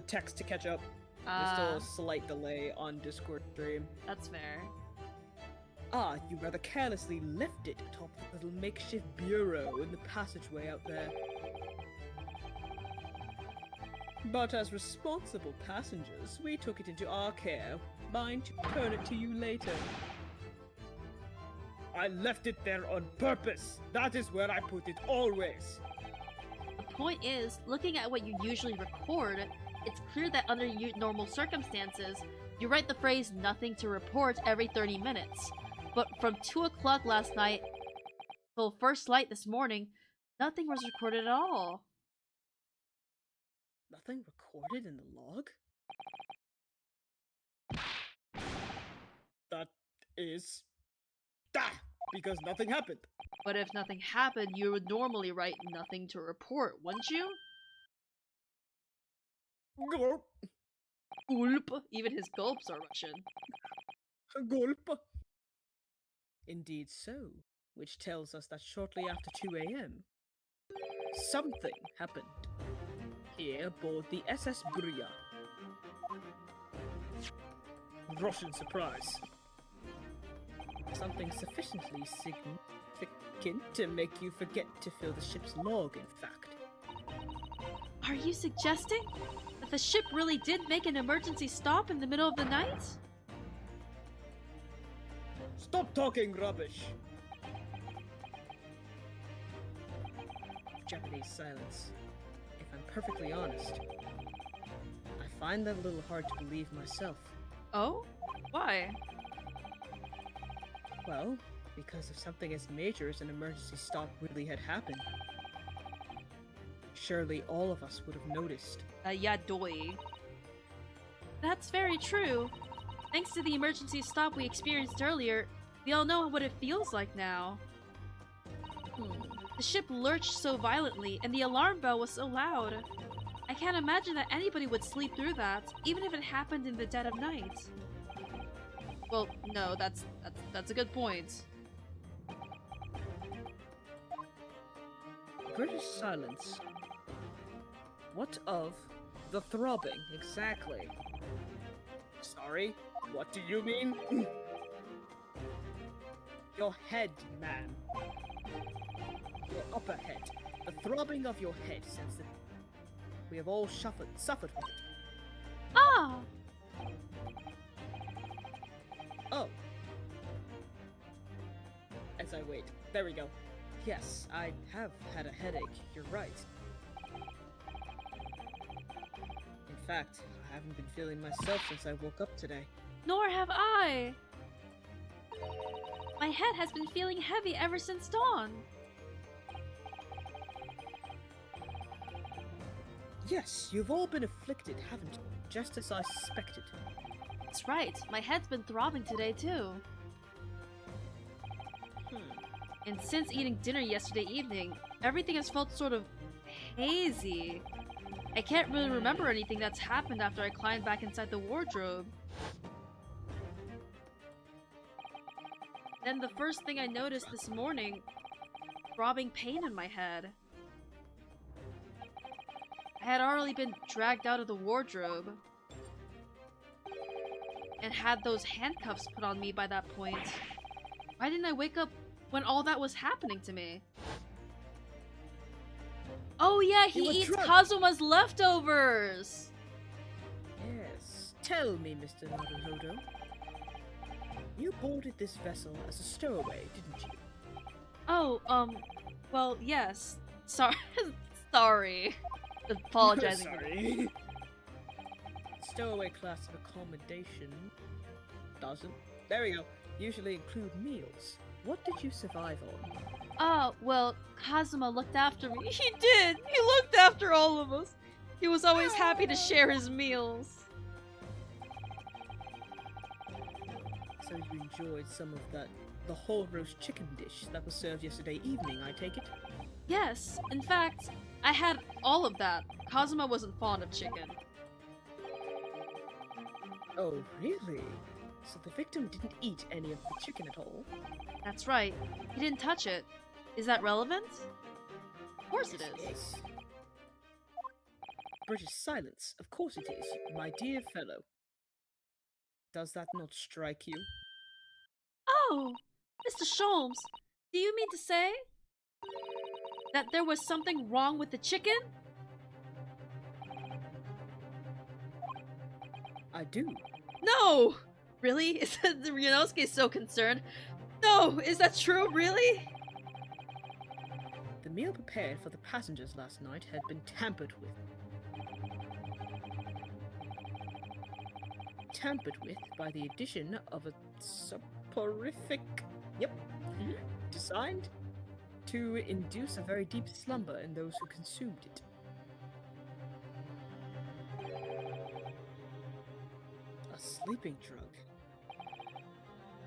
text to catch up. There's still a slight delay on Discord stream. That's fair. Ah, you rather carelessly left it atop the little makeshift bureau in the passageway out there. But as responsible passengers, we took it into our care, mind to return it to you later. I left it there on purpose. That is where I put it always. The point is, looking at what you usually record, it's clear that under normal circumstances, you write the phrase nothing to report every 30 minutes. But from 2 o'clock last night till first light this morning, nothing was recorded at all. Nothing recorded in the log? That is... because nothing happened. But if nothing happened, you would normally write nothing to report, wouldn't you? Gulp. Gulp. Even his gulps are Russian. Gulp. Indeed so, which tells us that shortly after 2 a.m., something happened here aboard the SS Bria. Russian surprise. Something sufficiently significant to make you forget to fill the ship's log, in fact. Are you suggesting that the ship really did make an emergency stop in the middle of the night? Stop talking rubbish! Japanese silence. If I'm perfectly honest, I find that a little hard to believe myself. Oh? Why? Well, because if something as major as an emergency stop really had happened, surely all of us would have noticed. Yeah, doi. That's very true. Thanks to the emergency stop we experienced earlier, we all know what it feels like now. The ship lurched so violently, and the alarm bell was so loud. I can't imagine that anybody would sleep through that, even if it happened in the dead of night. Well, no, that's a good point. British silence. What of the throbbing, exactly? Sorry, what do you mean? Your head, man. Your upper head. The throbbing of your head since that we have all suffered with it. Ah! Oh. As I wait. There we go. Yes, I have had a headache, you're right. In fact, I haven't been feeling myself since I woke up today. Nor have I! My head has been feeling heavy ever since dawn. Yes, you've all been afflicted, haven't you? Just as I suspected. That's right, my head's been throbbing today too. And since eating dinner yesterday evening, everything has felt sort of hazy. I can't really remember anything that's happened after I climbed back inside the wardrobe. Then the first thing I noticed this morning, throbbing pain in my head. I had already been dragged out of the wardrobe and had those handcuffs put on me by that point. Why didn't I wake up when all that was happening to me? Oh yeah, he eats Kazuma's leftovers! Yes. Tell me, Mr. Naruhodo. You boarded this vessel as a stowaway, didn't you? Oh, well, yes. Sorry. Sorry. Apologizing. Sorry. Stowaway class of accommodation doesn't. There we go. Usually include meals. What did you survive on? Oh, well, Kazuma looked after me. He did! He looked after all of us! He was always happy to share his meals. So you enjoyed some of the whole roast chicken dish that was served yesterday evening, I take it? Yes, in fact, I had all of that. Kazuma wasn't fond of chicken. Oh, really? So the victim didn't eat any of the chicken at all? That's right. He didn't touch it. Is that relevant? Of course it is. Yes. British silence. Of course it is, my dear fellow. Does that not strike you? Oh, Mr. Sholmes, do you mean to say that there was something wrong with the chicken? I do. No! Really? Is that Ryunosuke so concerned? No! Is that true? Really? The meal prepared for the passengers last night had been tampered with. Tampered with by the addition of a soporific. Yep. Designed to induce a very deep slumber in those who consumed it. A sleeping drug.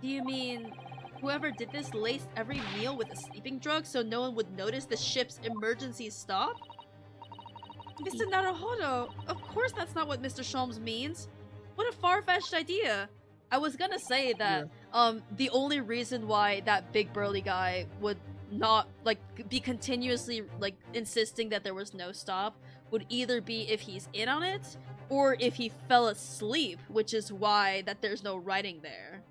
Do you mean whoever did this laced every meal with a sleeping drug so no one would notice the ship's emergency stop? Mr. Naruhodo, of course that's not what Mr. Sholmes means. What a far-fetched idea. I was gonna say that the only reason why that big burly guy would not be continuously insisting that there was no stop would either be if he's in on it or if he fell asleep, which is why that there's no writing there.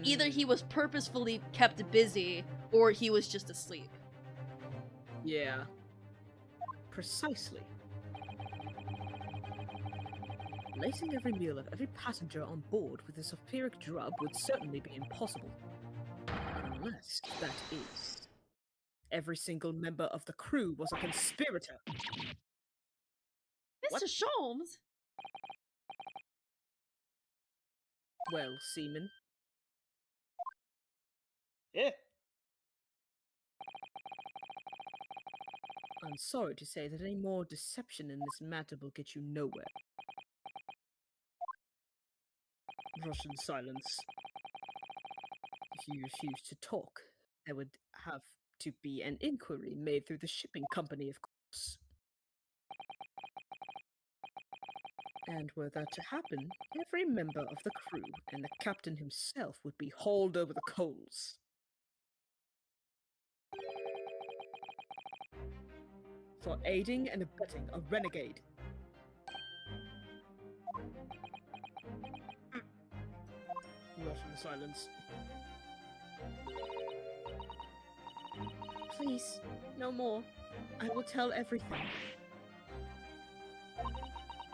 Either he was purposefully kept busy or he was just asleep. Yeah. Precisely. Lacing every meal of every passenger on board with a sulfuric drug would certainly be impossible. Unless, that is, every single member of the crew was a conspirator. Mr. Sholmes? Well, seaman. Yeah. I'm sorry to say that any more deception in this matter will get you nowhere. Russian silence. If you refuse to talk, there would have to be an inquiry made through the shipping company, of course. And were that to happen, every member of the crew and the captain himself would be hauled over the coals. For aiding and abetting a renegade. Russian silence. Please, no more. I will tell everything.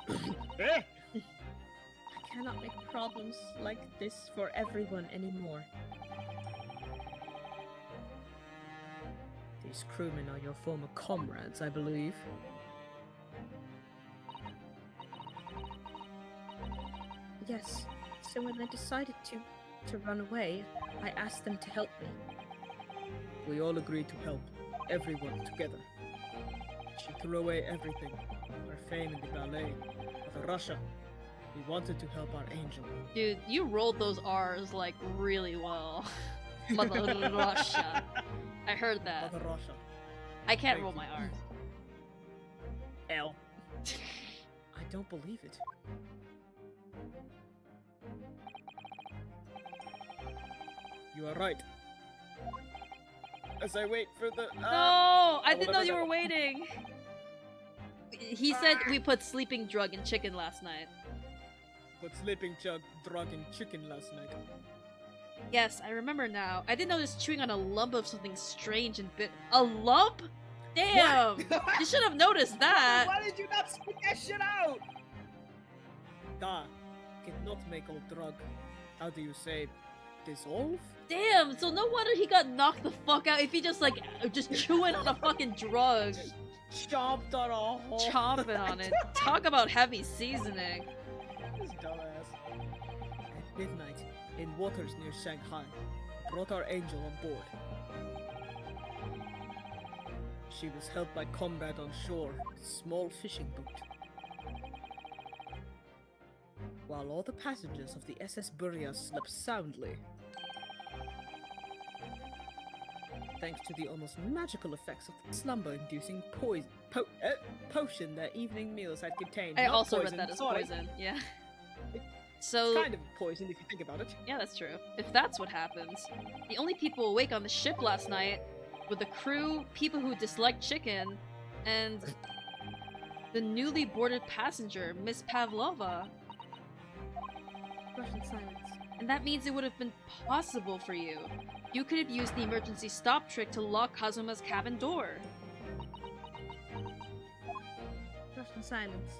I cannot make problems like this for everyone anymore. These crewmen are your former comrades, I believe. Yes, so when I decided to run away, I asked them to help me. We all agreed to help, everyone together. She threw away everything, our fame in the ballet, for Russia. We wanted to help our angel. Dude, you rolled those R's really well. Mother Russia. I heard that. Mother Russia. I can't Thank roll you. my R's. L. I don't believe it. You are right. As I wait for the. No! I didn't know you were waiting! He said we put sleeping drug in chicken last night. Put sleeping drug in chicken last night. Yes, I remember now. I didn't notice chewing on a lump of something strange and bit. A lump? Damn! You should have noticed that! Why did you not speak that shit out? Da cannot make all drug. How do you say dissolve? Damn, so no wonder he got knocked the fuck out if he just chewing on a fucking drug. Chomped on a whole. Chomping on it. Talk about heavy seasoning. This dumbass. At midnight, in waters near Shanghai, brought our angel on board. She was helped by comrade on shore, with a small fishing boat. while all the passengers of the SS Buria slept soundly. Thanks to the almost magical effects of the slumber-inducing potion their evening meals had contained. I Not also poison, read that as sorry. poison. Yeah. It's So kind of poison if you think about it. yeah, that's true. If that's what happens, the only people awake on the ship last night were the crew, people who disliked chicken, and the newly boarded passenger, Miss Pavlova. Russian silence. And that means it would have been possible for you. You could have used the emergency stop trick to lock Kazuma's cabin door. Russian silence.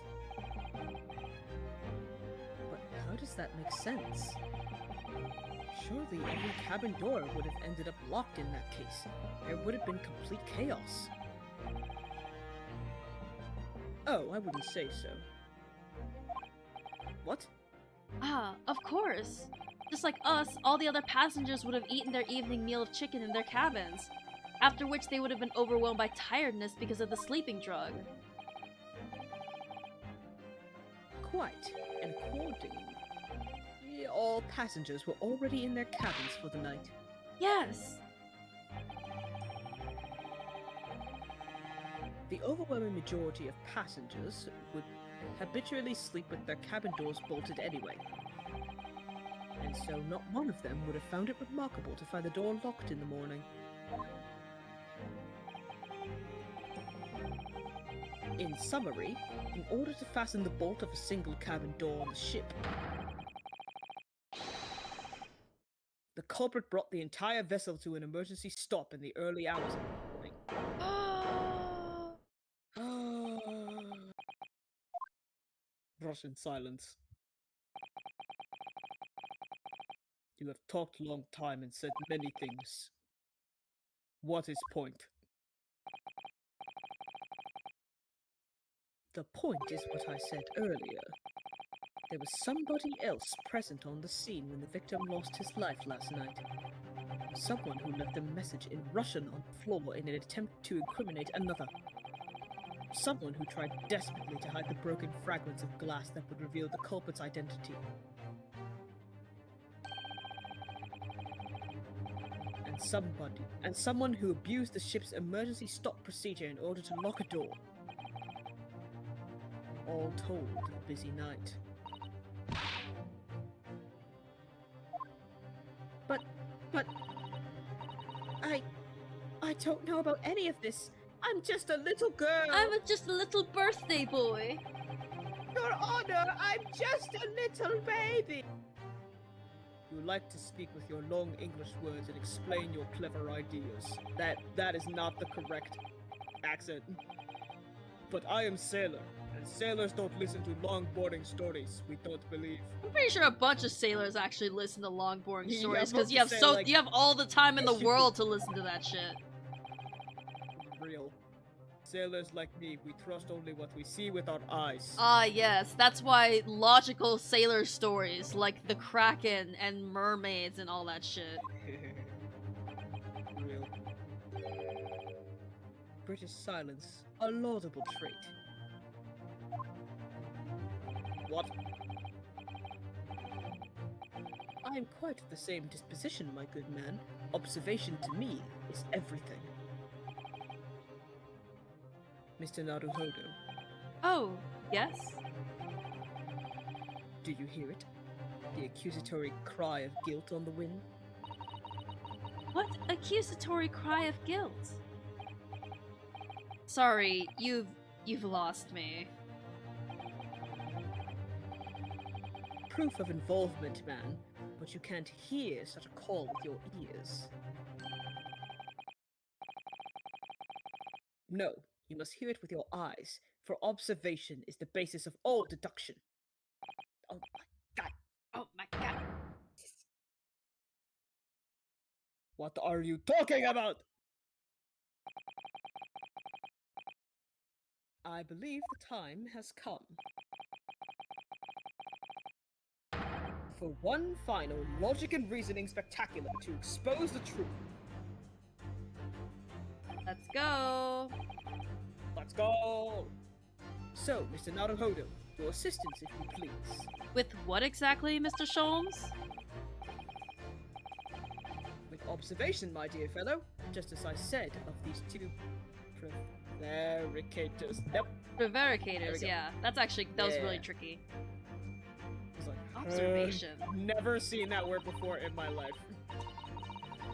But how does that make sense? Surely every cabin door would have ended up locked in that case. There would have been complete chaos. Oh, I wouldn't say so. What? Ah, of course. Just like us, all the other passengers would have eaten their evening meal of chicken in their cabins, after which they would have been overwhelmed by tiredness because of the sleeping drug. Quite. And according... all passengers were already in their cabins for the night. Yes! The overwhelming majority of passengers would habitually sleep with their cabin doors bolted anyway. And so not one of them would have found it remarkable to find the door locked in the morning. In summary, in order to fasten the bolt of a single cabin door on the ship, the culprit brought the entire vessel to an emergency stop in the early hours of the morning. Russian silence. You have talked a long time and said many things. What is point? The point is what I said earlier. There was somebody else present on the scene when the victim lost his life last night. Someone who left a message in Russian on the floor in an attempt to incriminate another. Someone who tried desperately to hide the broken fragments of glass that would reveal the culprit's identity. And someone who abused the ship's emergency stop procedure in order to lock a door. All told, a busy night. But... I don't know about any of this. I'm just a little girl. I'm just a little birthday boy. Your Honor, I'm just a little baby. You like to speak with your long English words and explain your clever ideas. That is not the correct accent. But I am sailor, and sailors don't listen to long boring stories we don't believe. I'm pretty sure a bunch of sailors actually listen to long, boring Yeah, stories I'm about because to say, you have all the time in the yes, you world to listen to that shit. Real. Sailors like me, we trust only what we see with our eyes. Ah, yes, that's why logical sailor stories like the Kraken and mermaids and all that shit. Real. British silence, a laudable trait. What? I am quite of the same disposition, my good man. Observation to me is everything. Mr. Naruhodo, Oh, yes? do you hear it? The accusatory cry of guilt on the wind? What accusatory cry of guilt? Sorry, you've lost me. Proof of involvement, man, but you can't hear such a call with your ears. No, you must hear it with your eyes, for observation is the basis of all deduction. Oh my god. Oh my god. What are you talking about? I believe the time has come. For one final logic and reasoning spectacular to expose the truth. Let's go. Let's go! So, Mr. Naruhodo, Your assistance, if you please. With what exactly, Mr. Sholmes? With observation, my dear fellow, just as I said of these two prevaricators. Yep. There we Prevaricators, go. yeah. That was really Yeah. tricky. It's like, Observation. Never seen that word before in my life.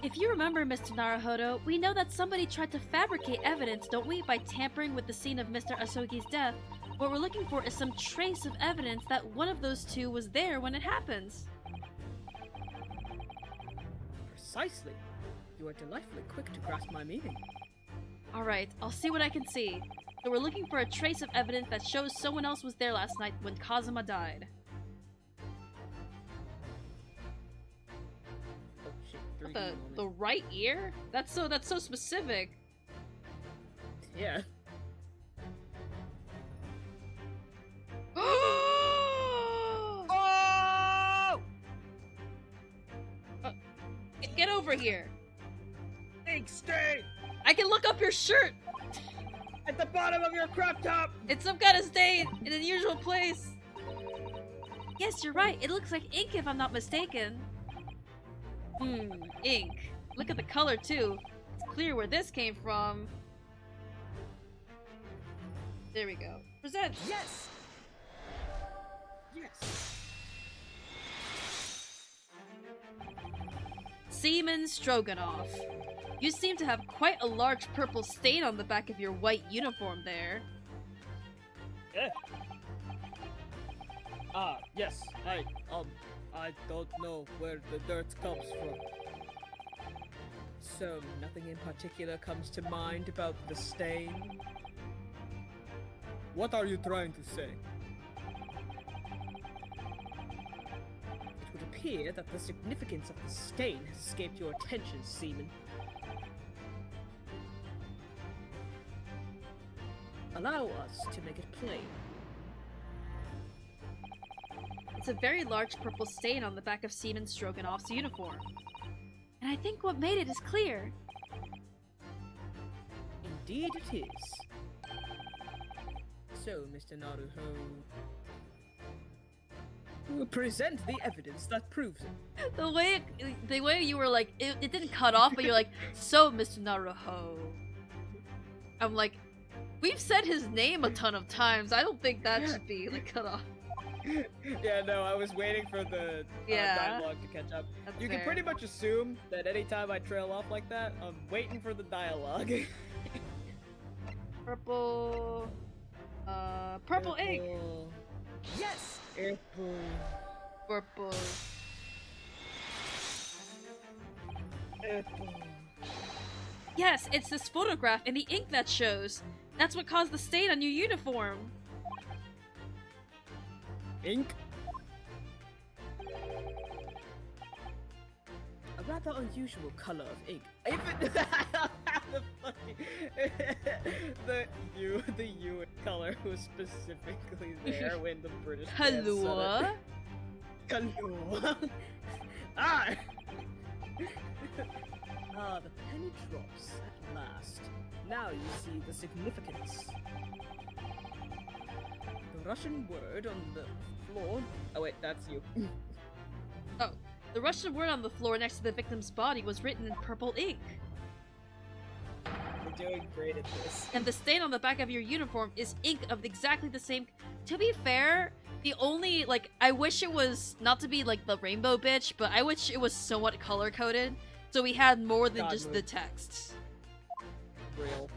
If you remember, Mr. Naruhodo, we know that somebody tried to fabricate evidence, don't we, by tampering with the scene of Mr. Asogi's death? What we're looking for is some trace of evidence that one of those two was there when it happens. Precisely. You are delightfully quick to grasp my meaning. Alright, I'll see what I can see. So we're looking for a trace of evidence that shows someone else was there last night when Kazuma died. Oh shit, 3D The moment. right ear? That's so specific. Yeah. Oh! Get over here. Ink stain I can look up your shirt. at the bottom of your crop top. It's some kind of stain in an unusual place. Yes, you're right. It looks like ink if I'm not mistaken. Ink. Look at the color too. It's clear where this came from. There we go. Present. Yes! Yes! Seaman Stroganoff. You seem to have quite a large purple stain on the back of your white uniform there. Yes, I don't know where the dirt comes from. So, nothing in particular comes to mind about the stain? What are you trying to say? It would appear that the significance of the stain has escaped your attention, Seaman. Allow us to make it plain. It's a very large purple stain on the back of Seaman Stroganoff's uniform. And I think what made it is clear. Indeed it is. So, Mr. Naruho, present the evidence that proves it. The way you were like, it didn't cut off, but you're like, so Mr. Naruho. I'm like, we've said his name a ton of times. I don't think that should be like cut off. Yeah, no, I was waiting for the Yeah. dialogue to catch up. That's You can fair. pretty much assume that anytime I trail off like that, I'm waiting for the dialogue. Purple. Purple ink. Yes! Purple. Yes, it's this photograph and the ink that shows. That's what caused the stain on your uniform. Ink? A rather unusual color of ink. the U color was specifically there when the British man said Hello? it. Hello. Ah! Ah, the penny drops at last. Now you see the significance. The Russian word on the floor. Oh wait, that's you. Oh, the Russian word on the floor next to the victim's body was written in purple ink. We're doing great at this. And the stain on the back of your uniform is ink of exactly the same. To be fair, the only, like, I wish it was, not to be like the rainbow bitch, but I wish it was somewhat color coded. So we had more than God, just no. the text. Real.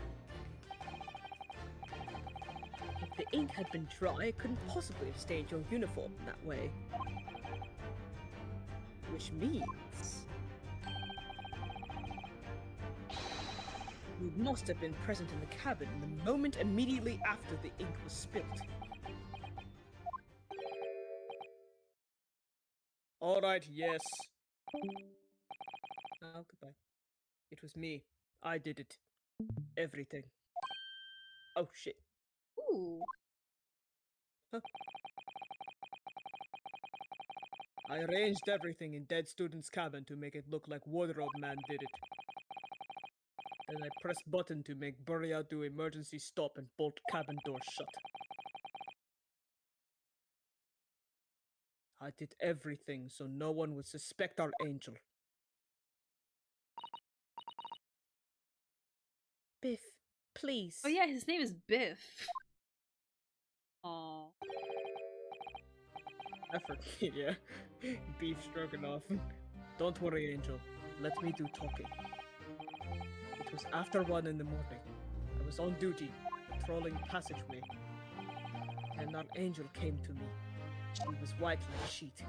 If the ink had been dry, it couldn't possibly have stained your uniform that way. Which means... you must have been present in the cabin the moment immediately after the ink was spilt. Alright, yes. Oh, goodbye. It was me. I did it. Everything. Oh shit. Ooh. I arranged everything in dead student's cabin to make it look like Wardrobe Man did it. Then I pressed button to make Burial do emergency stop and bolt cabin door shut. I did everything so no one would suspect our angel. Biff, please. Oh yeah, his name is Biff. Aww. I forget, yeah. Beef stroganoff. Don't worry, Angel. Let me do talking. It was after 1 in the morning. I was on duty, patrolling passageway. And our angel came to me. She was white like a sheet.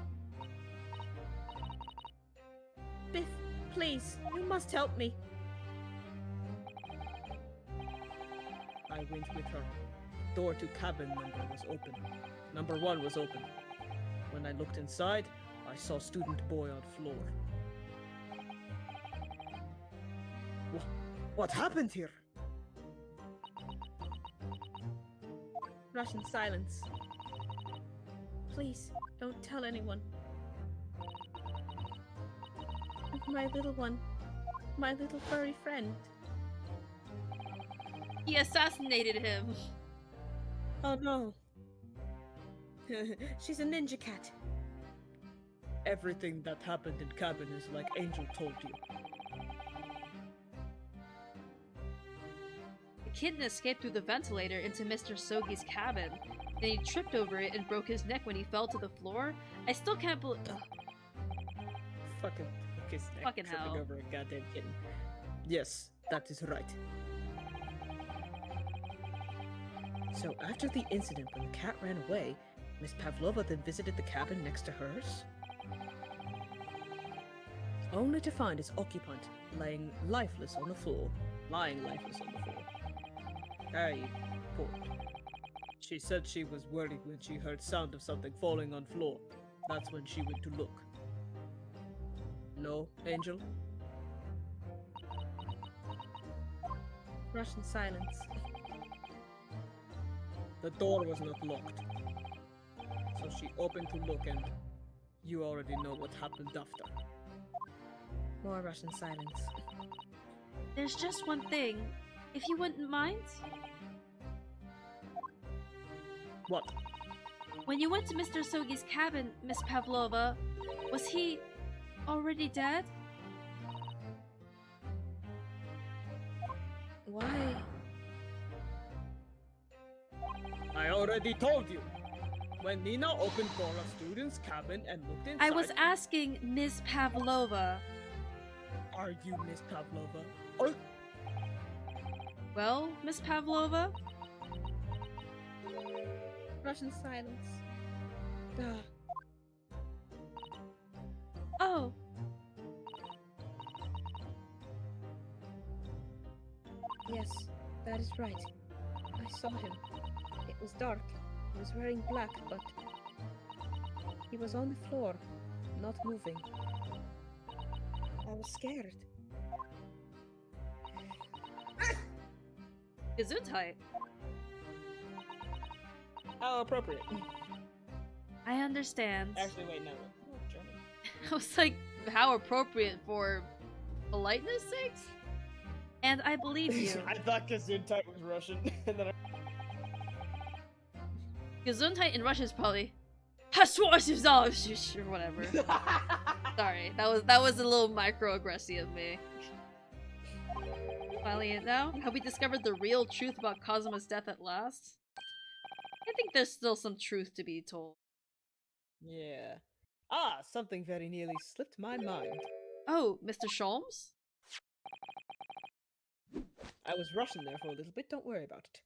Biff, please, you must help me. I went with her. Door to cabin number was open. Number 1 was open. When I looked inside, I saw student boy on floor. What happened here? Russian silence. Please, don't tell anyone. My little one. My little furry friend. He assassinated him. Oh no. She's a ninja cat. Everything that happened in cabin is like Angel told you. The kitten escaped through the ventilator into Mr. Sogi's cabin. Then he tripped over it and broke his neck when he fell to the floor. I still can't believe. Fucking broke his neck Fucking tripping hell. over a goddamn kitten. Yes, that is right. So after the incident when the cat ran away, Miss Pavlova then visited the cabin next to hers? Only to find its occupant lying lifeless on the floor. Very poor. She said she was worried when she heard sound of something falling on floor. That's when she went to look. No, Angel? Russian silence. The door was not locked. So she opened to look and you already know what happened after. More Russian silence. There's just one thing. If you wouldn't mind? What? When you went to Mr. Sogi's cabin, Miss Pavlova, was he already dead? Why? I already told you. When Nina opened door of student's cabin and looked inside... I was asking Miss Pavlova. Are you Miss Pavlova? Oh, Well, Miss Pavlova? Russian silence. Duh. Oh, Yes, that is right. I saw him. It was dark. He was wearing black, but he was on the floor, not moving. I was scared. Gesundheit. How appropriate. I understand. Actually, wait, no. German. I was like, how appropriate for politeness sakes? And I believe you. I thought Gesundheit was Russian, and then Gesundheit in Russian is probably or whatever. Sorry, that was a little microaggressive of me. Finally, it now? Have we discovered the real truth about Kazuma's death at last? I think there's still some truth to be told. yeah. Ah, something very nearly slipped my mind. Oh, Mr. Sholmes? I was Russian there for a little bit, don't worry about it.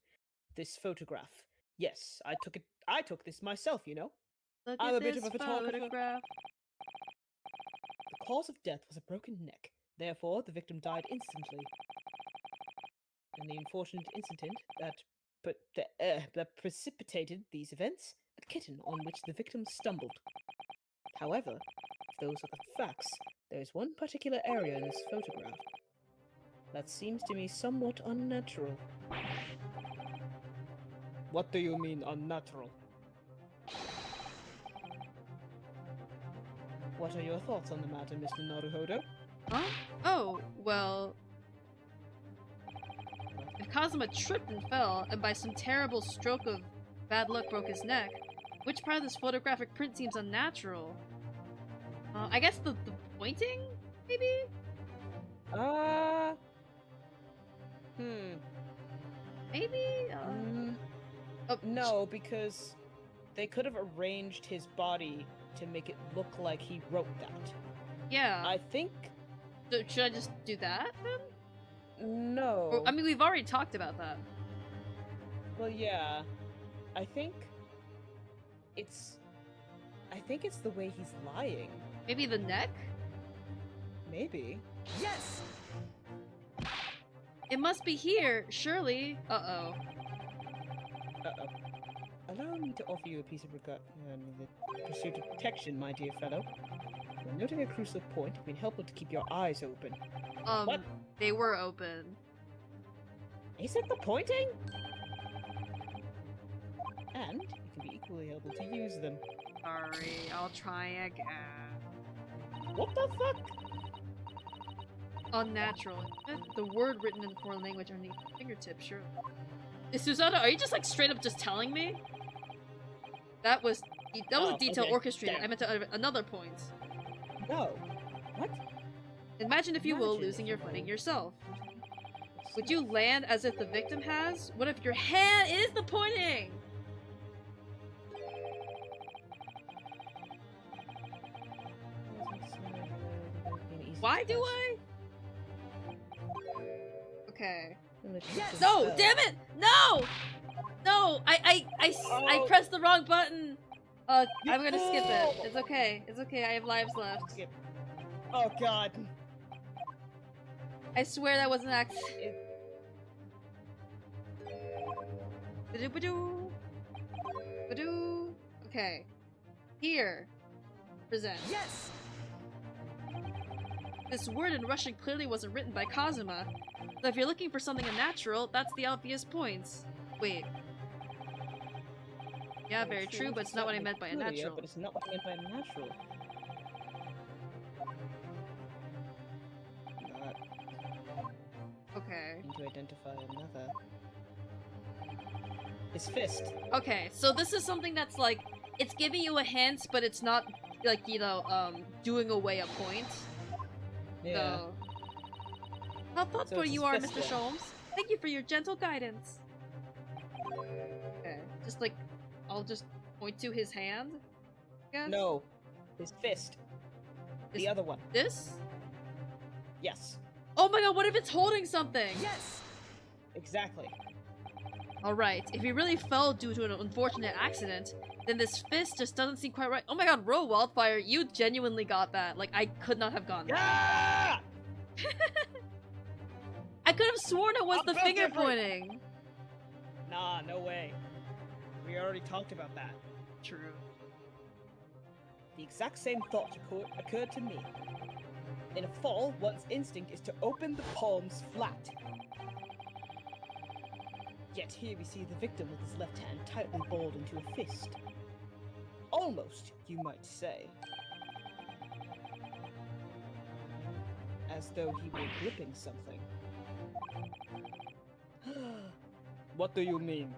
This photograph. Yes, I took this myself, you know. Look I'm at a bit this of a photographer. photograph. The cause of death was a broken neck. Therefore, the victim died instantly. And the unfortunate incident that precipitated these events, a kitten on which the victim stumbled. However, if those are the facts, there is one particular area in this photograph that seems to me somewhat unnatural. What do you mean unnatural? What are your thoughts on the matter, Mr. Naruhodo? Huh? Oh, well... If Kazuma tripped and fell, and by some terrible stroke of bad luck broke his neck, Which part of this photographic print seems unnatural? I guess the pointing, maybe? Maybe? No, because they could have arranged his body to make it look like he wrote that. Yeah. I think So should I just do that then? no. Or, I mean, we've already talked about that. Well, yeah. I think it's the way he's lying. Maybe the neck? Maybe. Yes! It must be here, surely. Uh-oh. Uh-oh. Allow me to offer you a piece of pursuit of protection, my dear fellow. When noting a crucial point, it would be helpful to keep your eyes open. What? They were open. Is it the pointing? And it can be equally helpful to use them. Sorry, I'll try again. What the fuck? Unnatural. The word written in the foreign language underneath the fingertip, sure. Is Susanna, are you just like straight up just telling me? That was a detail okay, orchestrated. damn. I meant to another point. No. What? Imagine, if you will, Imagine, losing if your you footing will. yourself. Would you land as if the victim has? What if your hand is the pointing? Why do I? Okay. Yes! No, damn it! No! No! I Oh. pressed the wrong button! I'm gonna skip it. fool! It's okay. It's okay, I have lives left. Skip. Oh god. I swear that was an accident. Ba-doo-ba-doo. Ba-doo. Okay. Here. Present. Yes! This word in Russian clearly wasn't written by Kazuma. So if you're looking for something unnatural, that's the obvious points. Wait. Yeah, very true, but it's not what I meant by unnatural. But it's not what I meant by unnatural. Okay. Need to identify another. His fist. Okay, so this is something that's like, it's giving you a hint, but it's not, like, you know, doing away a point. Yeah. So... How thoughtful it's you his are, fist Mr. then. Sholmes. Thank you for your gentle guidance. Okay, just like, I'll just point to his hand, I guess? No. His fist. His- The other one. This? Yes. Oh my god, what if it's holding something? Yes! Exactly. Alright, if he really fell due to an unfortunate accident, then this fist just doesn't seem quite right. Oh my god, Row Wildfire, you genuinely got that. Like, I could not have gotten that. Ah! I could have sworn it was I'm the so finger different. pointing. Nah, no way. We already talked about that. True. The exact same thought occurred to me. In a fall, one's instinct is to open the palms flat. Yet here we see the victim with his left hand tightly balled into a fist. Almost, you might say. As though he were gripping something. What do you mean?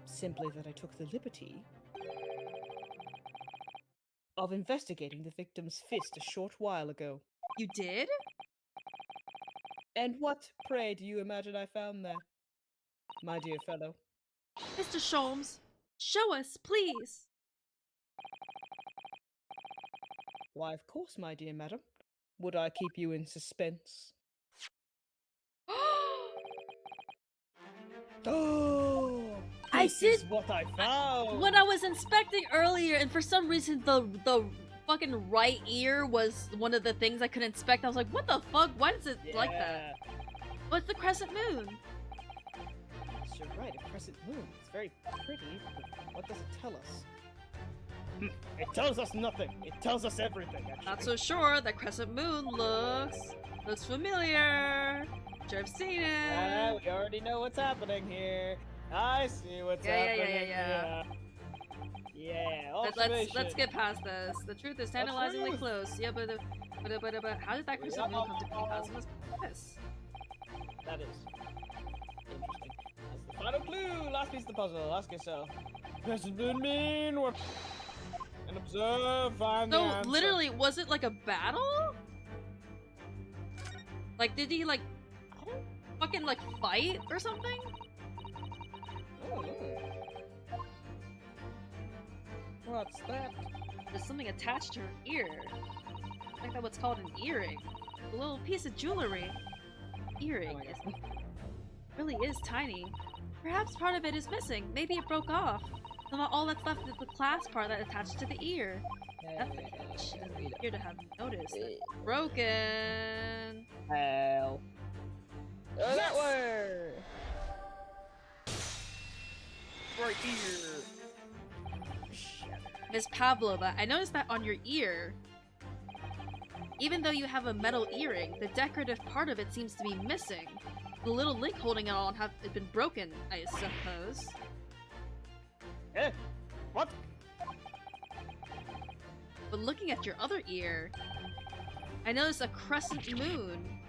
Simply that I took the liberty of investigating the victim's fist a short while ago. You did? And what, pray, do you imagine I found there? My dear fellow. Mr. Sholmes, show us, please. Why, of course, my dear madam. Would I keep you in suspense? Oh! I This did- is what I found! When I was inspecting earlier, and for some reason the fucking right ear was one of the things I could inspect, I was like, what the fuck? Why does it like that? What's the crescent moon? Yes, you're right, a crescent moon. It's very pretty, but what does it tell us? It tells us nothing. It tells us everything, actually. Not so sure. The crescent moon looks familiar. Sure, I've seen it. We already know what's happening here. I see what's happening. Yeah. Yeah, Let's observation. get past this. The truth is tantalizingly truth? close. Yeah, but how did that crescent moon come to be Kazuma's piss? That is interesting. As the Final clue! Last piece of the puzzle. Ask yourself. Crescent moon mean what? And observe, find the So answer. literally, was it like a battle? Like, did he like fucking like fight or something? Oh. What's that? There's something attached to her ear. I think that's what's called an earring. A little piece of jewelry. Earring Oh my is really is tiny. Perhaps part of it is missing. Maybe it broke off. So all that's left is the clasp part that attached to the ear. Definitely, she doesn't appear to have noticed that it's broken. Hell. Oh, that way! Right here. Miss Pavlova, I noticed that on your ear, even though you have a metal earring, the decorative part of it seems to be missing. The little link holding it on have been broken, I suppose. Eh? What? But looking at your other ear, I noticed a crescent moon.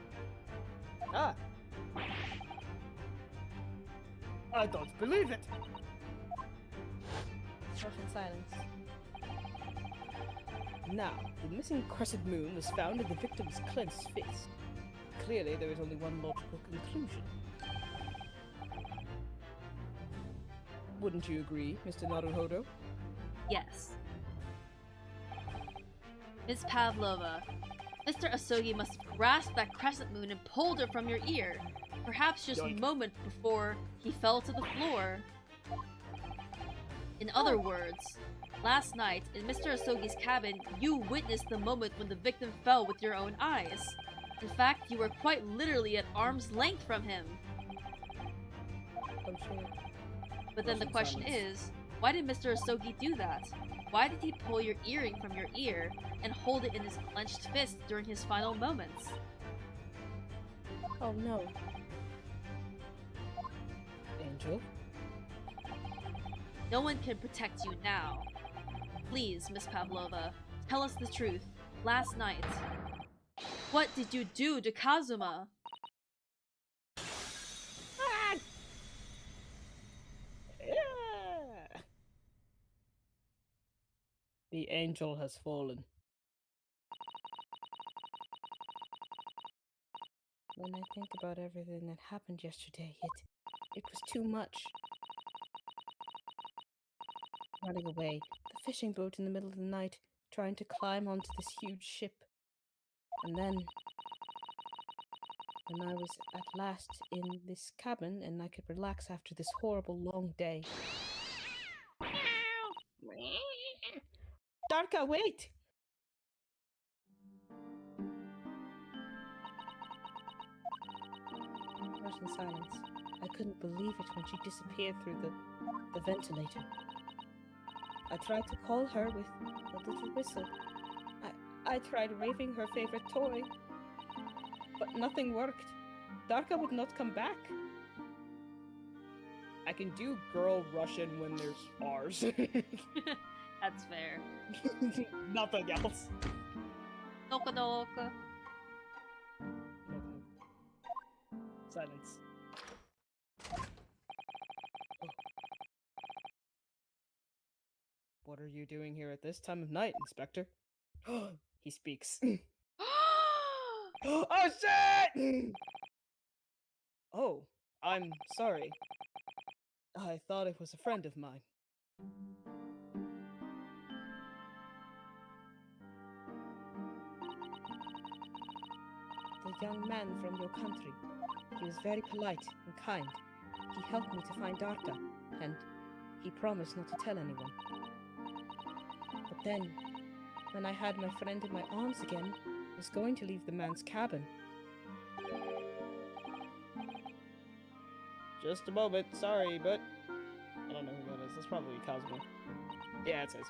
Ah. I don't believe it. Russian silence. Now, the missing crescent moon was found in the victim's clenched fist. Clearly, there is only one logical conclusion. Wouldn't you agree, Mr. Naruhodo? Yes. Miss Pavlova, Mr. Asogi must have grasped that crescent moon and pulled it from your ear. Perhaps just Yoink. a moment before he fell to the floor. In other words, last night, in Mr. Asogi's cabin, you witnessed the moment when the victim fell with your own eyes. In fact, you were quite literally at arm's length from him. I'm sure. But then the Russian question silence. is, why did Mr. Asogi do that? Why did he pull your earring from your ear and hold it in his clenched fist during his final moments? Oh no. Angel? No one can protect you now. Please, Miss Pavlova, tell us the truth. Last night, what did you do to Kazuma? Yeah. The angel has fallen. When I think about everything that happened yesterday, it was too much. Running away, the fishing boat in the middle of the night, trying to climb onto this huge ship. And then, when I was at last in this cabin and I could relax after this horrible long day. Darka, wait! Russian silence. I couldn't believe it when she disappeared through the ventilator. I tried to call her with a little whistle. I tried waving her favorite toy, but nothing worked. Darka would not come back. I can do girl Russian when there's R's. That's fair. Nothing else. Doka doka. Silence. What are you doing here at this time of night, Inspector? He speaks. Oh shit! Oh, I'm sorry. I thought it was a friend of mine. The young man from your country. He was very polite and kind. He helped me to find Darka, and he promised not to tell anyone. But then, when I had my friend in my arms again, I was going to leave the man's cabin. Just a moment, sorry, but I don't know who that is. That's probably Cosmo. Yeah, it says.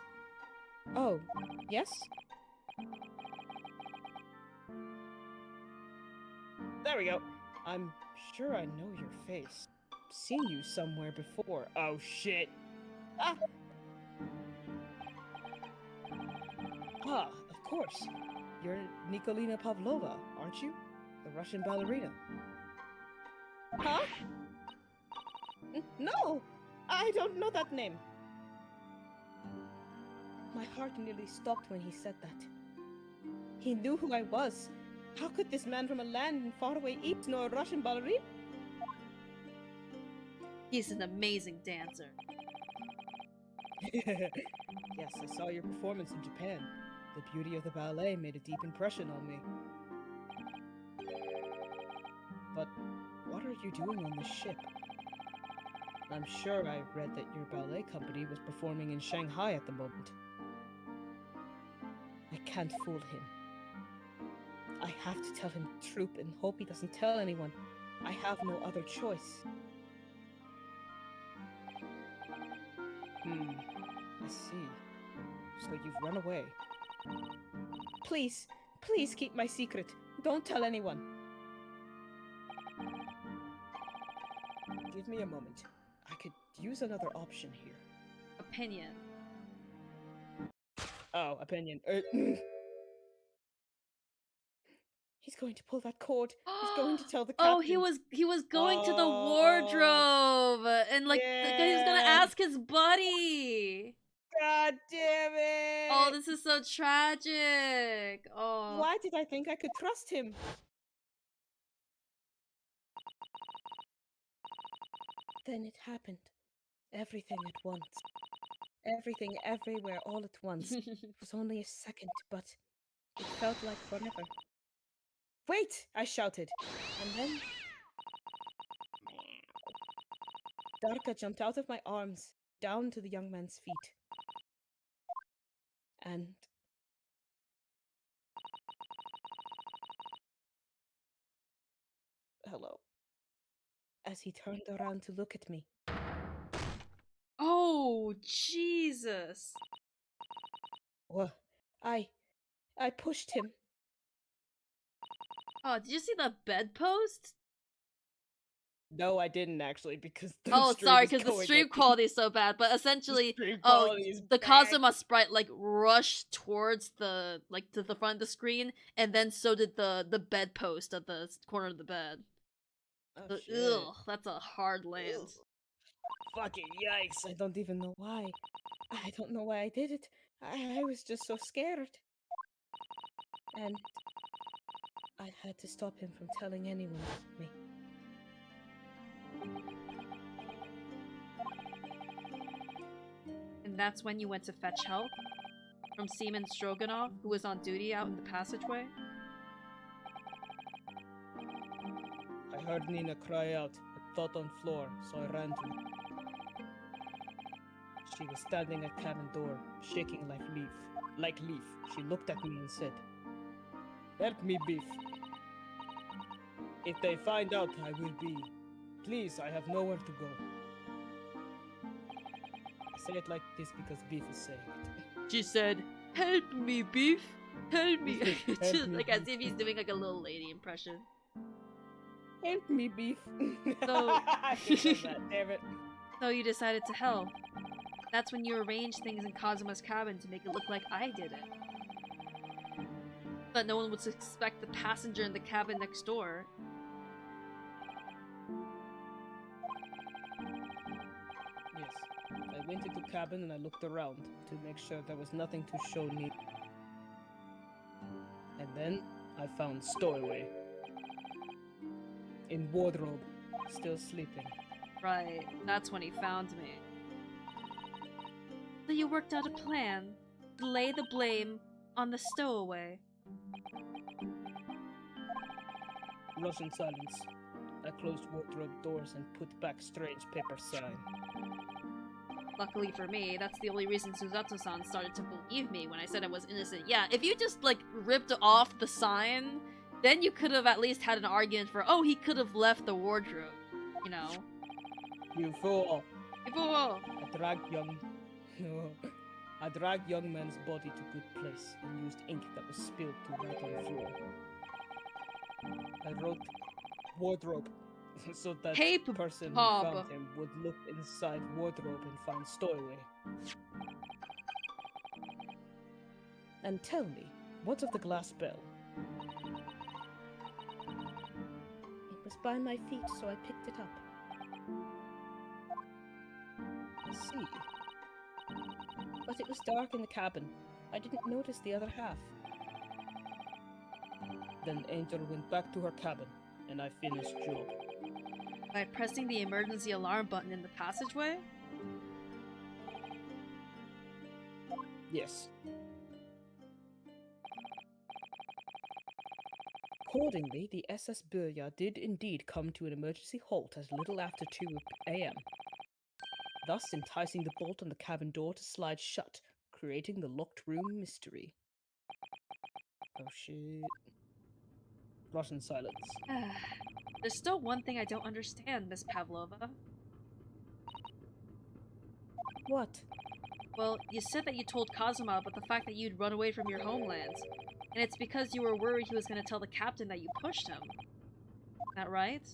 Oh, yes? There we go. I'm sure I know your face. Seen you somewhere before. Oh shit. Ah! Ah, of course. You're Nikolina Pavlova, aren't you? The Russian ballerina. Huh? No! I don't know that name. My heart nearly stopped when he said that. He knew who I was. How could this man from a land in faraway East know a Russian ballerina? He's an amazing dancer. Yes, I saw your performance in Japan. The beauty of the ballet made a deep impression on me. But what are you doing on this ship? I'm sure I read that your ballet company was performing in Shanghai at the moment. I can't fool him. I have to tell him the truth and hope he doesn't tell anyone. I have no other choice. I see. So you've run away. Please, please keep my secret. Don't tell anyone. Give me a moment. I could use another option here. Opinion. Oh, opinion. He's going to pull that cord. He's going to tell the captain. Oh, he was going to the Oh, wardrobe and like he was gonna yeah. ask his buddy. God damn it! Oh, this is so tragic. Oh. Why did I think I could trust him? Then it happened. Everything at once. Everything everywhere all at once. It was only a second, but it felt like forever. Wait! I shouted. And then Darka jumped out of my arms, down to the young man's feet. And hello. As he turned around to look at me. Oh, Jesus. Well, I pushed him. Oh, did you see the bedpost? No, I didn't actually, because the Oh, stream sorry, is because the going stream at- quality is so bad. But essentially, stream oh, quality is the bad. Kazuma sprite like rushed towards the to the front of the screen, and then so did the bedpost at the corner of the bed. Oh, shit. Ugh, that's a hard land. Fucking yikes! I don't even know why. I don't know why I did it. I was just so scared. And I had to stop him from telling anyone about me. And that's when you went to fetch help from Seaman Stroganoff, who was on duty out in the passageway. I heard Nina cry out, a thought on floor, so I ran to her. She was standing at cabin door, shaking like leaf. Like leaf. She looked at me and said, "Help me, Beef. If they find out, I will be. Please, I have nowhere to go." I say it like this because Beef is saying it. She said, "Help me, Beef. Help me." Help Just me, like as Beef. if he's doing like a little lady impression. Help me, Beef. So- I should have that, damn it. So you decided to help. That's when you arranged things in Kazuma's cabin to make it look like I did it. But no one would suspect the passenger in the cabin next door. Yes. I went into cabin and I looked around to make sure there was nothing to show me. And then I found Stowaway. In wardrobe, still sleeping. Right, that's when he found me. So you worked out a plan to lay the blame on the stowaway. Russian silence. I closed wardrobe doors and put back strange paper sign. Luckily for me, that's the only reason Suzato-san started to believe me when I said I was innocent. Yeah, if you just, like, ripped off the sign, then you could have at least had an argument for, oh, he could have left the wardrobe, you know? You fool! You fool! I dragged young man's body to good place and used ink that was spilled to write on the floor. I wrote wardrobe so that Tape person pop. who found him would look inside wardrobe and find Stowaway. And tell me, what of the glass bell? It was by my feet, so I picked it up. I see. But it was dark in the cabin. I didn't notice the other half. Then Angel went back to her cabin, and I finished job. By pressing the emergency alarm button in the passageway? Yes. Accordingly, the SS Burya did indeed come to an emergency halt at a little after 2 a.m., thus enticing the bolt on the cabin door to slide shut, creating the locked room mystery. Oh shit. Russian silence. There's still one thing I don't understand, Miss Pavlova. What? Well, you said that you told Kazuma about the fact that you'd run away from your homeland. And it's because you were worried he was going to tell the captain that you pushed him. Is that right?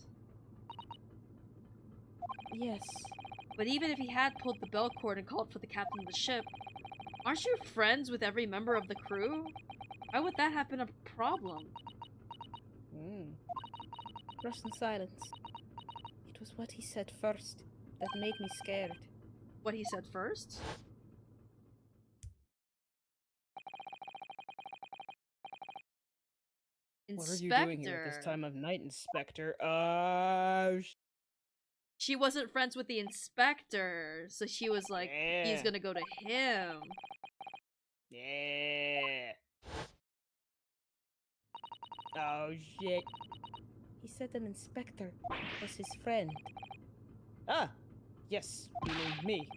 Yes. But even if he had pulled the bell cord and called for the captain of the ship, aren't you friends with every member of the crew? Why would that have been a problem? Russian silence. It was what he said first that made me scared. What he said first? What are Inspector. you doing here at this time of night, Inspector? She wasn't friends with the inspector, so she was like, he's gonna go to him. Yeah. Oh shit. He said an inspector was his friend. Ah, yes, meaning me.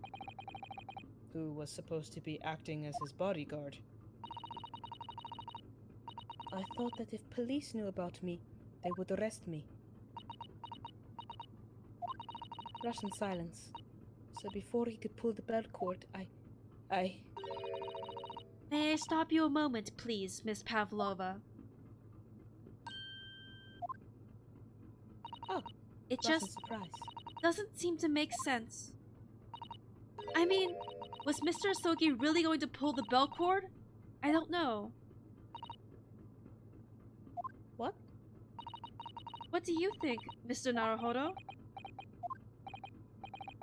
Who was supposed to be acting as his bodyguard. I thought that if police knew about me, they would arrest me. Russian silence. So before he could pull the bell cord, I... May I stop you a moment, please, Miss Pavlova? Oh, it Russian just surprise. doesn't seem to make sense. I mean, was Mr. Asogi really going to pull the bell cord? I don't know. What? What do you think, Mr. Naruhodo?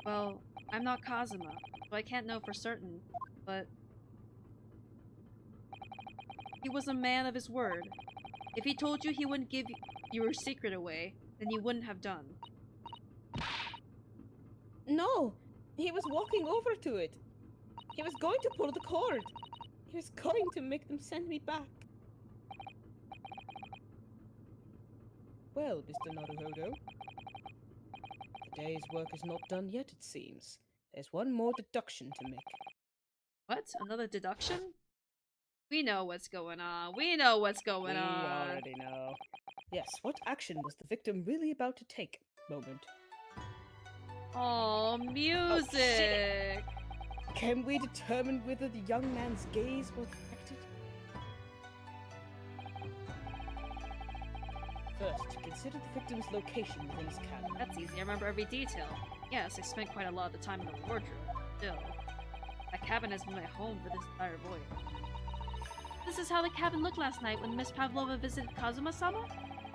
Well, I'm not Kazuma, so I can't know for certain, but... he was a man of his word. If he told you he wouldn't give your secret away, then you wouldn't have done. No! He was walking over to it. He was going to pull the cord. He was going to make them send me back. Well, Mr. Naruhodo. The day's work is not done yet, it seems. There's one more deduction to make. What? Another deduction? We know what's going on. We know what's going We on. already know. Yes, what action was the victim really about to take? Moment. Oh, music! Can we determine whether the young man's gaze was directed? First, consider the victim's location within his cabin. That's easy. I remember every detail. Yes, I spent quite a lot of the time in the wardrobe. Still, that cabin has been my home for this entire voyage. This is how the cabin looked last night when Miss Pavlova visited Kazuma-sama?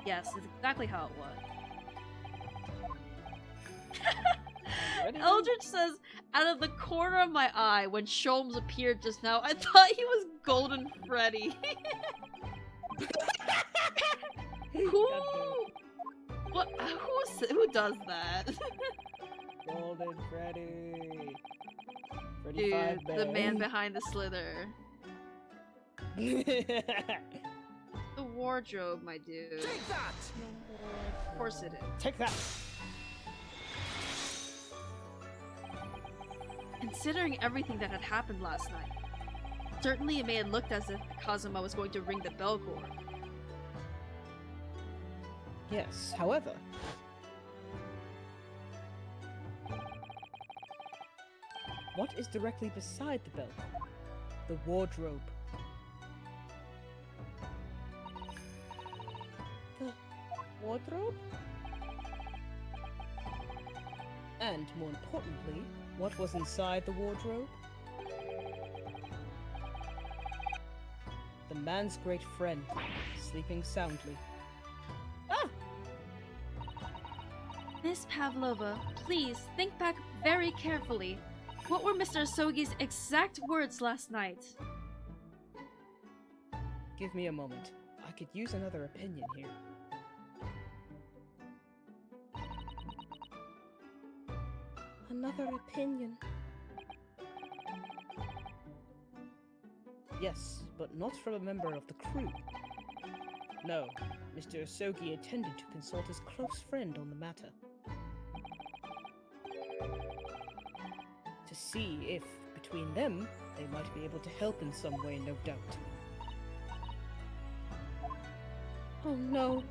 Yes, it's exactly how it was. Eldritch says, out of the corner of my eye, when Sholmes appeared just now, I thought he was Golden Freddy. Who does that? Golden Freddy. Freddy Dude, Five the man behind the slither. The wardrobe, my dude. Take that! Of course it is. Take that! Considering everything that had happened last night, certainly it may have looked as if Kazuma was going to ring the bell cord. Yes, however... what is directly beside the bell? The wardrobe. The wardrobe? And, more importantly, what was inside the wardrobe? The man's great friend, sleeping soundly. Ah! Miss Pavlova, please think back very carefully. What were Mr. Asogi's exact words last night? Give me a moment. I could use another opinion here. Another opinion. Yes, but not from a member of the crew. No, Mr. Asogi intended to consult his close friend on the matter. To see if, between them, they might be able to help in some way, no doubt. Oh no.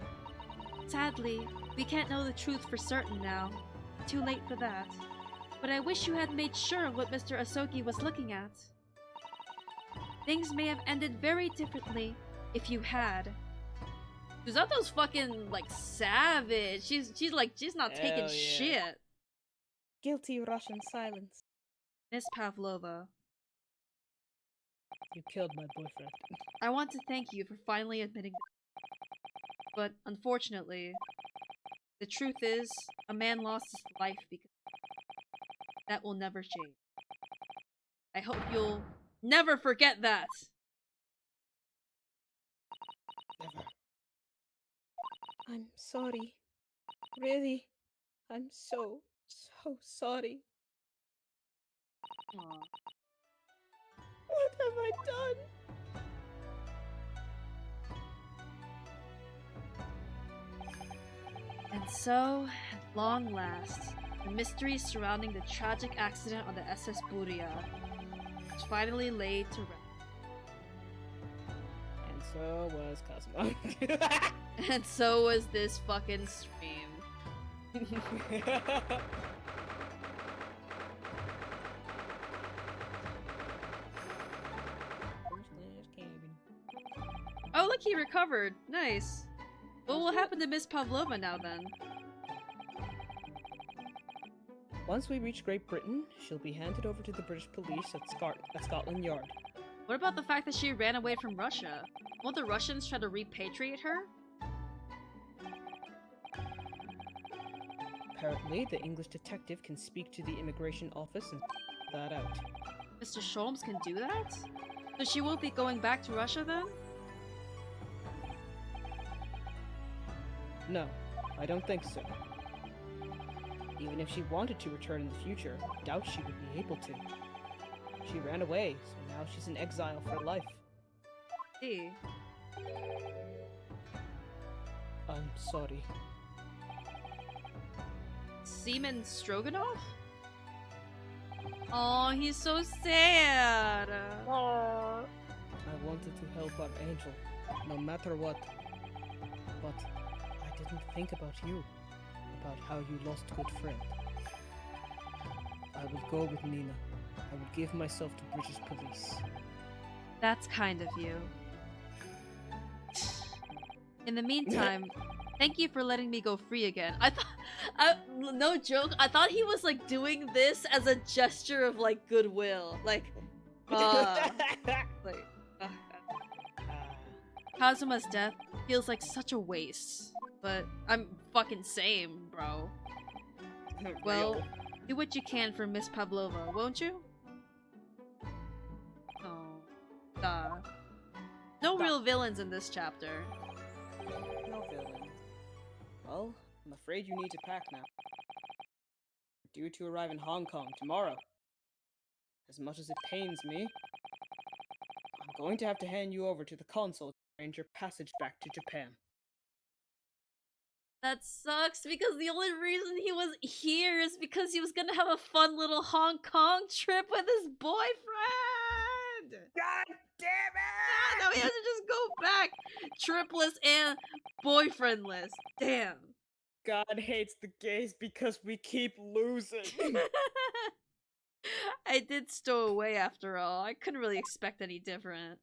Sadly, we can't know the truth for certain now. Too late for that. But I wish you had made sure of what Mr. Asogi was looking at. Things may have ended very differently if you had. Suzato's fucking, like, savage. She's not taking Hell yeah. shit. Guilty Russian silence. Miss Pavlova, You killed my boyfriend. I want to thank you for finally admitting but unfortunately, the truth is, a man lost his life because that will never change. I hope you'll never forget that! Never. I'm sorry. Really. I'm so sorry. Aw. What have I done? And so, at long last, the mystery surrounding the tragic accident on the SS Buria was finally laid to rest. And so was Cosmo. And so was this fucking stream. Oh, look, he recovered. Nice. What will happen to Miss Pavlova now, then? Once we reach Great Britain, she'll be handed over to the British police at Scotland Yard. What about the fact that she ran away from Russia? Won't the Russians try to repatriate her? Apparently, the English detective can speak to the immigration office and that out. Mr. Sholmes can do that? So she won't be going back to Russia, then? No, I don't think so. Even if she wanted to return in the future, I doubt she would be able to. She ran away, so now she's in exile for life. See. I'm sorry. Seaman Stroganoff? Oh, he's so sad. I wanted to help our angel, no matter what. But I didn't think about you, about how you lost a good friend. I will go with Nina. I will give myself to British police. That's kind of you. In the meantime, thank you for letting me go free again. No joke, I thought he was like doing this as a gesture of like goodwill. Like, Kazuma's death feels like such a waste. But I'm fucking same, bro. Well, do what you can for Miss Pavlova, won't you? Oh, duh. No real villains in this chapter. No villain. Well, I'm afraid you need to pack now. You're due to arrive in Hong Kong tomorrow. As much as it pains me, I'm going to have to hand you over to the consul to arrange your passage back to Japan. That sucks because the only reason he was here is because he was gonna have a fun little Hong Kong trip with his boyfriend! God damn Ah, it! now he has to just go back tripless and boyfriendless. Damn. God hates the gays because we keep losing. I did stow away after all. I couldn't really expect any different.